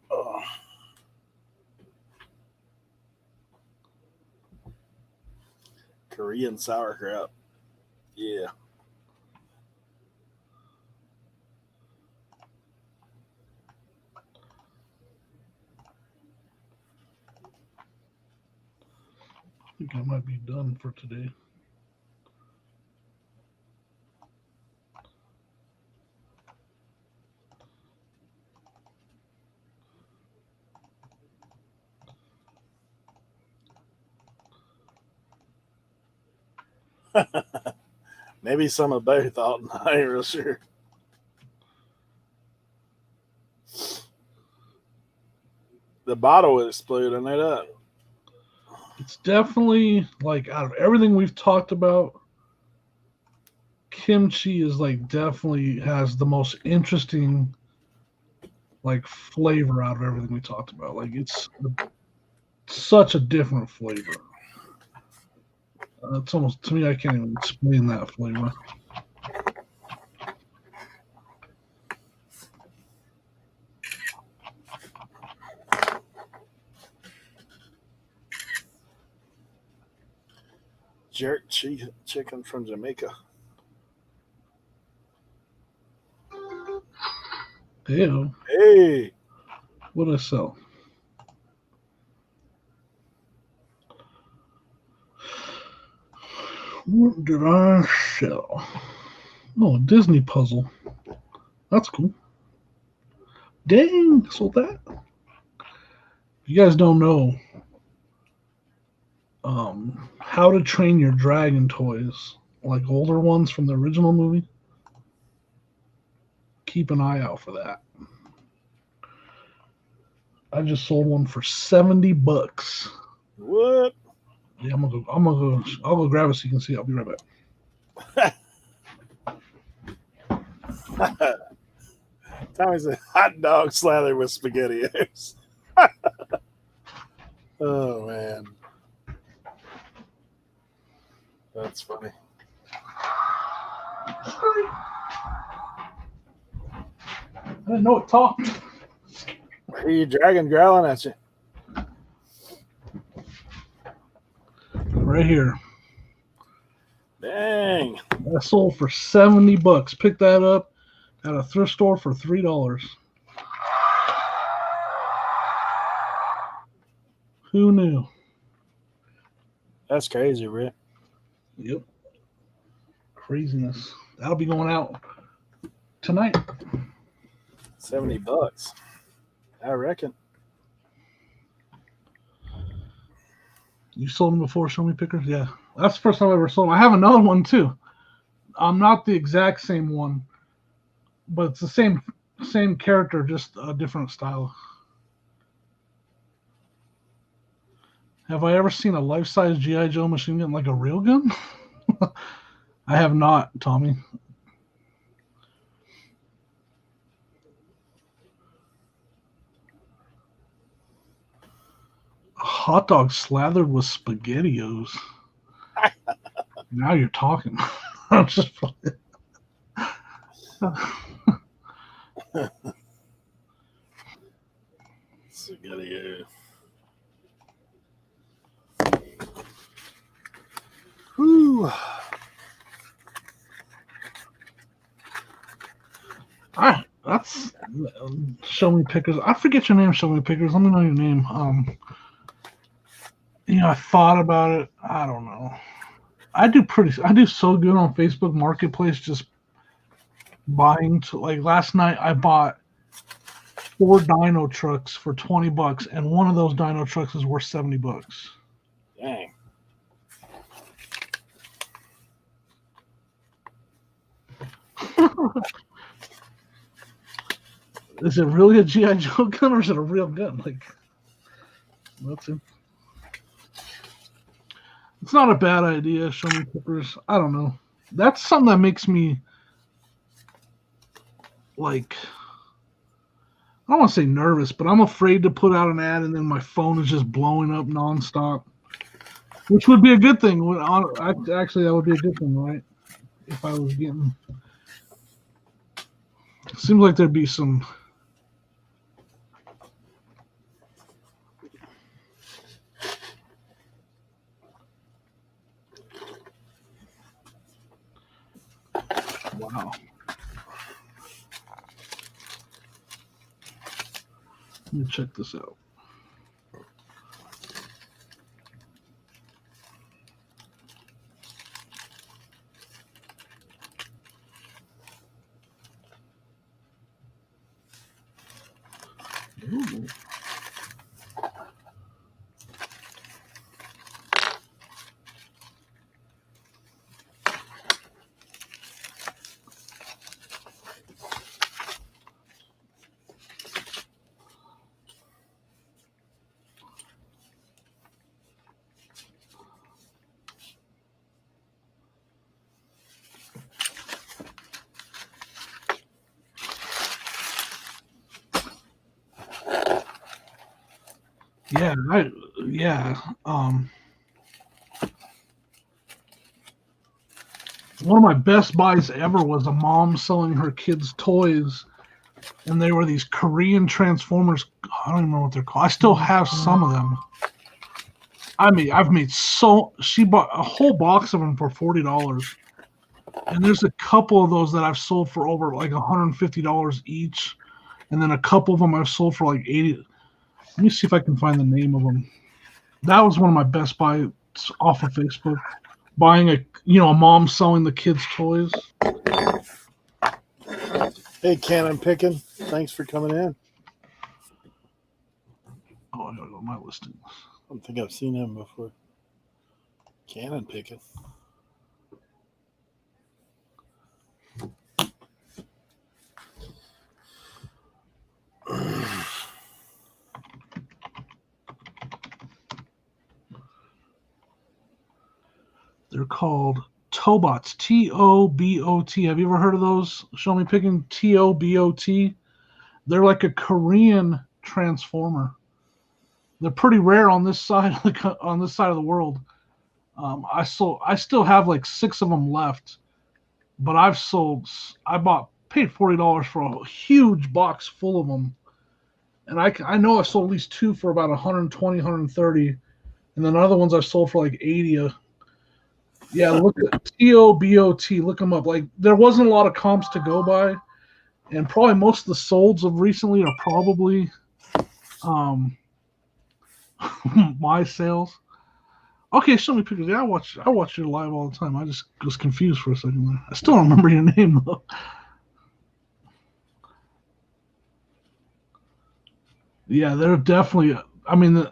Oh. Korean sauerkraut. Yeah. I think I might be done for today. Maybe some of both. I ain't real sure. The bottle would explode. I know that. It's definitely like out of everything we've talked about, kimchi is like definitely has the most interesting like flavor out of everything we talked about. Like it's such a different flavor. It's almost, to me, I can't even explain that flavor. Jerk chicken from Jamaica. Ew. Hey. What did I sell? What did I sell? Oh, a Disney puzzle. That's cool. Dang, sold that. You guys don't know How to Train Your Dragon toys, like older ones from the original movie. Keep an eye out for that. I just sold one for $70. What? Yeah, I'll go grab it so you can see. I'll be right back. Tommy's a hot dog slathered with SpaghettiOs. Oh man, that's funny. I didn't know it talked. I hear your dragon growling at you. Right here. Dang. I sold for $70. Picked that up at a thrift store for $3. Who knew? That's crazy, Rick. Yep. Craziness. That'll be going out tonight. $70. I reckon. You sold them before, Show Me Pickers? Yeah. That's the first time I ever sold them. I have another one too. I'm not the exact same one, but it's the same character, just a different style. Have I ever seen a life-size G.I. Joe machine gun like a real gun? I have not, Tommy. A hot dog slathered with SpaghettiOs. Now you're talking. I'm just SpaghettiOs. Whew. That's Show Me Pickers. I forget your name, Show Me Pickers. Let me know your name. I thought about it. I don't know. I do so good on Facebook Marketplace, just buying. Like last night, I bought 4 dyno trucks for $20, and one of those dyno trucks is worth $70. Dang. Is it really a G.I. Joe gun or is it a real gun? Like, that's it. It's not a bad idea, Show Me Pickers. I don't know. That's something that makes me, like, I don't want to say nervous, but I'm afraid to put out an ad and then my phone is just blowing up nonstop, which would be a good thing. Actually, that would be a good thing, right? If I was getting... It seems like there'd be some... Wow. Let me check this out. Ooh. One of my best buys ever was a mom selling her kids toys, and they were these Korean Transformers. I don't even remember what they're called. I still have some of them. She bought a whole box of them for $40, and there's a couple of those that I've sold for over like $150 each, and then a couple of them I've sold for like $80. Let me see if I can find the name of them. That was one of my best buys off of Facebook. Buying a mom selling the kids' toys. Hey, Cannon Pickin', thanks for coming in. Oh, I gotta go to my listings. I don't think I've seen him before. Cannon picking. They're called Tobots. T-O-B-O-T. Have you ever heard of those? Show me picking T-O-B-O-T. They're like a Korean transformer. They're pretty rare on this side of the world. I still have like 6 of them left, but I paid $40 for a huge box full of them, and I know I sold at least 2 for about 120, 130, and then other ones I sold for like 80. Yeah, look at TOBOT. Look them up. Like there wasn't a lot of comps to go by, and probably most of the solds of recently are probably my sales. Okay, show me pictures. Yeah, I watch you live all the time. I just was confused for a second there. I still don't remember your name though. Yeah, they're definitely. I mean,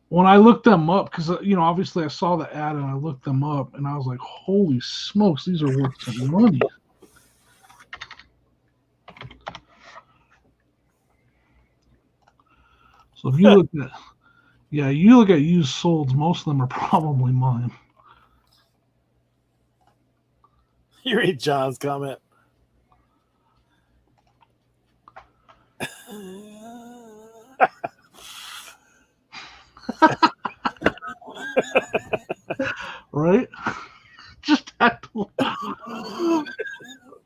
when I looked them up, because obviously I saw the ad and I looked them up, and I was like, "Holy smokes, these are worth some money." So if you look at, used solds, most of them are probably mine. You read John's comment. Right? Just tactile.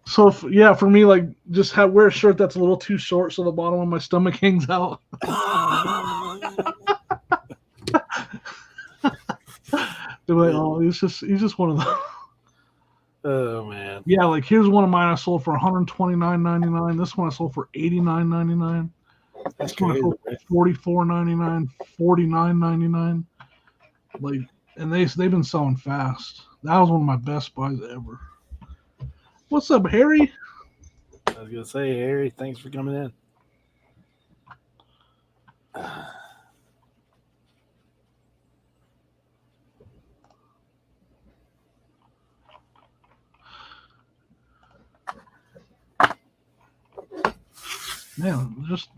So for me, like just wear a shirt that's a little too short so the bottom of my stomach hangs out. They're like, oh, he's just one of those. Oh man. Yeah, like here's one of mine I sold for $129.99. This one I sold for $89.99. That's This one I sold for $44.99, $49.99. Like, and they've been selling fast. That was one of my best buys ever. What's up, Harry? I was gonna say, Harry, thanks for coming in. Man, there's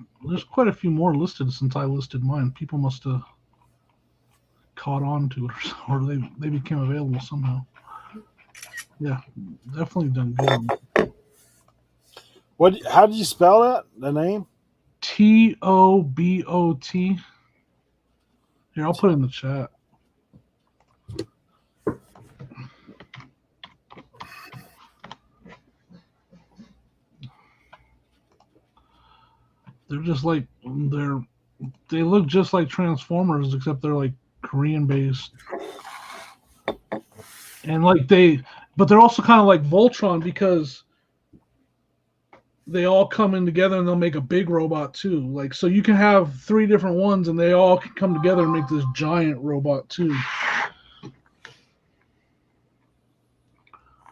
quite a few more listed since I listed mine. People must have caught on to it or they became available somehow. Yeah, definitely done good. How did you spell that? The name? TOBOT. Here, I'll put it in the chat. They're just like they look just like Transformers, except they're like Korean based. And but they're also kind of like Voltron because they all come in together and they'll make a big robot too. Like, so you can have 3 different ones and they all can come together and make this giant robot too.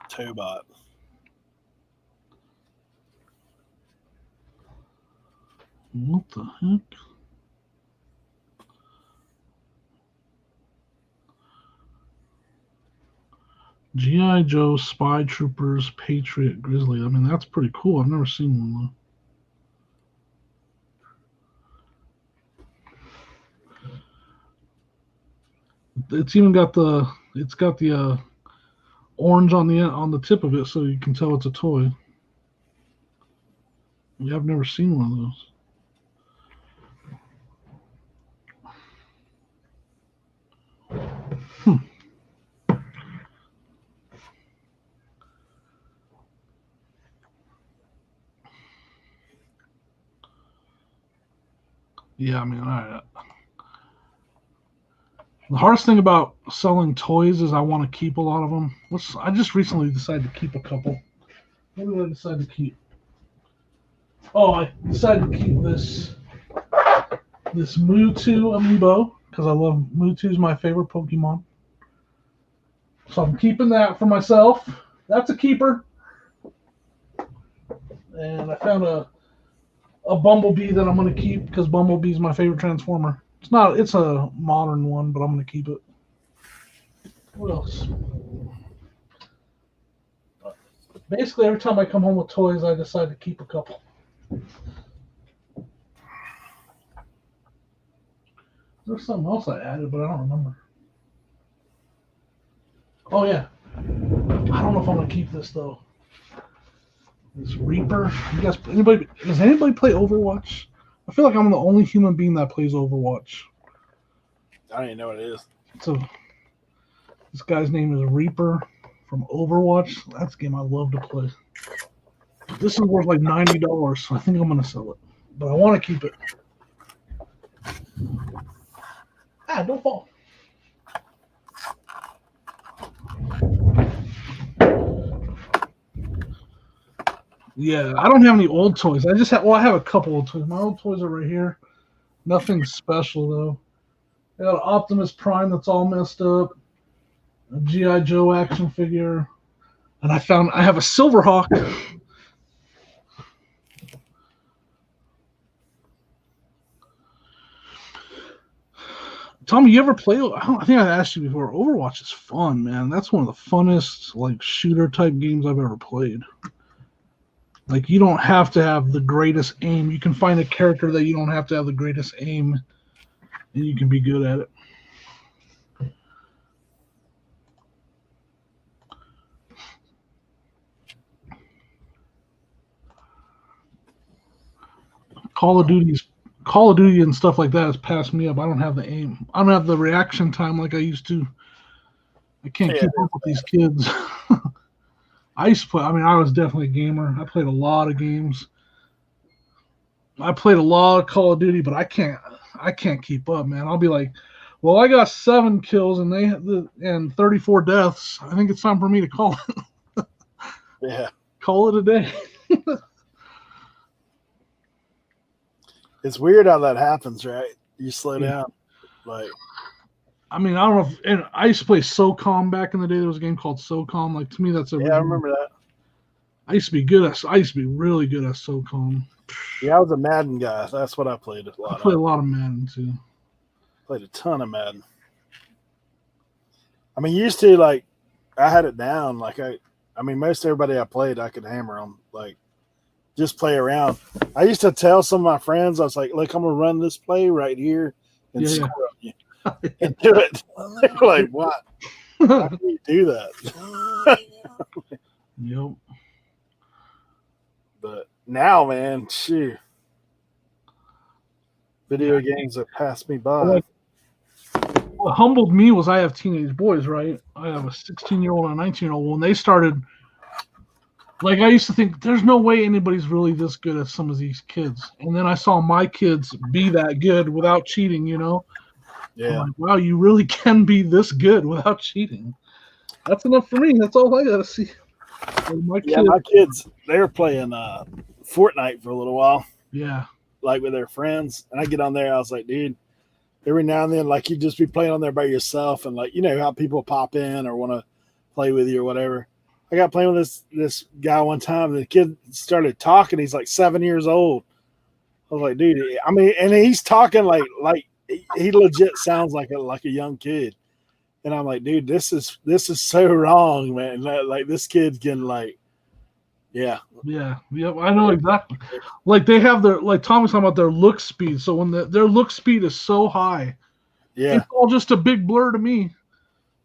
Tobot. What the heck? G.I. Joe, Spy Troopers, Patriot, Grizzly. I mean, that's pretty cool. I've never seen one though. It's got the orange on the tip of it, so you can tell it's a toy. Yeah, I've never seen one of those. Yeah, I mean, the hardest thing about selling toys is I want to keep a lot of them. I just recently decided to keep a couple. What did I decide to keep? Oh, I decided to keep this Mewtwo amiibo because I love Mewtwo's my favorite Pokemon. So I'm keeping that for myself. That's a keeper. And I found a Bumblebee that I'm going to keep because Bumblebee's my favorite Transformer. It's a modern one, but I'm going to keep it. What else? Basically, every time I come home with toys, I decide to keep a couple. There's something else I added, but I don't remember. Oh, yeah. I don't know if I'm going to keep this, though. This Reaper. Does anybody play Overwatch? I feel like I'm the only human being that plays Overwatch. I don't even know what it is. So, this guy's name is Reaper from Overwatch. That's a game I love to play. This is worth like $90, so I think I'm going to sell it. But I want to keep it. Ah, don't fall. Yeah, I don't have any old toys. I have a couple of toys. My old toys are right here. Nothing special, though. I got an Optimus Prime that's all messed up. A G.I. Joe action figure. And I have a Silverhawk. Tommy, you ever play? I think I asked you before. Overwatch is fun, man. That's one of the funnest like shooter type games I've ever played. Like you don't have to have the greatest aim. You can find a character that you don't have to have the greatest aim, and you can be good at it. Call of Duty and stuff like that has passed me up. I don't have the aim. I don't have the reaction time like I used to. I can't keep up with these kids. I used to play. I mean, I was definitely a gamer. I played a lot of games. I played a lot of Call of Duty, but I can't keep up, man. I'll be like, well, I got 7 kills and 34 deaths. I think it's time for me to call it. Yeah. Call it a day. It's weird how that happens, right? You slow down. Like, I mean, I don't know. And I used to play SOCOM back in the day. There was a game called SOCOM. Like to me, that's yeah, I remember that. I used to be really good at SOCOM. Yeah, I was a Madden guy. That's what I played a lot. I played a lot of Madden too. Played a ton of Madden. I mean, used to like, I had it down. Like I mean, most everybody I played, I could hammer them. Like, just play around. I used to tell some of my friends, I was like, look, I'm gonna run this play right here and score on you and do it. They're like, what? How can you do that? Yep. But now, man, shoot. Video games have passed me by. What humbled me was I have teenage boys, right? I have a 16-year-old and a 19-year-old. When they started, like I used to think, there's no way anybody's really this good as some of these kids. And then I saw my kids be that good without cheating, you know? Yeah. I'm like, wow, you really can be this good without cheating. That's enough for me. That's all I got to see. My kids, they were playing Fortnite for a little while. Yeah. Like with their friends. And I get on there, I was like, dude, every now and then, like you just be playing on there by yourself. And like, you know how people pop in or want to play with you or whatever. I got playing with this guy one time. And the kid started talking. He's like 7 years old. I was like, dude, I mean, and he's talking like he legit sounds like a young kid. And I'm like, dude, this is so wrong, man. Like this kid can like, yeah. Yeah. Yep. I know exactly. Like they have like Tom was talking about their look speed. So when their look speed is so high, yeah, it's all just a big blur to me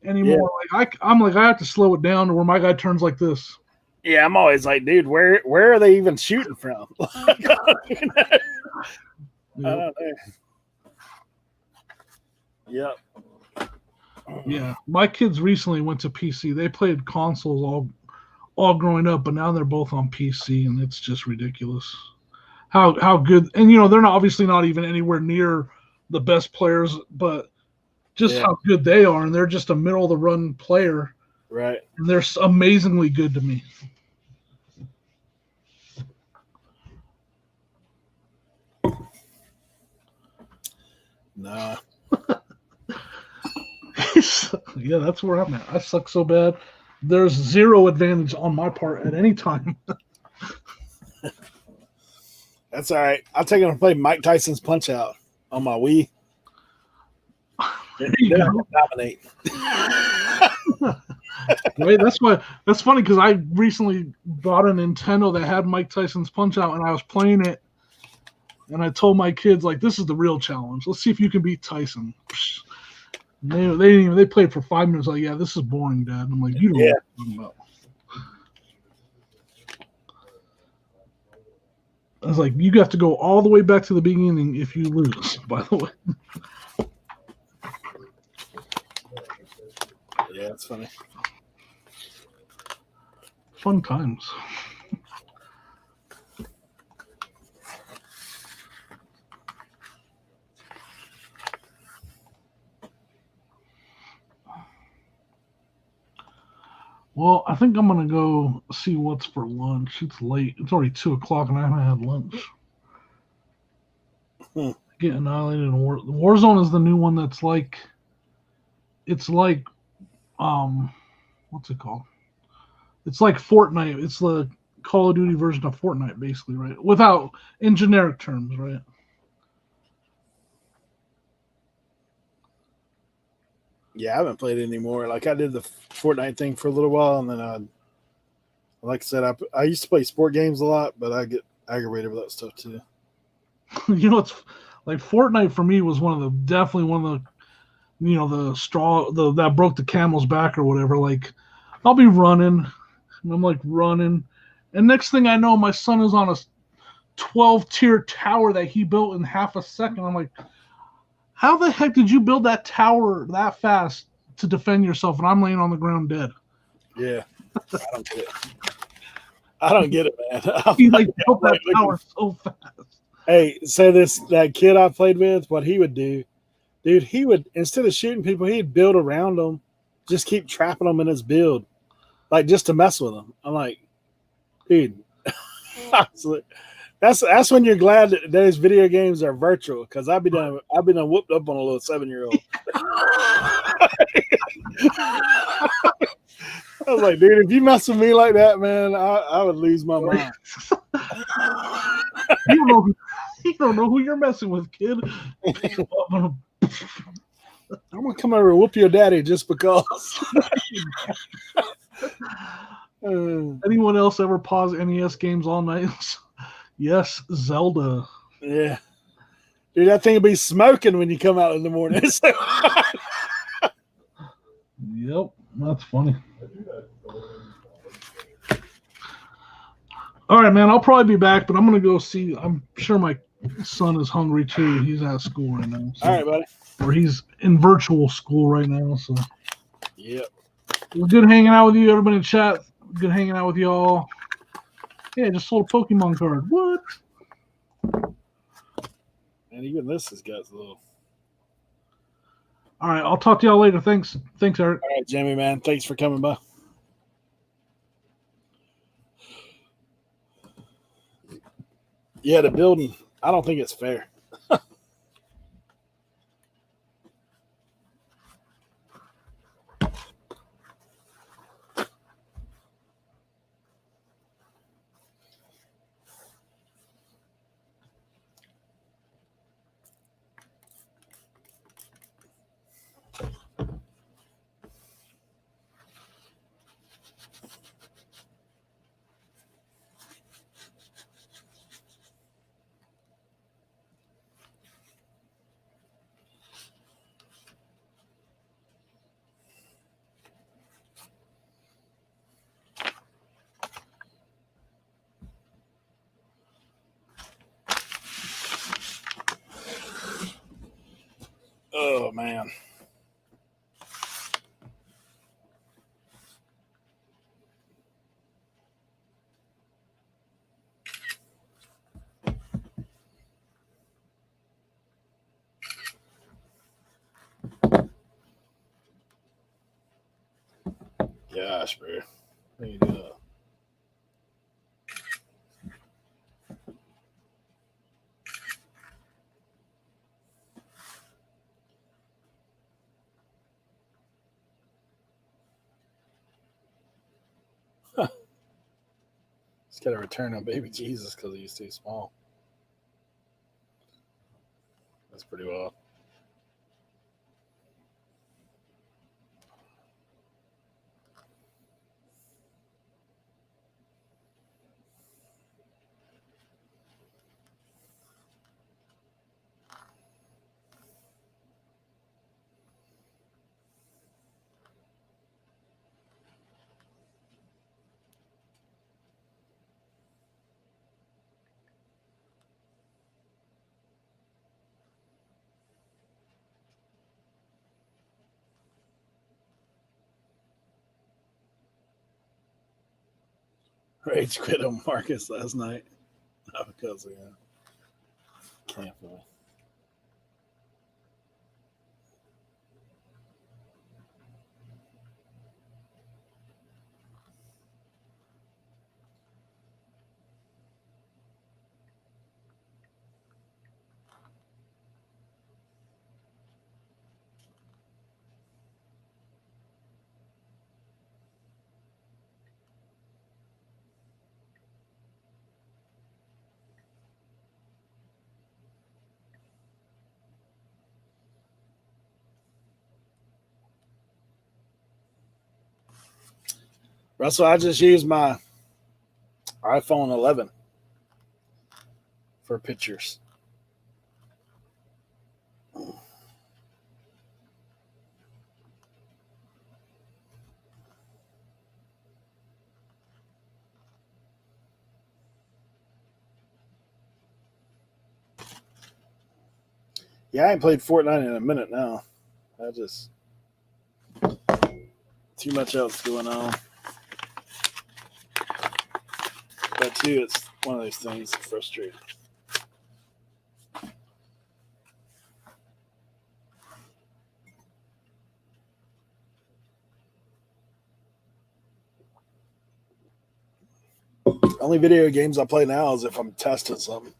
anymore. Yeah. Like I'm like, I have to slow it down to where my guy turns like this. Yeah. I'm always like, dude, where are they even shooting from? I don't know. Yep. Yeah, my kids recently went to PC. They played consoles all growing up, but now they're both on PC, and it's just ridiculous how good. And you know, they're obviously not even anywhere near the best players, but just how good they are, and they're just a middle of the run player, right? And they're amazingly good to me. Nah. Yeah, that's where I'm at. I suck so bad. There's zero advantage on my part at any time. That's all right. I'll take him to play Mike Tyson's Punch Out on my Wii. There you Then I go. can dominate. Right? That's funny because I recently bought a Nintendo that had Mike Tyson's Punch Out, and I was playing it, and I told my kids, like, this is the real challenge. Let's see if you can beat Tyson. And they played for 5 minutes. Like, yeah, this is boring, Dad. I'm like, you don't know what I'm talking about. I was like, you have to go all the way back to the beginning if you lose, by the way. Yeah, it's funny. Fun times. Well, I think I'm going to go see what's for lunch. It's late. It's already 2 o'clock and I haven't had lunch. Get annihilated in Warzone is the new one that's like, it's like, what's it called? It's like Fortnite. It's the Call of Duty version of Fortnite, basically, right? Without, in generic terms, right? Yeah, I haven't played it anymore. Like I did the Fortnite thing for a little while, and then like I said, I used to play sport games a lot, but I get aggravated with that stuff too. You know, it's like Fortnite for me was definitely one of the, the straw that broke the camel's back or whatever. Like, I'll be running, and I'm like running, and next thing I know, my son is on a 12-tier tower that he built in half a second. I'm like, how the heck did you build that tower that fast to defend yourself? And I'm laying on the ground dead. Yeah, I don't get it. I don't get it, man. He like built that tower so fast. Hey, so that kid I played with, what he would do, dude, he would, instead of shooting people, he'd build around them, just keep trapping them in his build, like just to mess with them. I'm like, dude, that's when you're glad that those video games are virtual, because I've been whooped up on a little 7-year-old. I was like, dude, if you mess with me like that, man, I would lose my mind. You don't know who you're messing with, kid. I'm gonna come over and whoop your daddy just because. Anyone else ever pause NES games all night? Yes, Zelda. Yeah, dude, that thing will be smoking when you come out in the morning. Yep, that's funny. All right, man, I'll probably be back, but I'm going to go see. I'm sure my son is hungry too. He's at school right now. So, all right, buddy. Or he's in virtual school right now. So, yep. It was good hanging out with you, everybody in chat. Good hanging out with y'all. Yeah, just sold a Pokemon card. What? And even this has got a little. All right, I'll talk to y'all later. Thanks, Eric. All right, Jimmy, man. Thanks for coming by. Yeah, the building, I don't think it's fair. Oh, man. Gosh, bro. What are you doing? He's got to return on baby Jesus because he's too small. That's pretty wild. Rage quit on Marcus last night. Not because of him. Can't believe. Russell, I just used my iPhone 11 for pictures. Yeah, I ain't played Fortnite in a minute now. I just too much else going on. But too, it's one of those things that's frustrating. Only video games I play now is if I'm testing something.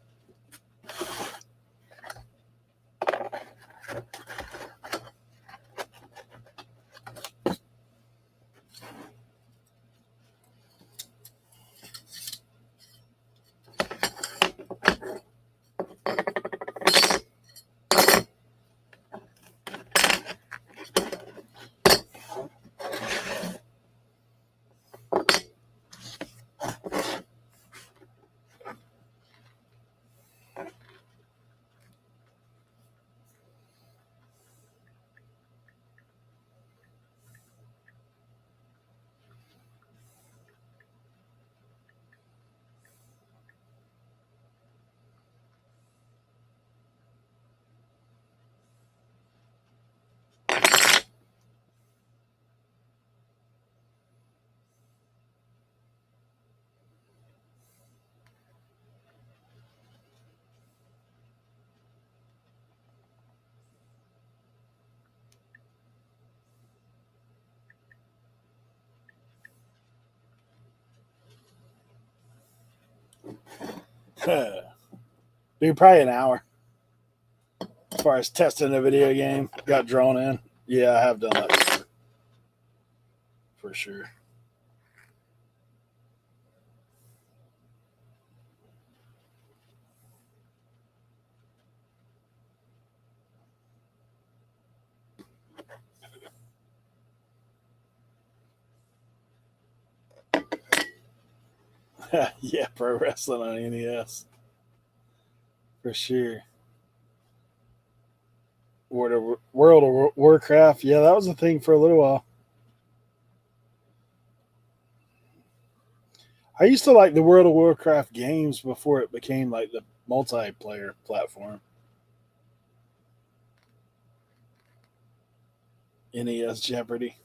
Dude, probably an hour. As far as testing a video game, got drawn in. Yeah, I have done that before. For sure. Yeah, pro wrestling on NES. For sure. World of Warcraft. Yeah, that was a thing for a little while. I used to like the World of Warcraft games before it became like the multiplayer platform. NES Jeopardy.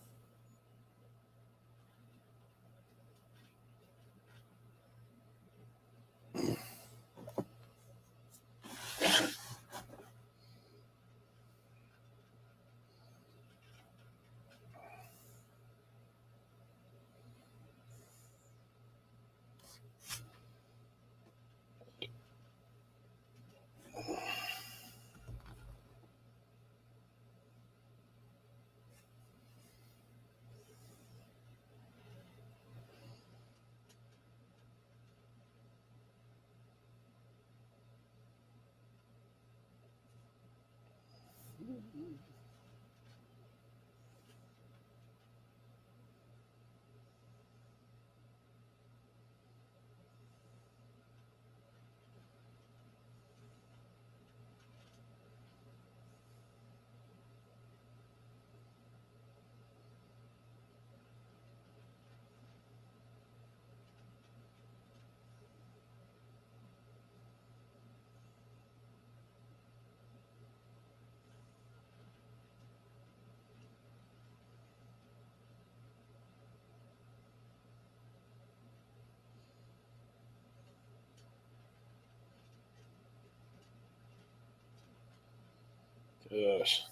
Gosh.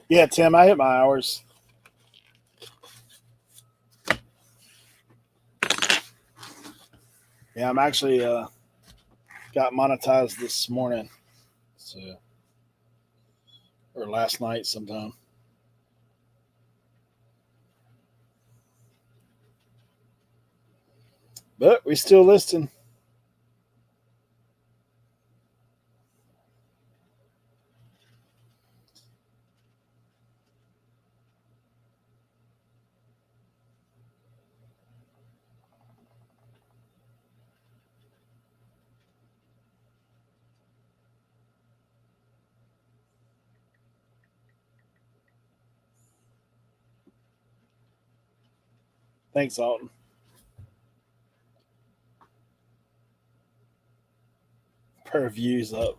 Yeah, Tim, I hit my hours. Yeah, I'm actually got monetized this morning, so or last night sometime. But we still listing. Thanks, Alton. Per views up.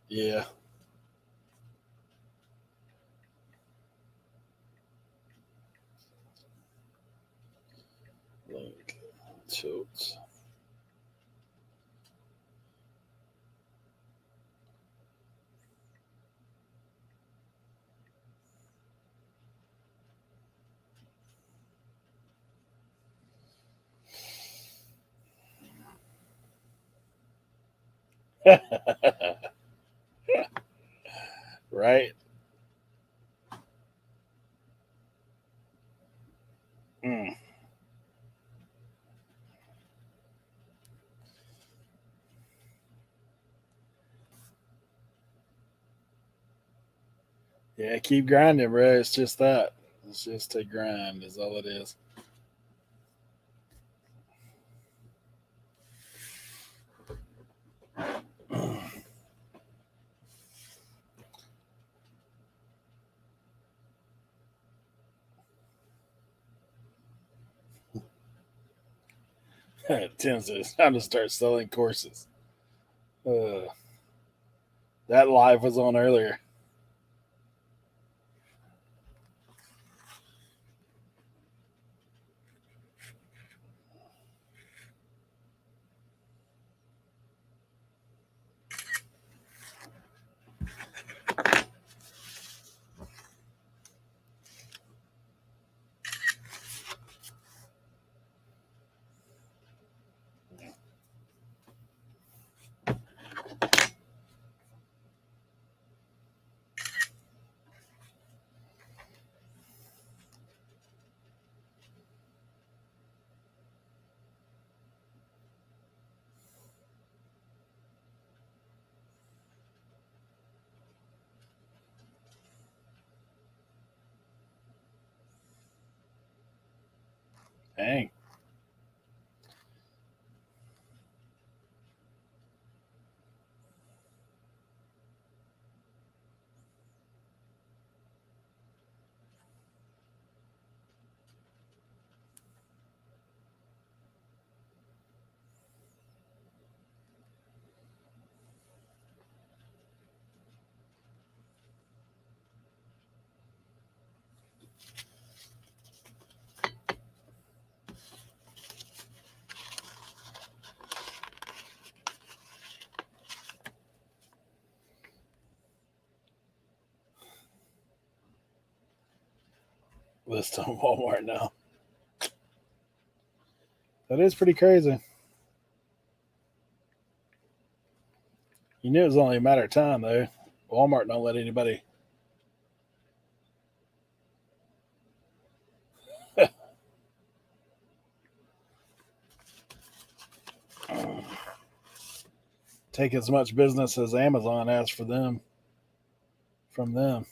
Yeah. Link. Tilts. Right? Mm. Yeah, keep grinding, bro. It's just that. It's just a grind, is all it is. Tim says, time to start selling courses. Uh, that live was on earlier. Dang. list on Walmart now. That is pretty crazy. You knew it was only a matter of time, though. Walmart don't let anybody. Take as much business as Amazon has for them from them.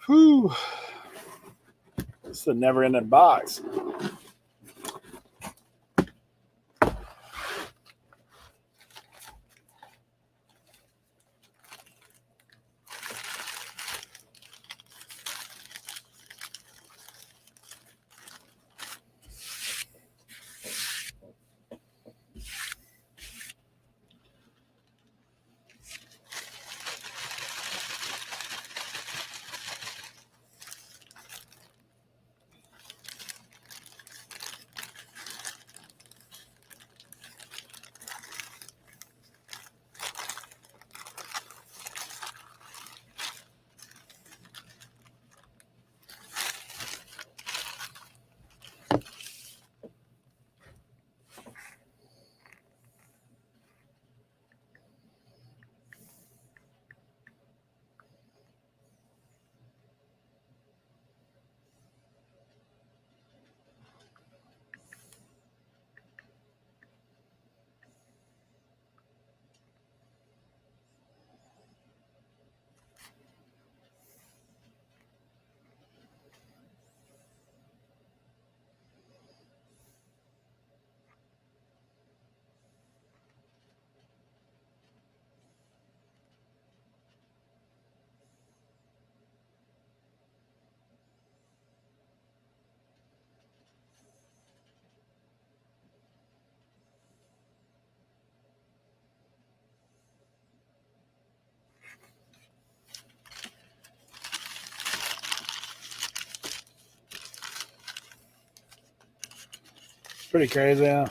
Whew. It's a never-ending box. Pretty crazy, huh?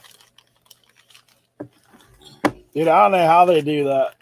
Dude, I don't know how they do that.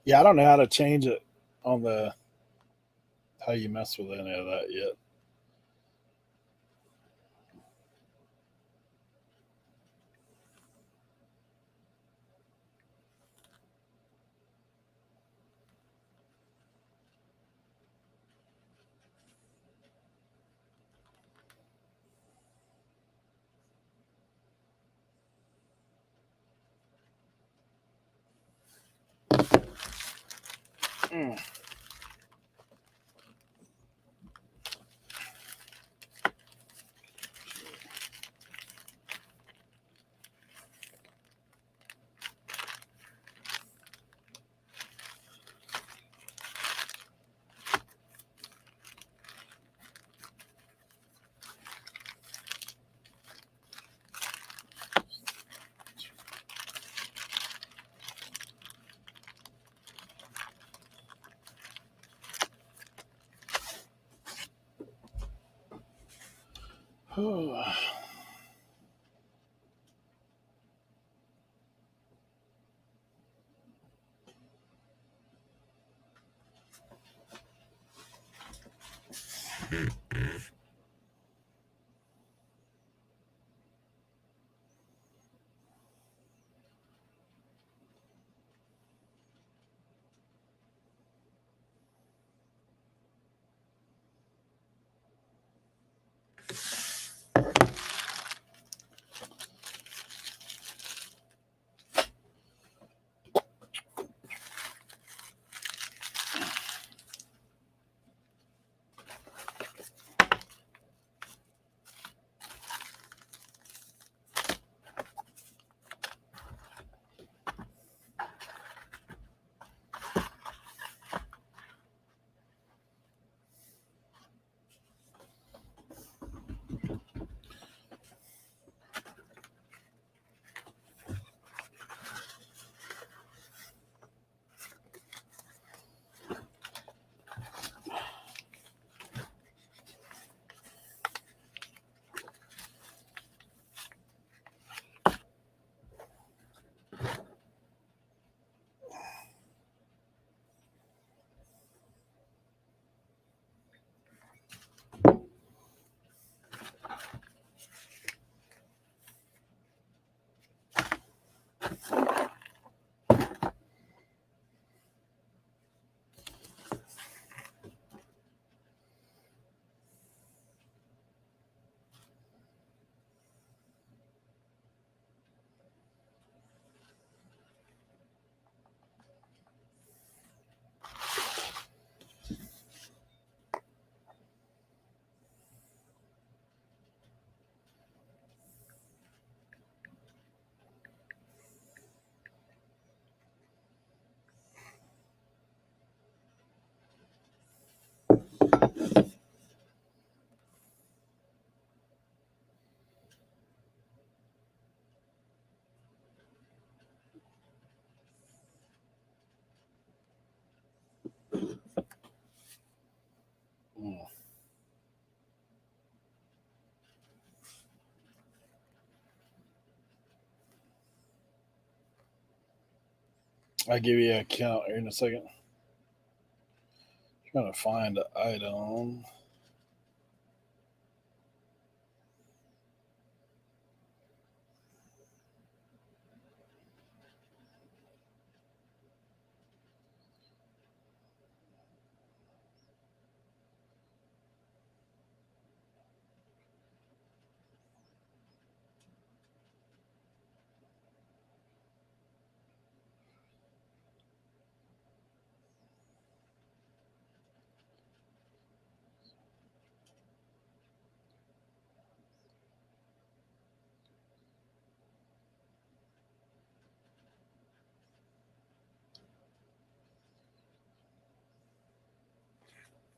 Yeah, I don't know how to change it on the how you mess with any of that yet. Mm. I'll give you a count here in a second. Trying to find an item.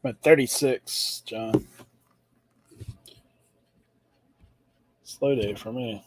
I'm at 36, John. Slow day for me.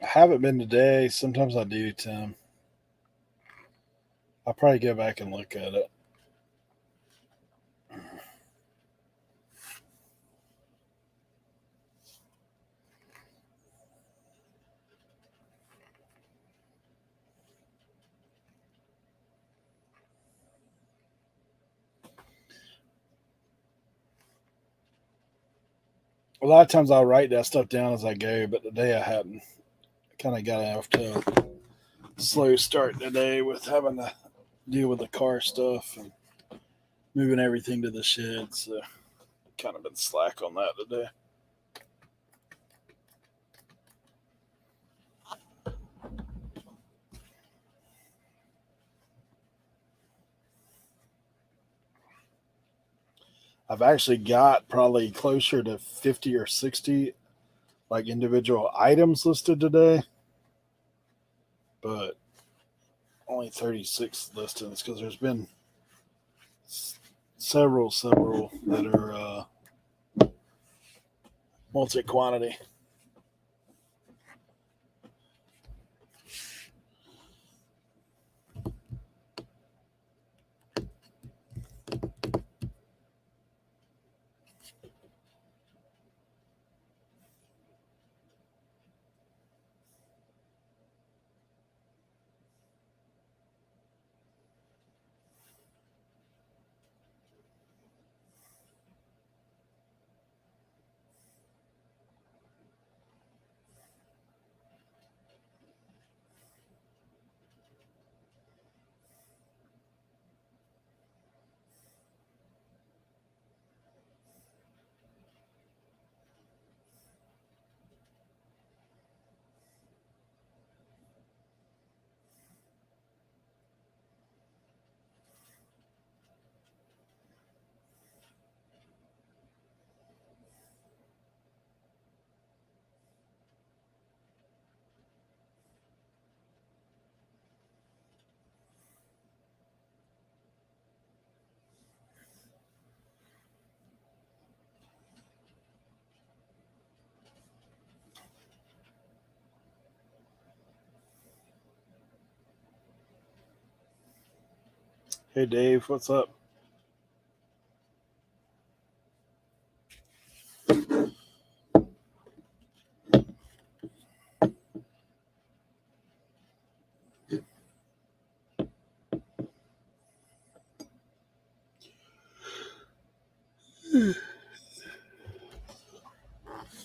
I haven't been today. Sometimes I do, Tim. I'll probably go back and look at it. A lot of times I'll write that stuff down as I go, but today I hadn't. Kind of got off to a slow start today with having to deal with the car stuff and moving everything to the shed. So kind of been slack on that today. I've actually got probably closer to 50 or 60 like individual items listed today, but only 36 listings because there's been several that are multi-quantity. Hey Dave, what's up?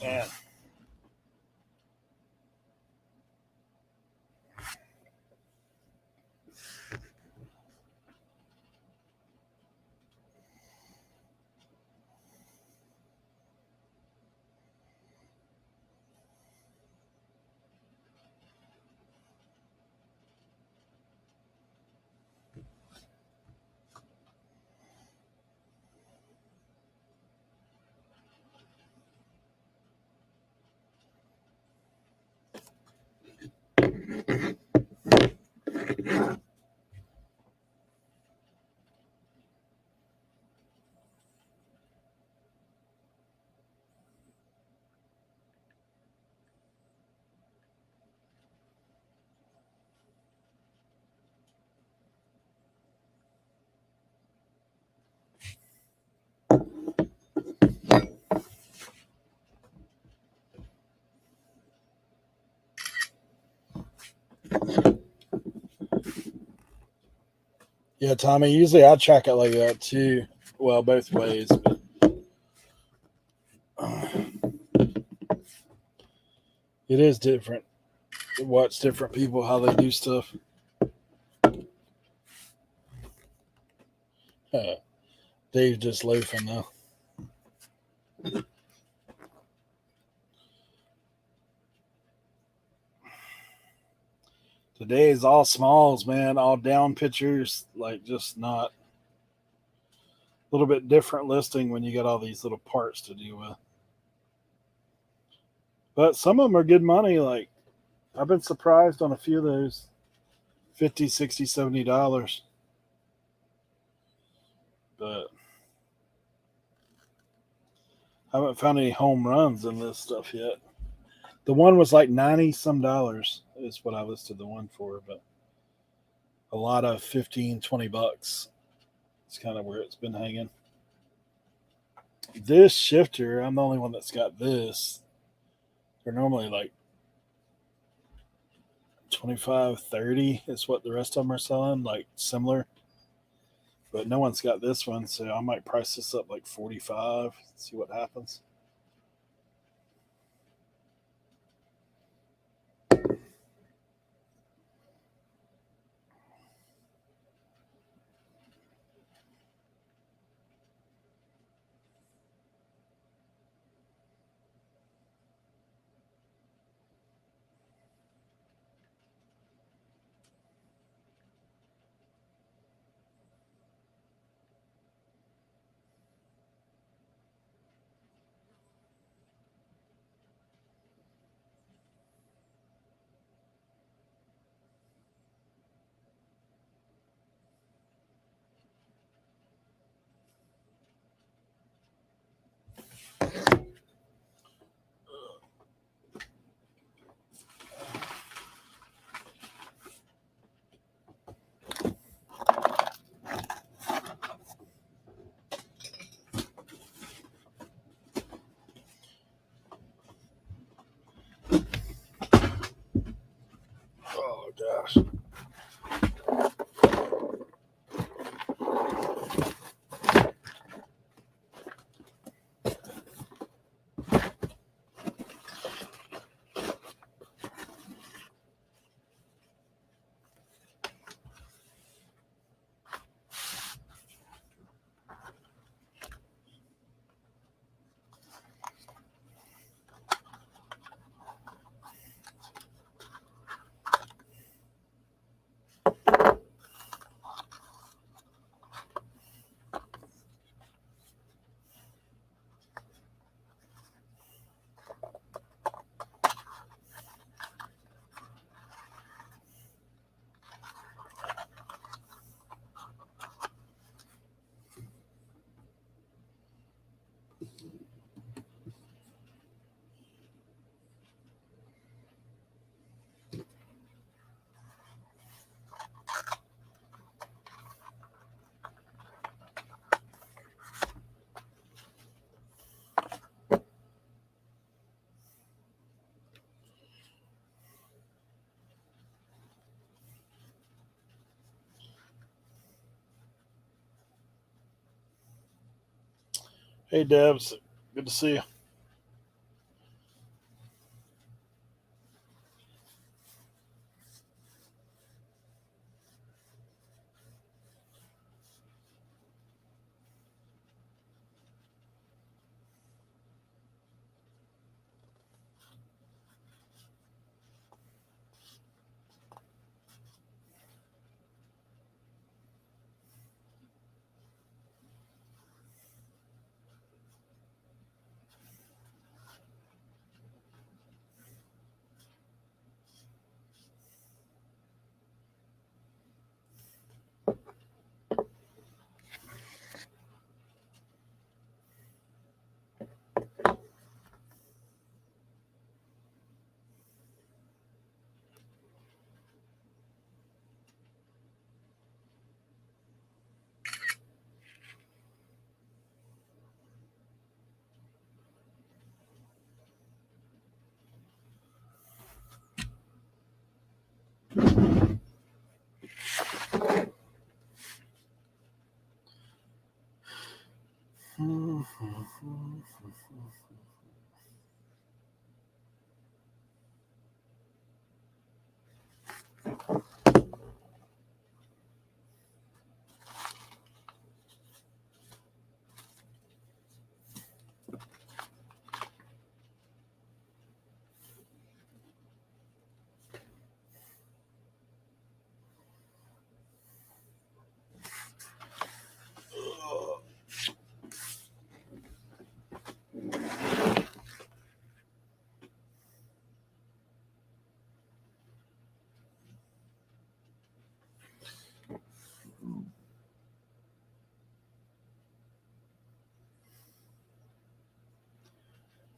Man. Yeah, Tommy, usually I track it like that too. Well, both ways. But, it is different. Watch different people, how they do stuff. Dave just loafing now. Today is all smalls, man. All down pictures, like just not a little bit different listing when you got all these little parts to deal with. But some of them are good money. Like I've been surprised on a few of those. $50, $60, $70. But I haven't found any home runs in this stuff yet. The one was like 90 some dollars is what I listed the one for, but a lot of 15, 20 bucks. It's kind of where it's been hanging. This shifter, I'm the only one that's got this. They're normally like 25, 30 is what the rest of them are selling, like similar. But no one's got this one, so I might price this up like 45, see what happens. Oh gosh. Hey Debs, good to see you.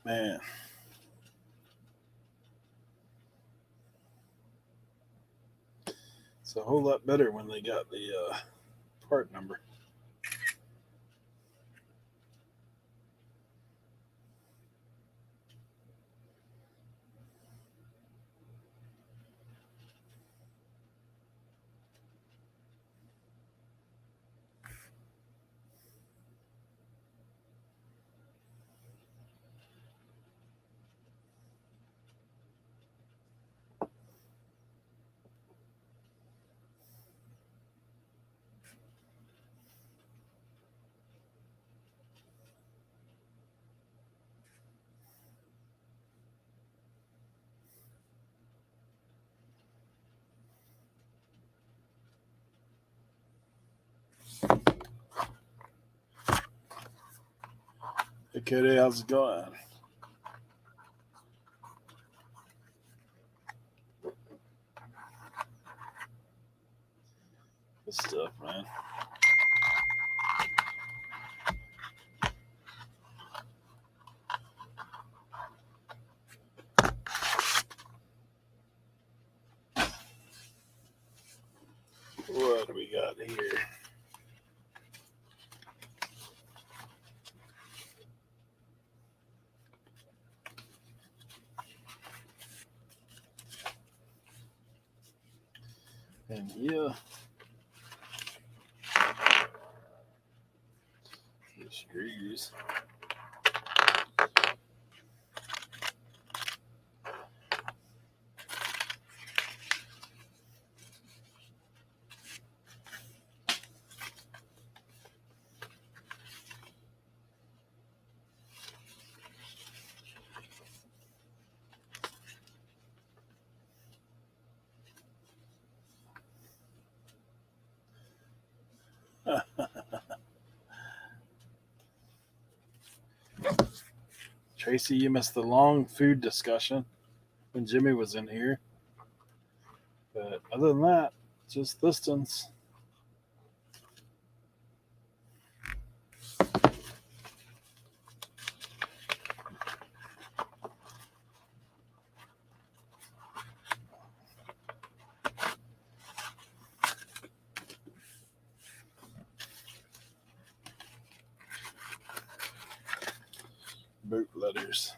Man. It's a whole lot better when they got the part number. Hey, Cody, how's it going? Good stuff, man. What do we got here? And yeah, the screws. Tracy, you missed the long food discussion when Jimmy was in here. But other than that, just listings. Boot letters.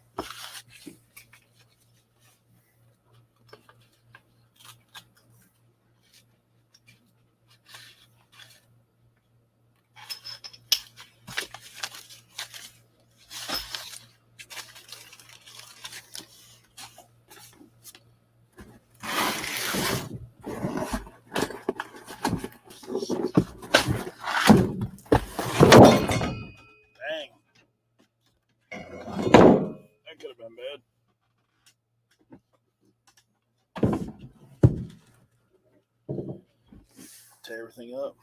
Dang. That could have been bad. Tear everything up.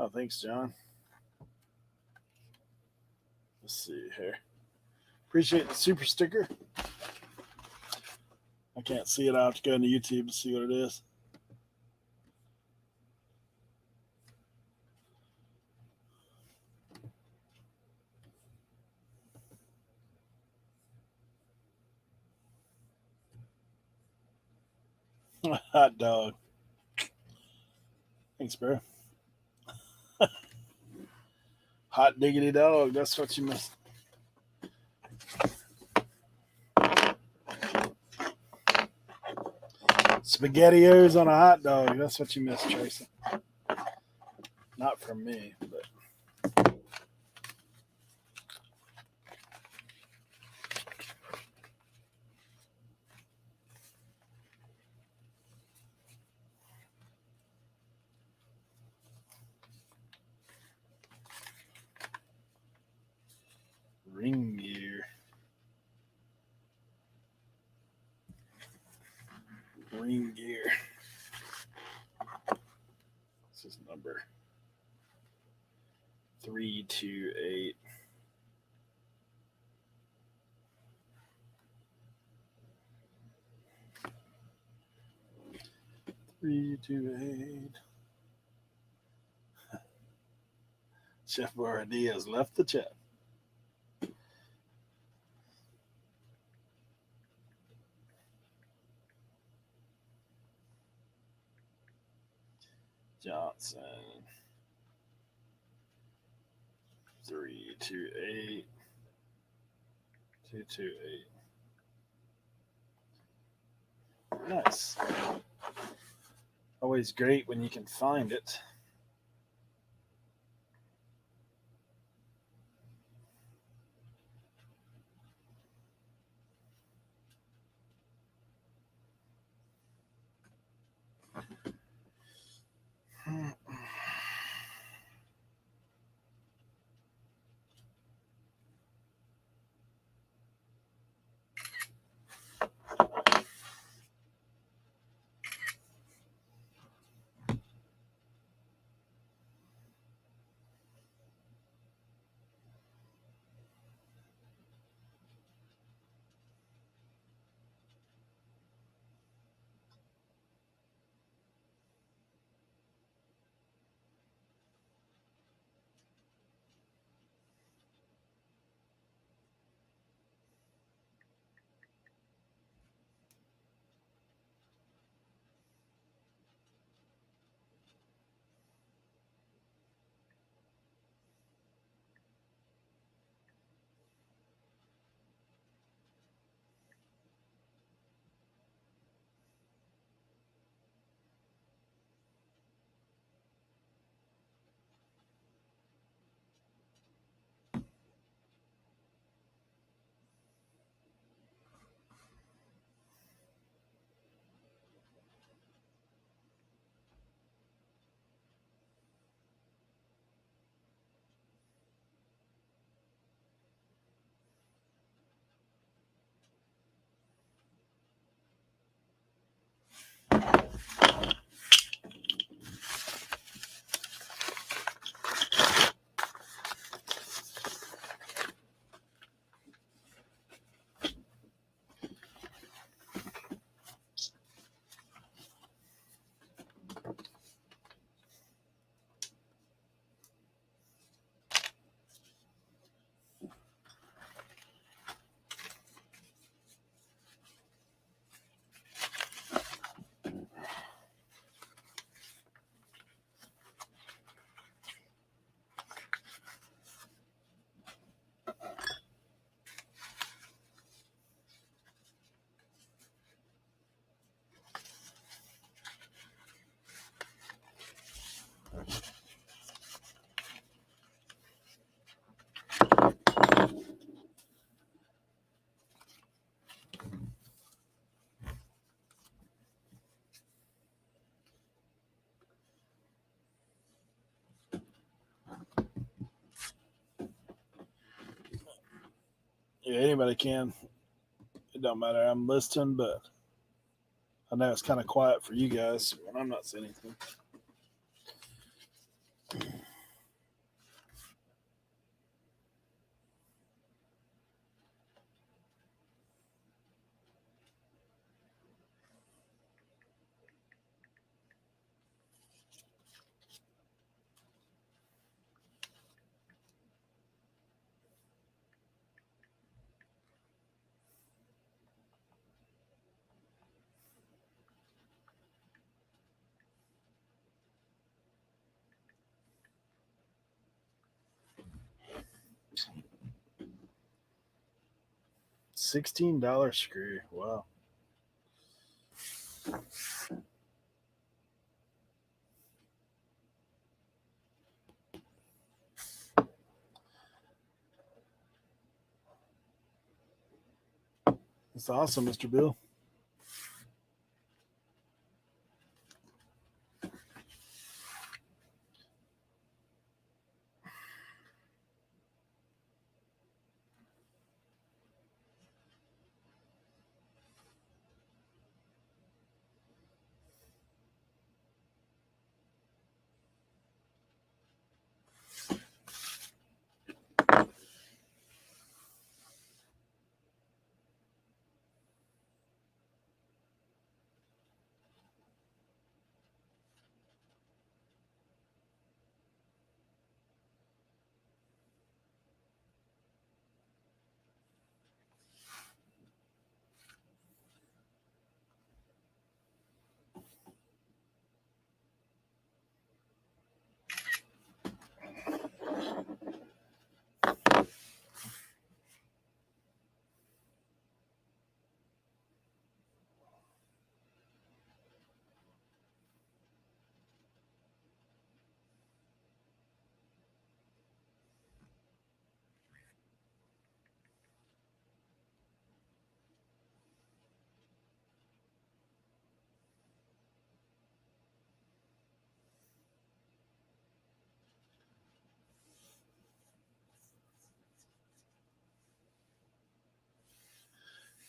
Oh, thanks, John. Let's see here. Appreciate the super sticker. I can't see it. I'll have to go into YouTube to see what it is. Hot dog. Thanks, bro. Hot diggity dog. That's what you missed. SpaghettiOs on a hot dog. That's what you missed, Tracy. Not from me, but. ring gear. Ring gear. This is number 328. Chef Boyardee has left the chat. Johnson 328 228. Nice. Always great when you can find it. Yeah, anybody can. It don't matter. I'm listening, but I know it's kind of quiet for you guys when I'm not saying anything. $16 screw. Wow. That's awesome, Mr. Bill.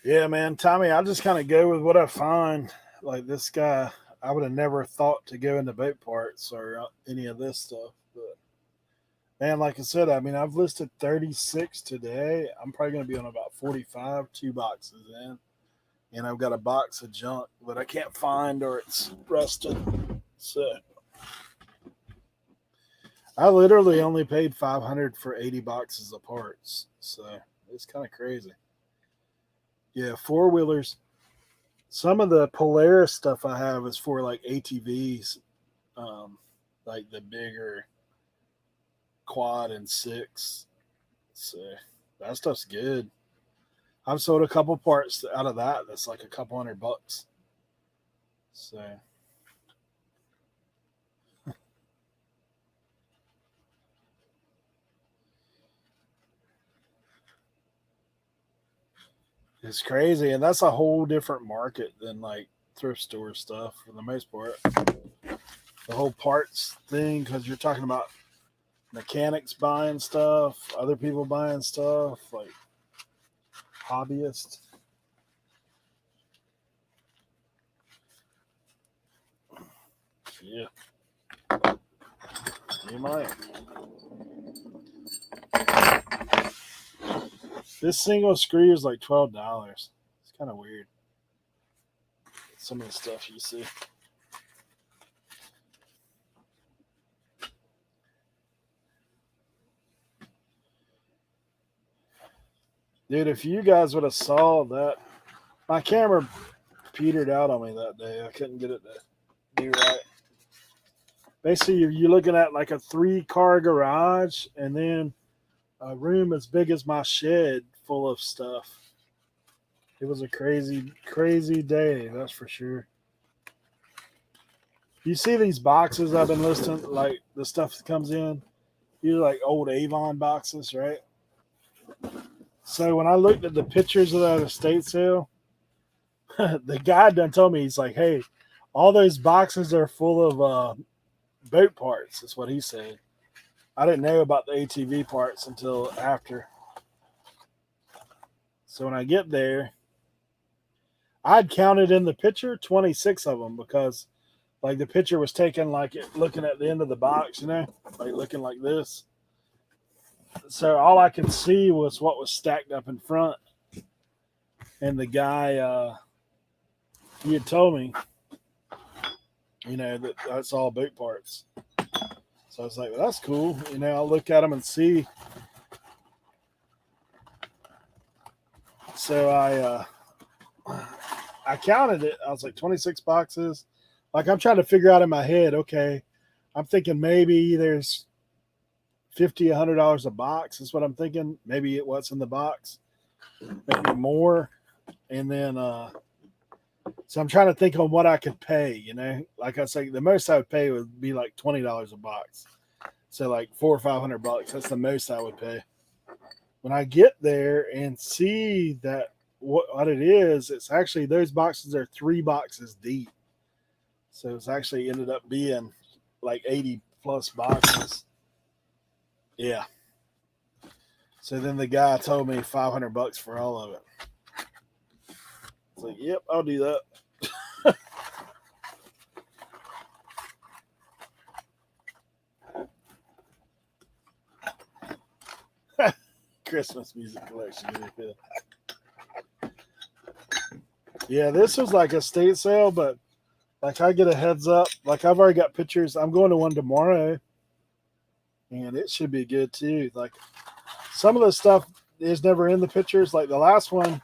Yeah, man, Tommy, I just kind of go with what I find. Like this guy, I would have never thought to go into boat parts or any of this stuff. But man, like I said, I mean, I've listed 36 today. I'm probably going to be on about 45, 2 boxes in. And I've got a box of junk that I can't find or it's rusted. So I literally only paid $500 for 80 boxes of parts. So it's kind of crazy. Yeah, 4-wheelers. Some of the Polaris stuff I have is for like ATVs, like the bigger quad and 6. So that stuff's good. I've sold a couple parts out of that. That's like a couple $100. So it's crazy, and that's a whole different market than like thrift store stuff for the most part. The whole parts thing, because you're talking about mechanics buying stuff, other people buying stuff, like hobbyists. Yeah, you might. This single screw is like $12. It's kind of weird. Some of the stuff you see. Dude, if you guys would have saw that, my camera petered out on me that day. I couldn't get it to do right. Basically, you're looking at like a 3-car garage and then a room as big as my shed full of stuff. It was a crazy, crazy day, that's for sure. You see these boxes I've been listing, like the stuff that comes in? These are like old Avon boxes, right? So when I looked at the pictures of that estate sale, the guy done told me, he's like, hey, all those boxes are full of boat parts, is what he said. I didn't know about the ATV parts until after. So when I get there, I'd counted in the picture 26 of them because like the picture was taken like it looking at the end of the box, you know, like looking like this. So all I could see was what was stacked up in front. And the guy, he had told me, you know, that's all boat parts. So I was like, well, that's cool. You know, I'll look at them and see. So I counted it. I was like 26 boxes. Like I'm trying to figure out in my head, okay, I'm thinking maybe there's $50, $100 a box is what I'm thinking. Maybe it what's in the box, maybe more. And then, so I'm trying to think on what I could pay, you know, like I say, the most I would pay would be like $20 a box. So like $400 or $500. That's the most I would pay. When I get there and see that what it is, it's actually, those boxes are 3 boxes deep. So it's actually ended up being like 80 plus boxes. Yeah. So then the guy told me $500 for all of it. It's like, yep, I'll do that. Christmas music collection. Yeah, this was like a estate sale, but like I get a heads up. Like I've already got pictures. I'm going to one tomorrow, and it should be good too. Like some of the stuff is never in the pictures. Like the last one,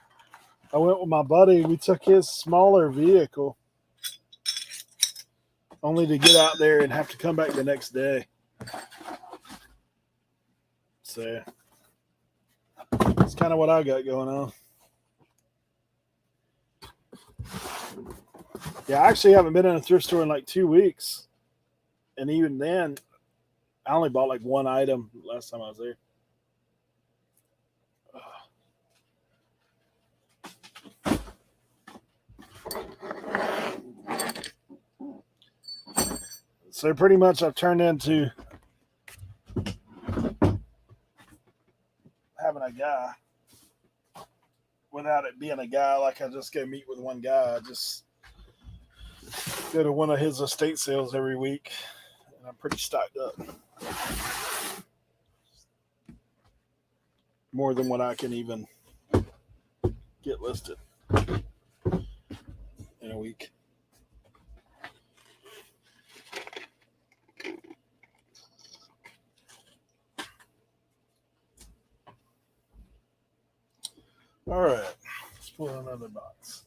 I went with my buddy. We took his smaller vehicle, only to get out there and have to come back the next day. So that's kind of what I got going on. Yeah, I actually haven't been in a thrift store in like 2 weeks. And even then, I only bought like one item last time I was there. So pretty much I've turned into having a guy without it being a guy, like I just go meet with one guy. I just go to one of his estate sales every week, and I'm pretty stocked up. More than what I can even get listed in a week. All right, let's pull another box.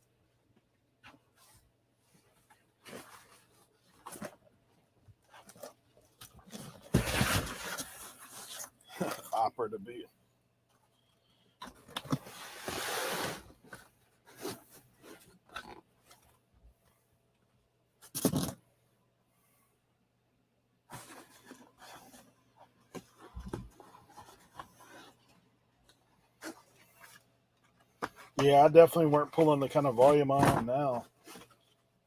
Opera to be. Yeah, I definitely weren't pulling the kind of volume I am now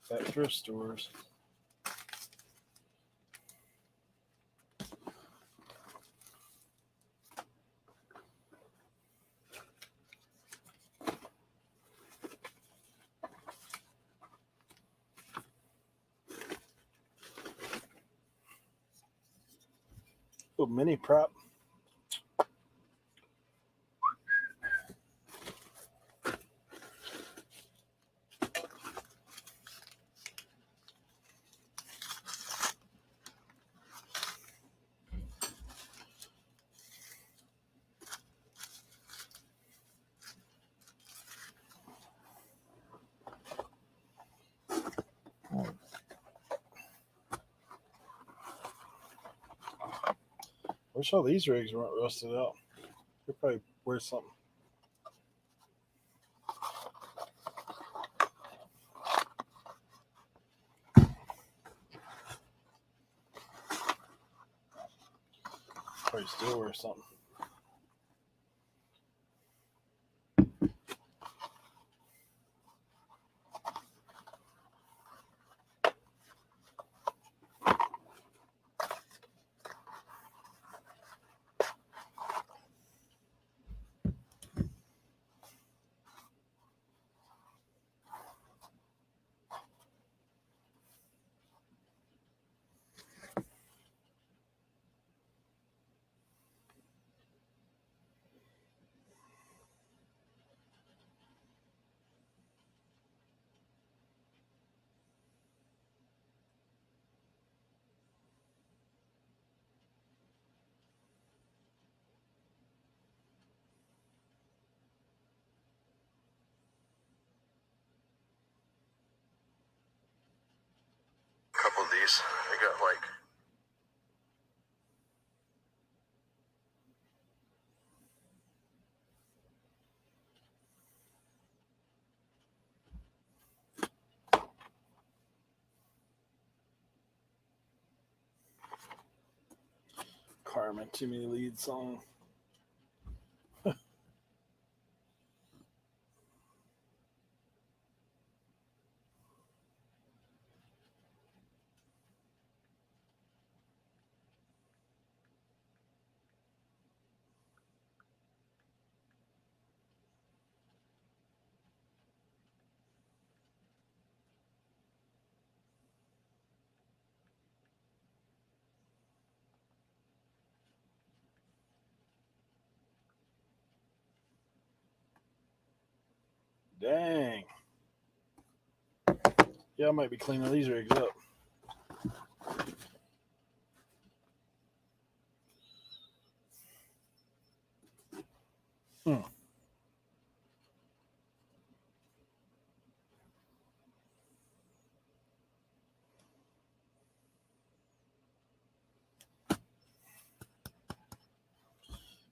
at thrift stores. Oh, mini prop. Wish all these rigs weren't rusted out. They're probably worth something. Probably still worth something. Couple of these. I got like Carmen, too many lead song. Dang. Yeah, I might be cleaning these rigs up.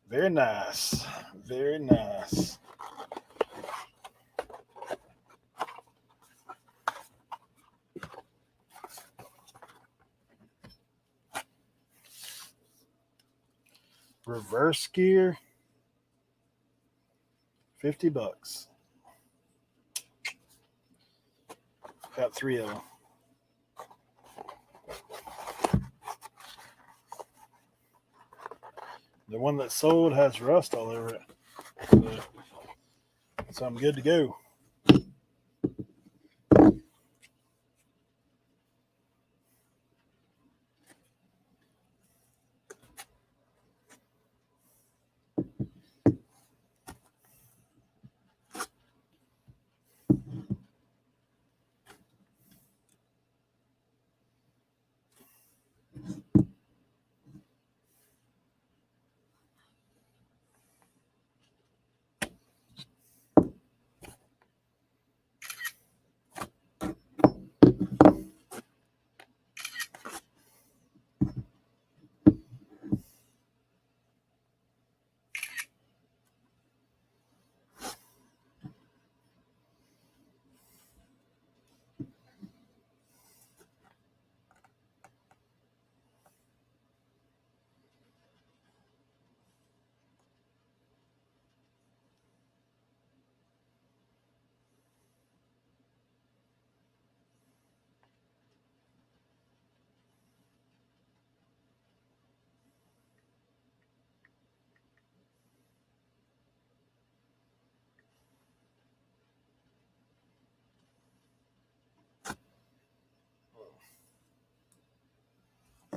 Very nice. Very nice. Reverse gear. $50. Got 3 of them. The one that sold has rust all over it. So So I'm good to go.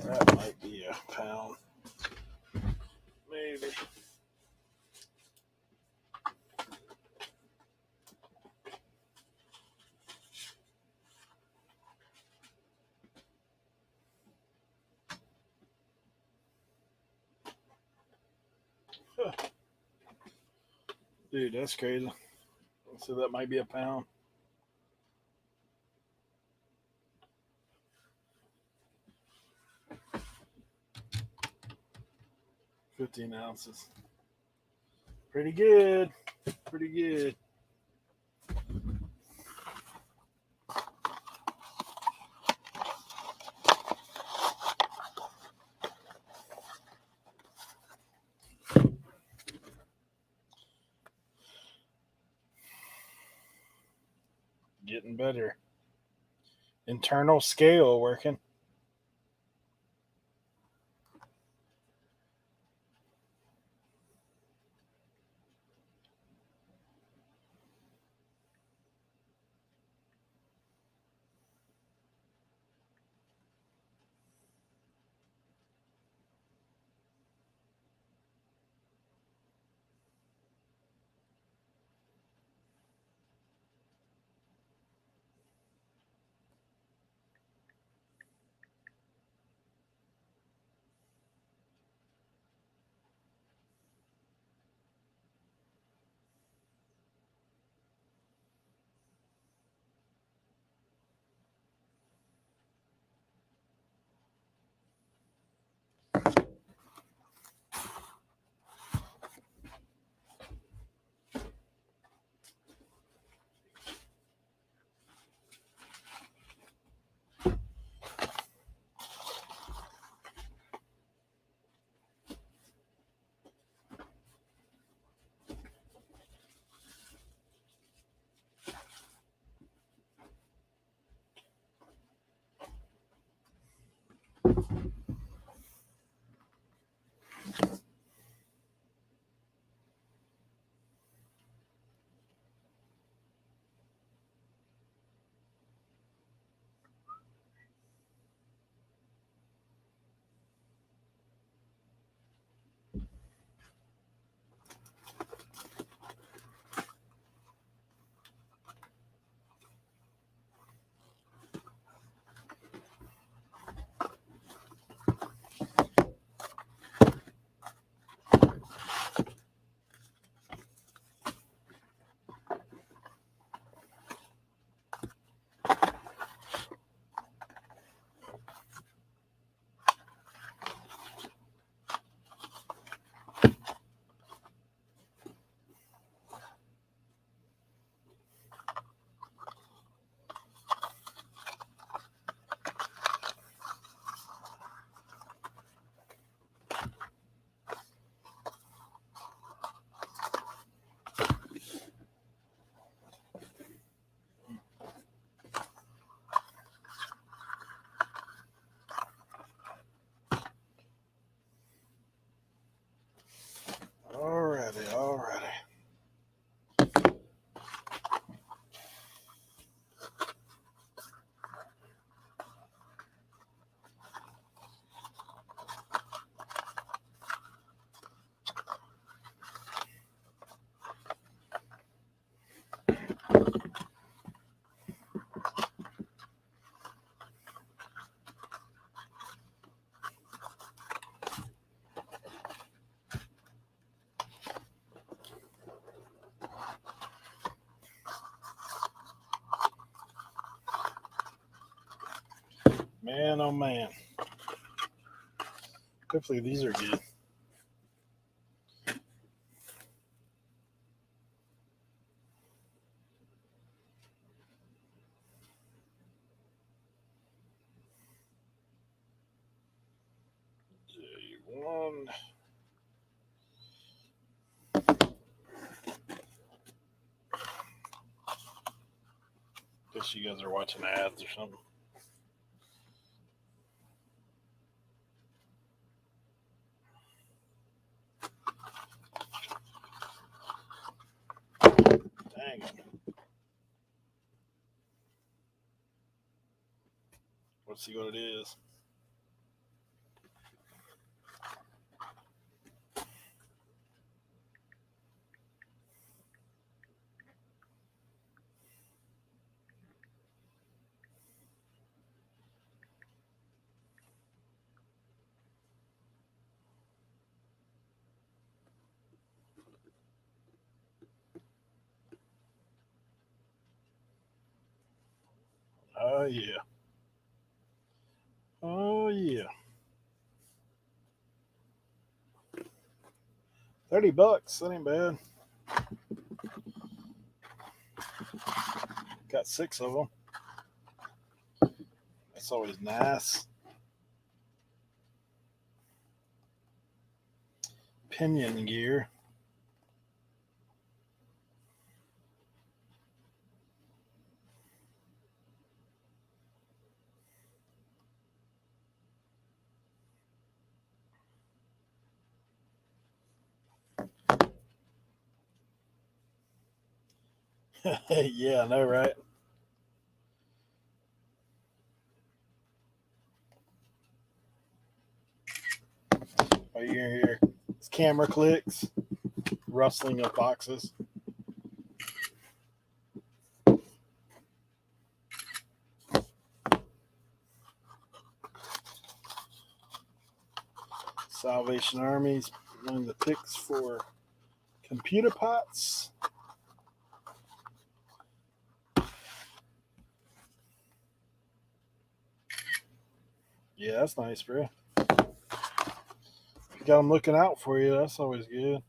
That might be a pound. Maybe. Huh. Dude, that's crazy. So that might be a pound. $15 ounces. Pretty good. Pretty good. Getting better. Internal scale working. oh man. Hopefully these are good. One. Guess you guys are watching ads or something. Dang it. Let's see what it is. Oh yeah. Oh yeah. $30. That ain't bad. Got 6 of them. That's always nice. Pinion gear. Yeah, I know, right? Oh, you hear it's camera clicks, rustling of boxes. Salvation Army's running the picks for computer pots. Yeah, that's nice, bro. You got them looking out for you. That's always good.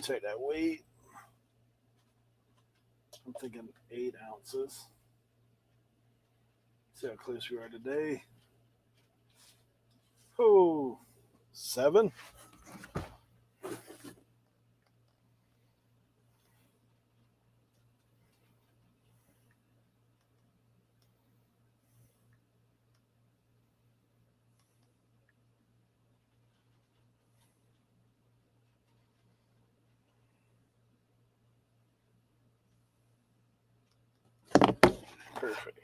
Take that weight. I'm thinking 8 ounces. See how close we are today. Oh, 7. Perfect.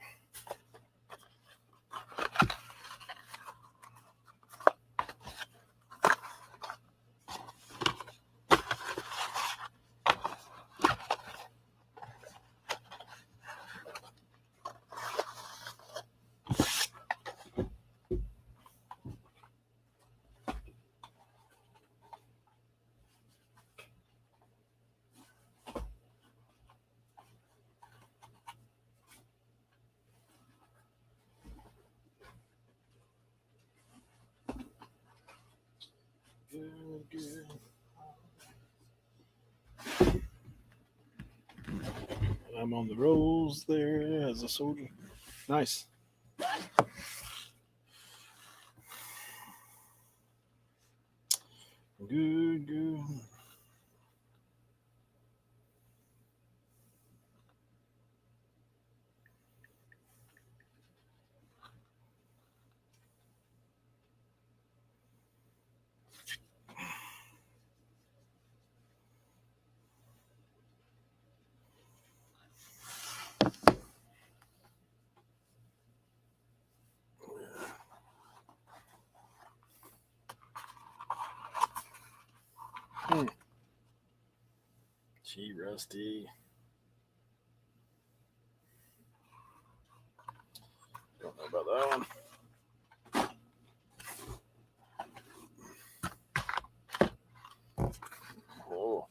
Good, good. I'm on the rolls there as a soldier. Nice. Good, good. Gee, Rusty. Don't know about that one. Oh.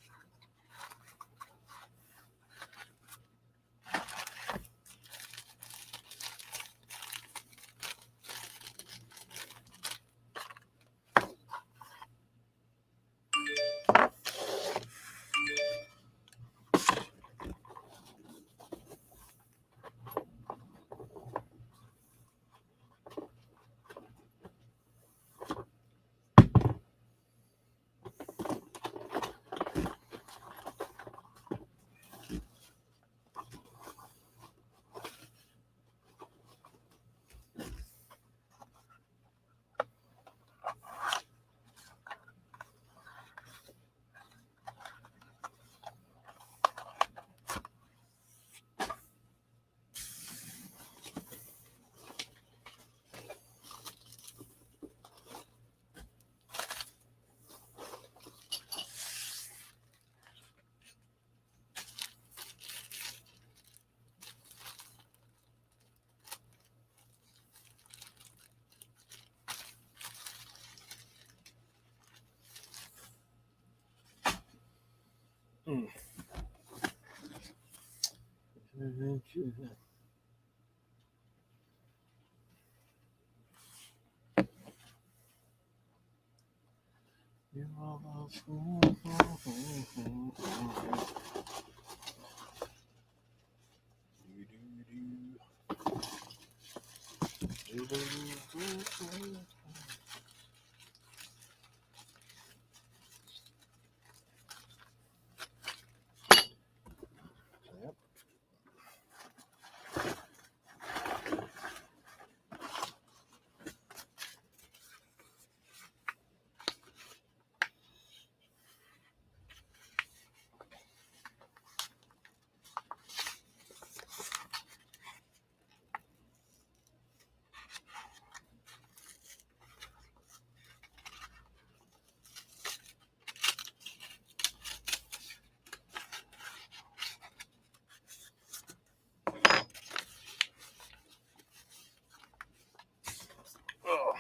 Oh.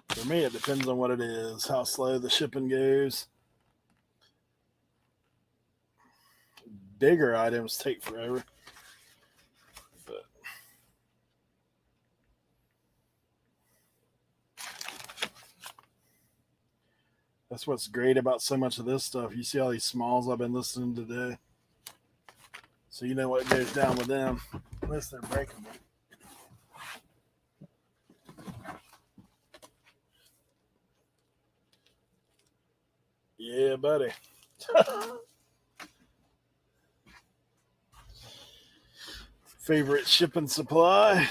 For me, it depends on what it is, how slow the shipping goes. Bigger items take forever. But that's what's great about so much of this stuff. You see all these smalls I've been listening to today. So you know what goes down with them, unless they're breakable. Yeah, buddy. Favorite shipping supply?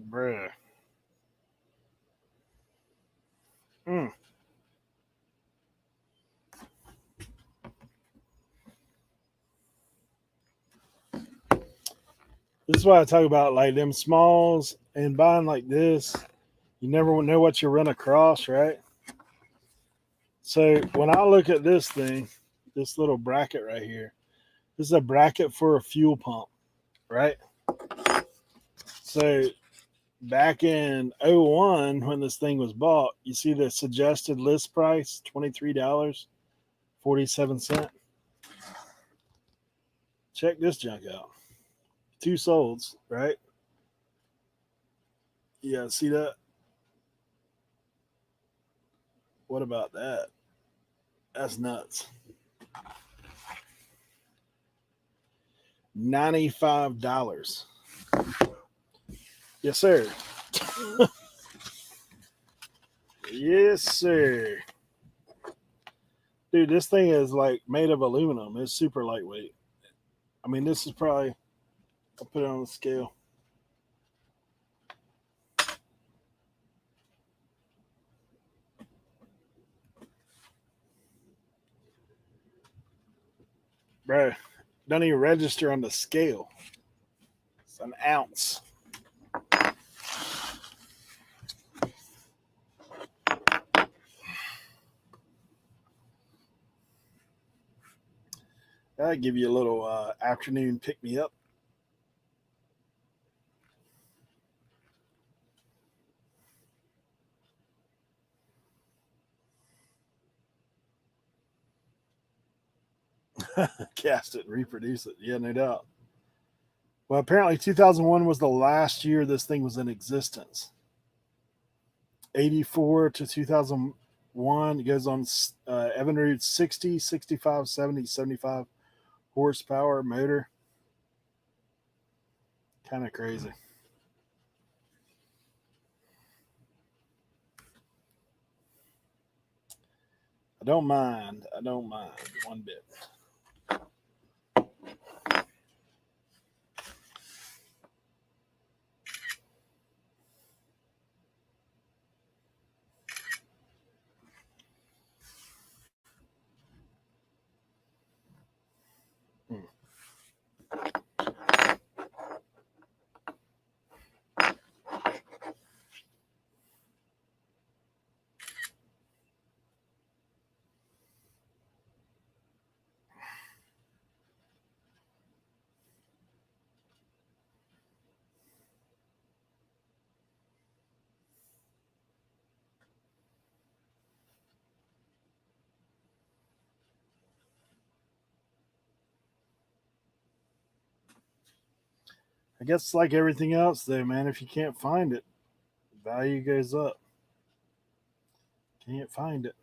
Bruh. This is why I talk about like them smalls and buying like this. You never know what you run across, right? So when I look at this thing, this little bracket right here, this is a bracket for a fuel pump, right? So back in '01, when this thing was bought, you see the suggested list price, $23.47. Check this junk out. 2 solds, right? Yeah, see that? What about that? That's nuts. $95. Yes, sir. Yes, sir. Dude, this thing is like made of aluminum. It's super lightweight. I mean, this is probably, I'll put it on the scale. Bro, don't even register on the scale. It's an ounce. That'll give you a little afternoon pick me up. Cast it and reproduce it. Yeah, no doubt. Well, apparently 2001 was the last year this thing was in existence. 84 to 2001. It goes on Evinrude 60, 65, 70, 75 horsepower motor. Kind of crazy. I don't mind. I don't mind one bit. I guess like everything else, though, man, if you can't find it, value goes up. Can't find it.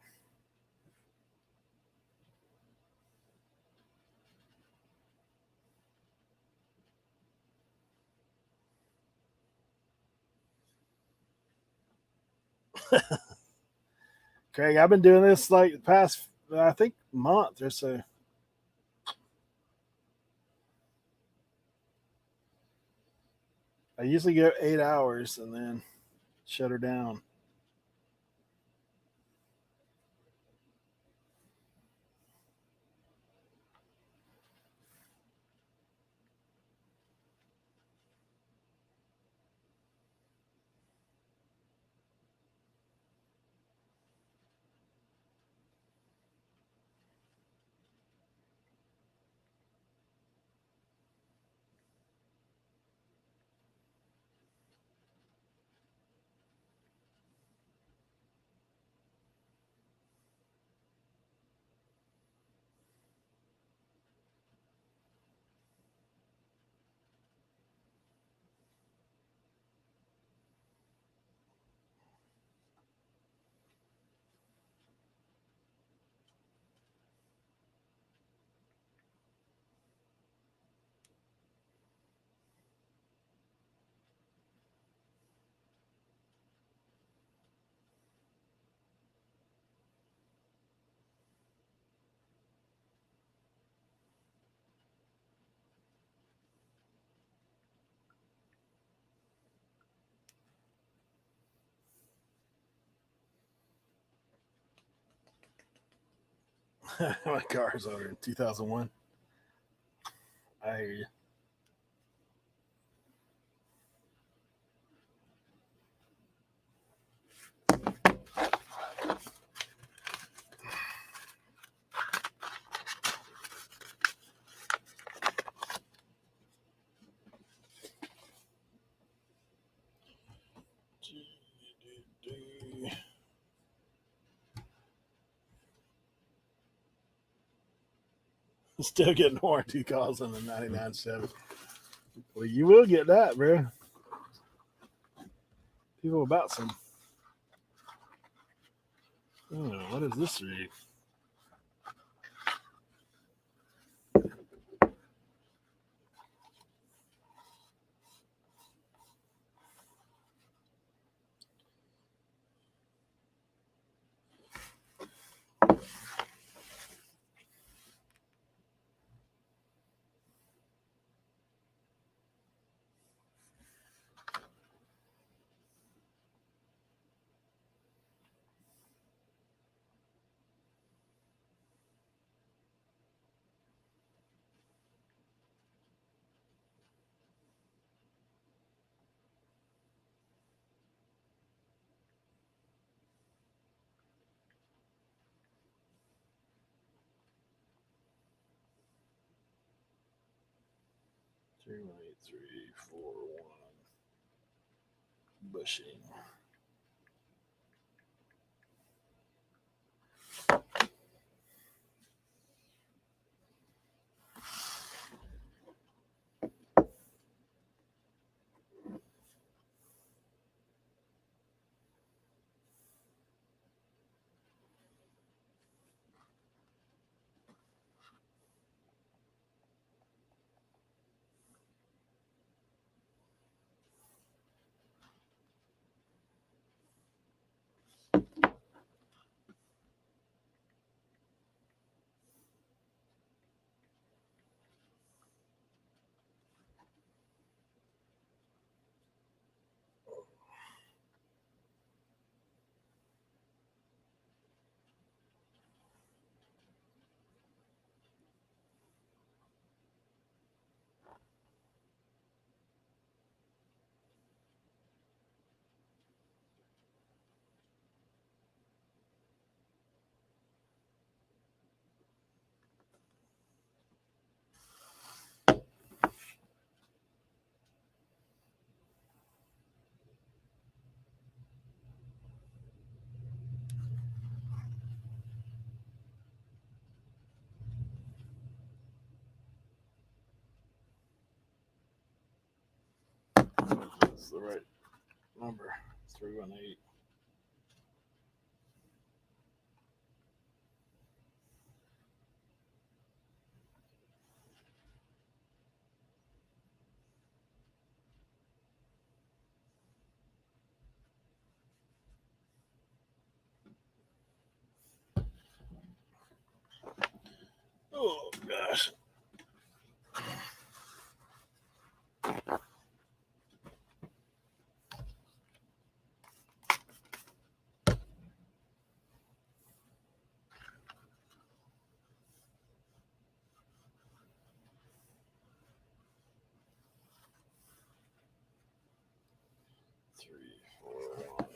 Craig, I've been doing this like the past, I think, month or so. I usually go 8 hours and then shut her down. My car's ordered in 2001. I hear you. Still getting warranty calls on the 99 Chevy. Well, you will get that, bro. People about some. Oh, what is this read? Three, 3, 4, 1. Bushing. That's the right number. 318. Oh gosh. Three, 4, 1.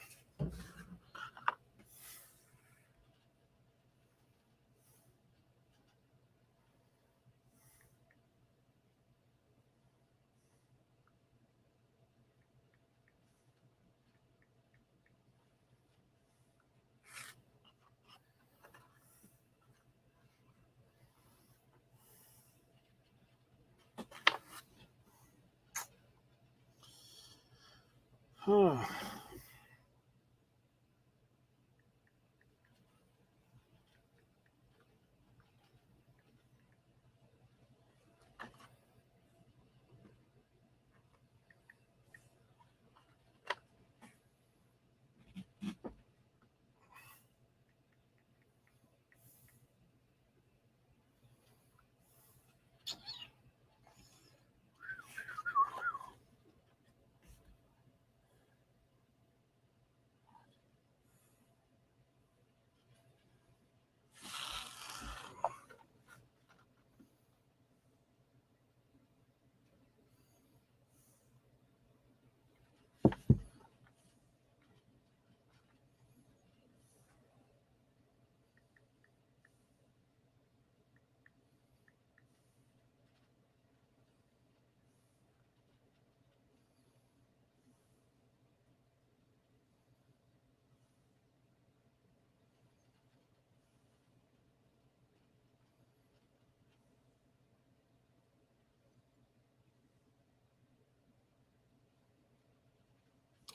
Huh.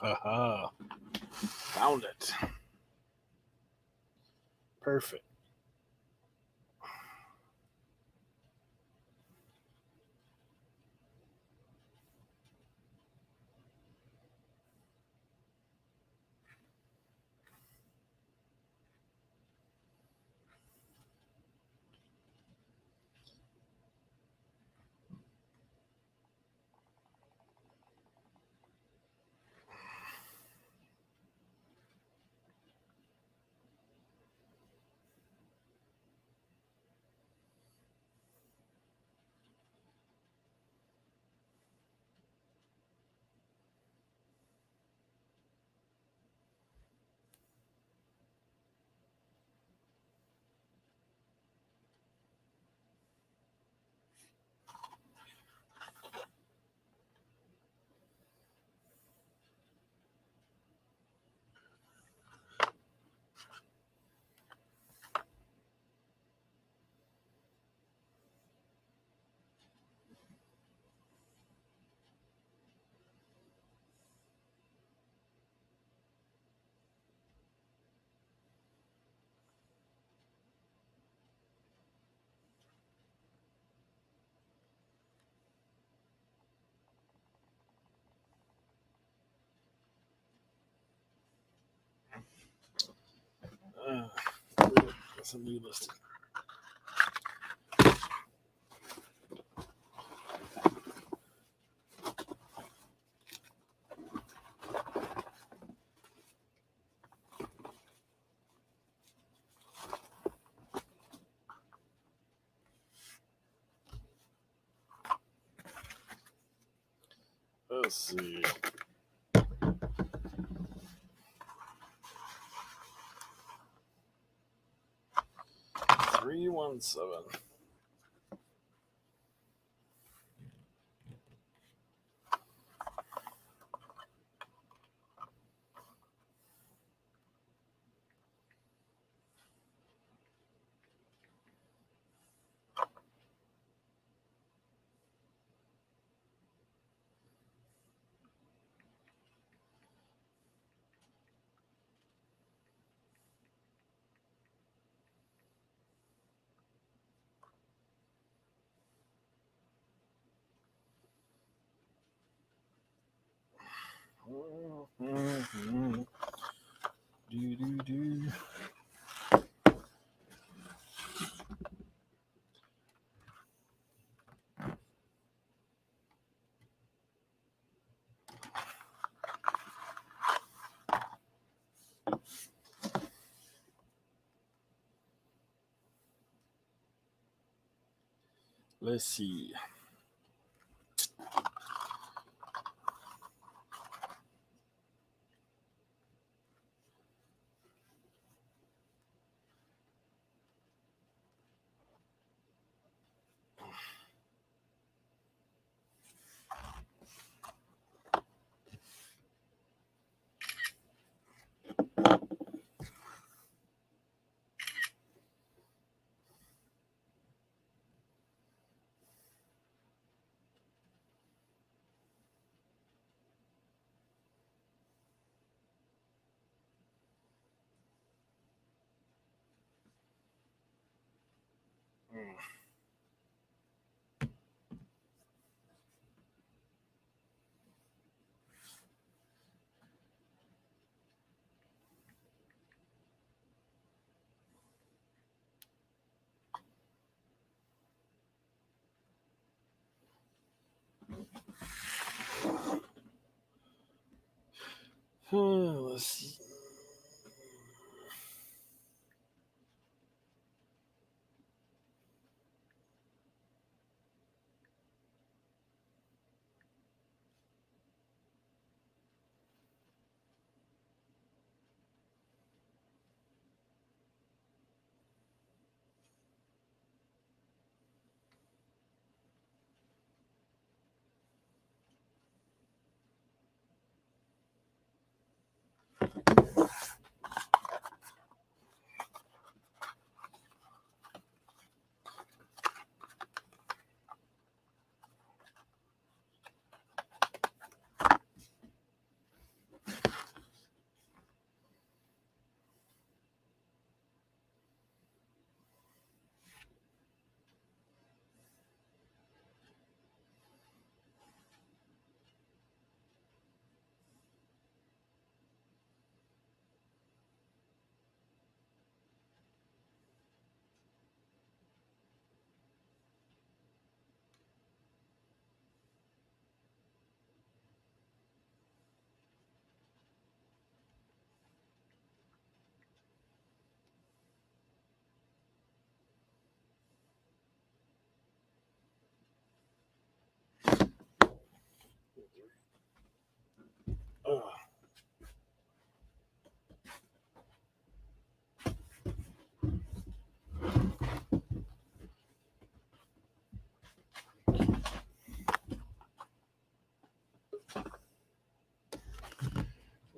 Aha. Found it. Perfect. That's a new listing. Let's see. $317. Do. Let's see. Let's see.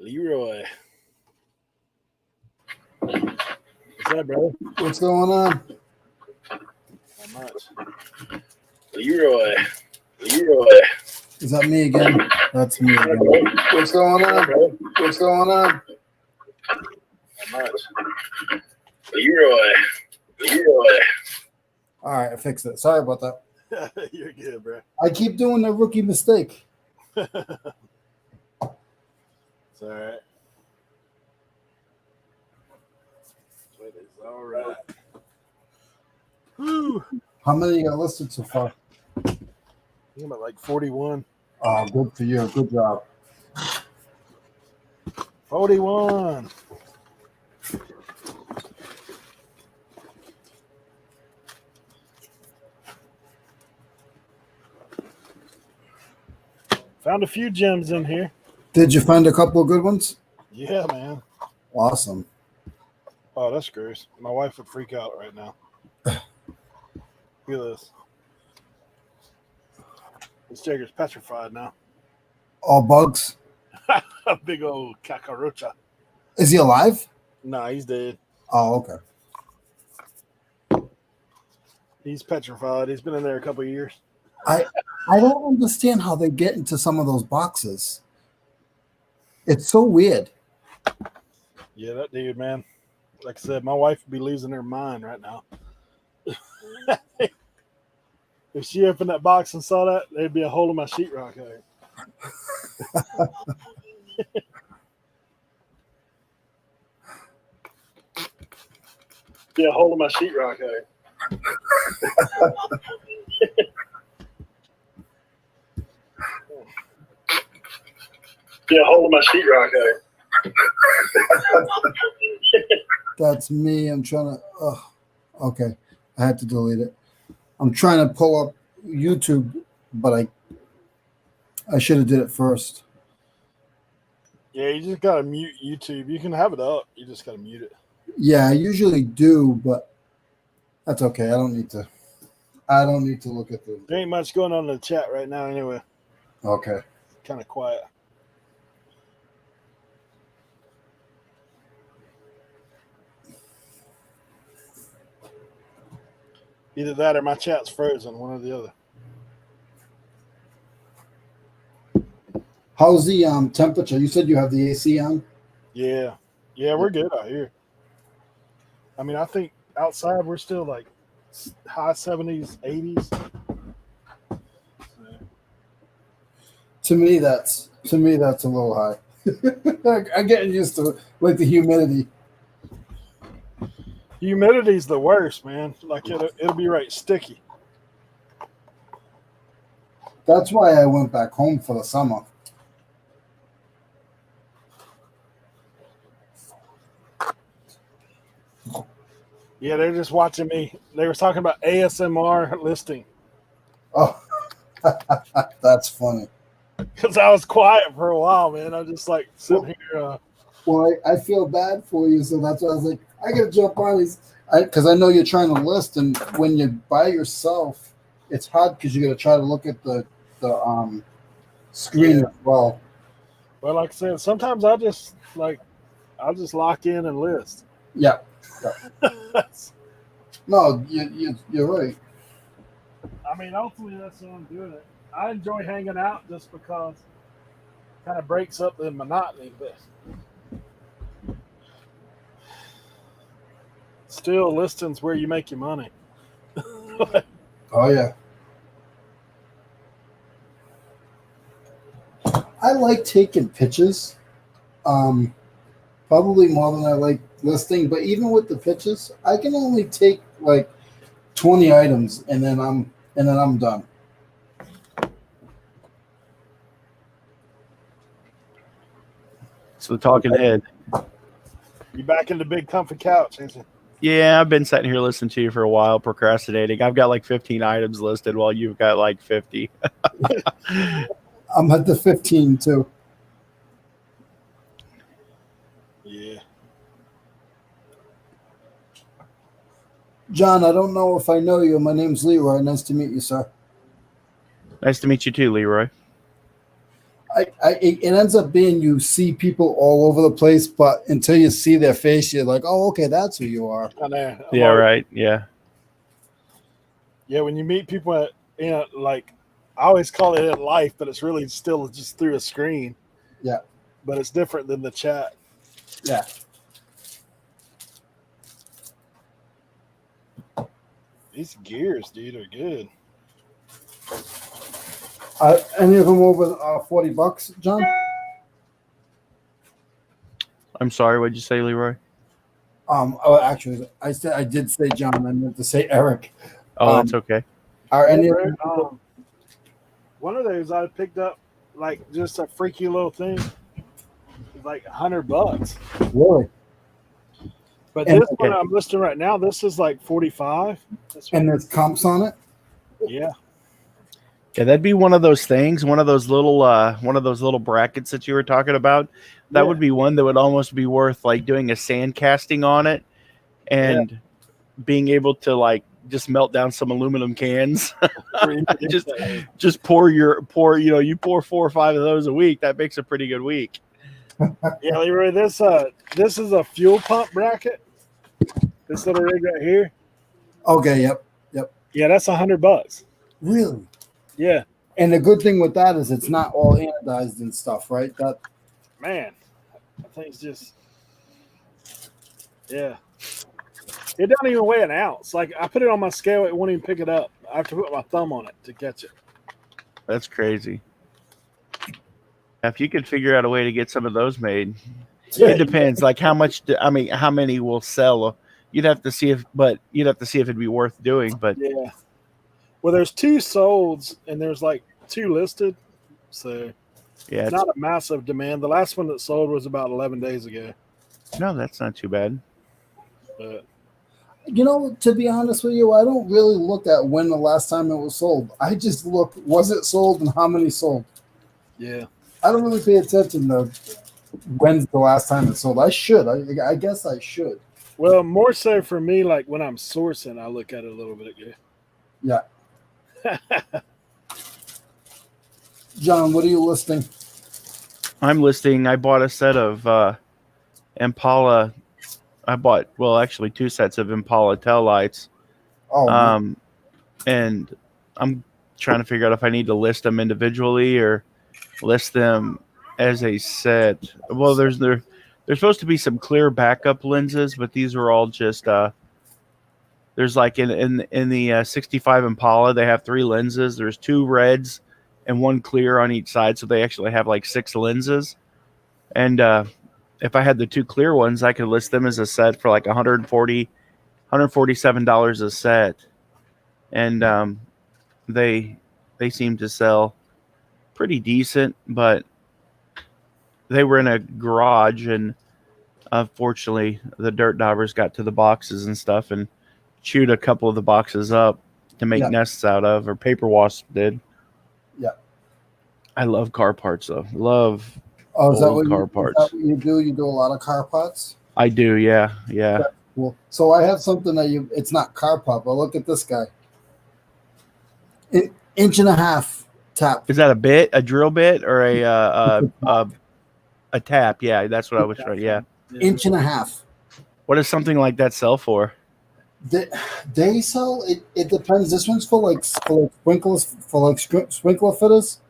Leroy. What's up, brother? What's going on? Not much. Leroy. Is that me again? That's me again. What's going on? What's going on? Not much. Leroy. All right, I fixed it. Sorry about that. You're good, bro. I keep doing the rookie mistake. It's all right. It is all right. Whew. How many you got listed so far? I think I'm at like 41. Oh, good for you. Good job. 41. Found a few gems in here. Did you find a couple of good ones? Yeah, man. Awesome. Oh, that's gross. My wife would freak out right now. Look at this. This Jagger's petrified now. All bugs. A big old kakarocha. Is he alive? Nah, he's dead. Oh, okay. He's petrified. He's been in there a couple of years. I don't understand how they get into some of those boxes. It's so weird. Yeah, that dude, man. Like I said, my wife would be losing her mind right now. If she opened that box and saw that, there'd be a hole in my sheetrock there. Be a hole in my sheetrock there. Be a hole in my sheetrock there. That's me. I'm trying to. Oh, okay. I had to delete it. I'm trying to pull up YouTube, but I should have did it first. Yeah, you just gotta mute YouTube. You can have it up. You just gotta mute it. Yeah, I usually do, but that's okay. I don't need to look at the. There ain't much going on in the chat right now anyway. Okay. Kind of quiet. Either that or my chat's frozen, one or the other. How's the temperature? You said you have the AC on? Yeah. Yeah, we're good out here. I mean, I think outside we're still like high 70s, 80s. To me, that's a little high. I'm getting used to like the humidity. Humidity's the worst, man. Like it'll be right sticky. That's why I went back home for the summer. Yeah, they're just watching me. They were talking about ASMR listing. Oh, that's funny. Because I was quiet for a while, man. I'm just like sitting here. Well, I feel bad for you, so that's why I was like, I gotta jump on these, because I know you're trying to list, and when you're by yourself, it's hard because you gotta try to look at the screen as well. Well, like I said, sometimes I'll just lock in and list. Yeah. No, you're right. I mean, ultimately, that's why I'm doing it. I enjoy hanging out just because it kind of breaks up the monotony, but still, listings where you make your money. Oh yeah. I like taking pictures, probably more than I like listing. But even with the pictures, I can only take like 20 items, and then I'm done. So talking head. You back in the big comfy couch, ain't you? Yeah, I've been sitting here listening to you for a while, procrastinating. I've got like 15 items listed while you've got like 50. I'm at the 15 too. Yeah. John, I don't know if I know you. My name's Leroy. Nice to meet you, sir. Nice to meet you too, Leroy. it ends up being you see people all over the place, but until you see their face, you're like, oh, okay, that's who you are. I know. Yeah, right. Yeah. Yeah, when you meet people at, like I always call it in life, but it's really still just through a screen. Yeah. But it's different than the chat. Yeah. These gears, dude, are good. Any of them over $40, John? I'm sorry. What'd you say, Leroy? Actually, I did say John. I meant to say Eric. Oh, that's okay. Are any of Yeah, them? one of those I picked up, like just a freaky little thing. It's like $100. Really? But And- this one I'm listing right now, this is like 45. And there's comps on it? Yeah. Yeah, that'd be one of those things, one of those little brackets that you were talking about. That would be one that would almost be worth like doing a sand casting on it and being able to like just melt down some aluminum cans. just pour, you pour 4 or 5 of those a week. That makes a pretty good week. Yeah, Leroy, this is a fuel pump bracket. This little rig right here. Okay, yep. Yeah, that's $100. Really? Yeah. And the good thing with that is it's not all anodized and stuff, right? That Man, I think it's just, yeah. It doesn't even weigh an ounce. Like I put it on my scale, it won't even pick it up. I have to put my thumb on it to catch it. That's crazy. If you could figure out a way to get some of those made, it depends. Like how many will sell? You'd have to see if it'd be worth doing. But yeah. Well, there's 2 sold and there's like 2 listed. So yeah, it's not a massive demand. The last one that sold was about 11 days ago. No, that's not too bad. But to be honest with you, I don't really look at when the last time it was sold. I just look, was it sold and how many sold? Yeah. I don't really pay attention to when's the last time it sold. I should. I guess I should. Well, more so for me, like when I'm sourcing, I look at it a little bit ago. Yeah. John, what are you listing? I'm listing. I bought a set of Impala. I bought, actually 2 sets of Impala tail lights. Oh, and I'm trying to figure out if I need to list them individually or list them as a set. Well, there's supposed to be some clear backup lenses, but these are all just there's like in the 65 Impala, they have 3 lenses. There's 2 reds and 1 clear on each side, so they actually have like 6 lenses. And if I had the 2 clear ones, I could list them as a set for like $147 a set. And they seem to sell pretty decent, but they were in a garage, and unfortunately the dirt daubers got to the boxes and stuff and chewed a couple of the boxes up to make nests out of, or paper wasp did. Yeah. I love car parts though. Love is that what car parts. Is that what you do? You do a lot of car parts? I do, yeah. Cool. So I have something it's not car part, but look at this guy. 1.5 inch tap. Is that a drill bit, or a tap? Yeah, that's what I was trying. Yeah. 1.5 inches. What does something like that sell for? They sell it depends. This one's for sprinklers, for sprinkler fitters.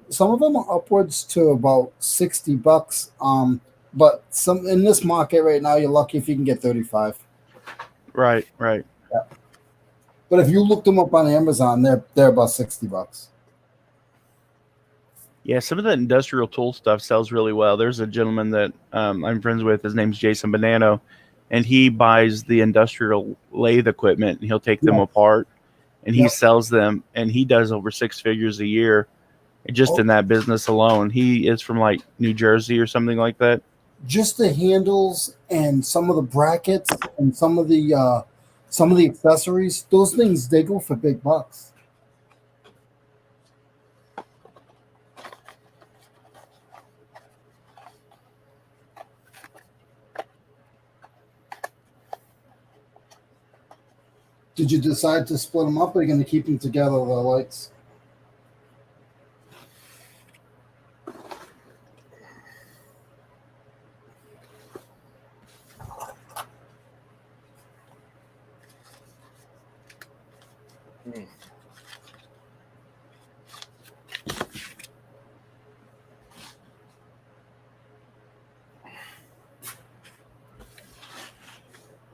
Some of them are upwards to about $60. But some in this market right now, you're lucky if you can get 35. Right. Yeah. But if you look them up on Amazon, they're about $60. Yeah, some of the industrial tool stuff sells really well. There's a gentleman that I'm friends with. His name's Jason Bonanno, and he buys the industrial lathe equipment, and he'll take them apart, and he sells them, and he does over 6 figures a year just in that business alone. He is from like New Jersey or something like that. Just the handles and some of the brackets and some of the accessories, those things, they go for big bucks. Did you decide to split them up, or are you going to keep them together, the lights? Hmm.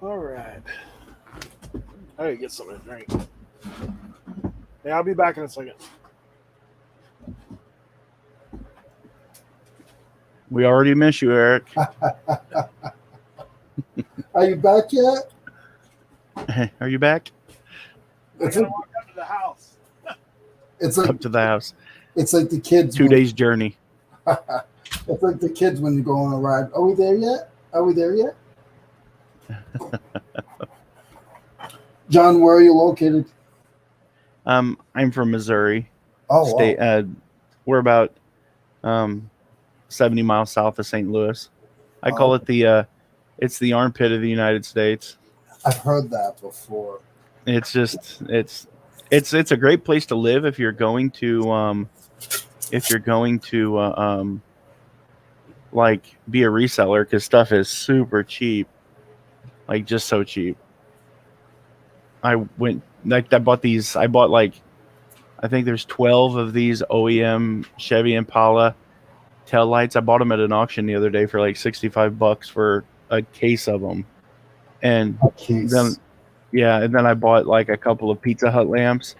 All right. I gotta get something to drink. Hey, I'll be back in a second. We already miss you, Eric. Are you back yet? Are you back? I gotta walk up to the house. It's like Up to the house. it's like the kids. 2 days journey. It's like the kids when you go on a ride. Are we there yet? Are we there yet? John, where are you located? I'm from Missouri. Oh, State. wow. We're about 70 miles south of St. Louis. I call it it's the armpit of the United States. I've heard that before. It's just it's a great place to live if you're going to like be a reseller, because stuff is super cheap, like just so cheap. I bought like, I think there's 12 of these OEM Chevy Impala tail lights. I bought them at an auction the other day for like $65 for a case of them. And then I bought like a couple of Pizza Hut lamps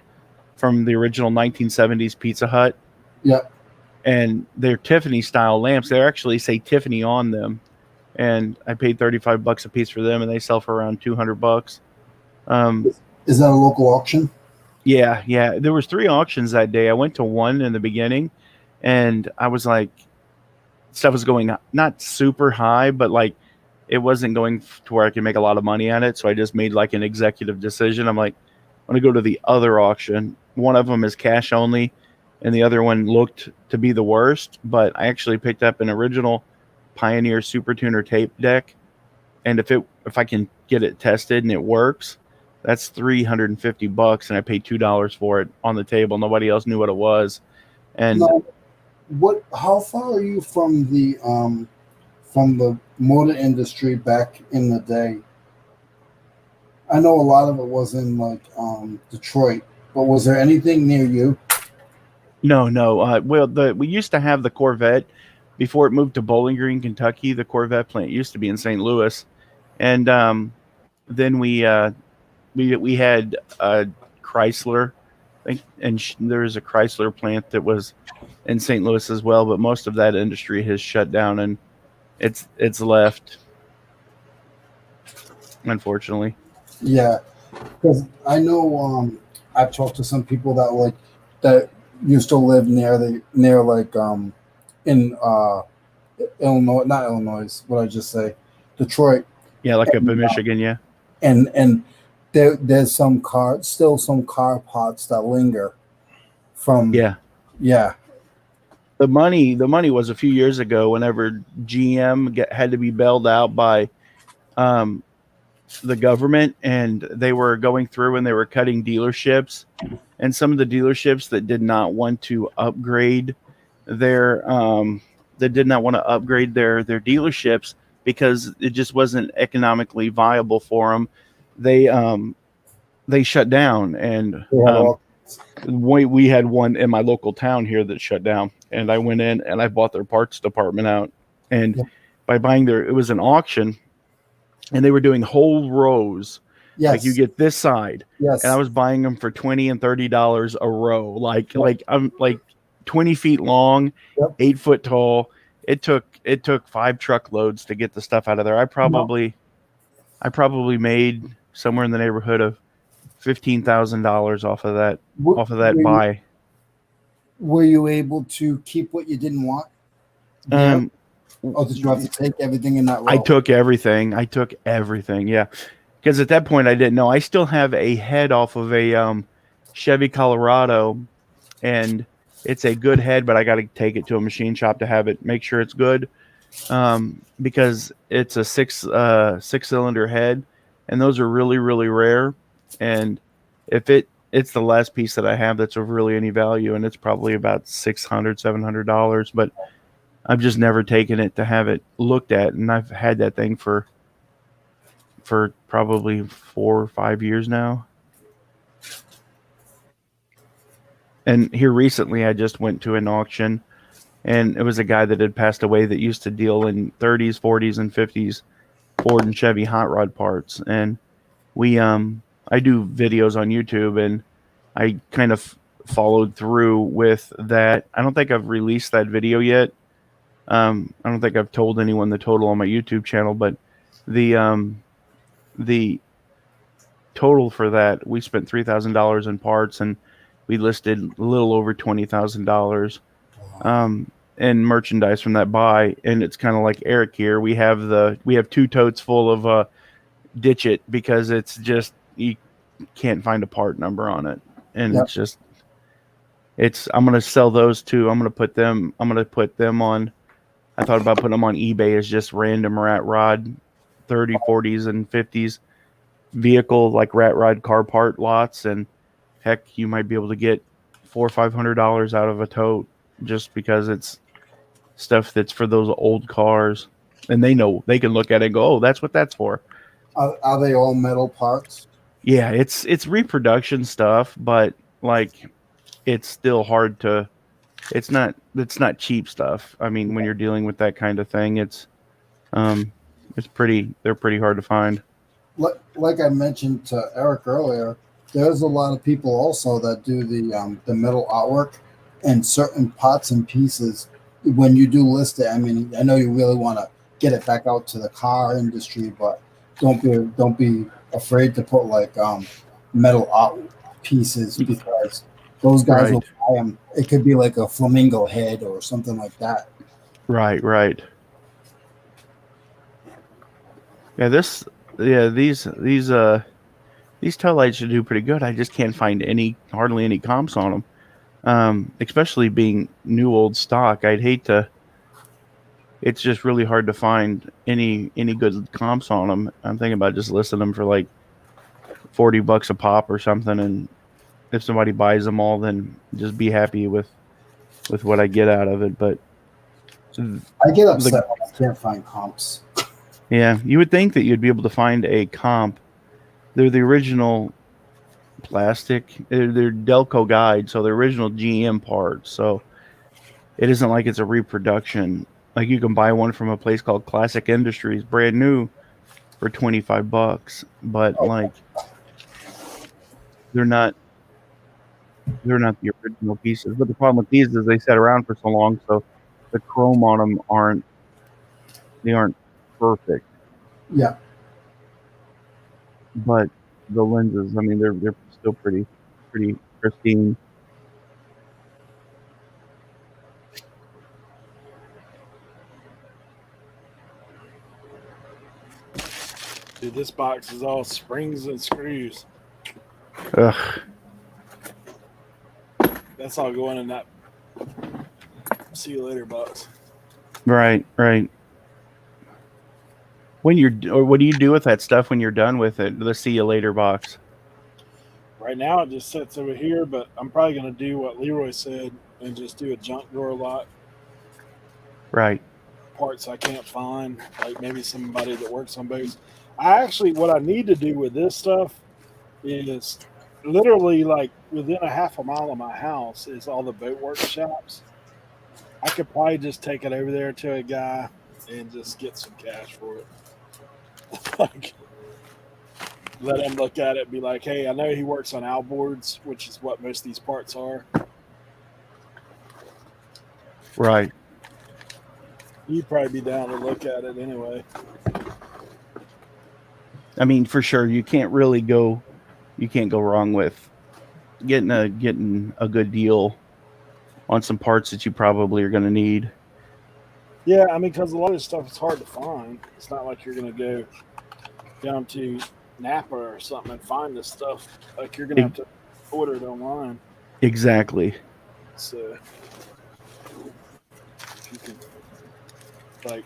from the original 1970s Pizza Hut. Yep. And they're Tiffany style lamps. They actually say Tiffany on them. And I paid $35 a piece for them, and they sell for around $200. Is that a local auction? Yeah. There was 3 auctions that day. I went to one in the beginning, and I was like, stuff was going not super high, but like it wasn't going to where I could make a lot of money on it. So I just made like an executive decision. I'm like, I'm going to go to the other auction. One of them is cash only, and the other one looked to be the worst, but I actually picked up an original Pioneer Super Tuner tape deck. And if I can get it tested and it works, that's $350, and I paid $2 for it on the table. Nobody else knew what it was. And now, how far are you from the motor industry back in the day? I know a lot of it was in like Detroit, but was there anything near you? No. We used to have the Corvette before it moved to Bowling Green, Kentucky. The Corvette plant used to be in St. Louis, and then we had Chrysler, I think, and there was a Chrysler plant that was in St. Louis as well. But most of that industry has shut down, and it's left, unfortunately. Yeah, because I know I've talked to some people that used to live in Illinois, not Illinois. What I just say, Detroit. Yeah, like up in Michigan. Yeah, and there's some car parts that linger from. Yeah. The money was a few years ago whenever GM had to be bailed out by the government, and they were going through and they were cutting dealerships, and some of the dealerships that did not want to upgrade their dealerships because it just wasn't economically viable for them. They shut down, and we had one in my local town here that shut down, and I went in and I bought their parts department out, and by buying it was an auction, and they were doing whole rows. Yes. Like you get this side. Yes. And I was buying them for $20 and $30 a row. Like I'm like 20 feet long, 8 foot tall. It took 5 truckloads to get the stuff out of there. I probably made somewhere in the neighborhood of $15,000 off of that buy. Were you able to keep what you didn't want? Or did you have to take everything in that row? I took everything. Yeah. Because at that point I didn't know. I still have a head off of a Chevy Colorado, and it's a good head, but I got to take it to a machine shop to have it, make sure it's good, because it's a six cylinder head, and those are really, really rare. And if it's the last piece that I have that's of really any value, and it's probably about $600-$700, but I've just never taken it to have it looked at, and I've had that thing for probably 4 or 5 years now. And here recently, I just went to an auction, and it was a guy that had passed away that used to deal in 30s, 40s, and 50s Ford and Chevy hot rod parts. And I do videos on YouTube, and I kind of followed through with that. I don't think I've released that video yet. I don't think I've told anyone the total on my YouTube channel, but the total for that, we spent $3,000 in parts, and we listed a little over $20,000 in merchandise from that buy. And it's kind of like Eric here. We have 2 totes full of ditch it, because it's just, you can't find a part number on it, and Yep. I'm gonna sell those too. I'm gonna put them on. I thought about putting them on eBay as just random rat rod 30, 40s, and 50s vehicle, like rat rod car part lots. And heck, you might be able to get $400 or $500 out of a tote, just because it's stuff that's for those old cars, and they can look at it and go, oh, that's what that's for. Are they all metal parts? Yeah, it's reproduction stuff, but like, it's still hard to. It's not cheap stuff. I mean, when you're dealing with that kind of thing, they're pretty hard to find. Like I mentioned to Eric earlier, there's a lot of people also that do the metal artwork and certain parts and pieces. When you do list it, I mean, I know you really want to get it back out to the car industry, but don't be afraid to put like metal art pieces, because those guys will buy them. It could be like a flamingo head or something like that. Right. Yeah, these tail lights should do pretty good. I just can't find hardly any comps on them. Especially being new old stock. I'd hate to. It's just really hard to find any good comps on them. I'm thinking about just listing them for like $40 a pop or something, and if somebody buys them all, then just be happy with what I get out of it. But I get upset when I can't find comps. Yeah, you would think that you'd be able to find a comp. They're the original plastic. They're Delco guide, so they're original GM parts. So it isn't like it's a reproduction. Like, you can buy one from a place called Classic Industries, brand new, for $25. But like, they're not the original pieces. But the problem with these is they sat around for so long, so the chrome on them aren't perfect. Yeah. But the lenses, I mean, they're still pretty pristine. Dude, this box is all springs and screws. Ugh. That's all going in that see you later box. Right. What do you do with that stuff when you're done with it? The see you later box. Right now it just sits over here, but I'm probably going to do what Leroy said and just do a junk drawer lot. Right. Parts I can't find, like maybe somebody that works on boats. What I need to do with this stuff is literally like within a half a mile of my house is all the boat workshops. I could probably just take it over there to a guy and just get some cash for it. Like, let him look at it and be like, hey, I know he works on outboards, which is what most of these parts are. Right. You'd probably be down to look at it anyway. I mean, for sure, you can't go wrong with getting a good deal on some parts that you probably are going to need. Yeah, I mean, because a lot of this stuff is hard to find. It's not like you're going to go down to Napa or something and find this stuff. Like, you're going to have to order it online. Exactly. So, you can, like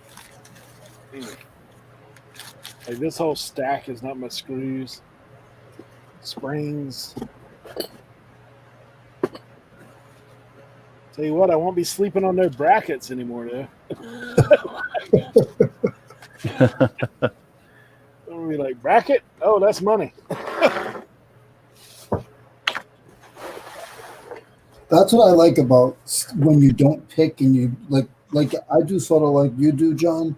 this whole stack is not much screws, springs. Tell you what, I won't be sleeping on no brackets anymore, though. I'll be like, bracket? Oh, that's money. That's what I like about when you don't pick and you like I do sort of like you do, John,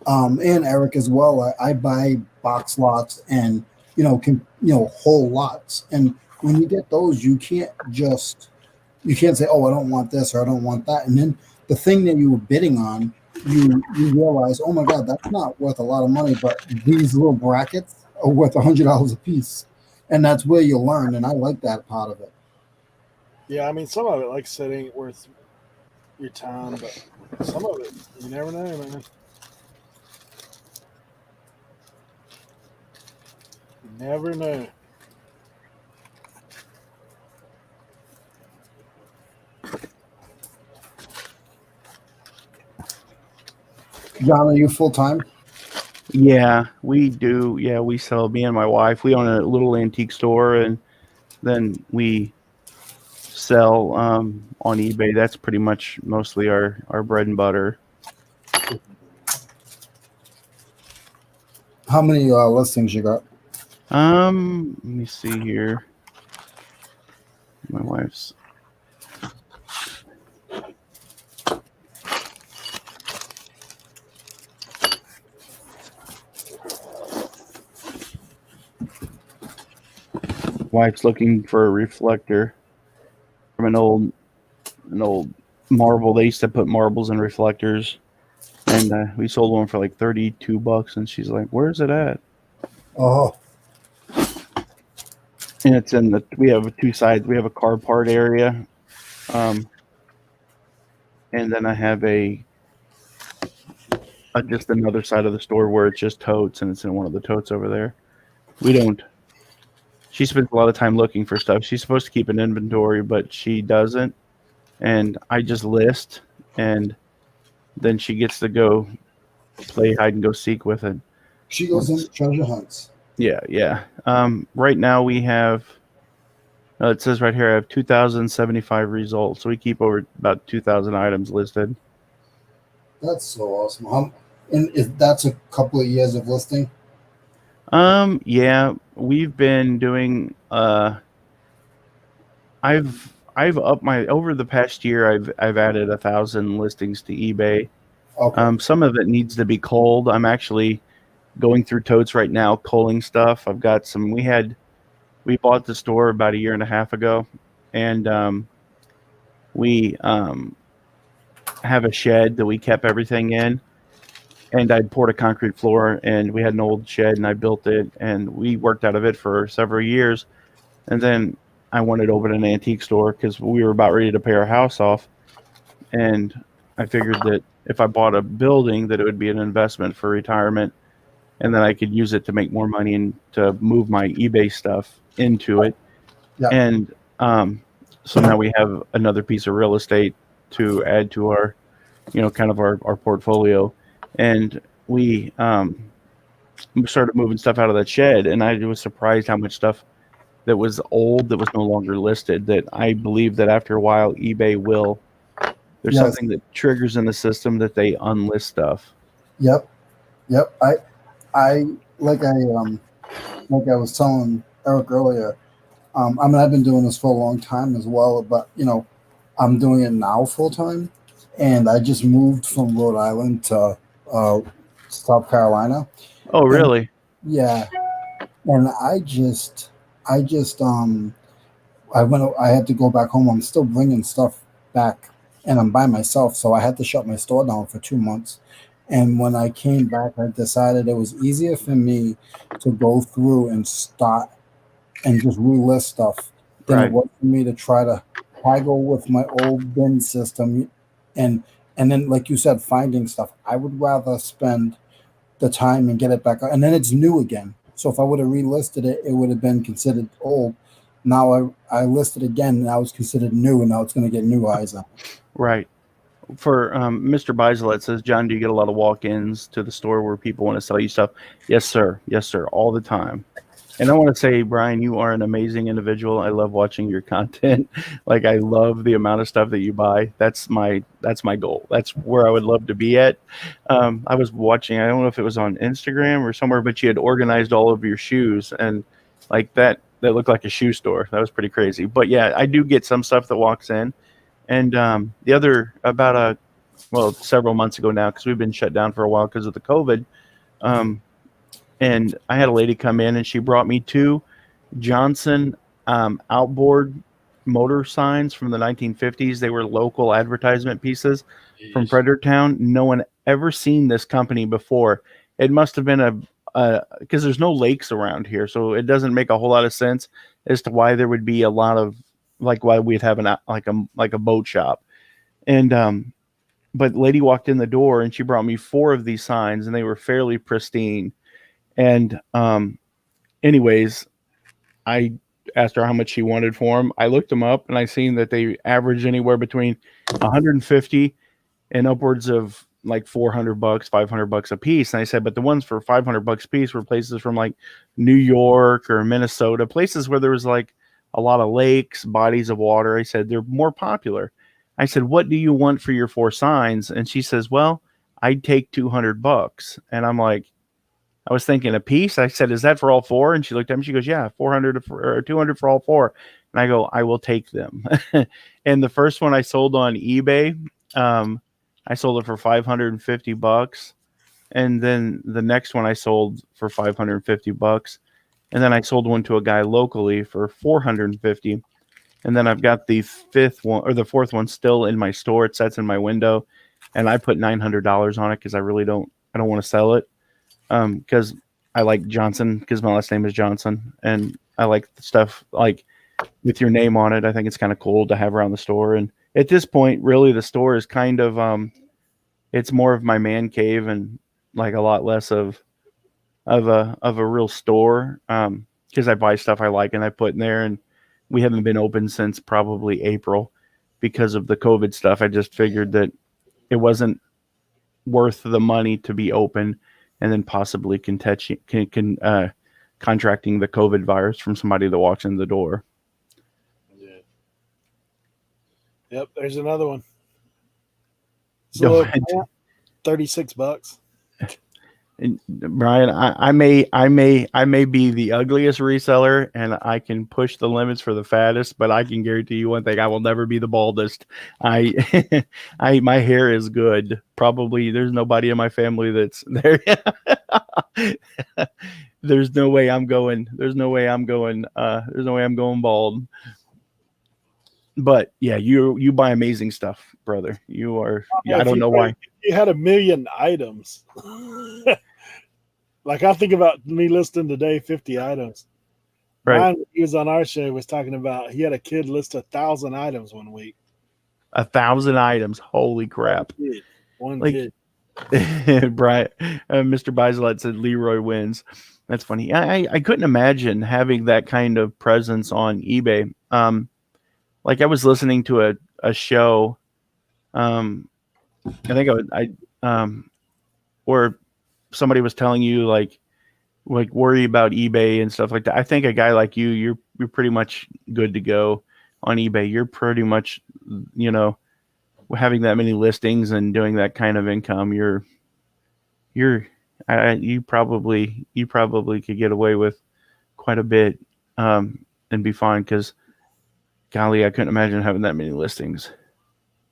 and Eric as well. I buy box lots and whole lots, and when you get those, you can't say, oh, I don't want this or I don't want that, and then the thing that you were bidding on, you realize, oh my God, that's not worth a lot of money, but these little brackets are worth $100 a piece, and that's where you learn, and I like that part of it. Yeah, I mean, some of it, like I said, ain't worth your time, but some of it, you never know, man. You never know. John, are you full time? Yeah, we do. Yeah, we sell. Me and my wife, we own a little antique store, and then we sell on eBay. That's pretty much mostly our bread and butter. How many listings you got? Let me see here. My wife's. Wife's looking for a reflector from an old marble. They used to put marbles in reflectors, and we sold one for like $32, and she's like, "Where's it at?" Oh, And it's in the. We have two sides. We have a car part area, and then I have just another side of the store where it's just totes, and it's in one of the totes over there. We don't. She spends a lot of time looking for stuff. She's supposed to keep an inventory, but she doesn't. And I just list, and then she gets to go play hide and go seek with it. she goes in treasure hunts. Yeah. Right now we have. It says right here I have 2,075 results. So we keep over about 2,000 items listed. That's so awesome. And if that's a couple of years of listing. Yeah, we've been doing. I've upped my over the past year. I've added 1,000 listings to eBay. Okay. Some of it needs to be culled. I'm actually going through totes right now, culling stuff. I've got some. We bought the store about a year and a half ago, and we have a shed that we kept everything in. And I poured a concrete floor, and we had an old shed, and I built it, and we worked out of it for several years. And then I wanted to open an antique store because we were about ready to pay our house off. And I figured that if I bought a building, that it would be an investment for retirement, and then I could use it to make more money and to move my eBay stuff into it. Yeah. And so now we have another piece of real estate to add to our, kind of our portfolio. And we started moving stuff out of that shed, and I was surprised how much stuff that was old that was no longer listed. That I believe that after a while, eBay will. There's Yes. something that triggers in the system that they unlist stuff. Yep. I was telling Eric earlier. I've been doing this for a long time as well, but I'm doing it now full time, and I just moved from Rhode Island to South Carolina. Oh, really? And, yeah, and I had to go back home. I'm still bringing stuff back, and I'm by myself, so I had to shut my store down for 2 months. And when I came back, I decided it was easier for me to go through and start and just relist stuff than it was for me to try to haggle with my old bin system. And then, like you said, finding stuff. I would rather spend the time and get it back, and then it's new again. So if I would have relisted it, it would have been considered old. Now I listed again, and now it's considered new, and now it's going to get new eyes on it. Right. For Mr. Biselet says, John, do you get a lot of walk-ins to the store where people want to sell you stuff? Yes, sir. Yes, sir. All the time. And I want to say, Brian, you are an amazing individual. I love watching your content. Like, I love the amount of stuff that you buy. That's my goal. That's where I would love to be at. I was watching, I don't know if it was on Instagram or somewhere, but you had organized all of your shoes, and like that that looked like a shoe store. That was pretty crazy. But yeah, I do get some stuff that walks in. And the other several months ago now, because we've been shut down for a while because of the COVID. And I had a lady come in and she brought me 2 Johnson outboard motor signs from the 1950s. They were local advertisement pieces from Fredericktown. No one ever seen this company before. It must have been because there's no lakes around here, so it doesn't make a whole lot of sense as to why there would be a lot of why we'd have like a boat shop. And but lady walked in the door and she brought me 4 of these signs, and they were fairly pristine. And anyways, I asked her how much she wanted for them. I looked them up and I seen that they average anywhere between 150 and upwards of like $400, $500 a piece. And I said, but the ones for $500 a piece were places from like New York or Minnesota, places where there was like a lot of lakes, bodies of water. I said, they're more popular. I said, what do you want for your 4 signs? And she says, well, I'd take $200. And I'm like, I was thinking a piece. I said, is that for all 4? And she looked at me. She goes, yeah, 400 or 200 for all 4. And I go, I will take them. And the first one I sold on eBay, I sold it for $550. And then the next one I sold for $550. And then I sold one to a guy locally for $450. And then I've got the 5th one or the 4th one still in my store. It sits in my window, and I put $900 on it because I don't want to sell it. Because I like Johnson, because my last name is Johnson, and I like the stuff like with your name on it. I think it's kind of cool to have around the store. And at this point, really, the store is kind of it's more of my man cave and like a lot less of a real store. Because I buy stuff I like and I put in there, and we haven't been open since probably April because of the COVID stuff. I just figured that it wasn't worth the money to be open, and then possibly contracting the COVID virus from somebody that walks in the door. Yeah. Yep, there's another one. Go So ahead. $36. And Brian, I may be the ugliest reseller, and I can push the limits for the fattest, but I can guarantee you one thing: I will never be the baldest. My hair is good. Probably there's nobody in my family that's there. There's no way I'm going bald. But yeah, you buy amazing stuff, brother. You are. Yeah, I don't know why. You had 1 million items. Like I think about me listing today 50 items. Right. Brian, when he was on our show, was talking about he had a kid list 1,000 items one week. 1,000 items. Holy crap. One Like, kid. Brian, Mr. Biselet said Leroy wins. That's funny. I couldn't imagine having that kind of presence on eBay. Like I was listening to a show. I think where somebody was telling you like worry about eBay and stuff like that. I think a guy like you're pretty much good to go on eBay. You're pretty much, having that many listings and doing that kind of income. You probably could get away with quite a bit and be fine. Because, golly, I couldn't imagine having that many listings.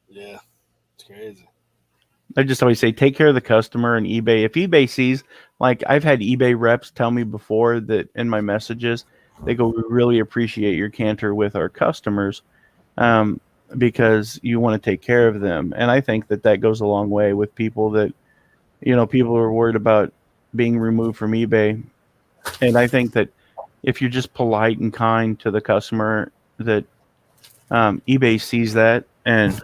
Yeah, it's crazy. I just always say, take care of the customer and eBay. If eBay sees, like I've had eBay reps tell me before that in my messages, they go, we really appreciate your candor with our customers because you want to take care of them. And I think that goes a long way with people that, people are worried about being removed from eBay. And I think that if you're just polite and kind to the customer, that eBay sees that, and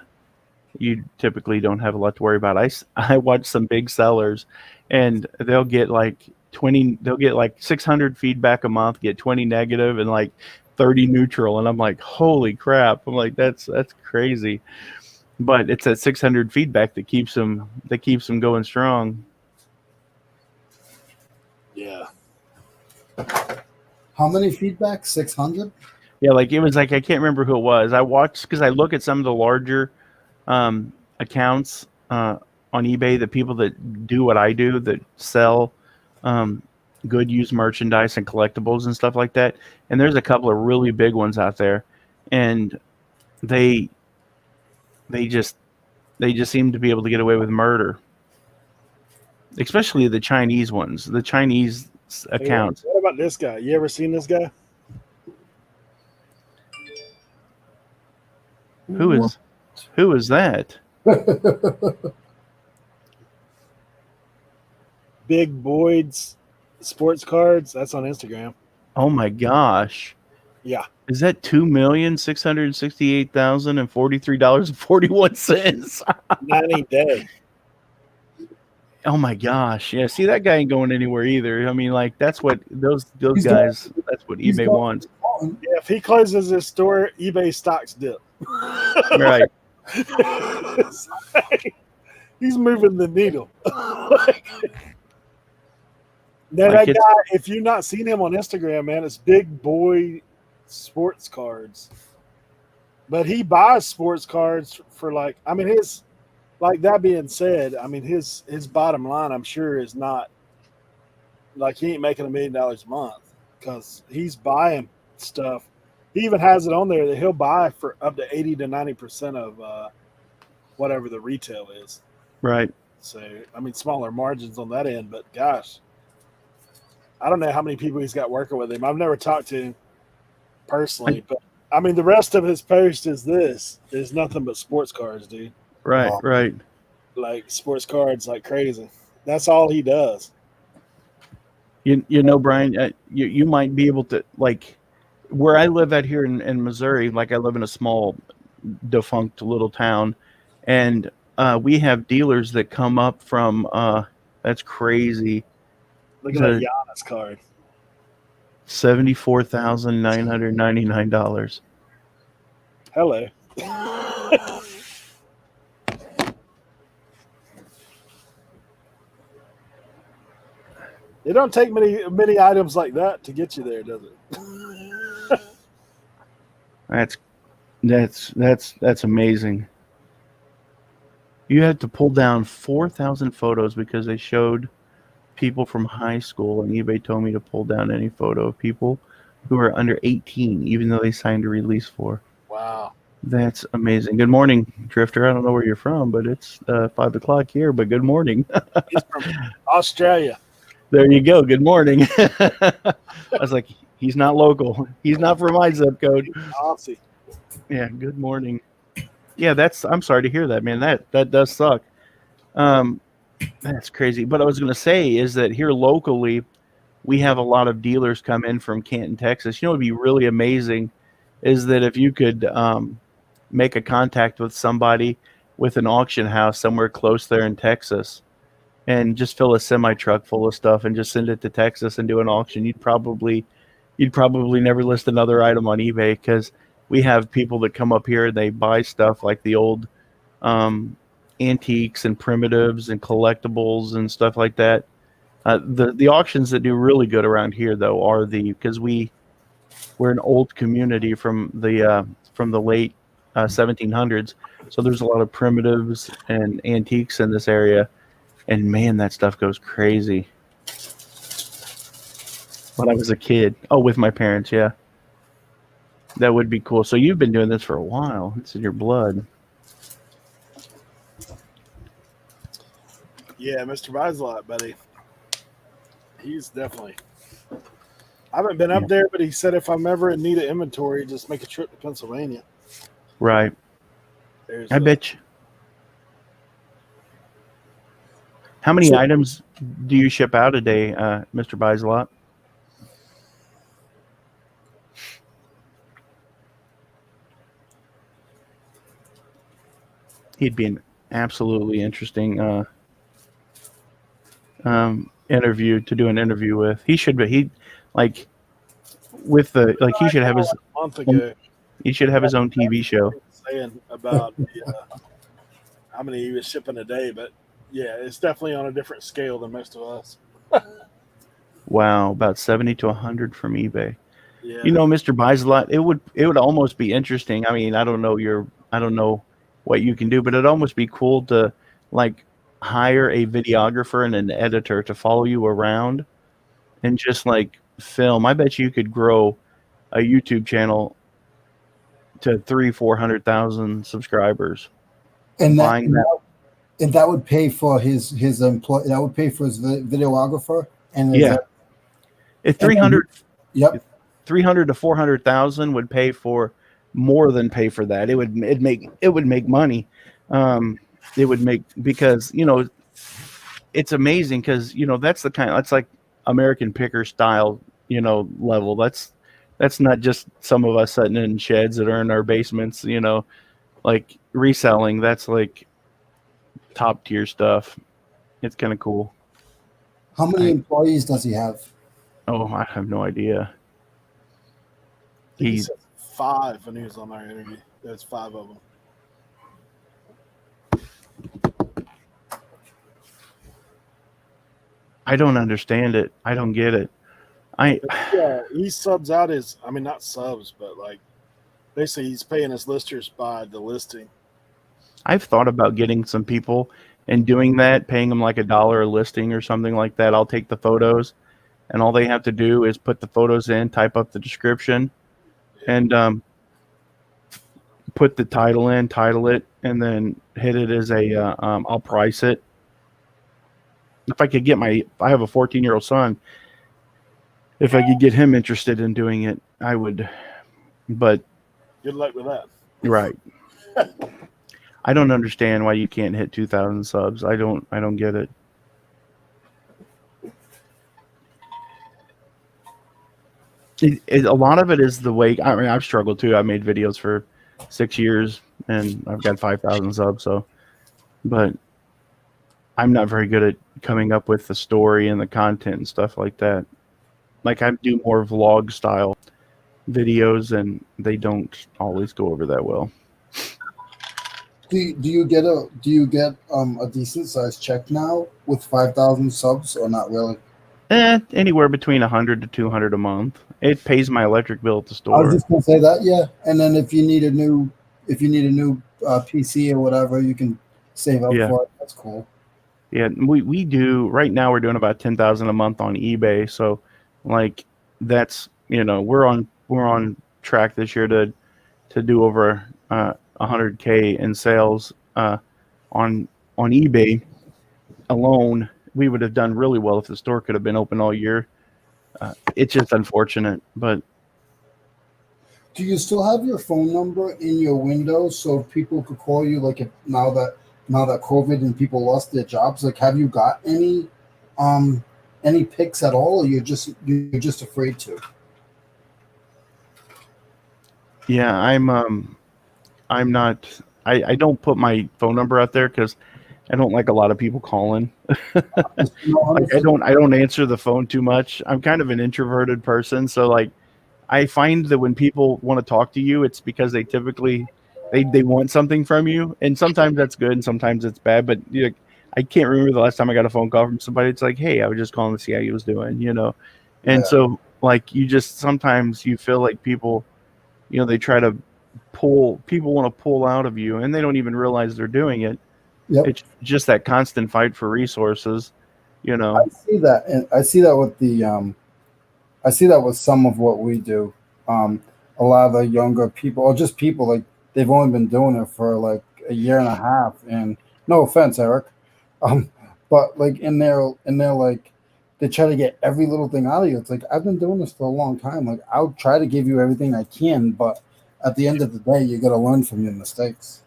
you typically don't have a lot to worry about. I watch some big sellers, and they'll get like 600 feedback a month, get 20 negative and like 30 neutral, and I'm like, holy crap! I'm like, that's crazy. But it's that 600 feedback that keeps them going strong. Yeah. How many feedback? 600? Yeah, like it was like I can't remember who it was. I watched because I look at some of the larger accounts on eBay, the people that do what I do, that sell good used merchandise and collectibles and stuff like that. And there's a couple of really big ones out there, and they just seem to be able to get away with murder, especially the Chinese ones, the Chinese accounts. What about this guy? You ever seen this guy? Who is that? Big Boyd's sports cards. That's on Instagram. Oh my gosh. Yeah. Is that $2,668,043.41? 90 day. Oh my gosh. Yeah, see, that guy ain't going anywhere either. I mean, like, that's what those guys, that's what eBay wants. Yeah, if he closes his store, eBay stocks dip. Right. He's moving the needle. Now, Like, that guy, if you've not seen him on Instagram, man, it's Big Boy Sports Cards. But he buys sports cards for like that being said, I mean, his bottom line, I'm sure, is not like he ain't making $1 million a month because he's buying stuff. He even has it on there that he'll buy for up to 80 to 90% of whatever the retail is. Right. So, I mean, smaller margins on that end, but gosh, I don't know how many people he's got working with him. I've never talked to him personally, but I mean, the rest of his post is nothing but sports cards, dude. Right, right. Like sports cards like crazy. That's all he does. You know, Brian, you might be able to, like, where I live out here in Missouri, like I live in a small defunct little town, and we have dealers that come up from that's crazy. Look at that Giannis card. $74,999. Hello. It don't take many items like that to get you there, does it? That's amazing. You had to pull down 4,000 photos because they showed people from high school, and eBay told me to pull down any photo of people who are under 18, even though they signed a release for. Wow. That's amazing. Good morning, Drifter. I don't know where you're from, but it's 5 o'clock here, but good morning. He's from Australia. There you go. Good morning. I was like, he's not local. He's not from my zip code. Aussie. Yeah, good morning. Yeah, I'm sorry to hear that, man. That does suck. That's crazy. But I was going to say is that here locally, we have a lot of dealers come in from Canton, Texas. You know what would be really amazing is that if you could make a contact with somebody with an auction house somewhere close there in Texas and just fill a semi-truck full of stuff and just send it to Texas and do an auction, you'd probably never list another item on eBay because we have people that come up here and they buy stuff like the old antiques and primitives and collectibles and stuff like that. The auctions that do really good around here though are because we're an old community from the late 1700s, so there's a lot of primitives and antiques in this area, and man, that stuff goes crazy. When I was a kid, with my parents, yeah, that would be cool. So you've been doing this for a while. It's in your blood. Yeah, Mr. Bislot, buddy. He's definitely. I haven't been up there, but he said if I'm ever in need of inventory, just make a trip to Pennsylvania. Right. I bet you. How many items do you ship out a day, Mr. Bislot? He'd be an absolutely interesting interview to do an interview with. He should be. He should have his month ago. He should have his own TV show. Saying about how many he was shipping a day, but yeah, it's definitely on a different scale than most of us. Wow, about 70 to 100 from eBay. Yeah. You know, Mr. Bislot, it would almost be interesting. I mean, I don't know what you can do, but it'd almost be cool to hire a videographer and an editor to follow you around and just like film. I bet you could grow a YouTube channel to 300,000-400,000 subscribers. And Buying that. And that would pay for his employee. That would pay for his videographer and his, Yeah. If 300, yep. 300 to 400,000 would pay for more than pay for that. It would make money. It would make, because it's amazing, because that's like American Picker style level. That's not just some of us sitting in sheds that are in our basements, like reselling. That's like top tier stuff. It's kind of cool. How many employees does he have? Oh, I have no idea. He said 5 when he was on our interview. There's 5 of them. I don't understand it. I don't get it. Yeah, he subs out his, not subs, but like basically he's paying his listers by the listing. I've thought about getting some people and doing that, paying them like $1 a listing or something like that. I'll take the photos, and all they have to do is put the photos in, type up the description, and put the title in, title it, and then hit it as a, I'll price it. If I could get I have a 14-year-old son. If I could get him interested in doing it, I would. But good luck with that. Right. I don't understand why you can't hit 2,000 subs. I don't get it. A lot of it is the way. I've struggled too. I made videos for 6 years and I've got 5,000 subs. So, but I'm not very good at coming up with the story and the content and stuff like that. Like, I do more vlog style videos, and they don't always go over that well. Do you get a decent sized check now with 5,000 subs, or not really? Anywhere between 100 to 200 a month. It pays my electric bill at the store. I was just gonna say that, yeah. And then if you need a new PC or whatever, you can save up for it. That's cool. Yeah, we do right now. We're doing about 10,000 a month on eBay. So, like, that's we're on track this year to do over 100K in sales on eBay alone. We would have done really well if the store could have been open all year. It's just unfortunate, but. Do you still have your phone number in your window so people could call you? Like, if now that COVID and people lost their jobs, like, have you got any picks at all, or you're just afraid to? Yeah, I'm not. I don't put my phone number out there because I don't like a lot of people calling. Like, I don't answer the phone too much. I'm kind of an introverted person, so like I find that when people want to talk to you, it's because they typically they want something from you, and sometimes that's good and sometimes it's bad. But I can't remember the last time I got a phone call from somebody. It's like, hey, I was just calling to see how you was doing, And so, like, sometimes you feel like people, they try to people want to pull out of you, and they don't even realize they're doing it. Yep. It's just that constant fight for resources, I see that, and I see that with I see that with some of what we do. A lot of the younger people, or just people, like, they've only been doing it for like a year and a half, and no offense, Eric, but like, and they're like, they try to get every little thing out of you. It's like, I've been doing this for a long time. Like, I'll try to give you everything I can, but at the end of the day, you got to learn from your mistakes.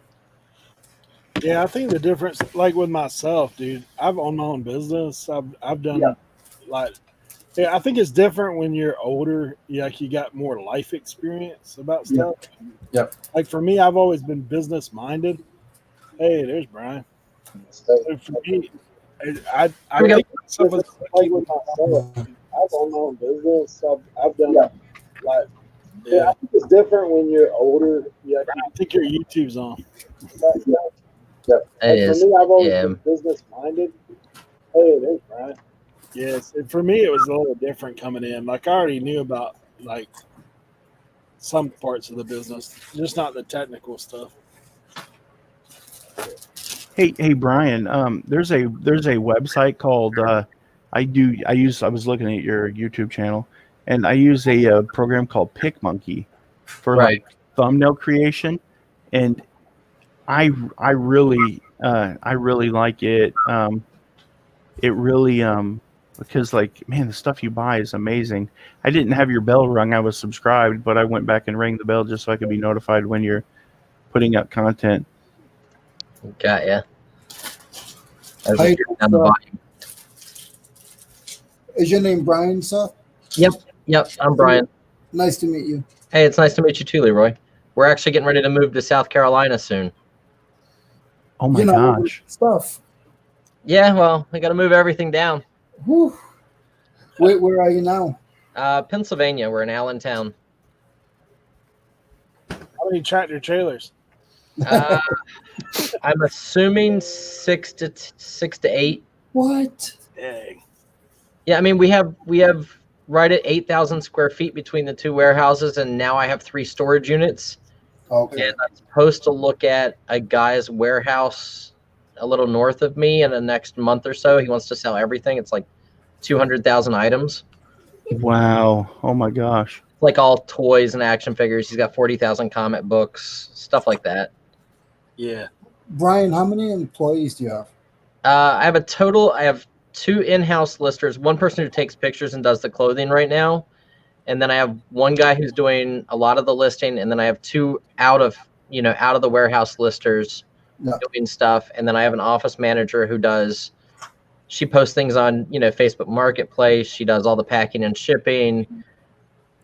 Yeah, I think the difference, like with myself, dude, I've owned my own business. I've done I think it's different when you're older. You got more life experience about stuff. Yep. Like, for me, I've always been business minded. Hey, there's Brian. So for me, I think myself as like with myself. I've owned my own business. I've done like. Yeah, I think it's different when you're older. Yeah, I think your YouTube's on. It is. For me, I've always been business minded. Hey, there's Brian. Yes, and for me, it was a little different coming in. Like, I already knew about like some parts of the business, just not the technical stuff. Hey, Brian. There's a website called I was looking at your YouTube channel, and I use a program called PicMonkey for Right. like thumbnail creation, and I really like it. It really because like, man, the stuff you buy is amazing. I didn't have your bell rung. I was subscribed, but I went back and rang the bell just so I could be notified when you're putting up content. Got ya. Hi, Down the volume. is your name Brian, sir? Yep. I'm Brian. Nice to meet you. Hey, it's nice to meet you too, Leroy. We're actually getting ready to move to South Carolina soon. Oh my gosh. Stuff. Yeah, well, I got to move everything down. Whew. Where are you now? Pennsylvania. We're in Allentown. How many tractor trailers? I'm assuming 6 to 8. What? Dang. Yeah, I mean we have right at 8,000 square feet between the two warehouses, and now I have 3 storage units. Okay. And I'm supposed to look at a guy's warehouse a little north of me in the next month or so. He wants to sell everything. It's like 200,000 items. Wow. Oh my gosh. Like all toys and action figures. He's got 40,000 comic books, stuff like that. Yeah. Brian, how many employees do you have? I have 2 in-house listers, one person who takes pictures and does the clothing right now. And then I have one guy who's doing a lot of the listing. And then I have 2 out of the warehouse listers doing stuff. And then I have an office manager who she posts things on, Facebook Marketplace. She does all the packing and shipping,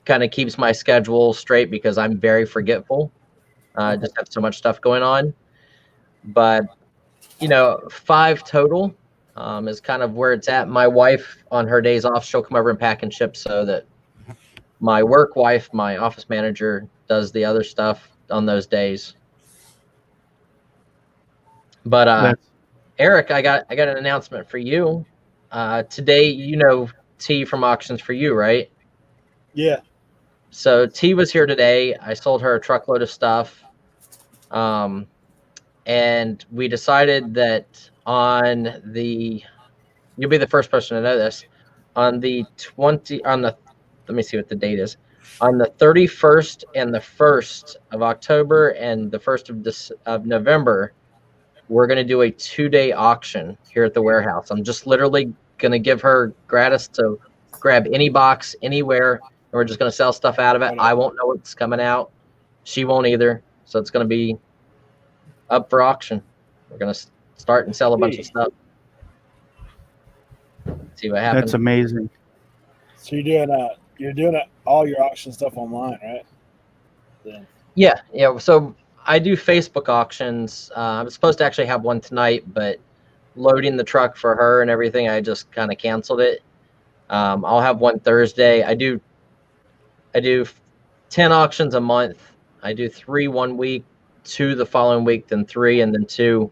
kind of keeps my schedule straight because I'm very forgetful. I just have so much stuff going on. But, 5 total is kind of where it's at. My wife, on her days off, she'll come over and pack and ship so that my work wife, my office manager, does the other stuff on those days. But Eric, I got an announcement for you. Today, T from Auctions for You, right? Yeah. So T was here today. I sold her a truckload of stuff. And we decided that you'll be the first person to know this, let me see what the date is. On the 31st and the 1st of October and the 1st of November, we're going to do a 2-day auction here at the warehouse. I'm just literally going to give her gratis to grab any box anywhere, and we're just going to sell stuff out of it. I won't know what's coming out. She won't either. So it's going to be up for auction. We're going to start and sell a bunch of stuff. See what happens. That's amazing. So you're doing all your auction stuff online, right? Yeah. So I do Facebook auctions. I'm supposed to actually have one tonight, but loading the truck for her and everything, I just kind of canceled it. I'll have one Thursday. I do 10 auctions a month. I do 3 one week, 2 the following week, then 3, and then 2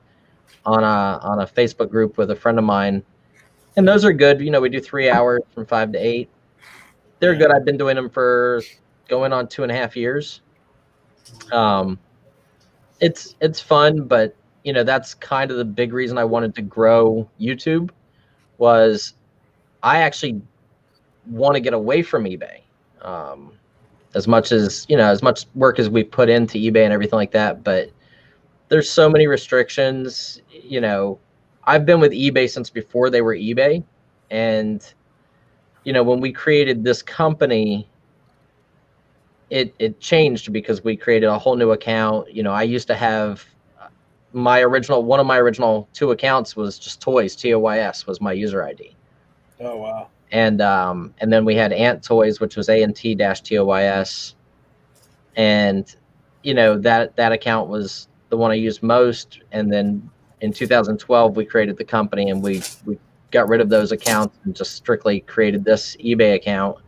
on a Facebook group with a friend of mine. And those are good. We do 3 hours from 5 to 8. They're good. I've been doing them for going on 2.5 years. It's fun, but that's kind of the big reason I wanted to grow YouTube was I actually want to get away from eBay. As much work as we put into eBay and everything like that, but there's so many restrictions. I've been with eBay since before they were eBay. And, when we created this company, it changed because we created a whole new account. I used to have one of my original 2 accounts was just toys. TOYS was my user ID. Oh, wow. And then we had Ant Toys, which was ANT-TOYS. And, that account was the one I used most. And then in 2012, we created the company and we got rid of those accounts and just strictly created this eBay account.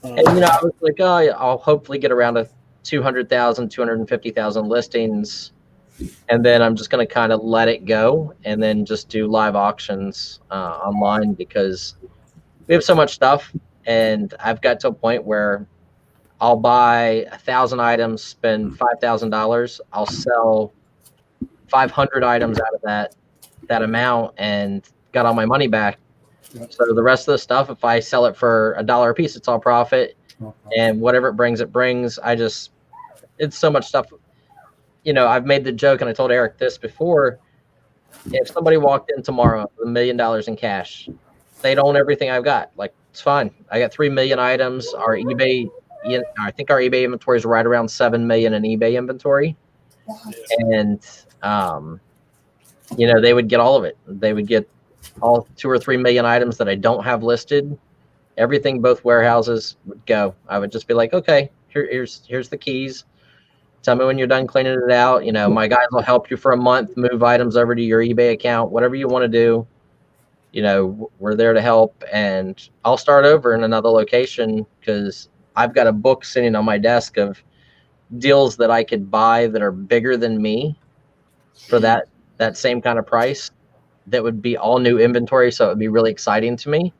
And, I was like, I'll hopefully get around to 200,000, 250,000 listings. And then I'm just going to kind of let it go and then just do live auctions online because we have so much stuff. And I've got to a point where I'll buy 1,000 items, spend $5,000. I'll sell 500 items out of that amount and got all my money back. Yep. So the rest of the stuff, if I sell it for $1 a piece, it's all profit. And whatever it brings, it brings. It's so much stuff. I've made the joke, and I told Eric this before. If somebody walked in tomorrow with $1 million in cash, they'd own everything I've got. Like, it's fine. I got 3 million items. I think our eBay inventory is right around 7 million in eBay inventory. And, they would get all of it. They would get all 2 or 3 million items that I don't have listed. Everything, both warehouses would go. I would just be like, okay, here's the keys. Tell me when you're done cleaning it out. My guys will help you for a month, move items over to your eBay account, whatever you want to do. We're there to help, and I'll start over in another location because I've got a book sitting on my desk of deals that I could buy that are bigger than me for that same kind of price. That would be all new inventory, so it would be really exciting to me.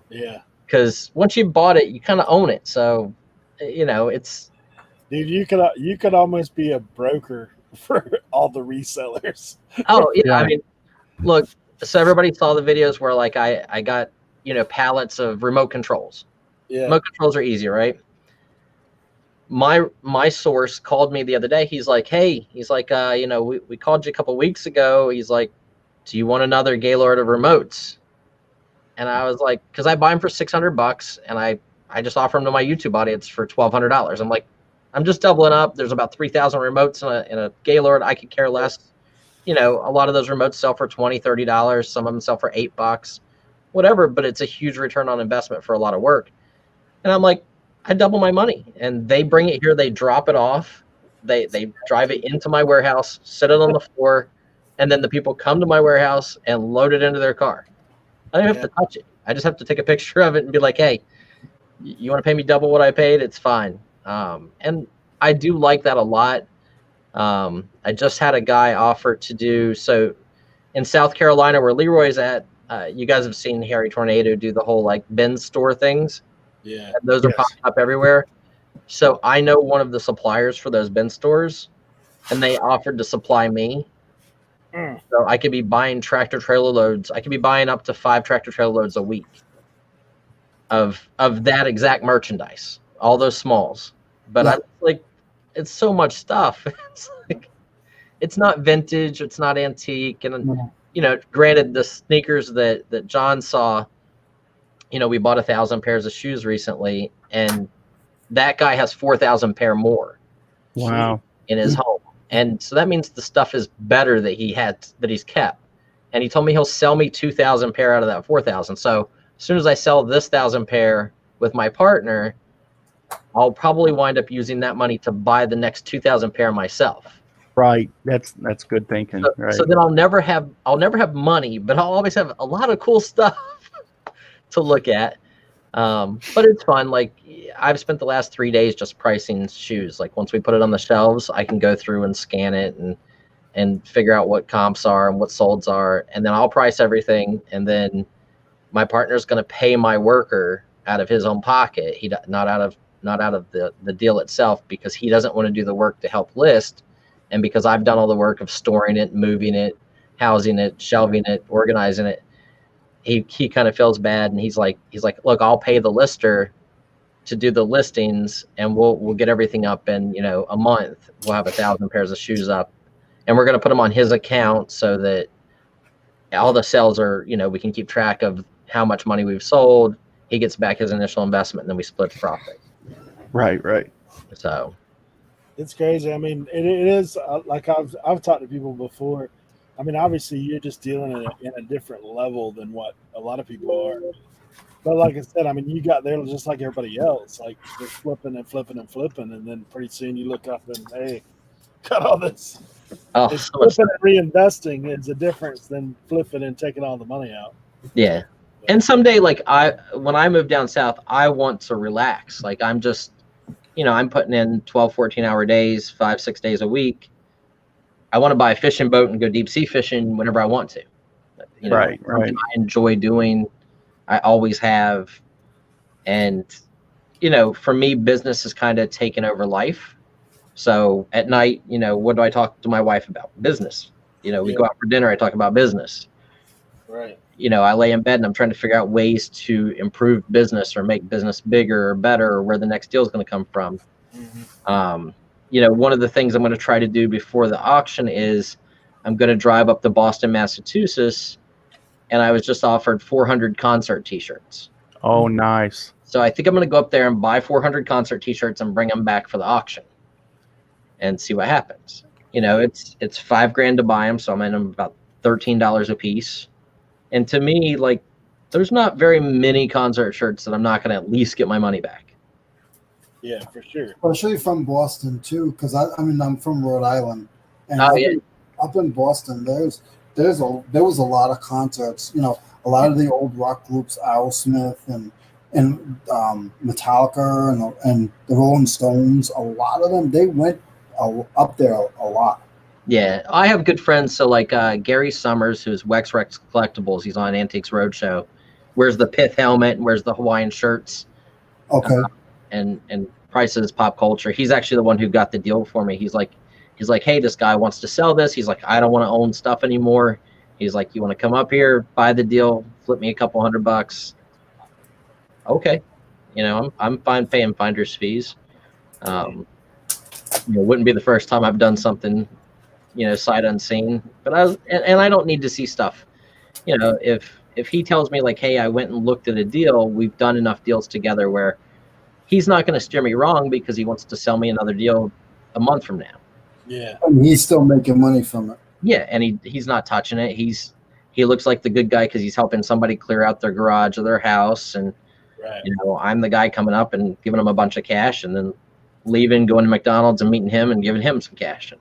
Yeah. Because once you bought it, you kind of own it. So, it's. Dude, you could almost be a broker for all the resellers. Oh yeah, I mean, look. So everybody saw the videos where like I got pallets of remote controls. Yeah. Remote controls are easy, right? My source called me the other day. He's like, hey, we called you a couple weeks ago. He's like, do you want another Gaylord of remotes? And I was like, because I buy them for $600, and I just offer them to my YouTube audience for $1,200. I'm like, I'm just doubling up. There's about 3,000 remotes in a Gaylord. I could care less. A lot of those remotes sell for $20, $30. Some of them sell for $8, whatever. But it's a huge return on investment for a lot of work. And I'm like, I double my money. And they bring it here. They drop it off. They drive it into my warehouse, sit it on the floor, and then the people come to my warehouse and load it into their car. I don't have to touch it. I just have to take a picture of it and be like, hey, you want to pay me double what I paid? It's fine. And I do like that a lot. I just had a guy offer to do so in South Carolina where Leroy's at. You guys have seen Harry Tornado do the whole like bin store things. Yeah. And those are popping up everywhere. So I know one of the suppliers for those bin stores, and they offered to supply me. So I could be buying tractor trailer loads. I could be buying up to 5 tractor trailer loads a week of that exact merchandise, all those smalls. But I'm like, it's so much stuff. It's like, it's not vintage, it's not antique. And granted, the sneakers that John saw, we bought 1,000 pairs of shoes recently, and that guy has 4,000 pair more. Wow. In his home. And so that means the stuff is better that he's kept. And he told me he'll sell me 2,000 pair out of that 4,000. So as soon as I sell this 1,000 pair with my partner, I'll probably wind up using that money to buy the next 2,000 pair myself. Right. That's good thinking. So, right. So then I'll never have money, but I'll always have a lot of cool stuff to look at. But it's fun. Like, I've spent the last 3 days just pricing shoes. Like, once we put it on the shelves, I can go through and scan it and figure out what comps are and what solds are, and then I'll price everything. And then my partner's going to pay my worker out of his own pocket. He not out of the deal itself, because he doesn't want to do the work to help list, and because I've done all the work of storing it, moving it, housing it, shelving it, organizing it. He kind of feels bad, and he's like, look, I'll pay the lister to do the listings, and we'll get everything up in a month. We'll have 1,000 pairs of shoes up, and we're going to put them on his account so that all the sales are, we can keep track of how much money we've sold. He gets back his initial investment, and then we split the profit. Right. So it's crazy. I mean, it is like I've talked to people before. I mean, obviously, you're just dealing in a different level than what a lot of people are. But like I said, I mean, you got there just like everybody else. Like, they're flipping and flipping and flipping, and then pretty soon you look up and, hey, got all this. so Flipping and reinvesting is a difference than flipping and taking all the money out. Yeah. And someday, like, when I move down south, I want to relax. Like, I'm just, I'm putting in 12, 14-hour days, 5-6 days a week. I want to buy a fishing boat and go deep sea fishing whenever I want to. Right. I enjoy doing. I always have. And, for me, business has kind of taken over life. So at night, what do I talk to my wife about? Business. We go out for dinner, I talk about business. Right. You know, I lay in bed and I'm trying to figure out ways to improve business or make business bigger or better, or where the next deal is going to come from. You know, one of the things I'm going to try to do before the auction is I'm going to drive up to Boston, Massachusetts, and I was just offered 400 concert t-shirts. Oh, nice. So I think I'm going to go up there and buy 400 concert t-shirts and bring them back for the auction and see what happens. You know, it's $5,000 to buy them, so I'm in them about $13 a piece. And to me, like, there's not very many concert shirts that I'm not going to at least get my money back. Yeah, for sure. Especially from Boston too, because I mean I'm from Rhode Island, and up in Boston there was a lot of concerts. You know, a lot of the old rock groups, Aerosmith and Metallica and the Rolling Stones. A lot of them, they went up there a lot. Yeah, I have good friends. So like Gary Summers, who's Wex Rex Collectibles, he's on Antiques Roadshow. Wears the pith helmet and wears the Hawaiian shirts. Okay. And Price's Pop Culture. He's actually the one who got the deal for me. He's like, hey, this guy wants to sell this. He's like, I don't want to own stuff anymore. He's like, you want to come up here, buy the deal, flip me a couple $100. Okay, you know, I'm fine paying finder's fees. You know, wouldn't be the first time I've done something, you know, sight unseen. But I don't need to see stuff. You know, if he tells me like, hey, I went and looked at a deal, we've done enough deals together where he's not going to steer me wrong because he wants to sell me another deal a month from now. Yeah. And he's still making money from it. Yeah, and he's not touching it. He looks like the good guy because he's helping somebody clear out their garage or their house. And, you know, I'm the guy coming up and giving him a bunch of cash and then leaving, going to McDonald's and meeting him and giving him some cash.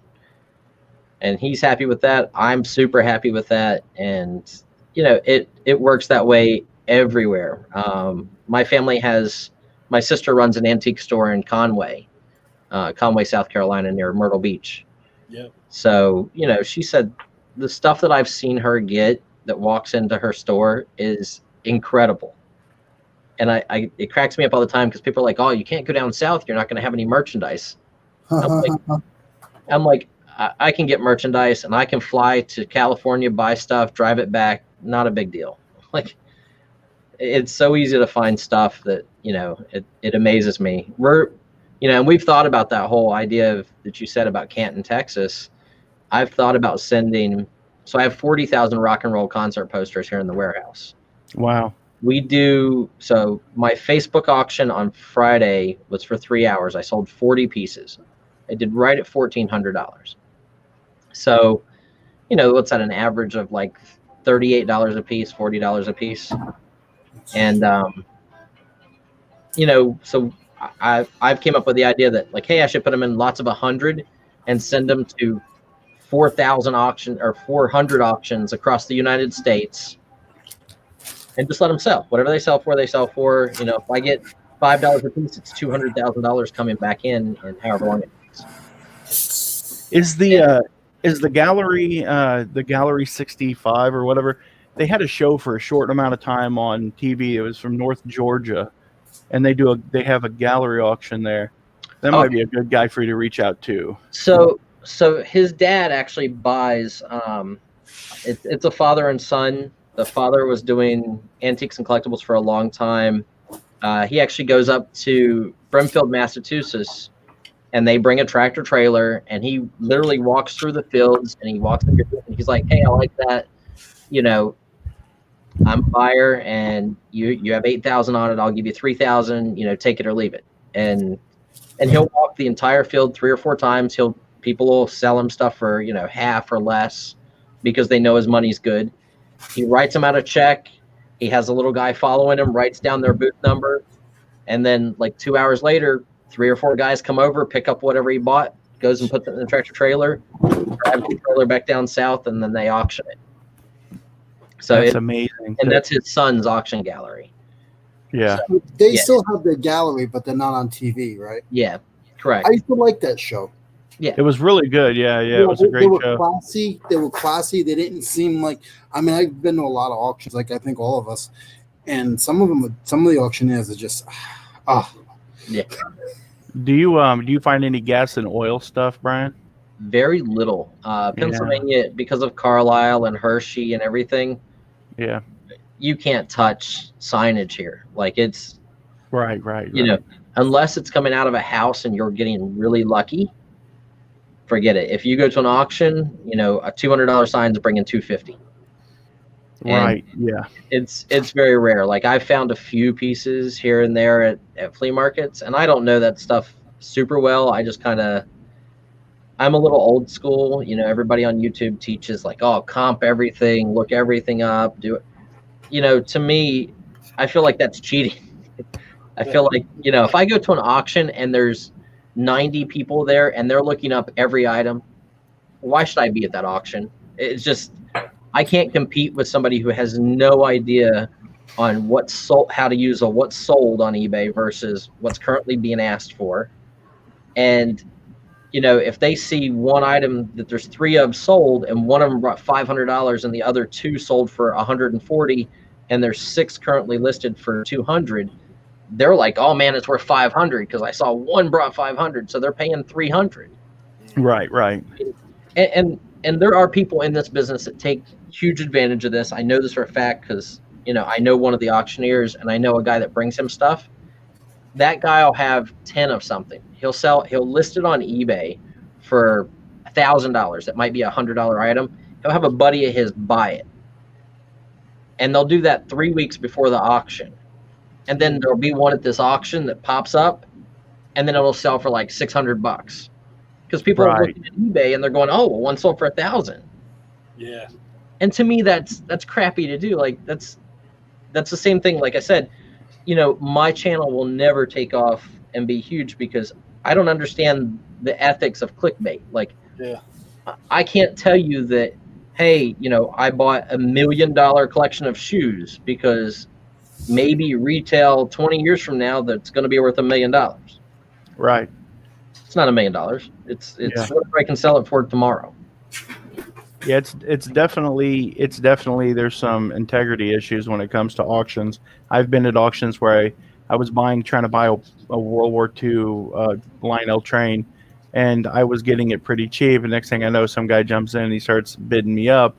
And he's happy with that. I'm super happy with that. And, you know, it works that way everywhere. My family my sister runs an antique store in Conway, South Carolina, near Myrtle Beach. Yep. So, you know, she said the stuff that I've seen her get that walks into her store is incredible. And it cracks me up all the time because people are like, oh, you can't go down south. You're not going to have any merchandise. I'm like, I can get merchandise and I can fly to California, buy stuff, drive it back. Not a big deal. Like, it's so easy to find stuff that, you know, it amazes me. You know, and we've thought about that whole idea that you said about Canton, Texas. I've thought about sending, so I have 40,000 rock and roll concert posters here in the warehouse. Wow. So my Facebook auction on Friday was for 3 hours. I sold 40 pieces. I did right at $1,400. So, you know, what's that, an average of like $38 a piece, $40 a piece. And, you know, so I've came up with the idea that like, hey, I should put them in lots of 100 and send them to 4,000 auctions or 400 auctions across the United States and just let them sell. Whatever they sell for, they sell for. You know, if I get $5 a piece, it's $200,000 coming back in however long it takes. Is the gallery 65 or whatever? They had a show for a short amount of time on TV. It was from North Georgia, and they have a gallery auction there. That might be a good guy for you to reach out to. So his dad actually buys. It's a father and son. The father was doing antiques and collectibles for a long time. He actually goes up to Brimfield, Massachusetts, and they bring a tractor trailer, and he literally walks through the fields, and he walks in and he's like, hey, I like that. You know, I'm a buyer, and you have 8,000 on it. I'll give you 3,000. You know, take it or leave it. And he'll walk the entire field 3 or 4 times. People will sell him stuff for, you know, half or less because they know his money's good. He writes them out a check. He has a little guy following him, writes down their booth number, and then like 2 hours later, 3 or 4 guys come over, pick up whatever he bought, goes and puts it in the tractor trailer, drives the trailer back down south, and then they auction it. So that's amazing. And that's his son's auction gallery. Yeah. So they still have their gallery, but they're not on TV, right? Yeah, correct. I used to like that show. Yeah, it was really good. Yeah, it was a great show. Classy. They were classy. They didn't seem like. I mean, I've been to a lot of auctions, like I think all of us, and some of the auctioneers are just, yeah. Do you find any gas and oil stuff, Brian? Very little. Pennsylvania, because of Carlisle and Hershey and everything, Yeah. You can't touch signage here. Like it's Right. you know, unless it's coming out of a house and you're getting really lucky, forget it. If you go to an auction, you know, a $200 sign is bringing $250. Right. Yeah. It's very rare. Like I've found a few pieces here and there at flea markets, and I don't know that stuff super well. I just I'm a little old school. You know, everybody on YouTube teaches like, oh, comp everything, look everything up, do it. You know, to me, I feel like that's cheating. I feel like, you know, if I go to an auction and there's 90 people there and they're looking up every item, why should I be at that auction? It's just, I can't compete with somebody who has no idea on what's sold, how to use what's sold on eBay versus what's currently being asked for. And, you know, if they see one item that there's 3 of sold and one of them brought $500 and the other 2 sold for $140 and there's 6 currently listed for $200, they're like, oh man, it's worth $500 because I saw one brought $500, so they're paying $300. Right. And there are people in this business that take huge advantage of this. I know this for a fact because, you know, I know one of the auctioneers and I know a guy that brings him stuff. That guy will have 10 of something. He'll list it on eBay for $1,000. It might be a $100 item. He'll have a buddy of his buy it. And they'll do that 3 weeks before the auction. And then there'll be one at this auction that pops up and then it'll sell for like $600 because people are looking at eBay and they're going, oh, well, one sold for $1,000. Yeah. And to me, that's crappy to do. Like that's the same thing. Like I said, you know, my channel will never take off and be huge because I don't understand the ethics of clickbait. Like, yeah, I can't tell you that, hey, you know, I bought $1 million collection of shoes because maybe retail 20 years from now that's going to be worth $1 million. Right. It's not $1 million. It's whatever I can sell it for tomorrow. Yeah, it's definitely there's some integrity issues when it comes to auctions. I've been at auctions where I was trying to buy a World War II Lionel train, and I was getting it pretty cheap. And next thing I know, some guy jumps in and he starts bidding me up.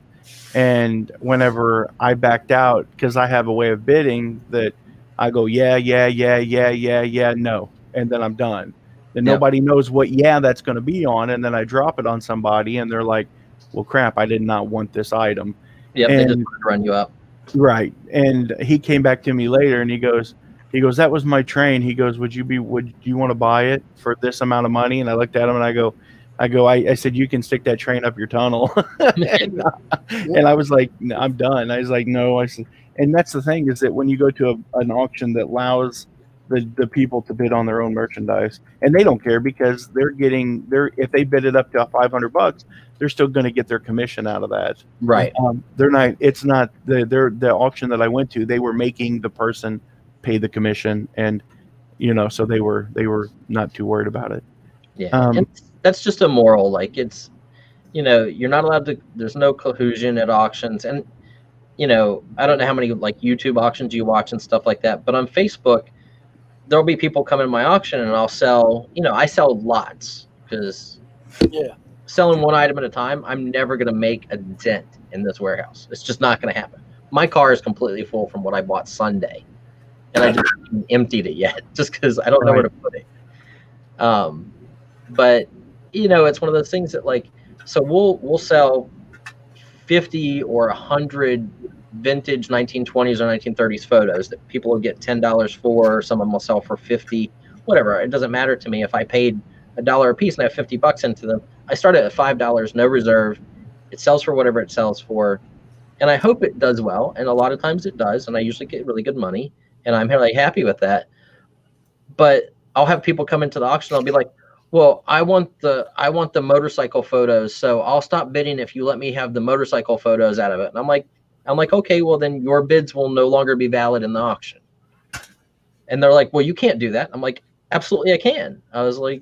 And whenever I backed out, because I have a way of bidding that I go, yeah, no, and then I'm done. Then nobody knows what that's going to be on, and then I drop it on somebody, and they're like, well, crap, I did not want this item. Yeah, they just want to run you up. Right. And he came back to me later, and he goes, that was my train. He goes, would you want to buy it for this amount of money? And I looked at him, and I said, you can stick that train up your tunnel. and I was like, I'm done. I was like, no. I said, and that's the thing is that when you go to an auction that allows the people to bid on their own merchandise, and they don't care because if they bid it up to $500, they're still going to get their commission out of that. Right. It's not the auction that I went to. They were making the person pay the commission, and you know, so they were not too worried about it. Yeah. And that's just immoral. Like it's, you know, you're not allowed to, there's no collusion at auctions. And, you know, I don't know how many like YouTube auctions you watch and stuff like that, but on Facebook, there'll be people come in my auction and I'll sell, you know, I sell lots because selling one item at a time, I'm never going to make a dent in this warehouse. It's just not going to happen. My car is completely full from what I bought Sunday and I just haven't emptied it yet just because I don't know where to put it. But you know, it's one of those things that like, so we'll sell 50 or 100 vintage 1920s or 1930s photos that people will get $10 for. Some of them will sell for 50, whatever. It doesn't matter to me. If I paid $1 a piece and I have $50 into them, I start at $5, no reserve. It sells for whatever it sells for. And I hope it does well. And a lot of times it does. And I usually get really good money and I'm really happy with that. But I'll have people come into the auction. I'll be like, well, I want the motorcycle photos. So I'll stop bidding if you let me have the motorcycle photos out of it. And I'm like, okay, well then your bids will no longer be valid in the auction. And they're like, well, you can't do that. I'm like, absolutely I can. I was like,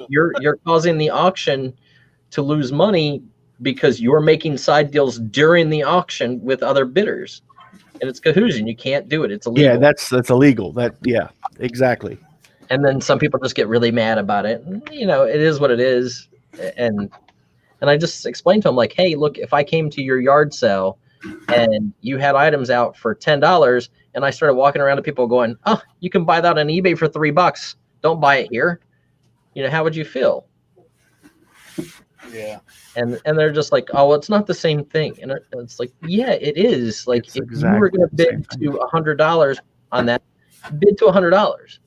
you're causing the auction to lose money because you're making side deals during the auction with other bidders. And it's collusion. You can't do it. It's illegal. Yeah, that's illegal. Exactly. And then some people just get really mad about it. You know, it is what it is. And I just explained to them like, hey, look, if I came to your yard sale and you had items out for $10, and I started walking around to people going, "Oh, you can buy that on eBay for $3. Don't buy it here." How would you feel? Yeah. And they're just like, "Oh, well, it's not the same thing." And it's like, yeah, it is. Like, It's if you exactly were going to the same bid thing. to $100 on that, bid to $100.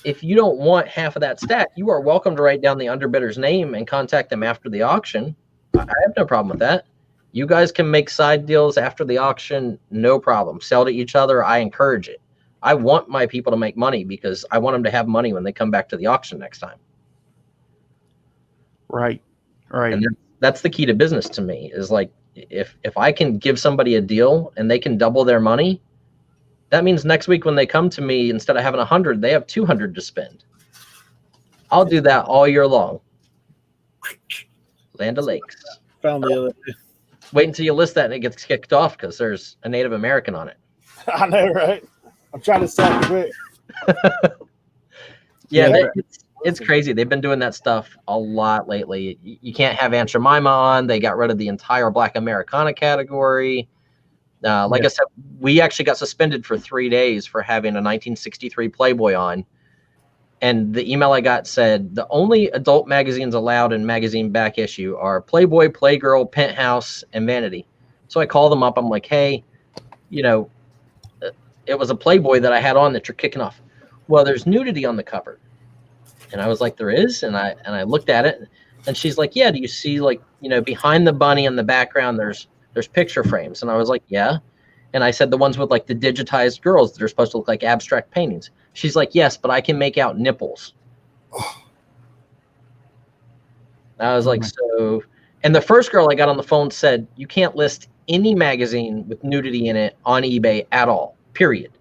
If you don't want half of that stack, you are welcome to write down the underbidder's name and contact them after the auction. I have no problem with that. You guys can make side deals after the auction, no problem. Sell to each other. I encourage it. I want my people to make money because I want them to have money when they come back to the auction next time. Right. And that's the key to business to me, is like, if I can give somebody a deal and they can double their money, that means next week when they come to me, instead of having 100, they have 200 to spend. I'll do that all year long. Land O'Lakes. Found the other day. Wait until you list that and it gets kicked off because there's a Native American on it. I know, right? I'm trying to sell it quick. Yeah, it's crazy. They've been doing that stuff a lot lately. You can't have Aunt Jemima on. They got rid of the entire Black Americana category. I said, we actually got suspended for 3 days for having a 1963 Playboy on. And the email I got said the only adult magazines allowed in magazine back issue are Playboy, Playgirl, Penthouse, and Vanity. So I call them up. I'm like, hey, it was a Playboy that I had on that you're kicking off. Well, there's nudity on the cover. And I was like, there is? And I looked at it, and she's like, yeah, do you see, like, behind the bunny in the background, there's picture frames? And I was like, yeah. And I said, the ones with like the digitized girls that are supposed to look like abstract paintings. She's like, yes, but I can make out nipples. I was like, so, and the first girl I got on the phone said, you can't list any magazine with nudity in it on eBay at all, period.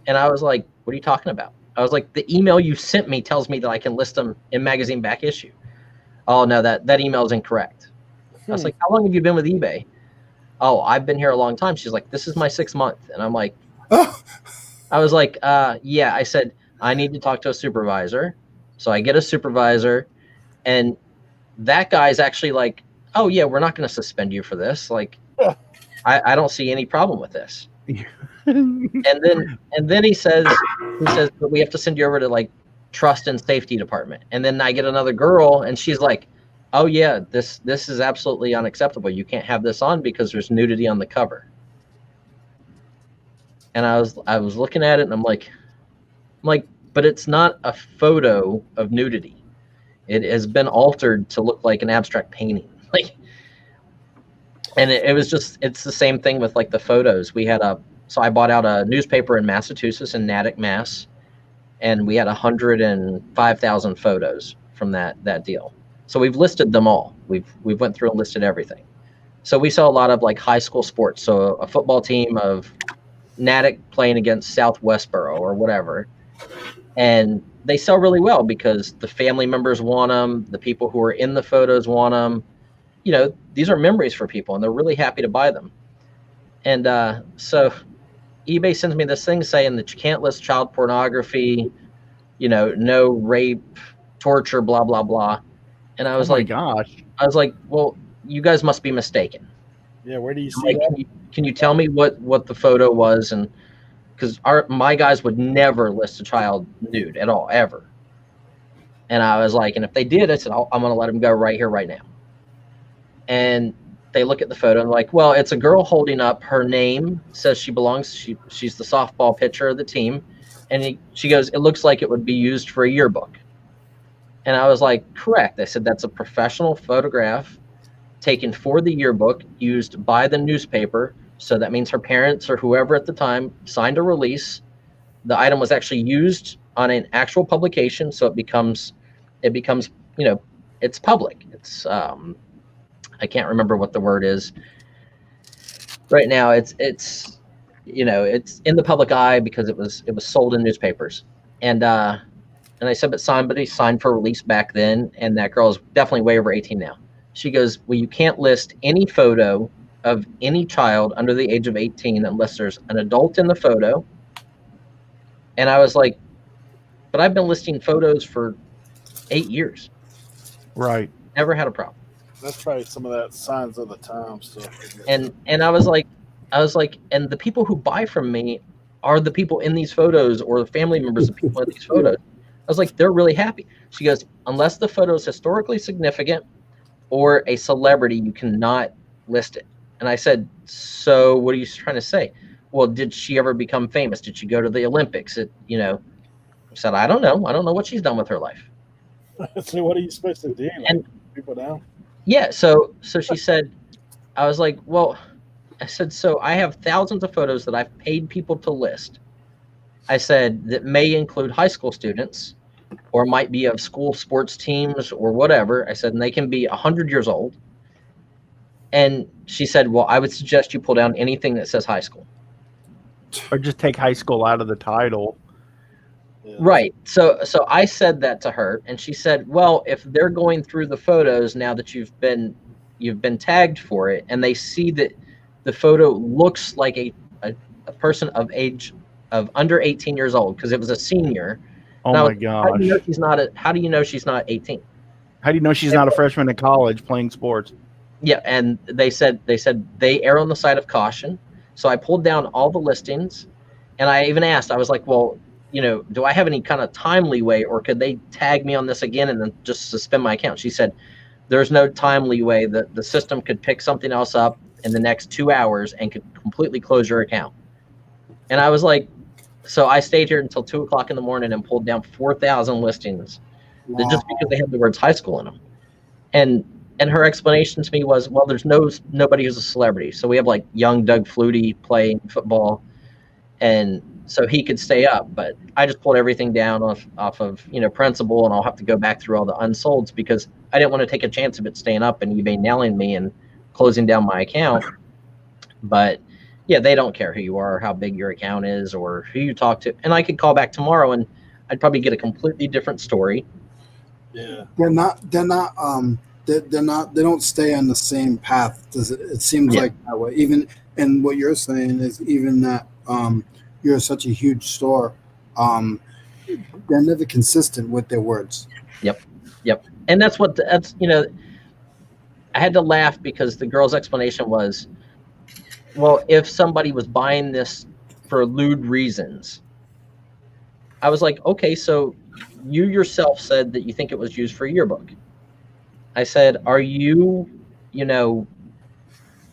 And I was like, what are you talking about? I was like, the email you sent me tells me that I can list them in magazine back issue. Oh, no, that email is incorrect. I was like, how long have you been with eBay? Oh, I've been here a long time. She's like, this is my 6th month. And I'm like, I was like, yeah. I said, I need to talk to a supervisor. So I get a supervisor, and that guy's actually like, oh yeah, we're not going to suspend you for this. Like, I don't see any problem with this. And then he says, but we have to send you over to like trust and safety department. And then I get another girl, and she's like, oh yeah, this is absolutely unacceptable. You can't have this on because there's nudity on the cover. And I was looking at it, and I'm like, but it's not a photo of nudity. It has been altered to look like an abstract painting. Like, and it's the same thing with like the photos. So I bought out a newspaper in Massachusetts, in Natick, Mass, and we had 105,000 photos from that deal. So we've listed them all. We've went through and listed everything. So we sell a lot of like high school sports. So a football team of Natick playing against Southwestboro or whatever, and they sell really well because the family members want them. The people who are in the photos want them. These are memories for people, and they're really happy to buy them. And so eBay sends me this thing saying that you can't list child pornography, no rape, torture, blah, blah, blah. And I was my gosh. I was like, well, you guys must be mistaken. Yeah, where do you see that? Can you tell me what the photo was? And because my guys would never list a child nude at all, ever. And I was like, and if they did, I said, I'm going to let them go right here, right now. And they look at the photo and like, well, it's a girl holding up her name, says she's the softball pitcher of the team. And she goes, it looks like it would be used for a yearbook. And I was like, correct. I said, that's a professional photograph taken for the yearbook, used by the newspaper. So that means her parents or whoever at the time signed a release. The item was actually used on an actual publication. So it becomes, it's public. It's, I can't remember what the word is right now. It's in the public eye because it was sold in newspapers. And I said, but somebody signed for release back then, and that girl is definitely way over 18 now. She goes, well, you can't list any photo of any child under the age of 18 unless there's an adult in the photo. And I was like, but I've been listing photos for 8 years. Right. Never had a problem. That's probably some of that signs of the time stuff. And I was like, and the people who buy from me are the people in these photos or the family members of people in these photos. I was like, they're really happy. She goes, unless the photo is historically significant or a celebrity, you cannot list it. And I said, so what are you trying to say? Well, did she ever become famous? Did she go to the Olympics? I said, I don't know. I don't know what she's done with her life. So what are you supposed to do? Like, And people down? yeah, so she said, I was like, well, I said, so I have thousands of photos that I've paid people to list. I said that may include high school students or might be of school sports teams or whatever. I said, and they can be 100 years old. And she said, well, I would suggest you pull down anything that says high school. Or just take high school out of the title. Yeah. Right. So I said that to her, and she said, well, if they're going through the photos now that you've been tagged for it, and they see that the photo looks like a person of age of under 18 years old, because it was a senior. Oh now, my gosh. How do you know she's not 18? How do you know she's not a freshman in college playing sports? Yeah, and they said they err on the side of caution. So I pulled down all the listings, and I even asked, I was like, well, do I have any kind of time leeway, or could they tag me on this again and then just suspend my account? She said, there's no time leeway. The system could pick something else up in the next 2 hours and could completely close your account. And I was like, so I stayed here until 2 o'clock in the morning and pulled down 4,000 listings just because they had the words high school in them. And her explanation to me was, well, there's nobody who's a celebrity. So we have like young Doug Flutie playing football, and so he could stay up. But I just pulled everything down off of principle, and I'll have to go back through all the unsolds because I didn't want to take a chance of it staying up and eBay nailing me and closing down my account. But yeah, they don't care who you are or how big your account is or who you talk to. And I could call back tomorrow and I'd probably get a completely different story. Yeah. They don't stay on the same path. It seems like that way. Even, and what you're saying is even that you're such a huge store, they're never consistent with their words. Yep. And that's I had to laugh because the girl's explanation was, well, if somebody was buying this for lewd reasons, I was like, okay, so you yourself said that you think it was used for a yearbook. I said, are you,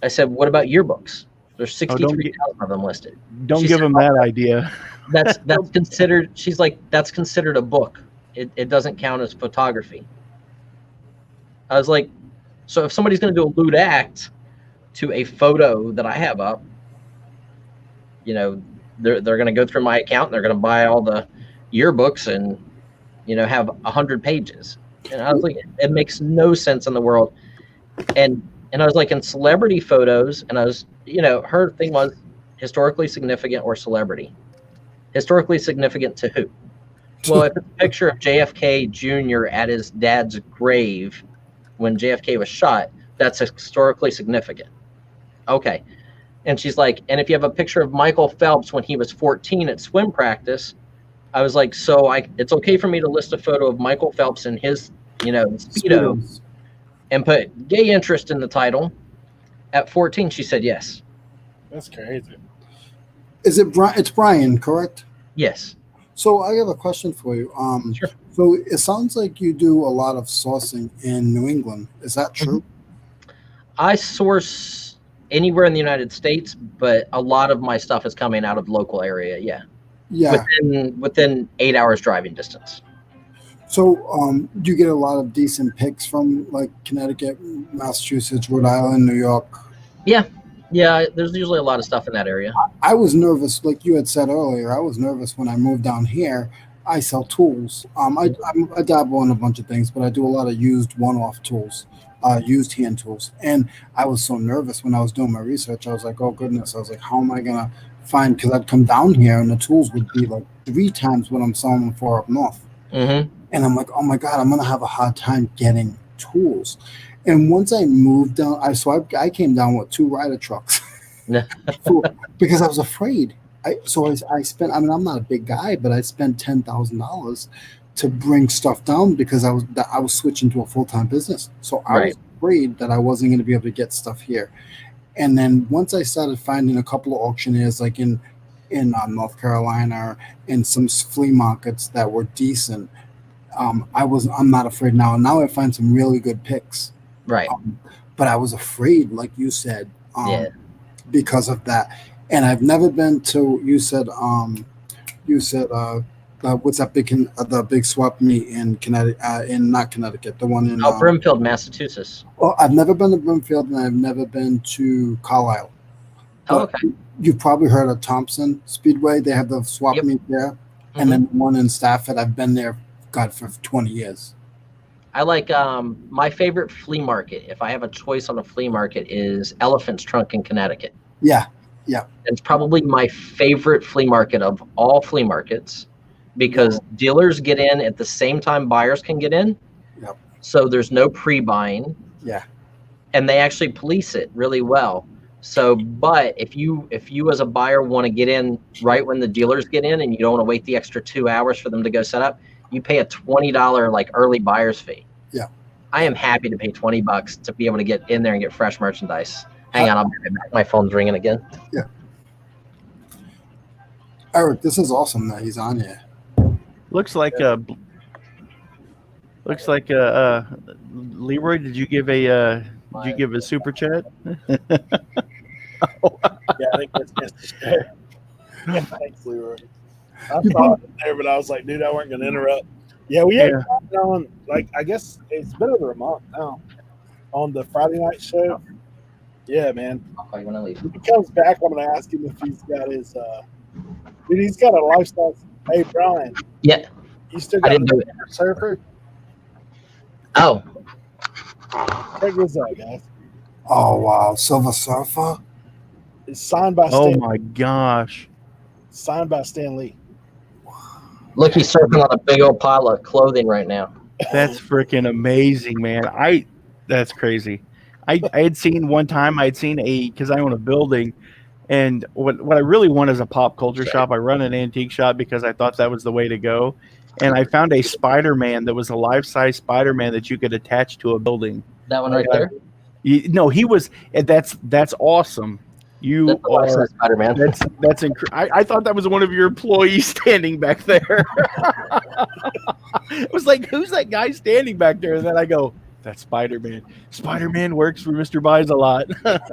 I said, what about yearbooks? There's 63,000 of them listed. Don't give them that idea. That's considered, she's like, that's considered a book. It doesn't count as photography. I was like, so if somebody's going to do a lewd act to a photo that I have up, they're going to go through my account and they're going to buy all the yearbooks and, have 100 pages. And I was like, it makes no sense in the world. And I was like, in celebrity photos, and I was, her thing was historically significant or celebrity. Historically significant to who? Well, if it's a picture of JFK Jr. at his dad's grave when JFK was shot, that's historically significant. Okay. And she's like, and if you have a picture of Michael Phelps when he was 14 at swim practice, I was like, so it's okay for me to list a photo of Michael Phelps in his, Speedo and put gay interest in the title at 14? She said, yes. That's crazy. Is it Brian? It's Brian, correct? Yes. So I have a question for you. Sure. So it sounds like you do a lot of sourcing in New England. Is that true? I source anywhere in the United States, but a lot of my stuff is coming out of local area. Yeah. Yeah. Within 8 hours driving distance. So do you get a lot of decent picks from like Connecticut, Massachusetts, Rhode Island, New York? Yeah. Yeah. There's usually a lot of stuff in that area. I was nervous, like you had said earlier. I was nervous when I moved down here. I sell tools. I dabble in a bunch of things, but I do a lot of used one-off tools, used hand tools. And I was so nervous when I was doing my research. I was like, oh goodness. I was like, how am I gonna find? Because I'd come down here and the tools would be like 3 times what I'm selling them for up north. Mm-hmm. And I'm like, oh my God, I'm gonna have a hard time getting tools. And once I moved down, I came down with 2 Ryder trucks because I was afraid. I spent. I mean, I'm not a big guy, but I spent $10,000 to bring stuff down because I was switching to a full-time business. So I afraid that I wasn't going to be able to get stuff here. And then once I started finding a couple of auctioneers, like in North Carolina and some flea markets that were decent, I'm not afraid now. Now I find some really good picks. Right. But I was afraid, like you said, Yeah. because of that. And I've never been to. You said what's that the big swap meet in Connecticut? In not Connecticut, the one in Brimfield, Massachusetts. Well, I've never been to Brimfield, and I've never been to Carlisle. Oh, But okay. you've probably heard of Thompson Speedway. They have the swap Yep. meet there, and then the one in Stafford. I've been there, God, for 20 years. I like my favorite flea market. If I have a choice on a flea market, is Elephant's Trunk in Connecticut. Yeah. It's probably my favorite flea market of all flea markets because dealers get in at the same time buyers can get in. Yep. So there's no pre-buying. Yeah. And they actually police it really well. So, but if you as a buyer want to get in right when the dealers get in and you don't want to wait the extra 2 hours for them to go set up, you pay a $20 like early buyer's fee. Yeah. I am happy to pay $20 to be able to get in there and get fresh merchandise. Hang on, I'll be right back. My phone's ringing again. Yeah. Eric, this is awesome that he's on here. Looks like Leroy. Did you give a super chat? Yeah, I think that's necessary. Yeah, thanks, Leroy. I saw it there, but I was like, dude, I weren't going to interrupt. Yeah, we had on, like, I guess it's been over a month now on the Friday night show. Yeah, man. I'll call you when I leave. If he comes back, I'm going to ask him if he's got his, dude, he's got a lifestyle. Hey, Brian. Yeah. You still I got didn't do it. a surfer? Oh, Check this out, guys. Oh wow, Silver Surfer. It's signed by Oh Stan. my gosh. Signed by Stan Lee. look, he's surfing on a big old pile of clothing right now. That's freaking amazing, man. That's crazy. I had seen one time, because I own a building, and what I really want is a pop culture shop. I run an antique shop because I thought that was the way to go. And I found a Spider-Man that was a life-size Spider-Man that you could attach to a building. That one right there? No, he was. That's awesome. You That's the are. life-size Spider-Man. That's I thought that was one of your employees standing back there. It was like, who's that guy standing back there? And then I go, that's Spider-Man. Spider-Man works for Mr. Buys a Lot.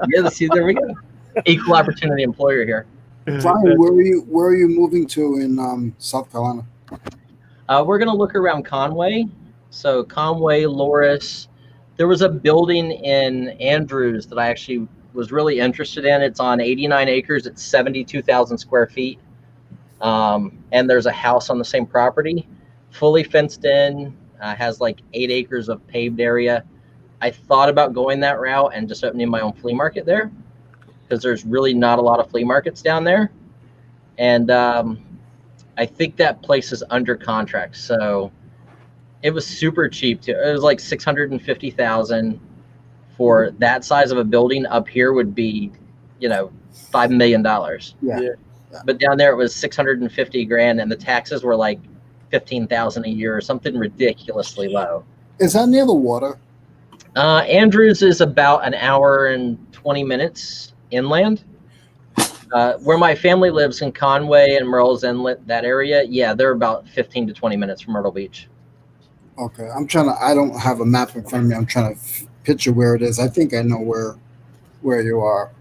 Yeah, see, there we go. Equal opportunity employer here. Brian, where are you moving to in South Carolina? We're going to look around Conway. So Conway, Loris. There was a building in Andrews that I actually was really interested in. It's on 89 acres. It's 72,000 square feet. And there's a house on the same property, fully fenced in, has like 8 acres of paved area. I thought about going that route and just opening my own flea market there because there's really not a lot of flea markets down there. And I think that place is under contract. So it was super cheap too. It was like $650,000 for that size of a building. Up here would be, $5 million. Yeah. But down there it was 650 grand, and the taxes were like 15,000 a year or something ridiculously low. Is that near the water? Andrews is about an hour and 20 minutes inland. Where my family lives in Conway and Murrells Inlet, that area, yeah, they're about 15 to 20 minutes from Myrtle Beach. Okay, I don't have a map in front of me. I'm trying to picture where it is. I think I know where you are.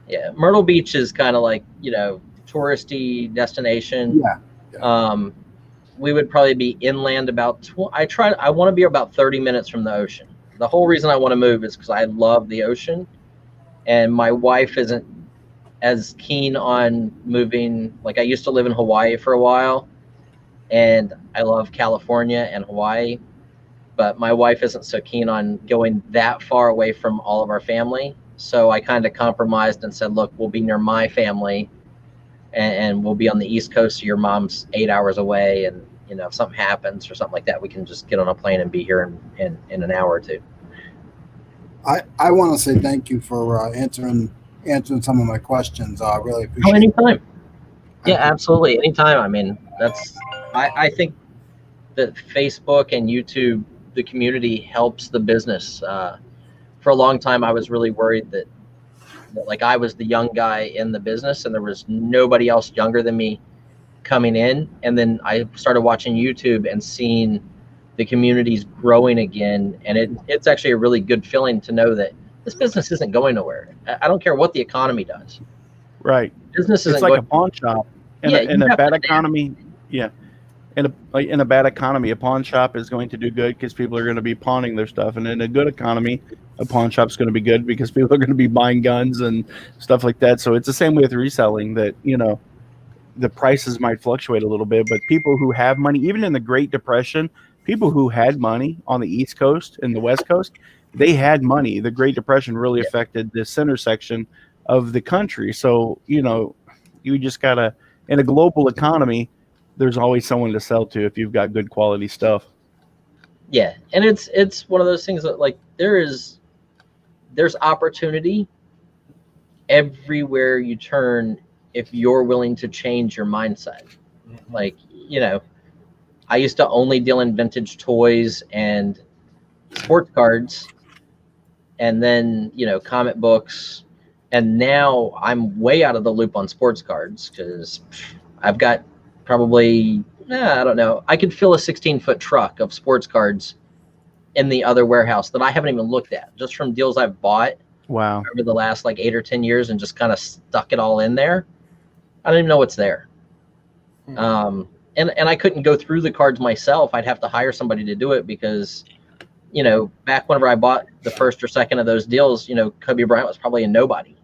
Yeah, Myrtle Beach is kind of like, touristy destination. Yeah. We would probably be inland about, I want to be about 30 minutes from the ocean. The whole reason I want to move is because I love the ocean, and my wife isn't as keen on moving. Like, I used to live in Hawaii for a while, and I love California and Hawaii, but my wife isn't so keen on going that far away from all of our family. So I kind of compromised and said, look, we'll be near my family, and we'll be on the East Coast. So your mom's 8 hours away, and if something happens or something like that, we can just get on a plane and be here in an hour or two. I want to say thank you for answering some of my questions. I really appreciate it. Anytime. Yeah, absolutely. Anytime. I mean, I think that Facebook and YouTube, the community, helps the business. for a long time, I was really worried that like I was the young guy in the business and there was nobody else younger than me coming in. And then I started watching YouTube and seeing the communities growing again. And it's actually a really good feeling to know that this business isn't going nowhere. I don't care what the economy does. Right. Business isn't It's like going a pawn shop in, Yeah, in you a have bad to- economy. Yeah. In a bad economy, a pawn shop is going to do good because people are going to be pawning their stuff. And in a good economy, a pawn shop is going to be good because people are going to be buying guns and stuff like that. So it's the same way with reselling that, the prices might fluctuate a little bit, but people who have money, even in the Great Depression, people who had money on the East Coast and the West Coast, they had money. The Great Depression really affected this intersection of the country. So, you just got to, in a global economy, there's always someone to sell to if you've got good quality stuff. Yeah, and it's one of those things that like there's opportunity everywhere you turn if you're willing to change your mindset. Like, I used to only deal in vintage toys and sports cards and then, comic books. And now I'm way out of the loop on sports cards because I've got probably, I don't know, I could fill a 16-foot truck of sports cards in the other warehouse that I haven't even looked at, just from deals I've bought Wow. over the last like 8 or 10 years and just kind of stuck it all in there. I don't even know what's there. And I couldn't go through the cards myself. I'd have to hire somebody to do it because, back whenever I bought the first or second of those deals, Kobe Bryant was probably a nobody.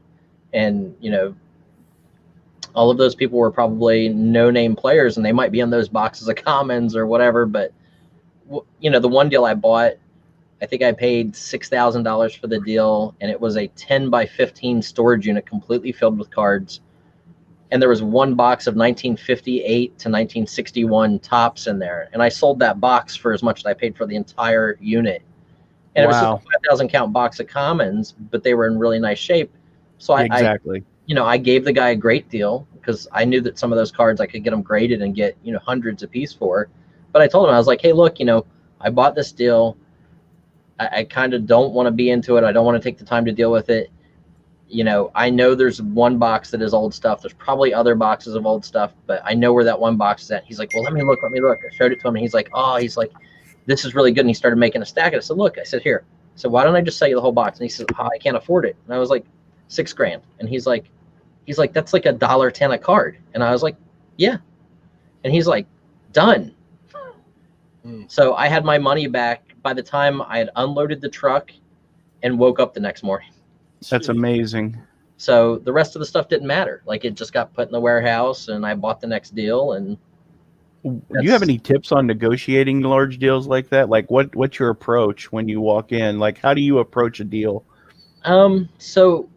And, all of those people were probably no-name players and they might be in those boxes of commons or whatever. But, the one deal I bought, I think I paid $6,000 for the deal, and it was a 10 by 15 storage unit completely filled with cards. And there was one box of 1958 to 1961 tops in there. And I sold that box for as much as I paid for the entire unit. And it was just a 5,000 count box of commons, but they were in really nice shape. So Exactly. I gave the guy a great deal because I knew that some of those cards I could get them graded and get, hundreds a piece for. But I told him, I was like, hey, look, I bought this deal. I kind of don't want to be into it. I don't want to take the time to deal with it. I know there's one box that is old stuff. There's probably other boxes of old stuff, but I know where that one box is at. He's like, well, let me look. I showed it to him, and he's like, this is really good. And he started making a stack. And I said, look, here. So why don't I just sell you the whole box? And he says, I can't afford it. And I was like, $6,000. And he's like, that's like $1.10 a card. And I was like, yeah. And he's like, done. So I had my money back by the time I had unloaded the truck and woke up the next morning. That's amazing. So the rest of the stuff didn't matter. Like it just got put in the warehouse and I bought the next deal. And do you have any tips on negotiating large deals like that? Like what's your approach when you walk in? Like how do you approach a deal? So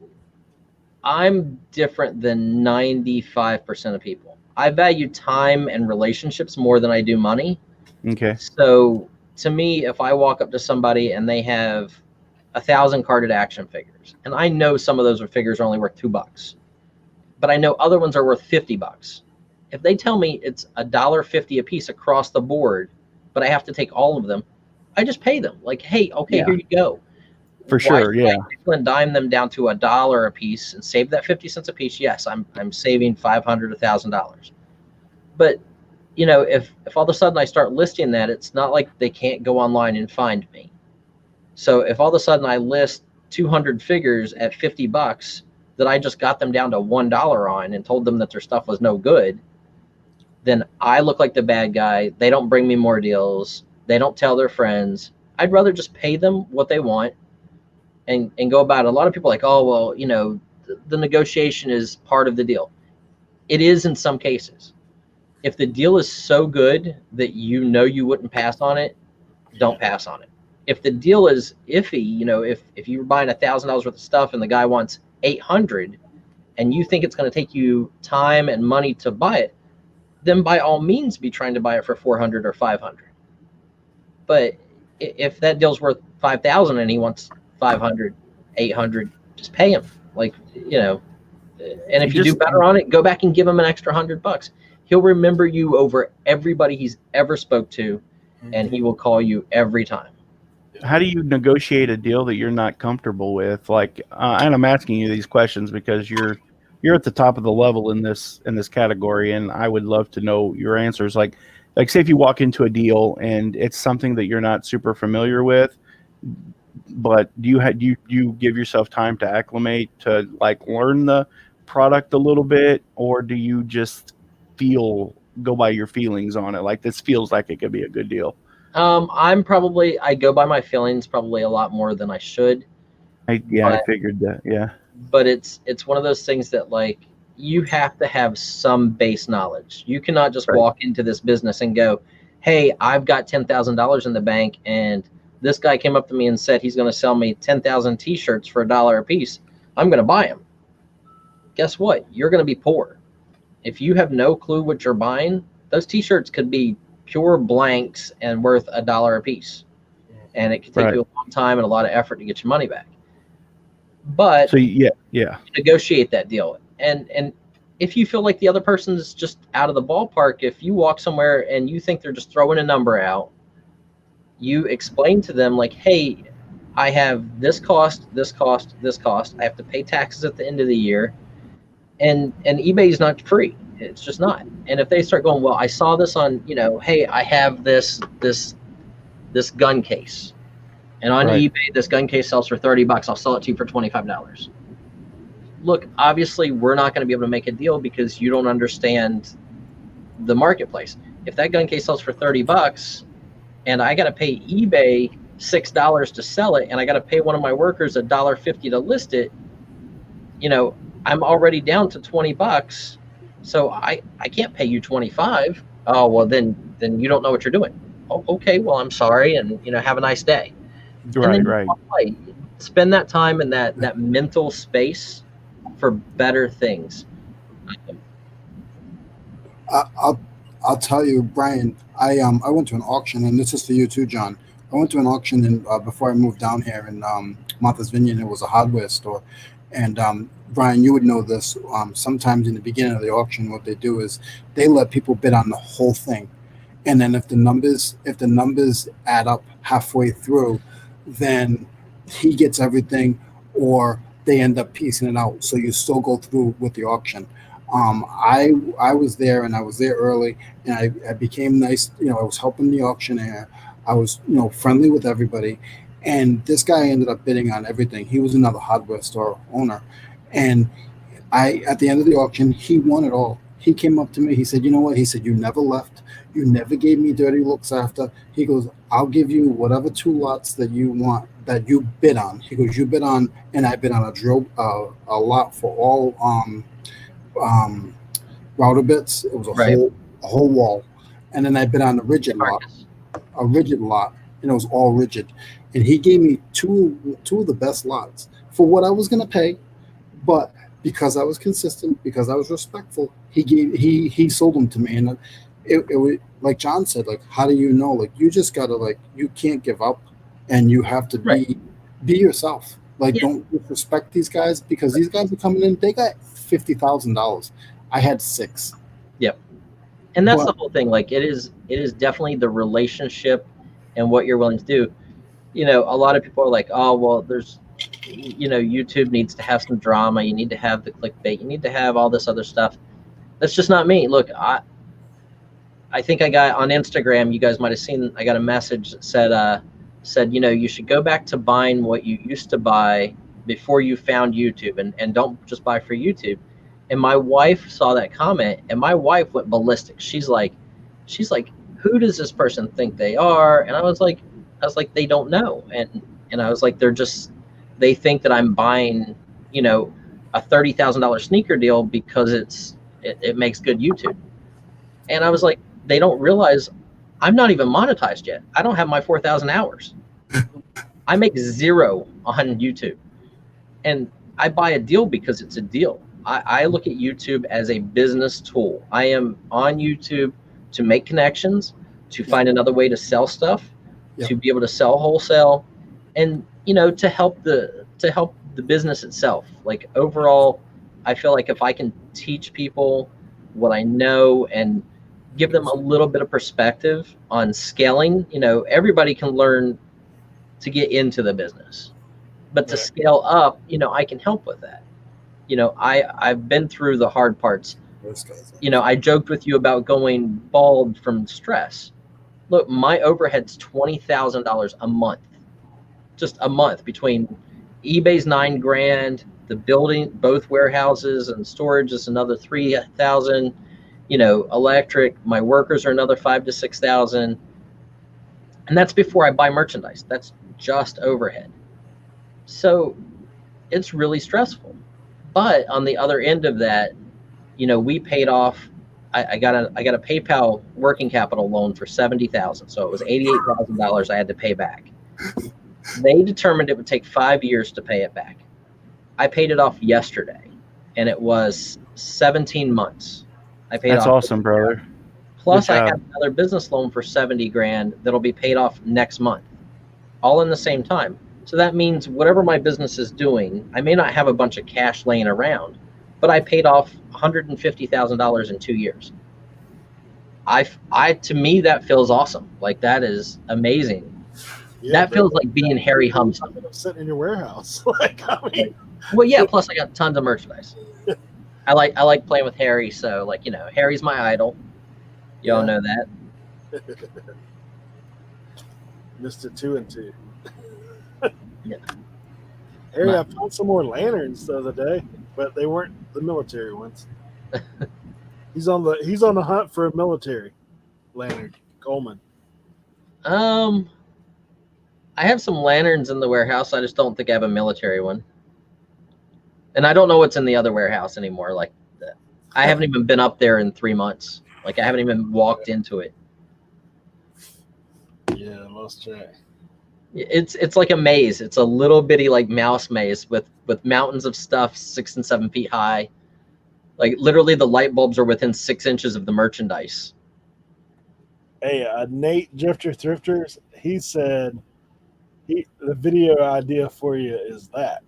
I'm different than 95% of people. I value time and relationships more than I do money. Okay. So to me, if I walk up to somebody and they have 1,000 carded action figures, and I know some of those figures are only worth $2, but I know other ones are worth $50. If they tell me it's $1.50 a piece across the board, but I have to take all of them, I just pay them. Like, hey, okay, here you go. For sure, yeah. And dime them down to $1 a piece and save that 50 cents a piece. Yes, I'm saving $500, $1,000. But if all of a sudden I start listing that, it's not like they can't go online and find me. So if all of a sudden I list 200 figures at $50 that I just got them down to $1 on and told them that their stuff was no good, then I look like the bad guy. They don't bring me more deals. They don't tell their friends. I'd rather just pay them what they want and go about it. A lot of people are like, oh, well, the negotiation is part of the deal. It is in some cases. If the deal is so good that you wouldn't pass on it, don't pass on it. If the deal is iffy, if you're buying $1,000 worth of stuff and the guy wants $800 and you think it's going to take you time and money to buy it, then by all means be trying to buy it for $400 or $500. But if that deal's worth $5,000 and he wants $500, $800, just pay him. And if you do better on it, go back and give him an extra $100. He'll remember you over everybody he's ever spoke to, and he will call you every time. how do you negotiate a deal that you're not comfortable with? Like, and I'm asking you these questions because you're at the top of the level in this category, and I would love to know your answers. Like say if you walk into a deal and it's something that you're not super familiar with, but do you give yourself time to acclimate, to like learn the product a little bit, or do you just go by your feelings on it? Like, this feels like it could be a good deal. I go by my feelings probably a lot more than I should. I figured that. Yeah. But it's one of those things that, like, you have to have some base knowledge. You cannot just walk into this business and go, hey, I've got $10,000 in the bank, and this guy came up to me and said he's going to sell me 10,000 t-shirts for $1 a piece. I'm going to buy them. Guess what? You're going to be poor. If you have no clue what you're buying, those t-shirts could be pure blanks and worth $1 a piece. And it could take you a long time and a lot of effort to get your money back. But so you negotiate that deal. And if you feel like the other person's just out of the ballpark, if you walk somewhere and you think they're just throwing a number out, you explain to them, like, hey, I have this cost, this cost, this cost. I have to pay taxes at the end of the year. And eBay is not free. It's just not. And if they start going, well, I saw this on, hey, I have this gun case. And on eBay, this gun case sells for $30. I'll sell it to you for $25. Look, obviously, we're not going to be able to make a deal because you don't understand the marketplace. If that gun case sells for $30 and I got to pay eBay $6 to sell it, and I got to pay one of my workers $1.50 to list it, I'm already down to $20. So I can't pay you $25. Oh, well, then you don't know what you're doing. Oh, okay, well, I'm sorry, and have a nice day. Right. Spend that time in that mental space for better things. I'll tell you, Brian. I went to an auction, and this is for you too, John. I went to an auction before I moved down here in Martha's Vineyard. It was a hardware store, and Brian, you would know this. Sometimes in the beginning of the auction, what they do is they let people bid on the whole thing, and then if the numbers add up halfway through, then he gets everything, or they end up piecing it out. So you still go through with the auction. I was there, and I was there early, and I became nice. I was helping the auctioneer. I was friendly with everybody, and this guy ended up bidding on everything. He was another hardware store owner, and at the end of the auction, he won it all. He came up to me. He said, "You know what?" He said, "You never left. You never gave me dirty looks after." He goes, "I'll give you whatever 2 lots that you want, that you bid on." He goes, "You bid on," and I bid on a lot for all router bits. It was a whole wall, and then I bid on a rigid lot, and it was all rigid. And he gave me two of the best lots for what I was going to pay, but because I was consistent, because I was respectful, he sold them to me. And it was like John said, like, how do you know? Like, you just gotta, like, you can't give up, and you have to be yourself. Like, don't disrespect these guys, because these guys are coming in. They got $50,000. I had 6. Yep. And that's the whole thing. Like, it is definitely the relationship and what you're willing to do. A lot of people are like, oh, well, there's, YouTube needs to have some drama. You need to have the clickbait. You need to have all this other stuff. That's just not me. Look, I think I got on Instagram, you guys might have seen, I got a message that said, you should go back to buying what you used to buy before you found YouTube, and don't just buy for YouTube. And my wife saw that comment, and my wife went ballistic. She's like, who does this person think they are? And I was like, they don't know. And I was like, they think that I'm buying, a $30,000 sneaker deal because it makes good YouTube. And I was like, they don't realize I'm not even monetized yet. I don't have my 4,000 hours. I make 0 on YouTube. And I buy a deal because it's a deal. I look at YouTube as a business tool. I am on YouTube to make connections, to find another way to sell stuff, to be able to sell wholesale, and to help the business itself. Like, overall, I feel like if I can teach people what I know and give them a little bit of perspective on scaling, everybody can learn to get into the business. But to Right. scale up, I can help with that. I've been through the hard parts. I joked with you about going bald from stress. Look, my overhead's $20,000 a month, just a month, between eBay's $9,000, the building, both warehouses and storage is another $3,000. Electric, my workers are another $5,000 to $6,000, and that's before I buy merchandise. That's just overhead. So it's really stressful. But on the other end of that, we paid off. I got a PayPal working capital loan for $70,000, so it was $88,000 I had to pay back. They determined it would take 5 years to pay it back. I paid it off yesterday, and it was 17 months. I paid That's off. awesome, brother. Plus, Good I job. have another business loan for $70,000 that'll be paid off next month, all in the same time. So that means whatever my business is doing, I may not have a bunch of cash laying around, but I paid off $150,000 in 2 years. To me, that feels awesome. Like, that is amazing. Yeah, That bro. feels like being Harry Humson. Sitting in your warehouse. Like, I mean, Well, yeah. Plus, I got tons of merchandise. I like playing with Harry. So, Harry's my idol. You all know that. Mr. 2 and 2. Yeah. Harry, I found some more lanterns the other day, but they weren't the military ones. He's on the hunt for a military lantern, Coleman. I have some lanterns in the warehouse. I just don't think I have a military one. And I don't know what's in the other warehouse anymore. Like, I haven't even been up there in 3 months. Like, I haven't even walked into it. Yeah, lost track. It's like a maze. It's a little bitty like mouse maze with mountains of stuff 6 and 7 feet high. Like, literally the light bulbs are within 6 inches of the merchandise. Hey, Nate Drifter Thrifters, he said the video idea for you is that.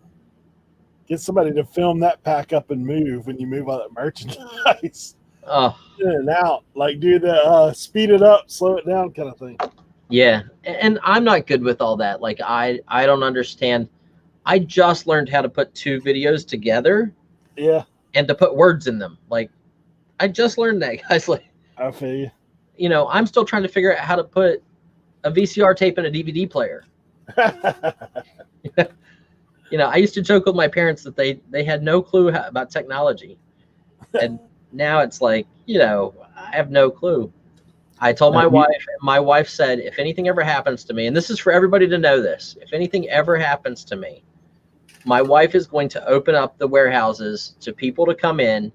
Get somebody to film that pack up and move when you move all that merchandise. Oh, In and out. Like, do the speed it up, slow it down kind of thing. yeah. And I'm not good with all that. Like, I don't understand. I just learned how to put 2 videos together. Yeah. And to put words in them. Like, I just learned that, guys. Like, I feel you. I'm still trying to figure out how to put a VCR tape in a DVD player. I used to joke with my parents that they had no clue about technology. And now it's like, I have no clue. I told my wife said, if anything ever happens to me, and this is for everybody to know this, if anything ever happens to me, my wife is going to open up the warehouses to people to come in,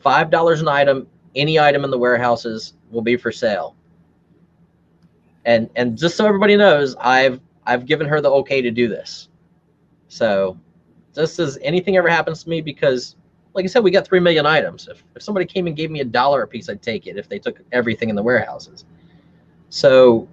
$5 an item, any item in the warehouses will be for sale. And just so everybody knows, I've given her the okay to do this. So just as anything ever happens to me, because like I said, we got 3 million items. If somebody came and gave me $1 a piece, I'd take it if they took everything in the warehouses. So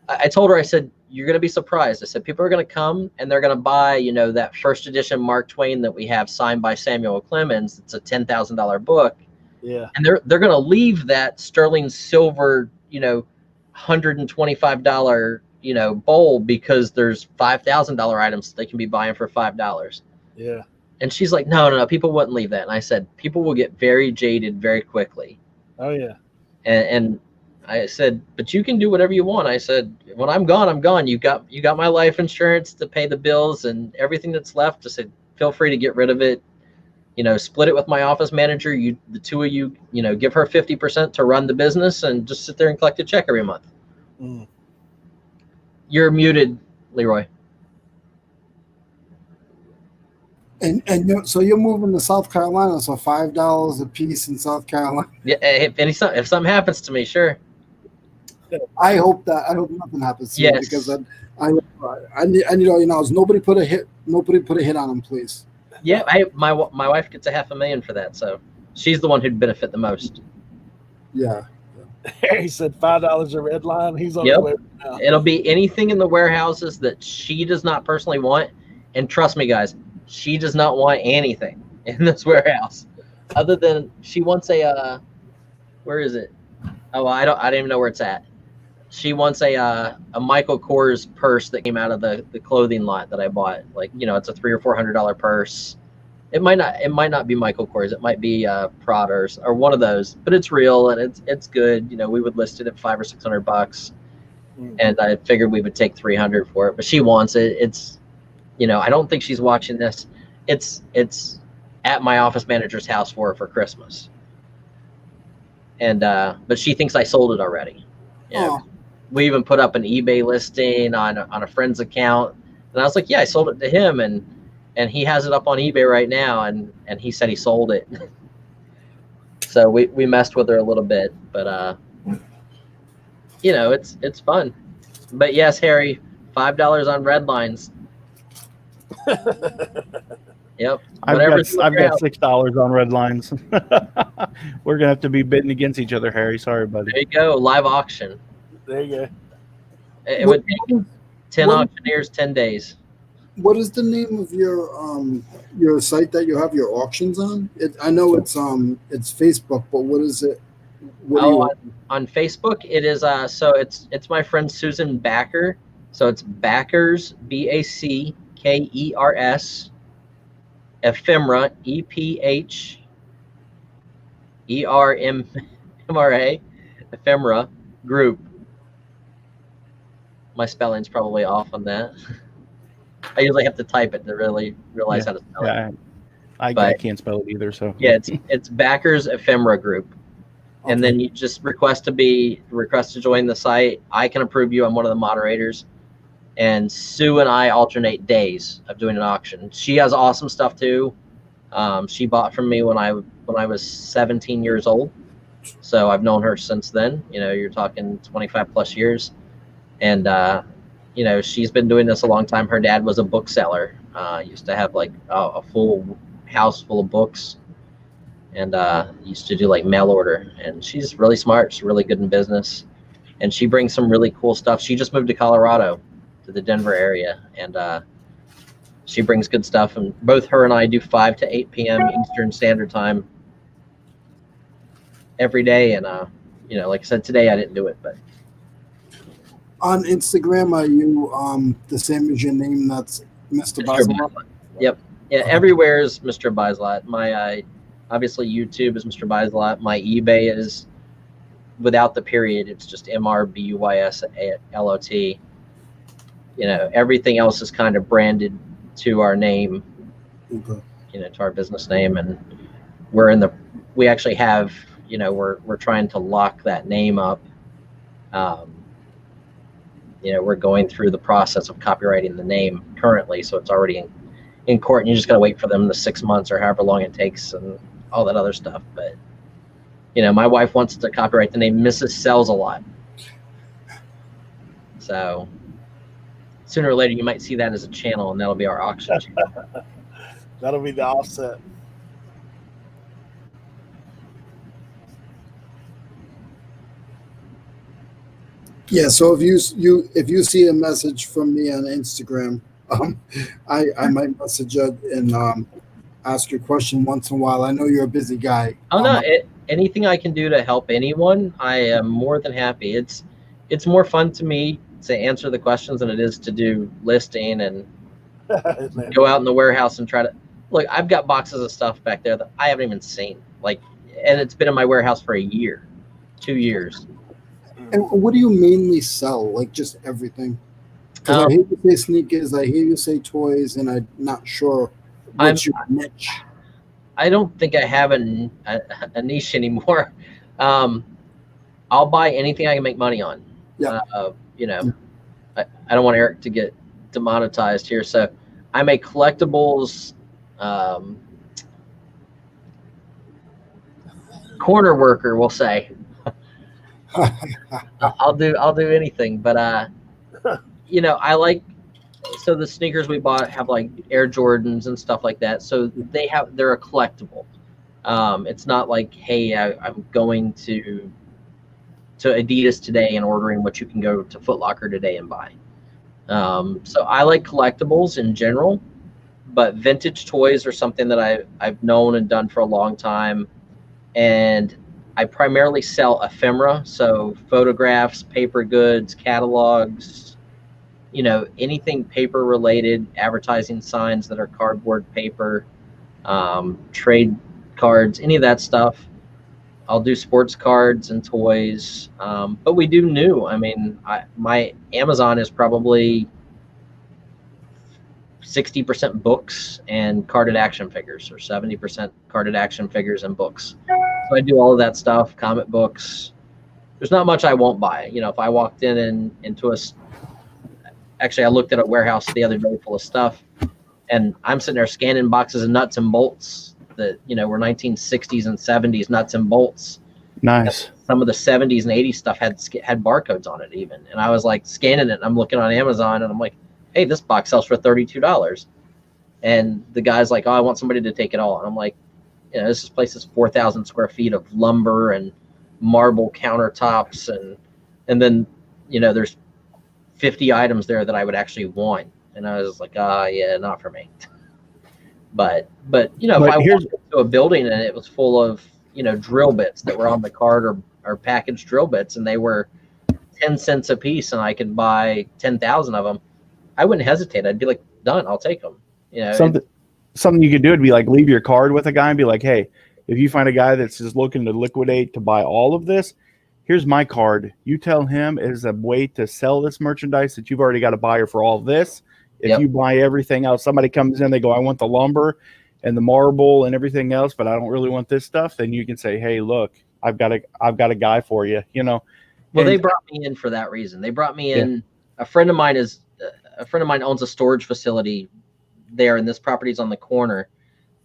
I told her, I said, you're going to be surprised. I said, people are going to come and they're going to buy, that first edition Mark Twain that we have signed by Samuel Clemens. It's a $10,000 book. Yeah. And they're going to leave that sterling silver, $125, bowl because there's $5,000 items they can be buying for $5. Yeah. And she's like, no, people wouldn't leave that. And I said, people will get very jaded very quickly. Oh, yeah. And I said, but you can do whatever you want. I said, when I'm gone, I'm gone. You got my life insurance to pay the bills and everything that's left. I said, feel free to get rid of it. Split it with my office manager. The two of you, give her 50% to run the business and just sit there and collect a check every month. Mm. You're muted, Leroy. And so you're moving to South Carolina, so $5 a piece in South Carolina. Yeah, if something happens to me, sure. I hope nothing happens to you Yes. because I need nobody put a hit on him, please. Yeah, my wife gets $500,000 for that, so she's the one who'd benefit the most. Yeah. He said $5 a red line. He's on Yep. the way now. It'll be anything in the warehouses that she does not personally want, and trust me, guys, she does not want anything in this warehouse other than she wants a where is it? Oh, I don't even know where it's at. she wants a Michael Kors purse that came out of the clothing lot that I bought. Like, you know, it's a $300 or $400 purse. It might not be Michael Kors. It might be Prada or one of those, but it's real and it's good. You know, we would list it at $500 or $600, and I figured we would take 300 for it. But she wants it. It's, you know, I don't think she's watching this. It's at my office manager's house for Christmas, and but she thinks I sold it already. Yeah, we even put up an eBay listing on a friend's account, and I was like, yeah, I sold it to him, and he has it up on eBay right now, and he said he sold it. So we messed with her a little bit, but you know, it's fun. But yes, Harry, $5 on red lines. Yep. I've got $6 on red lines. We're gonna have to be bidding against each other, Harry. Sorry, buddy. There you go, live auction. There you go. It would take 10 auctioneers, 10 days. What is the name of your site that you have your auctions on? I know it's Facebook, but what is it? On Facebook, it is so it's my friend Susan Backer. So it's Backers, Backers, Ephemera, EPHERMRA, Ephemera Group. My spelling's probably off on that. I usually have to type it to really realize how to spell it. I can't spell it either. So yeah, it's Backers Ephemera Group, and then you just request to join the site. I can approve you. I'm one of the moderators, and Sue and I alternate days of doing an auction. She has awesome stuff too. She bought from me when I was 17 years old, so I've known her since then. You know, you're talking 25 plus years, and you know, she's been doing this a long time. Her dad was a bookseller. Used to have like a full house full of books, and used to do like mail order. And she's really smart. She's really good in business, and she brings some really cool stuff. She just moved to Colorado, to the Denver area, and she brings good stuff. And both her and I do 5 to 8 p.m. Eastern Standard Time every day. And you know, like I said, today I didn't do it, but. On Instagram, are you the same as your name? That's Mr. Bislot? Yep. Yeah, everywhere is Mr. Bislot. My obviously YouTube is Mr. Bislot. My eBay is without the period. It's just MRBUYSLOT. You know, everything else is kind of branded to our name. Okay. You know, to our business name, and we actually have, you know, we're trying to lock that name up. You know, we're going through the process of copyrighting the name currently, so it's already in court, and you just got to wait for them the 6 months or however long it takes and all that other stuff. But, you know, my wife wants to copyright the name Mrs. Sells a Lot. So sooner or later, you might see that as a channel, and that'll be our auction channel. That'll be the offset. Yeah, so if you see a message from me on Instagram, I might message you and ask your question once in a while. I know you're a busy guy. Oh no, anything I can do to help anyone, I am more than happy. It's more fun to me to answer the questions than it is to do listing and go out in the warehouse and try to look. I've got boxes of stuff back there that I haven't even seen, and it's been in my warehouse for a year, 2 years. And what do you mainly sell? Like just everything? Because I hear you say sneakers, I hear you say toys, and I'm not sure what's your niche. I don't think I have a niche anymore. I'll buy anything I can make money on. Yeah. You know, I don't want Eric to get demonetized here, so I make collectibles. Corner worker, we'll say. I'll do anything, but you know, so the sneakers we bought have like Air Jordans and stuff like that, so they're a collectible. It's not like, hey, I'm going to Adidas today and ordering what you can go to Foot Locker today and buy. So I like collectibles in general, but vintage toys are something that I've known and done for a long time, and I primarily sell ephemera, so photographs, paper goods, catalogs, anything paper related, advertising signs that are cardboard paper, trade cards, any of that stuff. I'll do sports cards and toys, but we do new. I mean, my Amazon is probably 60% books and carded action figures, or 70% carded action figures and books. So I do all of that stuff, comic books. There's not much I won't buy. If I walked into actually I looked at a warehouse the other day full of stuff, and I'm sitting there scanning boxes of nuts and bolts that were 1960s and 70s nuts and bolts. Nice. And some of the 70s and 80s stuff had barcodes on it even, and I was like scanning it, and I'm looking on Amazon, and I'm like, hey, this box sells for $32. And the guy's like, oh, I want somebody to take it all. And I'm like, this place is 4,000 square feet of lumber and marble countertops. And then, there's 50 items there that I would actually want. And I was like, yeah, not for me. But if I walked into a building and it was full of, drill bits that were on the card or packaged drill bits, and they were 10 cents a piece, and I could buy 10,000 of them, I wouldn't hesitate. I'd be like, done, I'll take them. Something you could do would be like leave your card with a guy and be like, hey, if you find a guy that's just looking to liquidate to buy all of this, here's my card. You tell him as a way to sell this merchandise that you've already got a buyer for all of this. If you buy everything else, somebody comes in, they go, I want the lumber and the marble and everything else, but I don't really want this stuff. Then you can say, hey, look, I've got a guy for you. Well, they brought me in for that reason. They brought me in. Yeah. A friend of mine owns a storage facility there, and this property's on the corner.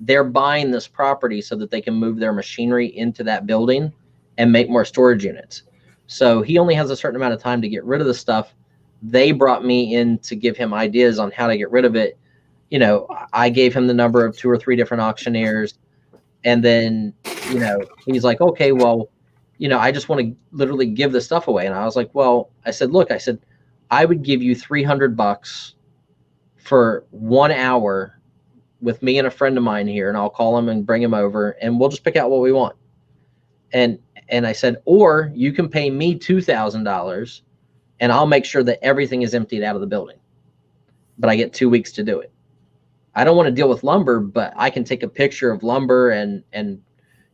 They're buying this property so that they can move their machinery into that building and make more storage units. So he only has a certain amount of time to get rid of the stuff. They brought me in to give him ideas on how to get rid of it. I gave him the number of 2 or 3 different auctioneers, and then, he's like, okay, well, I just want to literally give the stuff away. And I was like, well, I said, I would give you $300 for 1 hour with me and a friend of mine here, and I'll call him and bring him over, and we'll just pick out what we want. And I said, or you can pay me $2,000, and I'll make sure that everything is emptied out of the building, but I get 2 weeks to do it. I don't want to deal with lumber, but I can take a picture of lumber and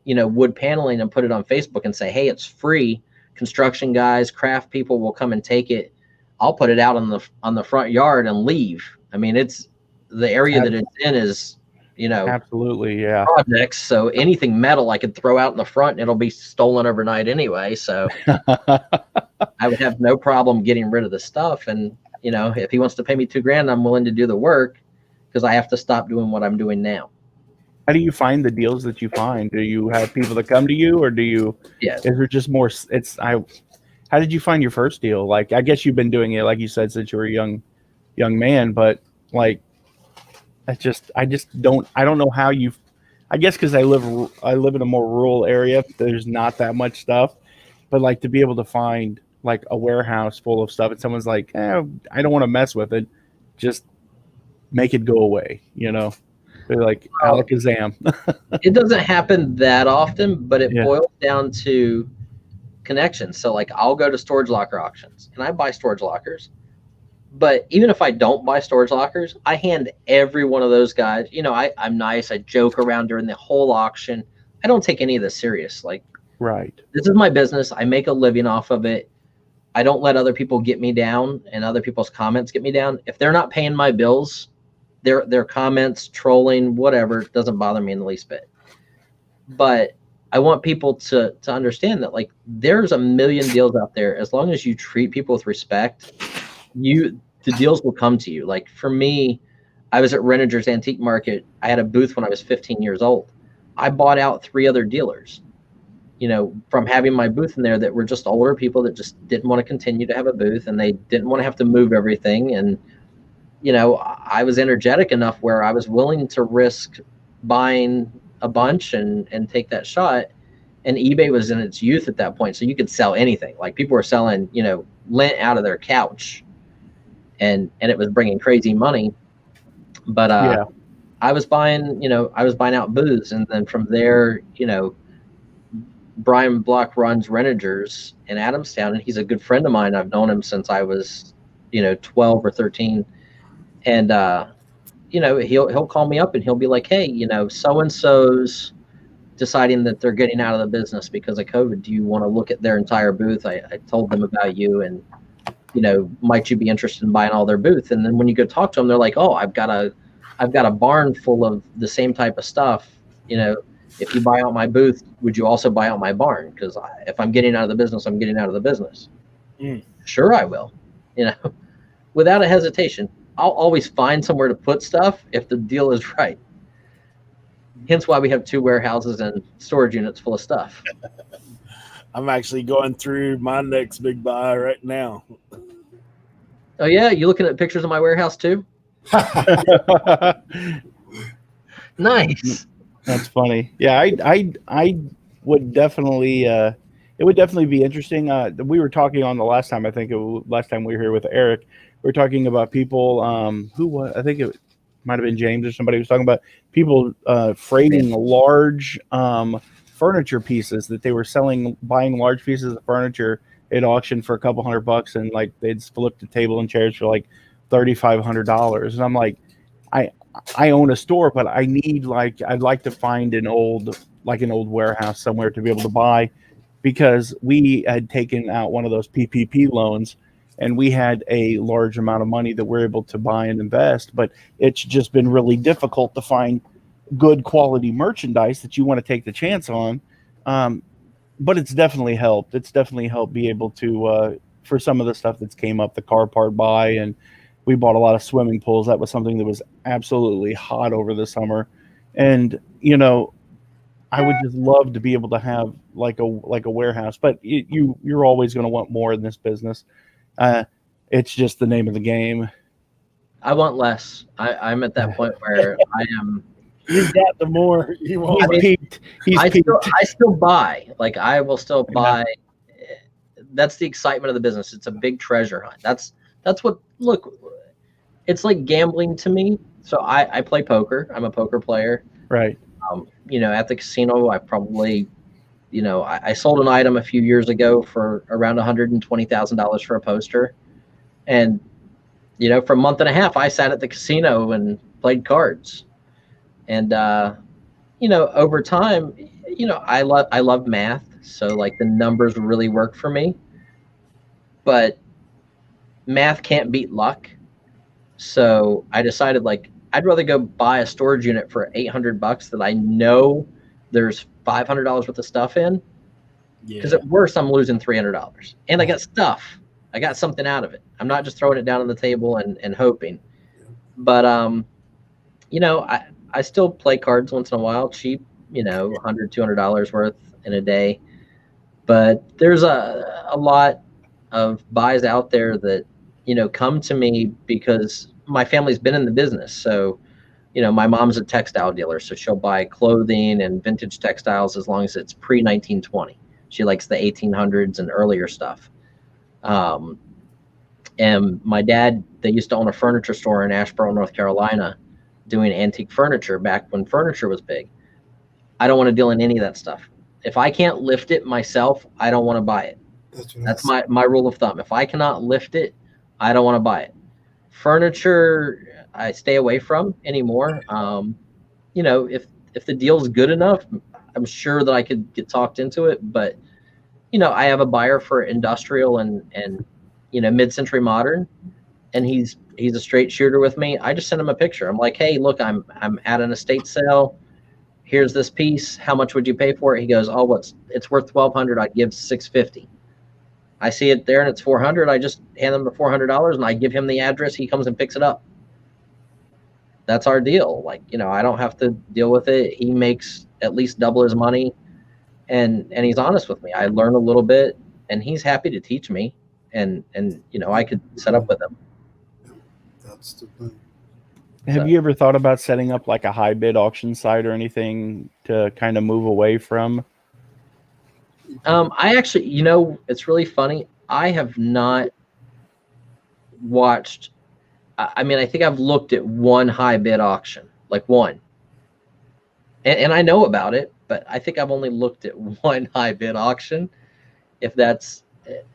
wood paneling and put it on Facebook and say, hey, it's free. Construction guys, craft people will come and take it. I'll put it out on the front yard and leave. I mean, it's the area that it's in is, absolutely, yeah, projects. So anything metal I could throw out in the front and it'll be stolen overnight anyway. So I would have no problem getting rid of the stuff. And, if he wants to pay me $2,000, I'm willing to do the work, because I have to stop doing what I'm doing now. How do you find the deals that you find? Do you have people that come to you, or is there just more? How did you find your first deal? Like, I guess you've been doing it, like you said, since you were a young man, but like, I don't know how I guess because I live in a more rural area. There's not that much stuff, but like to be able to find like a warehouse full of stuff and someone's like, I don't want to mess with it. Just make it go away. They're like alakazam. It doesn't happen that often, but it boils down to connections. So like I'll go to storage locker auctions and I buy storage lockers. But even if I don't buy storage lockers, I hand every one of those guys, I'm nice. I joke around during the whole auction. I don't take any of this serious. Like, right. This is my business. I make a living off of it. I don't let other people get me down and other people's comments get me down. If they're not paying my bills, their comments, trolling, whatever, doesn't bother me in the least bit. But I want people to understand that, like, there's a million deals out there. As long as you treat people with respect, the deals will come to you. Like for me, I was at Renninger's Antique Market. I had a booth when I was 15 years old. I bought out 3 other dealers, from having my booth in there, that were just older people that just didn't want to continue to have a booth, and they didn't want to have to move everything. And, I was energetic enough where I was willing to risk buying a bunch and take that shot. And eBay was in its youth at that point. So you could sell anything. Like people were selling, lint out of their couch, and it was bringing crazy money. But I was buying out booths, and then from there, Brian Block runs Renegers in Adamstown, and he's a good friend of mine. I've known him since I was, 12 or 13. And, he'll call me up and he'll be like, hey, so-and-so's deciding that they're getting out of the business because of COVID. Do you want to look at their entire booth? I told them about you, and, might you be interested in buying all their booth? And then when you go talk to them, they're like, oh, I've got a barn full of the same type of stuff. If you buy out my booth, would you also buy out my barn? Because if I'm getting out of the business, I'm getting out of the business. Sure, I will. Without a hesitation. I'll always find somewhere to put stuff if the deal is right. Hence why we have 2 warehouses and storage units full of stuff. I'm actually going through my next big buy right now. Oh yeah, you looking at pictures of my warehouse too? Nice. That's funny. Yeah, I would definitely. It would definitely be interesting. We were talking on the last time. I think last time we were here with Eric. We were talking about people. Who was? I think it might have been James or somebody was talking about people freighting large furniture pieces that they were selling, buying large pieces of furniture at auction for a couple $100, and like they'd flip the table and chairs for like $3,500. And I'm like, I own a store, but I need I'd like to find an old warehouse somewhere to be able to buy, because we had taken out one of those PPP loans and we had a large amount of money that we're able to buy and invest, but it's just been really difficult to find good quality merchandise that you want to take the chance on. But it's definitely helped. It's definitely helped be able to, for some of the stuff that's came up, the car part buy, and we bought a lot of swimming pools. That was something that was absolutely hot over the summer. And, I would just love to be able to have like a warehouse, but you're always going to want more in this business. It's just the name of the game. I want less. I'm at that point where I am. You got the more you want. He's peaked. I still buy. Like I will still buy. That's the excitement of the business. It's a big treasure hunt. That's what. Look, it's like gambling to me. So I play poker. I'm a poker player. Right. At the casino, I probably, I sold an item a few years ago for around $120,000 for a poster. And, for a month and a half, I sat at the casino and played cards. And, over time, I love math. So like the numbers really work for me, but math can't beat luck. So I decided I'd rather go buy a storage unit for $800 that I know there's $500 worth of stuff in. Because at worst, I'm losing $300. And I got stuff. I got something out of it. I'm not just throwing it down on the table and hoping. But, I still play cards once in a while, cheap, $100, $200 worth in a day. But there's a lot of buys out there that, come to me because my family's been in the business. So, my mom's a textile dealer, so she'll buy clothing and vintage textiles as long as it's pre-1920. She likes the 1800s and earlier stuff. And my dad, they used to own a furniture store in Asheboro, North Carolina, doing antique furniture back when furniture was big. I don't want to deal in any of that stuff. If I can't lift it myself, I don't want to buy it. That's my rule of thumb. If I cannot lift it, I don't want to buy it. Furniture, I stay away from anymore. If the deal's good enough, I'm sure that I could get talked into it. But, I have a buyer for industrial and mid-century modern, and he's a straight shooter with me. I just send him a picture. I'm like, hey, look, I'm at an estate sale. Here's this piece. How much would you pay for it? He goes, oh, it's worth $1,200. I'd give $650. I see it there and it's $400. I just hand him the $400 and I give him the address. He comes and picks it up. That's our deal. I don't have to deal with it. He makes at least double his money, and he's honest with me. I learn a little bit, and he's happy to teach me, and I could set up with him. That's the thing. Have you ever thought about setting up like a high bid auction site or anything to kind of move away from? I actually, it's really funny. I have not watched. I think I've looked at one high bid auction, like one. and I know about it, but I think I've only looked at one high bid auction. If that's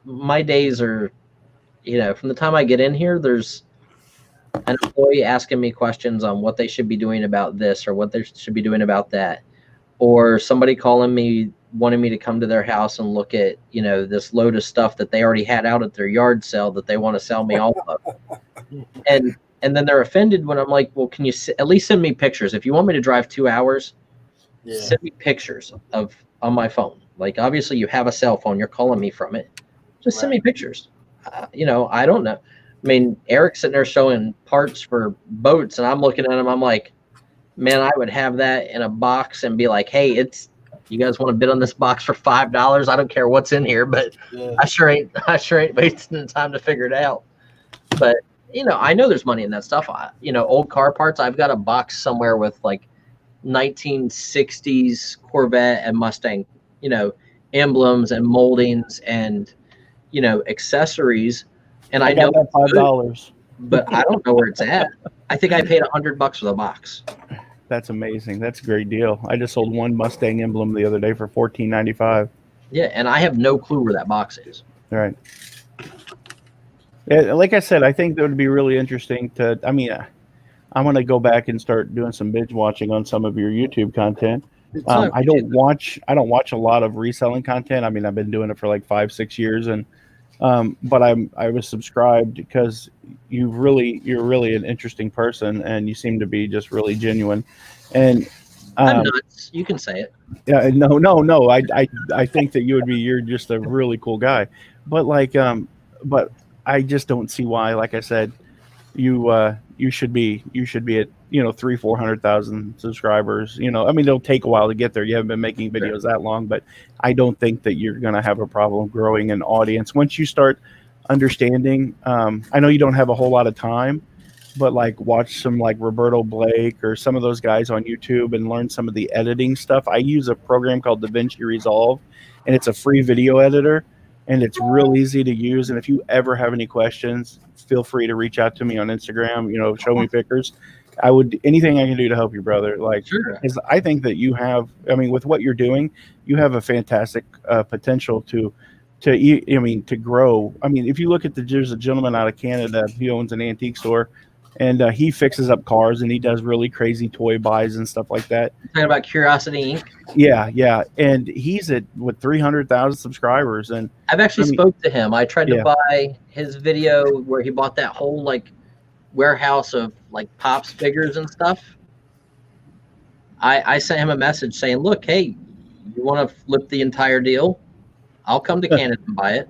my days are, from the time I get in here, there's an employee asking me questions on what they should be doing about this or what they should be doing about that, or somebody calling me wanting me to come to their house and look at this load of stuff that they already had out at their yard sale that they want to sell me all of, and then they're offended when I'm like, well, can you at least send me pictures? If you want me to drive 2 hours, send me pictures on my phone. Like, obviously you have a cell phone, you're calling me from it, just send me pictures. I don't know. I mean, Eric's sitting there showing parts for boats, and I'm looking at him. I'm like, man, I would have that in a box and be like, hey, you guys want to bid on this box for $5? I don't care what's in here, but I sure ain't wasting the time to figure it out. But I know there's money in that stuff. Old car parts. I've got a box somewhere with like 1960s Corvette and Mustang, emblems and moldings and accessories. And I know that $5, but I don't know where it's at. I think I paid $100 for the box. That's amazing. That's a great deal. I just sold one Mustang emblem the other day for $14.95. Yeah, and I have no clue where that box is. Right. Yeah, like I said, I think that would be really interesting to. I mean, I'm going to go back and start doing some binge watching on some of your YouTube content. I don't watch a lot of reselling content. I mean, I've been doing it for like 5-6 years, and but I was subscribed because you're really an interesting person, and you seem to be just really genuine. And I'm nuts. You can say it. Yeah, no. I think that you're just a really cool guy, but I just don't see why. Like I said, you should be at 300,000-400,000 subscribers. I mean, it'll take a while to get there. You haven't been making videos that long, but I don't think that you're going to have a problem growing an audience once you start understanding. I know you don't have a whole lot of time, but like watch some like Roberto Blake or some of those guys on YouTube and learn some of the editing stuff. I use a program called DaVinci Resolve, and it's a free video editor, and it's real easy to use. And if you ever have any questions, feel free to reach out to me on Instagram, show me pictures. Anything I can do to help you, brother. Like, sure. Because I think that you have, with what you're doing, you have a fantastic potential to grow. I mean, if you look at there's a gentleman out of Canada, he owns an antique store, and he fixes up cars, and he does really crazy toy buys and stuff like that. Talking about Curiosity Inc. Yeah, and he's with 300,000 subscribers, and I've actually spoke to him. I tried to buy his video where he bought that whole like warehouse of like Pops figures and stuff. I sent him a message saying, look, hey, you want to flip the entire deal? I'll come to Canada and buy it.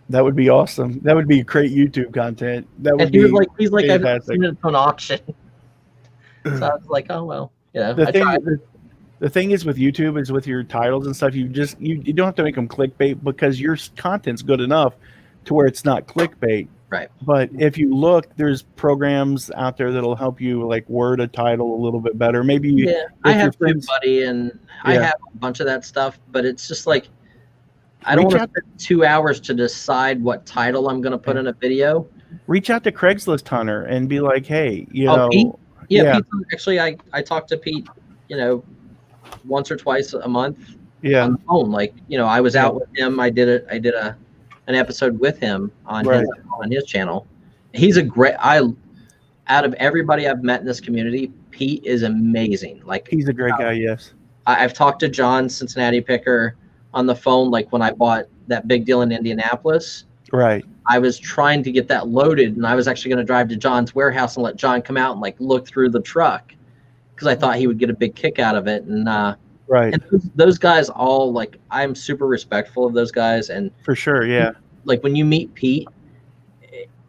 That would be awesome. That would be great YouTube content. That would be he's like, I've fantastic. seen it to an auction. So I was like, oh well, The thing is with YouTube is with your titles and stuff, you don't have to make them clickbait because your content's good enough to where it's not clickbait. Right. But if you look, there's programs out there that'll help you like word a title a little bit better. Maybe I have TubeBuddy and I have a bunch of that stuff, but it's just like I don't want to spend 2 hours to decide what title I'm going to put in a video. Reach out to Craigslist Hunter and be like, hey, Pete? Yeah. Pete, actually, I talk to Pete, once or twice a month on the phone. Like, I was out with him. I did an episode with him on his channel. He's out of everybody I've met in this community, Pete is amazing. Like, he's a great guy. Yes. I've talked to John Cincinnati Picker on the phone. Like when I bought that big deal in Indianapolis, right. I was trying to get that loaded, and I was actually going to drive to John's warehouse and let John come out and like look through the truck because I thought he would get a big kick out of it. And right. And those guys all like, I'm super respectful of those guys. And for sure. Yeah. Like when you meet Pete,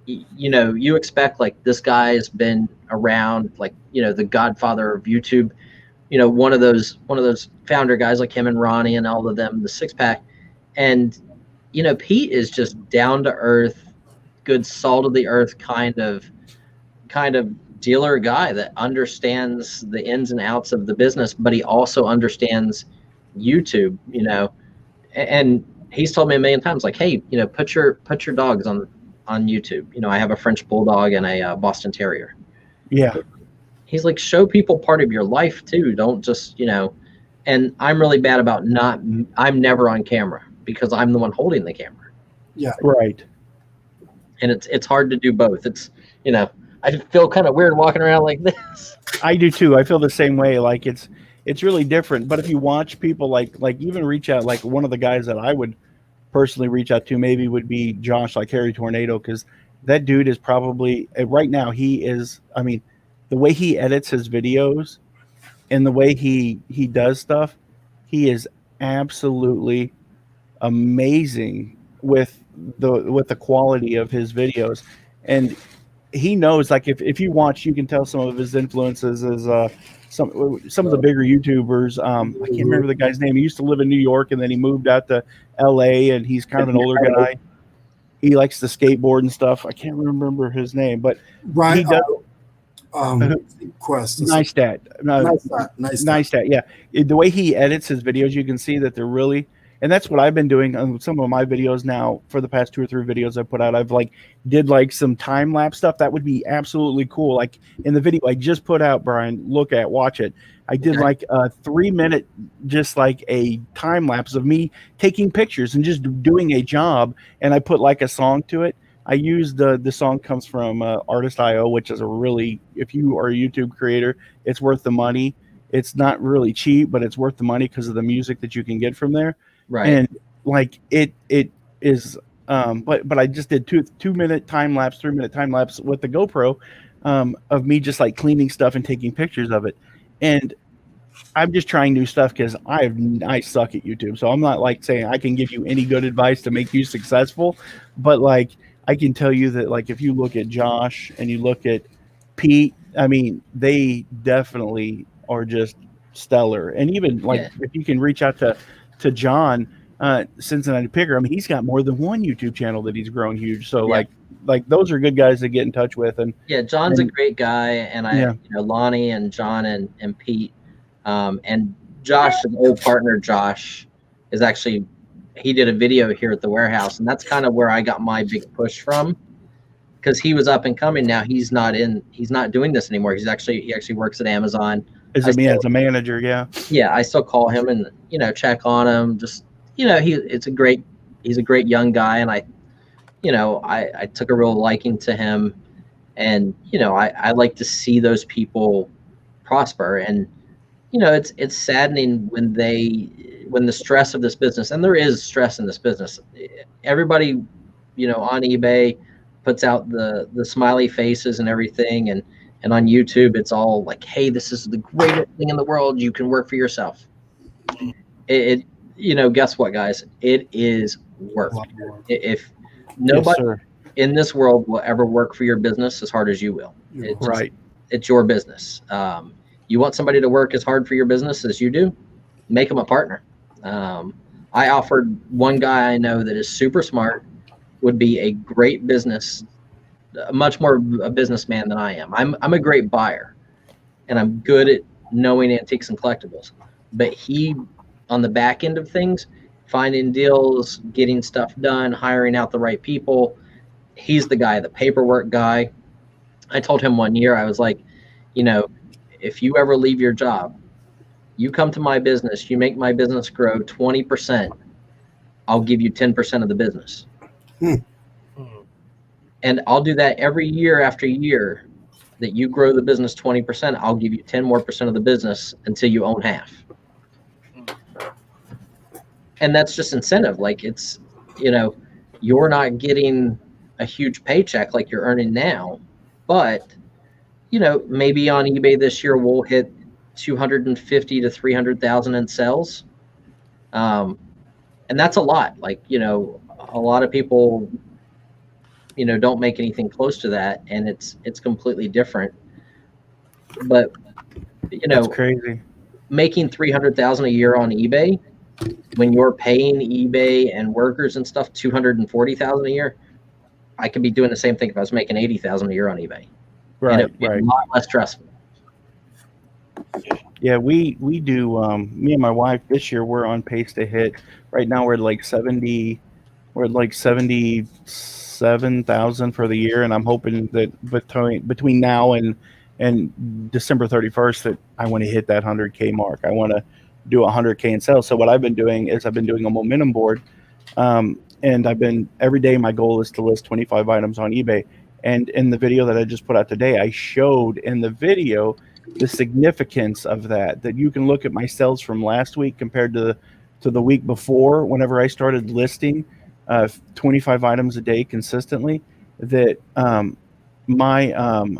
you expect like this guy has been around, like, the godfather of YouTube, one of those founder guys like him and Ronnie and all of them, the six pack. And, Pete is just down to earth, good salt of the earth kind of dealer guy that understands the ins and outs of the business, but he also understands YouTube, and he's told me a million times, like, hey, put your dogs on YouTube. I have a French Bulldog and a Boston Terrier. Yeah. He's like, show people part of your life too. Don't just, and I'm really bad about I'm never on camera because I'm the one holding the camera. Yeah. Right. And it's hard to do both. It's, I feel kind of weird walking around like this. I do too. I feel the same way. Like it's really different. But if you watch people like even reach out, like one of the guys that I would personally reach out to maybe would be Josh, like Harry Tornado, because that dude is probably right now he is. I mean, the way he edits his videos and the way he does stuff, he is absolutely amazing with the quality of his videos. And he knows, like, if you watch, you can tell some of his influences is some of the bigger YouTubers. I can't remember the guy's name. He used to live in New York and then he moved out to LA, and he's kind of an older guy. He likes to skateboard and stuff. I can't remember his name, but Right. he does. Quest. Nice stat. Nice stat. Yeah. The way he edits his videos, you can see that they're really, and that's what I've been doing on some of my videos now. For the past 2 or 3 videos I put out, I've did some time lapse stuff. That would be absolutely cool. Like in the video I just put out, Brian, watch it. I did like a 3-minute, just like a time lapse of me taking pictures and just doing a job. And I put like a song to it. I used the song comes from Artist.io, which is a really, if you are a YouTube creator, it's worth the money. It's not really cheap, but it's worth the money because of the music that you can get from there. Right. And like it is, but I just did 2-minute time lapse, 3-minute time lapse with the GoPro of me just like cleaning stuff and taking pictures of it. And I'm just trying new stuff because I suck at YouTube. So I'm not like saying I can give you any good advice to make you successful, but like I can tell you that like if you look at Josh and you look at Pete, I mean, they definitely are just stellar. And even like if you can reach out to John, Cincinnati Picker, I mean, he's got more than one YouTube channel that he's grown huge. So like those are good guys to get in touch with. And John's a great guy, and Lonnie and John and Pete, and Josh, an old partner. Josh is actually, he did a video here at the warehouse, and that's kind of where I got my big push from, because he was up and coming. Now he's not doing this anymore. He actually works at Amazon. As a manager, yeah. I still call him and check on him. Just he's a great young guy, and I took a real liking to him, and I like to see those people prosper. And it's saddening when the stress of this business, and there is stress in this business. Everybody on eBay puts out the smiley faces and everything, and on YouTube it's all like, hey, this is the greatest thing in the world, you can work for yourself. Guess what, guys? It is work. If nobody in this world will ever work for your business as hard as you will. It's your business. You want somebody to work as hard for your business as you do, make them a partner. I offered one guy I know that is super smart, would be a great business, much more a businessman than I am. I'm a great buyer, and I'm good at knowing antiques and collectibles. But he, on the back end of things, finding deals, getting stuff done, hiring out the right people, he's the guy, the paperwork guy. I told him one year, I was like, if you ever leave your job, you come to my business, you make my business grow 20%, I'll give you 10% of the business. And I'll do that every year after year. That you grow the business 20%, I'll give you 10% more of the business until you own half. And that's just incentive. Like it's, you're not getting a huge paycheck like you're earning now, but maybe on eBay this year we'll hit 250 to 300,000 in sales. And that's a lot. Like, a lot of people, don't make anything close to that, and it's completely different. But that's crazy. Making 300,000 a year on eBay, when you're paying eBay and workers and stuff 240,000 a year, I could be doing the same thing if I was making 80,000 a year on eBay. Right, and a lot less stressful. Yeah, we do. Me and my wife this year, we're on pace to hit. Right now, we're at like 70. We're at like 77,000 for the year, and I'm hoping that between now and and December 31st that I want to hit that 100K mark. I want to do 100K in sales. So what I've been doing is I've been doing a momentum board, and every day my goal is to list 25 items on eBay. And in the video that I just put out today, I showed in the video the significance of that you can look at my sales from last week compared to the week before, whenever I started listing 25 items a day consistently, that my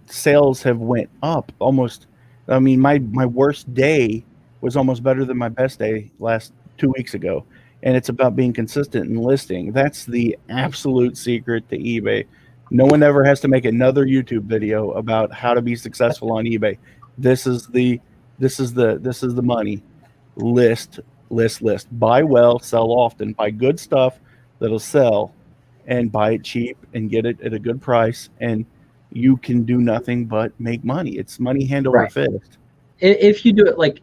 sales have went up almost. I mean, my worst day was almost better than my best day last 2 weeks ago. And it's about being consistent in listing. That's the absolute secret to eBay. No one ever has to make another YouTube video about how to be successful on eBay. This is the money. List. Buy well, sell often. Buy good stuff that'll sell, and buy it cheap and get it at a good price, and you can do nothing but make money. It's money hand over fist. If you do it like,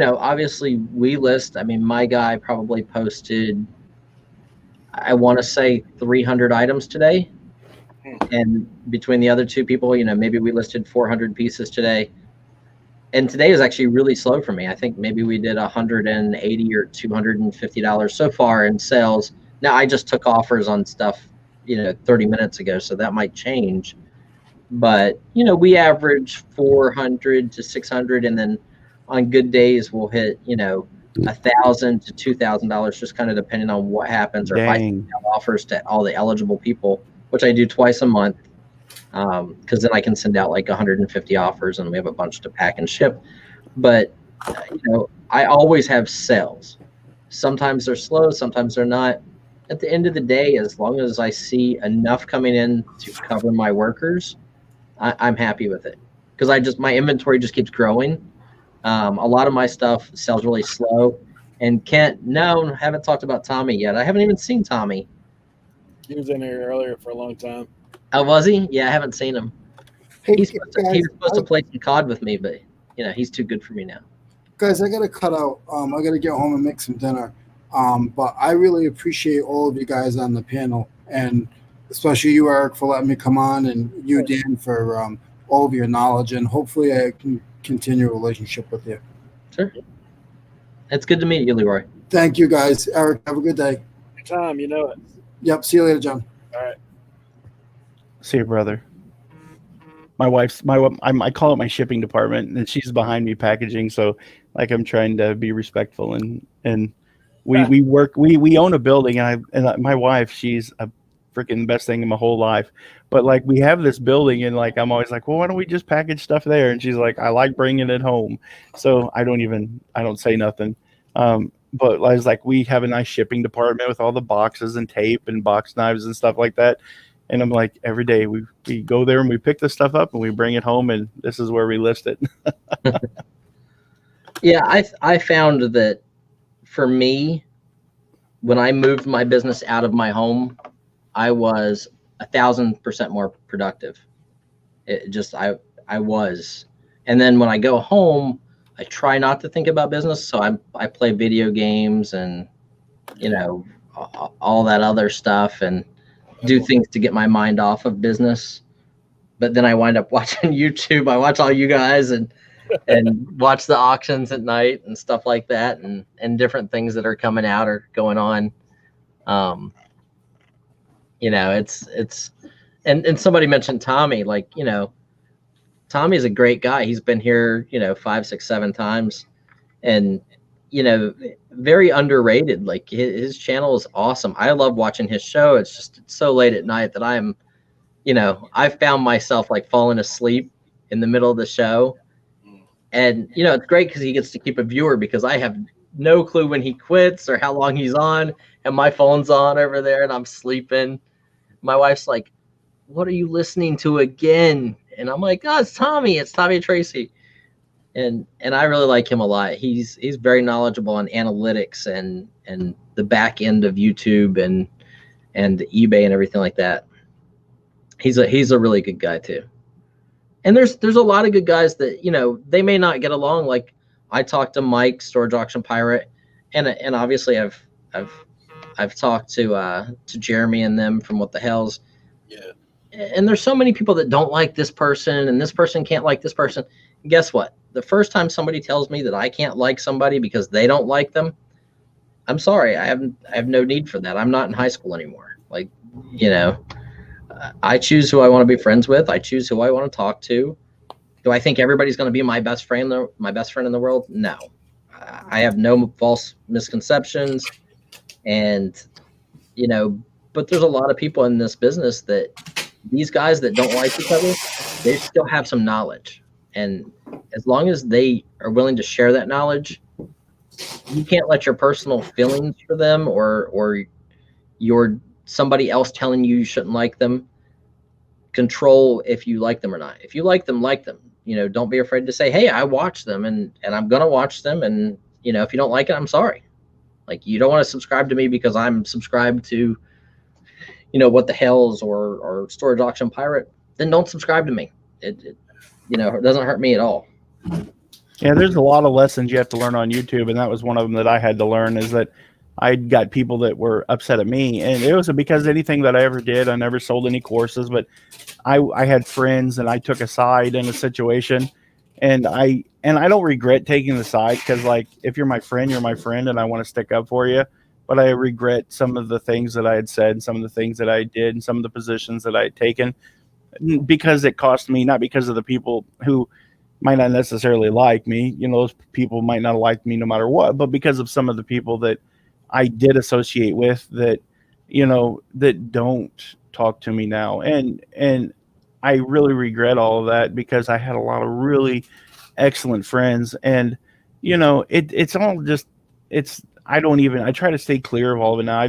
obviously we list. I mean, my guy probably posted, I want to say 300 items today. And between the other two people, maybe we listed 400 pieces today. And today is actually really slow for me. I think maybe we did $180 or $250 so far in sales. Now I just took offers on stuff, 30 minutes ago, so that might change. But, we average 400 to 600, and then on good days we'll hit, $1,000 to $2,000, just kind of depending on what happens, or if I send out offers to all the eligible people, which I do twice a month, because then I can send out like 150 offers, and we have a bunch to pack and ship. But I always have sales. Sometimes they're slow, sometimes they're not. At the end of the day, as long as I see enough coming in to cover my workers, I'm happy with it, because my inventory just keeps growing. A lot of my stuff sells really slow. And haven't talked about Tommy yet. I haven't even seen Tommy. He was in here earlier for a long time. Oh, was he? Yeah, I haven't seen him. He was supposed to play some COD with me, but he's too good for me now. Guys, I gotta cut out. I gotta get home and make some dinner. But I really appreciate all of you guys on the panel, and especially you, Eric, for letting me come on, and you, Dan, for all of your knowledge, and hopefully I can continue a relationship with you. Sure. It's good to meet you, Leroy. Thank you, guys. Eric, have a good day. Time, you know it. Yep. See you later, John. All right. See you, brother. I call it my shipping department, and she's behind me packaging. So like I'm trying to be respectful, and we own a building, and my wife, she's a freaking best thing in my whole life. But like we have this building, and like I'm always like, well, why don't we just package stuff there? And she's like, I like bringing it home. So I don't say nothing. But I was like, we have a nice shipping department with all the boxes and tape and box knives and stuff like that. And I'm like, every day we go there and we pick the stuff up and we bring it home, and this is where we list it. Yeah, I found that for me, when I moved my business out of my home, I was 1,000% more productive. I was. And then when I go home, I try not to think about business. So I play video games and, all that other stuff, and do things to get my mind off of business. But then I wind up watching YouTube. I watch all you guys and watch the auctions at night and stuff like that, and different things that are coming out or going on. It's and somebody mentioned Tommy, Tommy's a great guy. He's been here, 5, 6, 7 times, and, very underrated. Like his channel is awesome. I love watching his show. It's so late at night that I found myself like falling asleep in the middle of the show. And, it's great because he gets to keep a viewer, because I have no clue when he quits or how long he's on, and my phone's on over there and I'm sleeping. My wife's like, what are you listening to again? And I'm like, oh, it's Tommy Tracy. And I really like him a lot. He's very knowledgeable on analytics and the back end of YouTube and eBay and everything like that. He's a really good guy too. And there's a lot of good guys that, they may not get along. Like I talked to Mike, Storage Auction Pirate, and obviously I've talked to Jeremy and them from What the Hells. Yeah. and there's so many people that don't like this person, and this person can't like this person. And guess what? The first time somebody tells me that I can't like somebody because they don't like them, I'm sorry. I have no need for that. I'm not in high school anymore. Like, you know, I choose who I want to be friends with. I choose who I want to talk to. Do I think everybody's going to be my best friend in the world? No. I have no false misconceptions, and you know, but there's a lot of people in this business that these guys that don't like each other, they still have some knowledge, and as long as they are willing to share that knowledge, you can't let your personal feelings for them or your somebody else telling you shouldn't like them control if you like them or not. If you like them, you know, don't be afraid to say, hey, I watch them and I'm going to watch them. And, you know, if you don't like it, I'm sorry. Like, you don't want to subscribe to me because I'm subscribed to, you know, What the Hells or Storage Auction Pirate, then don't subscribe to me. It you know, it doesn't hurt me at all. Yeah, there's a lot of lessons you have to learn on YouTube, and that was one of them that I had to learn, is that I got people that were upset at me, and it wasn't because anything that I ever did. I never sold any courses, but I had friends, and I took a side in a situation, and I don't regret taking the side, because, like, if you're my friend, and I want to stick up for you. But I regret some of the things that I had said, and some of the things that I did, and some of the positions that I had taken, because it cost me, not because of the people who might not necessarily like me. You know, those people might not like me no matter what, but because of some of the people that I did associate with that, you know, that don't talk to me now. And I really regret all of that, because I had a lot of really excellent friends, and, you know, it's all just, I try to stay clear of all of it now.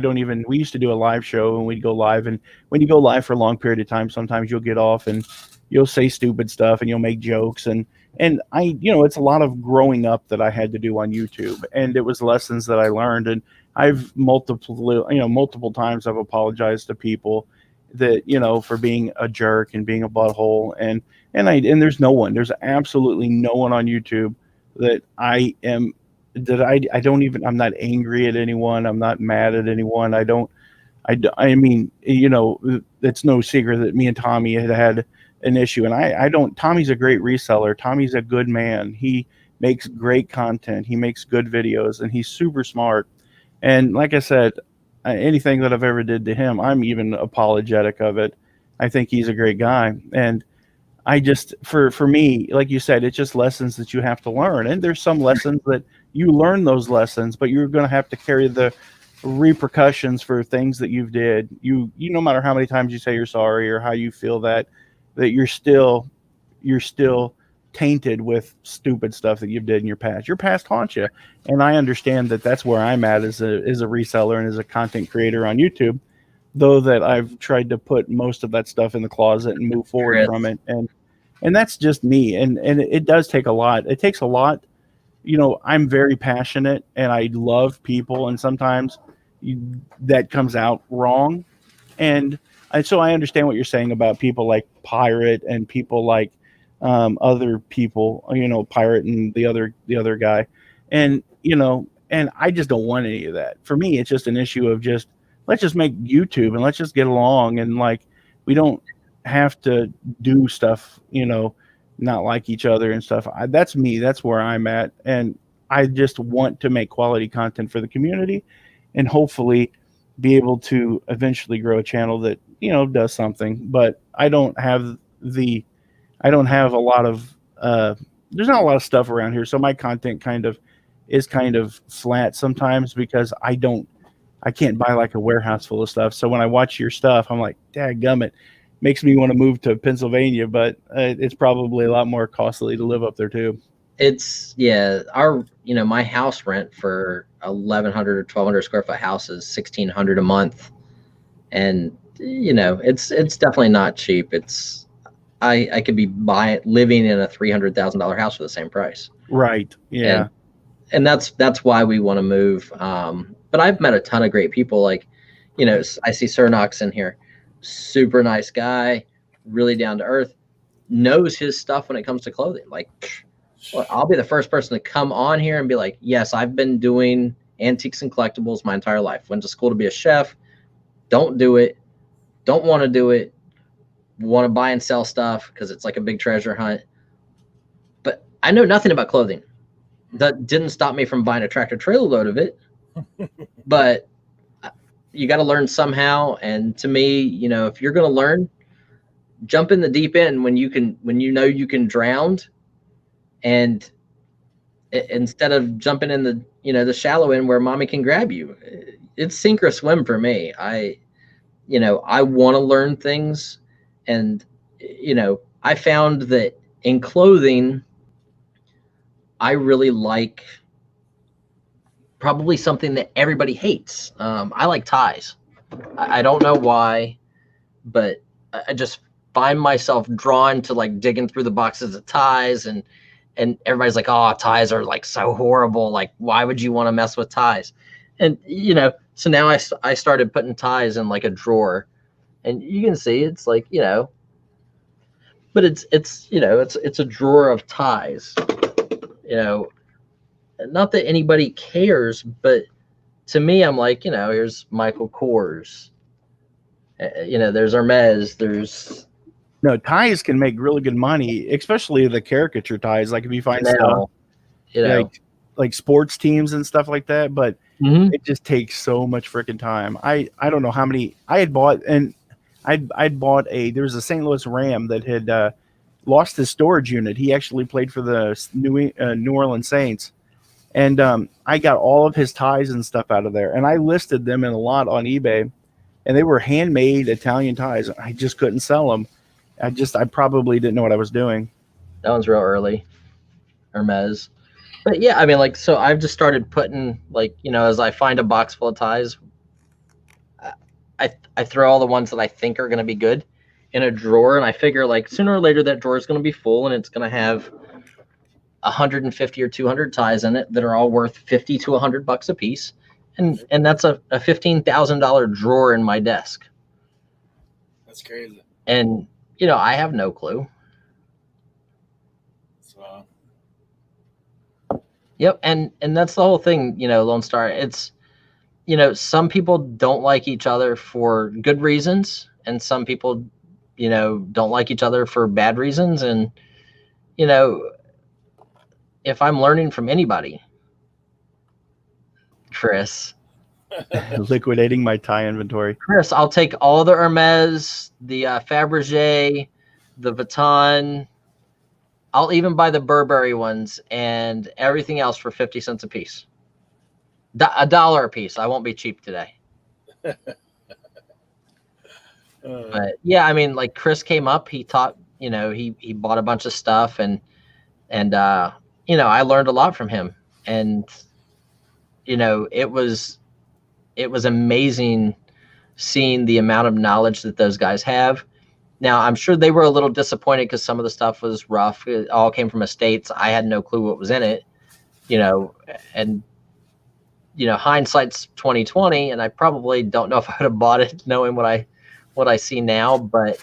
We used to do a live show, and we'd go live, and when you go live for a long period of time, sometimes you'll get off and you'll say stupid stuff and you'll make jokes, and I, you know, it's a lot of growing up that I had to do on YouTube, and it was lessons that I learned. And I've multiple times I've apologized to people that, you know, for being a jerk and being a butthole, and there's absolutely no one on YouTube that I'm not angry at anyone. I'm not mad at anyone. I mean, you know, it's no secret that me and Tommy had an issue, and Tommy's a great reseller. Tommy's a good man. He makes great content. He makes good videos, and he's super smart. And like I said, anything that I've ever did to him, I'm even apologetic of it. I think he's a great guy. And I just, for me, like you said, it's just lessons that you have to learn. And there's some lessons that you learn those lessons, but you're going to have to carry the repercussions for things that you've did. You no matter how many times you say you're sorry or how you feel that you're still tainted with stupid stuff that you've did in your past. Your past haunts you. And I understand that that's where I'm at as a reseller and as a content creator on YouTube, though that I've tried to put most of that stuff in the closet and move forward from it. And that's just me. And it does take a lot. It takes a lot. You know, I'm very passionate and I love people, and sometimes that comes out wrong. And so I understand what you're saying about people like Pirate and people like other people, you know, Pirate and the other guy. And, you know, and I just don't want any of that. For me, it's just an issue of just, let's just make YouTube and let's just get along. And like, we don't have to do stuff, you know, not like each other and stuff. That's me. That's where I'm at. And I just want to make quality content for the community and hopefully be able to eventually grow a channel that, you know, does something. But I don't have a lot of, there's not a lot of stuff around here. So my content is kind of flat sometimes because I can't buy like a warehouse full of stuff. So when I watch your stuff, I'm like, dadgummit, makes me want to move to Pennsylvania, but it's probably a lot more costly to live up there too. It's my house rent for 1,100 or 1,200 square foot house is $1,600 a month. And, you know, it's definitely not cheap. I could be living in a $300,000 house for the same price. Right. Yeah. And that's why we want to move. But I've met a ton of great people. Like, you know, I see Cernox in here, super nice guy, really down to earth, knows his stuff when it comes to clothing. Like, well, I'll be the first person to come on here and be like, yes, I've been doing antiques and collectibles my entire life. Went to school to be a chef. Don't do it. Don't want to do it. want to buy and sell stuff because it's like a big treasure hunt. But I know nothing about clothing. That didn't stop me from buying a tractor trailer load of it. But you got to learn somehow. And to me, if you're going to learn, jump in the deep end when you know you can drown, and instead of jumping in the shallow end where mommy can grab you. It's sink or swim for me. I want to learn things, and I found that in clothing, I really like probably something that everybody hates. I like ties. I don't know why, but I just find myself drawn to like digging through the boxes of ties, and everybody's like, oh, ties are like so horrible. Like, why would you want to mess with ties? And, so now I started putting ties in like a drawer, and you can see it's like, but it's a drawer of ties, not that anybody cares, but to me, I'm like, here's Michael Kors, there's Hermes, there's. No, ties can make really good money, especially the caricature ties. Like if you find stuff, like sports teams and stuff like that. But it just takes so much freaking time. I don't know how many I had bought, and I'd bought there was a St. Louis Ram that had lost his storage unit. He actually played for the New Orleans Saints, and I got all of his ties and stuff out of there, and I listed them in a lot on eBay, and they were handmade Italian ties. I just couldn't sell them. I probably didn't know what I was doing. That one's real early, Hermes. But yeah, I mean, so I've just started putting, as I find a box full of ties, I throw all the ones that I think are going to be good in a drawer, and I figure sooner or later that drawer is going to be full, and it's going to have 150 or 200 ties in it that are all worth $50 to $100 a piece, and that's a $15,000 drawer in my desk. That's crazy. And I have no clue. So. Yep, and that's the whole thing, Lone Star. It's, some people don't like each other for good reasons, and some people, don't like each other for bad reasons. And, if I'm learning from anybody, Chris. Liquidating my tie inventory. Chris, I'll take all the Hermes, the Fabergé, the Vuitton. I'll even buy the Burberry ones and everything else for 50 cents a piece. $1 a piece. I won't be cheap today. But yeah, I mean, Chris came up, he taught, he bought a bunch of stuff, and I learned a lot from him. And, it was amazing seeing the amount of knowledge that those guys have. Now, I'm sure they were a little disappointed because some of the stuff was rough. It all came from estates. I had no clue what was in it, and, hindsight's 2020, and I probably don't know if I would have bought it knowing what I see now, but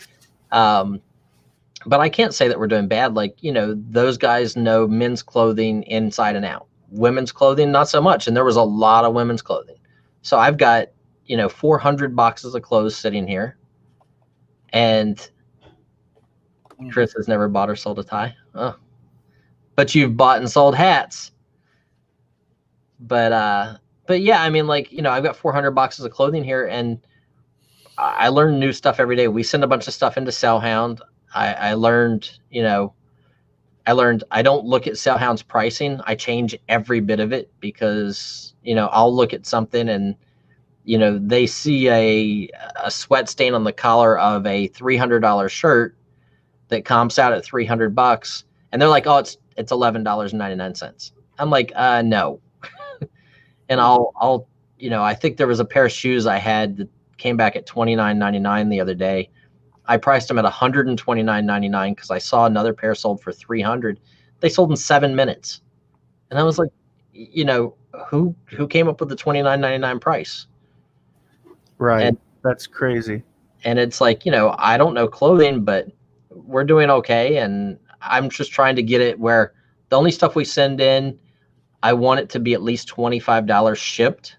I can't say that we're doing bad. Those guys know men's clothing inside and out. Women's clothing, not so much. And there was a lot of women's clothing. So I've got, 400 boxes of clothes sitting here. And Chris has never bought or sold a tie. Oh. But you've bought and sold hats. But yeah, I mean, I've got 400 boxes of clothing here, and I learn new stuff every day. We send a bunch of stuff into Sellhound. I learned I don't look at Sellhound's pricing. I change every bit of it because, I'll look at something and, they see a sweat stain on the collar of a $300 shirt that comps out at $300, and they're like, oh, it's $11.99. I'm like, no. And I'll I think there was a pair of shoes I had that came back at $29.99 the other day. I priced them at $129.99 because I saw another pair sold for $300. They sold in 7 minutes, and I was like, who came up with the $29.99 price? Right. And that's crazy. And it's like, I don't know clothing, but we're doing okay. And I'm just trying to get it where the only stuff we send in, I want it to be at least $25 shipped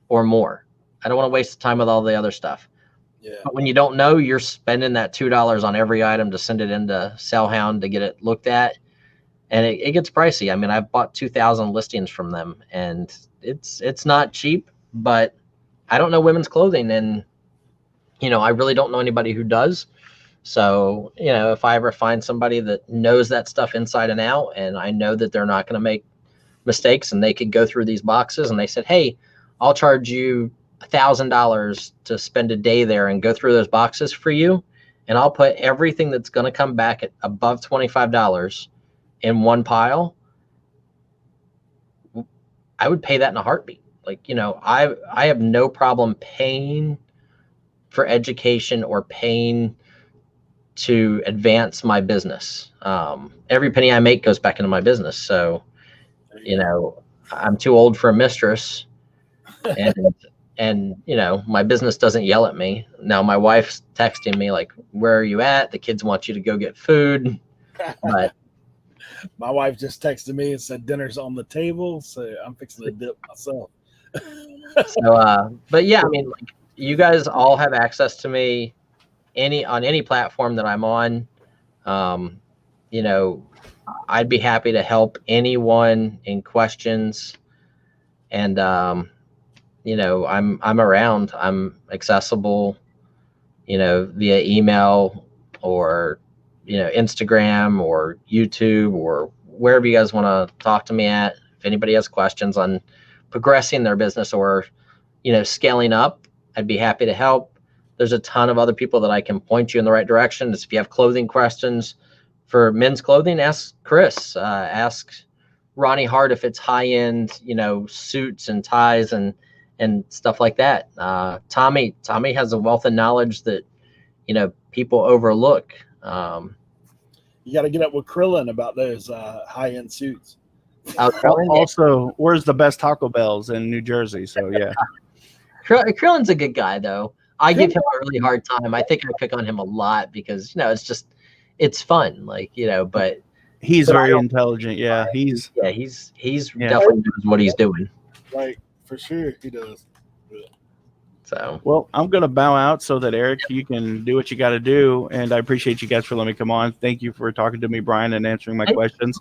or more. I don't want to waste the time with all the other stuff. Yeah. But when you don't know, you're spending that $2 on every item to send it into Sellhound to get it looked at. And it gets pricey. I mean, I've bought 2,000 listings from them, and it's not cheap, but I don't know women's clothing, and I really don't know anybody who does. So, if I ever find somebody that knows that stuff inside and out, and I know that they're not going to make mistakes, and they could go through these boxes, and they said, hey, I'll charge you $1,000 to spend a day there and go through those boxes for you, and I'll put everything that's going to come back at above $25 in one pile, I would pay that in a heartbeat. Like, I have no problem paying for education or paying to advance my business. Every penny I make goes back into my business. So, I'm too old for a mistress, and my business doesn't yell at me. Now my wife's texting me like, where are you at? The kids want you to go get food. But my wife just texted me and said dinner's on the table, so I'm fixing to dip myself. So, but yeah, I mean, like, you guys all have access to me on any platform that I'm on. I'd be happy to help anyone in questions, and I'm around. I'm accessible, via email or Instagram or YouTube or wherever you guys want to talk to me at. If anybody has questions on progressing their business or scaling up, I'd be happy to help. There's a ton of other people that I can point you in the right direction. If you have clothing questions for men's clothing, ask Chris, ask Ronnie Hart if it's high-end, suits and ties and stuff like that. Tommy has a wealth of knowledge that, people overlook. You got to get up with Krillin about those high-end suits. Also, where's the best Taco Bells in New Jersey? So yeah. Krillin's a good guy, though. I give him a really hard time. I think I pick on him a lot because it's fun, but he's very intelligent. Yeah, he's definitely knows what he's doing. Right, for sure he does. So, well, I'm gonna bow out so that Eric, you can do what you got to do, and I appreciate you guys for letting me come on. Thank you for talking to me, Brian, and answering my questions.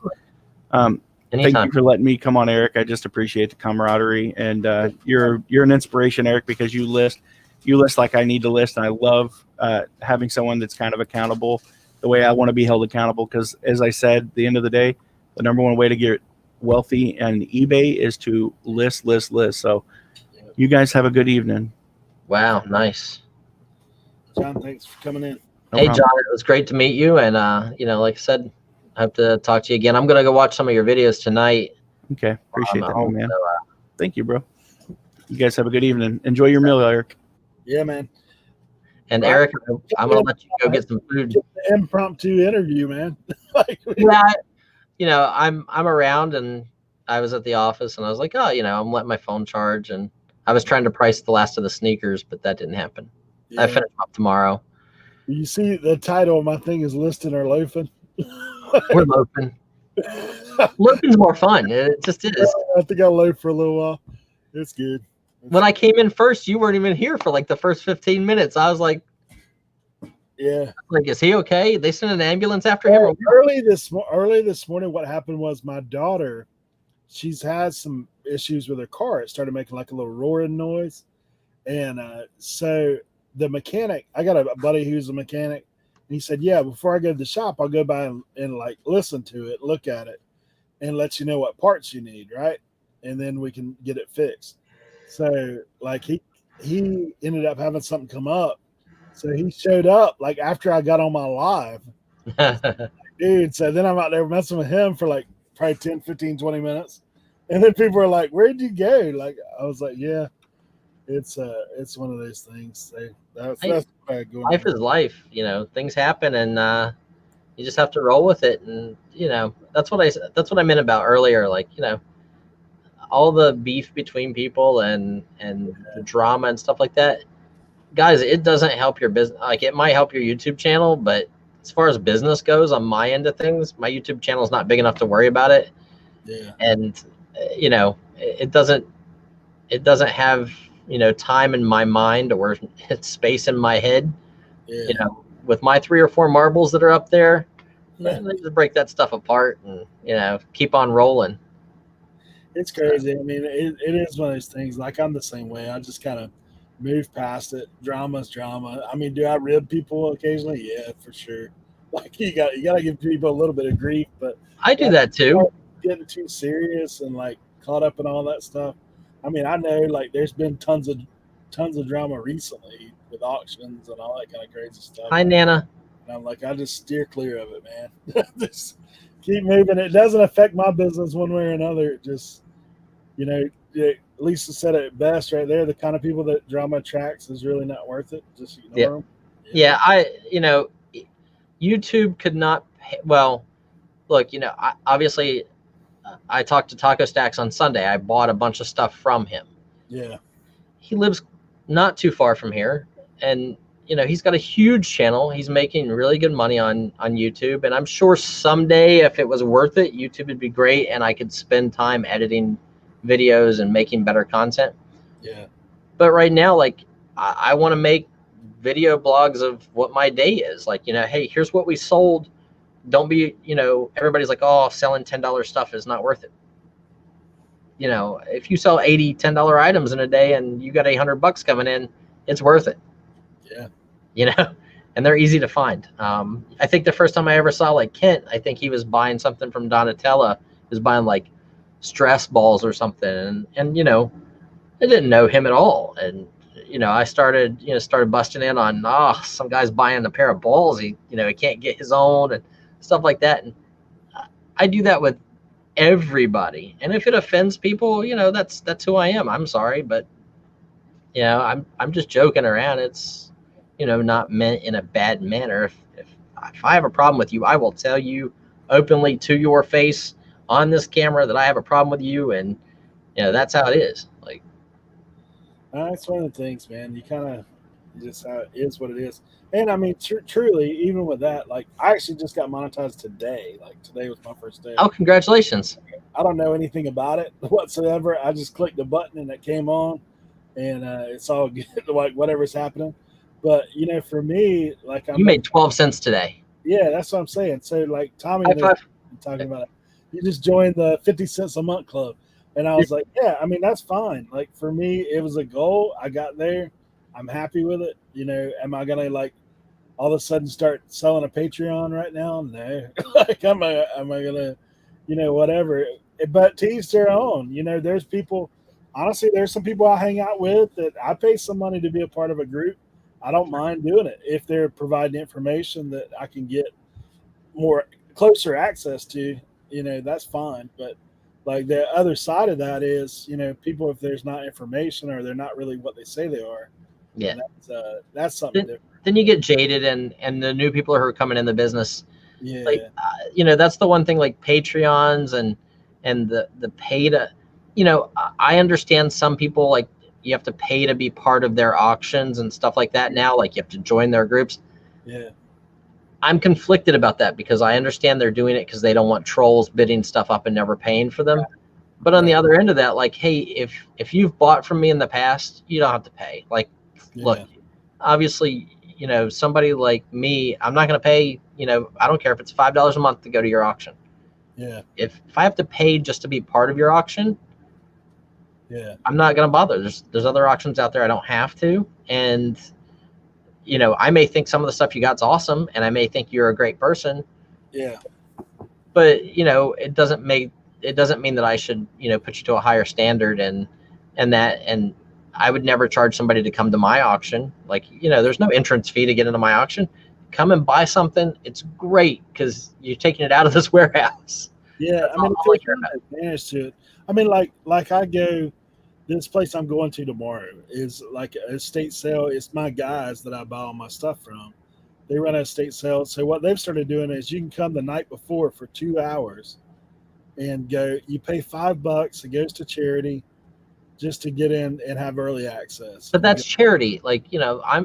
Thank you for letting me come on, Eric. I just appreciate the camaraderie, and you're an inspiration, Eric, because you list like I need to list, and I love having someone that's kind of accountable the way I want to be held accountable. Because as I said, at the end of the day, the number one way to get wealthy on eBay is to list. So you guys have a good evening. Wow, nice. John, thanks for coming in. Hey, John, it was great to meet you, and like I said, I hope to talk to you again. I'm gonna go watch some of your videos tonight. Okay, appreciate that, man. So, thank you, bro. You guys have a good evening. Enjoy your meal, Eric. Yeah, man. And Eric, I'm gonna let you go get some food. Impromptu interview, man. Yeah, I'm around, and I was at the office, and I was like, I'm letting my phone charge, and I was trying to price the last of the sneakers, but that didn't happen. Yeah. I finish up tomorrow. You see, the title of my thing is listing or loafing. We're loafing. Loafing's more fun. It just is. I think I loafed for a little while. It's good. When I came in first, you weren't even here for like the first 15 minutes. I was like, yeah. Like, is he okay? They sent an ambulance after him? Early this morning, what happened was my daughter, she's had some issues with her car. It started making like a little roaring noise. And so the mechanic, I got a buddy who's a mechanic. And he said, yeah, before I go to the shop, I'll go by and like listen to it, look at it, and let you know what parts you need, right? And then we can get it fixed. So like he ended up having something come up. So he showed up like after I got on my live. Dude, so then I'm out there messing with him for like probably 10, 15, 20 minutes. And then people were like, where'd you go? Like, I was like, yeah, it's one of those things. So that's life is life, things happen, and you just have to roll with it. And, that's what I meant about earlier. Like, all the beef between people and the drama and stuff like that, guys, it doesn't help your business. Like, it might help your YouTube channel, but as far as business goes, on my end of things, my YouTube channel is not big enough to worry about it. Yeah. And, it doesn't have time in my mind or space in my head. Yeah. With my 3 or 4 marbles that are up there, let's just break that stuff apart and keep on rolling. It's crazy. I mean, it is one of those things. Like, I'm the same way. I just kind of move past it. Drama's drama. I mean, do I rib people occasionally? Yeah, for sure. Like, you got to give people a little bit of grief, but I do that too. Getting too serious and like caught up in all that stuff. I mean, I know like there's been tons of drama recently with auctions and all that kind of crazy stuff. Hi, Nana. And I'm like, I just steer clear of it, man. Just keep moving. It doesn't affect my business one way or another. It just, Lisa said it best right there. The kind of people that drama attracts is really not worth it. Just ignore them. Yeah, YouTube could not. Well, look, obviously, I talked to Taco Stacks on Sunday. I bought a bunch of stuff from him. Yeah. He lives not too far from here, and he's got a huge channel. He's making really good money on YouTube, and I'm sure someday, if it was worth it, YouTube would be great, and I could spend time editing videos and making better content. Yeah. But right now, like, I want to make video blogs of what my day is. Like, hey, here's what we sold. Don't be, everybody's like, oh, selling $10 stuff is not worth it. If you sell 80 $10 items in a day and you got $800 coming in, it's worth it. Yeah. And they're easy to find. I think the first time I ever saw like Kent, I think he was buying something from Donatella. He was buying like stress balls or something. And I didn't know him at all. And, I started busting in on, some guy's buying a pair of balls. He can't get his own and stuff like that. And I do that with everybody. And if it offends people, that's who I am. I'm sorry, but I'm just joking around. It's, not meant in a bad manner. If I have a problem with you, I will tell you openly to your face on this camera that I have a problem with you. And, that's how it is. Like, that's one of the things, man. You kind of just how it is what it is. And I mean, truly, even with that, like, I actually just got monetized today. Like, today was my first day. Oh, congratulations. I don't know anything about it whatsoever. I just clicked the button and it came on, and it's all good, like, whatever's happening. But, for me, like, You made 12 cents today. Yeah, that's what I'm saying. So, like, Tommy and I talking about it. You just joined the 50 cents a month club. And I was like, yeah, I mean, that's fine. Like, for me, it was a goal. I got there. I'm happy with it. Am I going to, like, all of a sudden start selling a Patreon right now? No. Like, am I going to, whatever. But to each their own. There's people, honestly, there's some people I hang out with that I pay some money to be a part of a group. I don't mind doing it if they're providing information that I can get more closer access to, that's fine. But like, the other side of that is, people, if there's not information or they're not really what they say they are, yeah, that's something different. Then you get jaded, and the new people who are coming in the business, yeah, like, that's the one thing, like Patreons and the pay to, I understand some people, like, you have to pay to be part of their auctions and stuff like that now. Like, you have to join their groups. Yeah. I'm conflicted about that because I understand they're doing it because they don't want trolls bidding stuff up and never paying for them. But on the other end of that, like, hey, if you've bought from me in the past, you don't have to pay. Like, look, obviously, somebody like me, I'm not going to pay, I don't care if it's $5 a month to go to your auction. Yeah. If I have to pay just to be part of your auction, yeah, I'm not going to bother. There's other auctions out there I don't have to. And, I may think some of the stuff you got's awesome, and I may think you're a great person. Yeah. But, it doesn't mean that I should, put you to a higher standard and I would never charge somebody to come to my auction. Like, there's no entrance fee to get into my auction. Come and buy something. It's great because you're taking it out of this warehouse. Yeah. That's I mean, all if there's an advantage to it. I mean, like I go, this place I'm going to tomorrow is like an estate sale. It's my guys that I buy all my stuff from. They run an estate sale. So what they've started doing is you can come the night before for 2 hours and go. You pay $5. It goes to charity just to get in and have early access. But that's charity. Like, I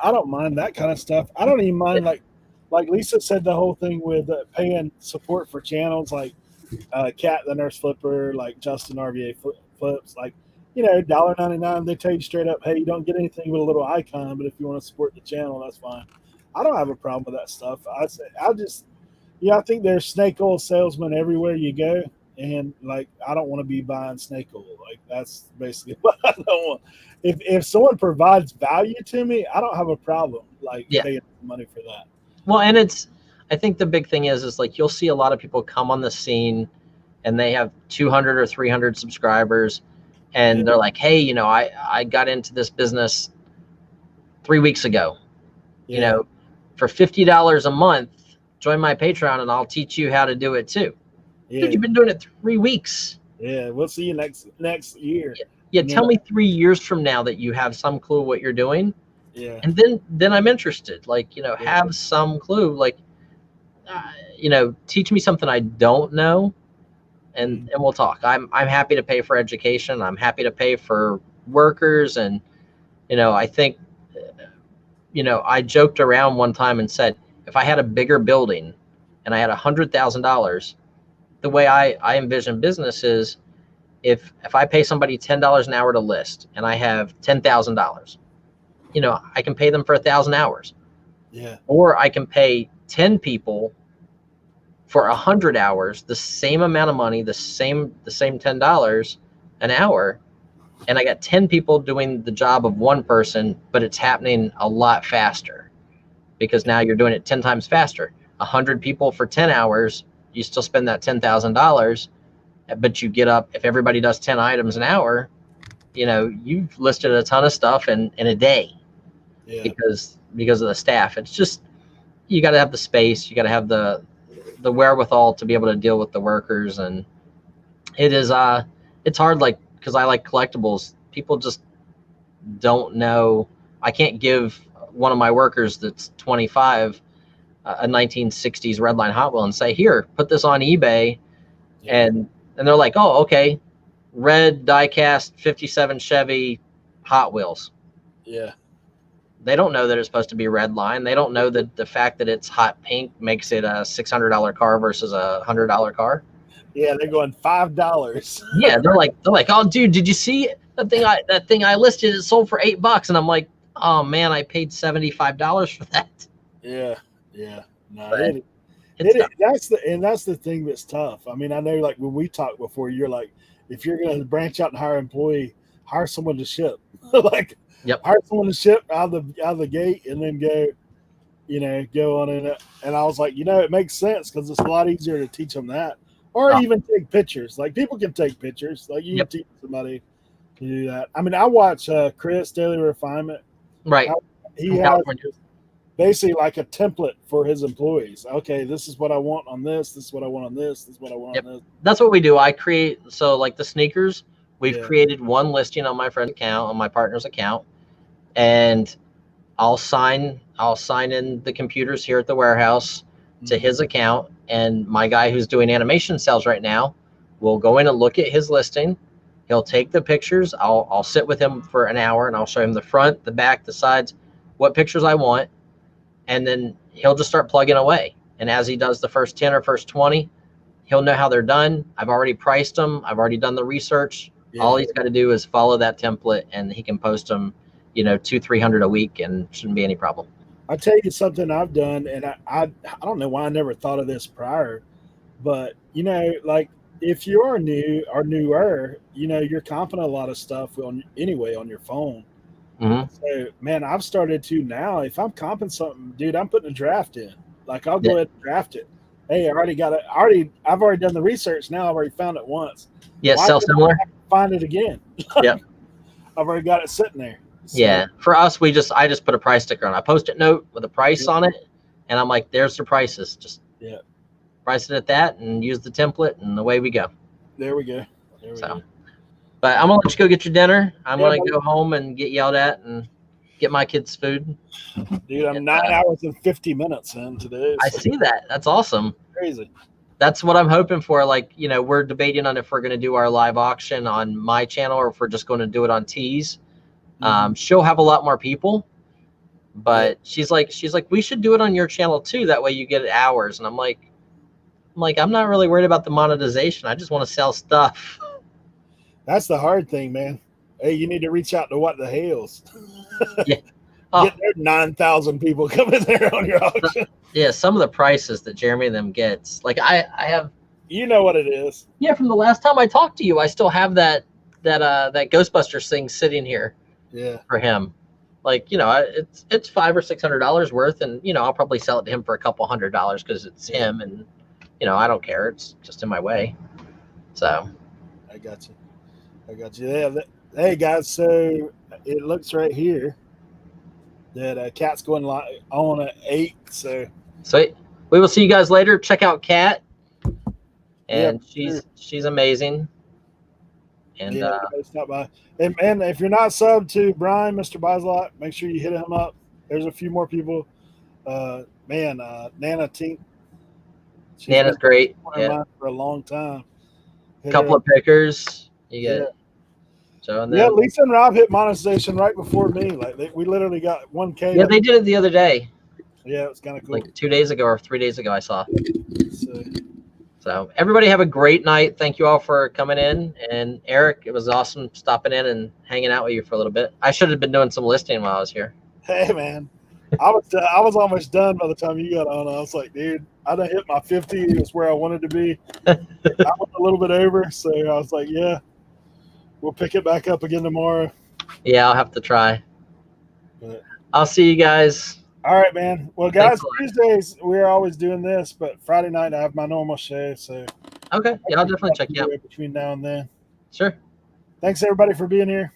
don't mind that kind of stuff. I don't even mind like Lisa said, the whole thing with paying support for channels like Cat the Nurse Flipper, like Justin RVA Flips. Like, $1.99. They tell you straight up, hey, you don't get anything with a little icon, but if you want to support the channel, that's fine. I don't have a problem with that stuff. I think there's snake oil salesmen everywhere you go, and like I don't want to be buying snake oil. Like that's basically what I don't want. If someone provides value to me, I don't have a problem like paying money for that. Well, and I think the big thing is like you'll see a lot of people come on the scene and they have 200 or 300 subscribers and they're like, hey, I got into this business 3 weeks ago, for $50 a month, join my Patreon and I'll teach you how to do it too. Dude, you've been doing it 3 weeks. Yeah, we'll see you next year. Yeah, tell me 3 years from now that you have some clue what you're doing. Yeah. And then I'm interested. Like, have some clue. Like, teach me something I don't know, and we'll talk. I'm happy to pay for education. I'm happy to pay for workers, and I think, I joked around one time and said, if I had a bigger building and I had $100,000, the way I envision business is if I pay somebody $10 an hour to list and I have $10,000, I can pay them for 1,000 hours. Yeah. Or I can pay 10 people for 100 hours, the same amount of money, the same $10 an hour, and I got 10 people doing the job of one person, but it's happening a lot faster because now you're doing it 10 times faster. 100 people for 10 hours, you still spend that $10,000, but you get up, if everybody does 10 items an hour, you've listed a ton of stuff in a day. Yeah. Because of the staff. It's just, you got to have the space, you got to have the wherewithal to be able to deal with the workers. And it is it's hard, like, because I like collectibles. People just don't know. I can't give one of my workers that's 25 a 1960s Redline Hot Wheel and say, here, put this on eBay. Yeah. And they're like, oh, okay, red die-cast 57 Chevy Hot Wheels. Yeah. They don't know that it's supposed to be red line. They don't know that the fact that it's hot pink makes it a $600 car versus a $100 car. Yeah, they're going $5. Yeah, they're like, oh, dude, did you see that thing I listed? It sold for $8, and I'm like, oh man, I paid $75 for that. Yeah. No, that's the thing that's tough. I mean, I know, like when we talked before, you're like, if you're going to branch out and hire an employee, hire someone to ship. Like. Yep. Hire someone to ship out of the gate and then go on in it. And I was like, it makes sense because it's a lot easier to teach them that, or even take pictures. Like people can take pictures. Like you can teach somebody to do that. I mean, I watch Chris Daily Refinement. Right. He has basically like a template for his employees. Okay, this is what I want on this. This is what I want on this. This is what I want on this. That's what we do. I create. So like the sneakers, we've created one listing on my friend's account, on my partner's account. And I'll sign in the computers here at the warehouse to his account, and my guy who's doing animation sales right now will go in and look at his listing. He'll take the pictures. I'll sit with him for an hour and I'll show him the front, the back, the sides, what pictures I want, and then he'll just start plugging away. And as he does the first 10 or first 20, he'll know how they're done. I've already priced them. I've already done the research. Yeah. All he's got to do is follow that template, and he can post them 200-300 a week, and shouldn't be any problem. I'll tell you something I've done, and I don't know why I never thought of this prior, but like if you're new or newer, you're comping a lot of stuff on your phone. Mm-hmm. So man, I've started to now. If I'm comping something, dude, I'm putting a draft in. Like I'll go ahead and draft it. Hey, I've already done the research. Now I've already found it once. Yeah, sell similar. Find it again. Yeah, I've already got it sitting there. So, yeah, for us, I just put a price sticker on. I Post-it note with a price on it, and I'm like, there's the prices. Just price it at that, and use the template, and away we go. There we go. But I'm gonna let you go get your dinner. I'm gonna go home and get yelled at and get my kids food. Dude, I'm 9 hours and 50 minutes in today. I see that. That's awesome. Crazy. That's what I'm hoping for. Like, we're debating on if we're gonna do our live auction on my channel or if we're just going to do it on T's. She'll have a lot more people, but she's like, we should do it on your channel too. That way you get hours. And I'm like, I'm not really worried about the monetization. I just want to sell stuff. That's the hard thing, man. Hey, you need to reach out to What the Hales. Yeah. Oh. Get there 9,000 people coming there on your auction. Yeah, some of the prices that Jeremy and them gets. Like I have. You know what it is. Yeah, from the last time I talked to you, I still have that Ghostbusters thing sitting here. Yeah. For him, like it's $500 or $600 worth, and I'll probably sell it to him for a couple $100 because it's him, and I don't care. It's just in my way. So. I got you. Yeah. Hey guys, so it looks right here that Kat's going on at 8. So we will see you guys later. Check out Kat, and yeah, she's amazing. And yeah, stop by. And if you're not subbed to Brian, Mr. Bislot, make sure you hit him up. There's a few more people. Nana Tink. Nana's great. Yeah, for a long time. Couple of pickers. You get. So and then, Lisa and Rob hit monetization right before me. Like we literally got 1K. Yeah, they did it the other day. Yeah, it was kind of cool. Like 2 days ago or 3 days ago, I saw. So everybody have a great night. Thank you all for coming in. And Eric, it was awesome stopping in and hanging out with you for a little bit. I should have been doing some listing while I was here. Hey man, I was almost done by the time you got on. I was like, dude, I done hit my 50. It was where I wanted to be. I went a little bit over, so I was like, yeah, we'll pick it back up again tomorrow. Yeah, I'll have to try. But, I'll see you guys. All right, man. Well, guys, Tuesdays we're always doing this, but Friday night I have my normal show. So okay, yeah, I'll definitely check you out between now and then. Sure. Thanks everybody for being here.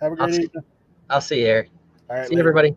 Have a great evening. I'll see you, Eric. All right, see you, everybody.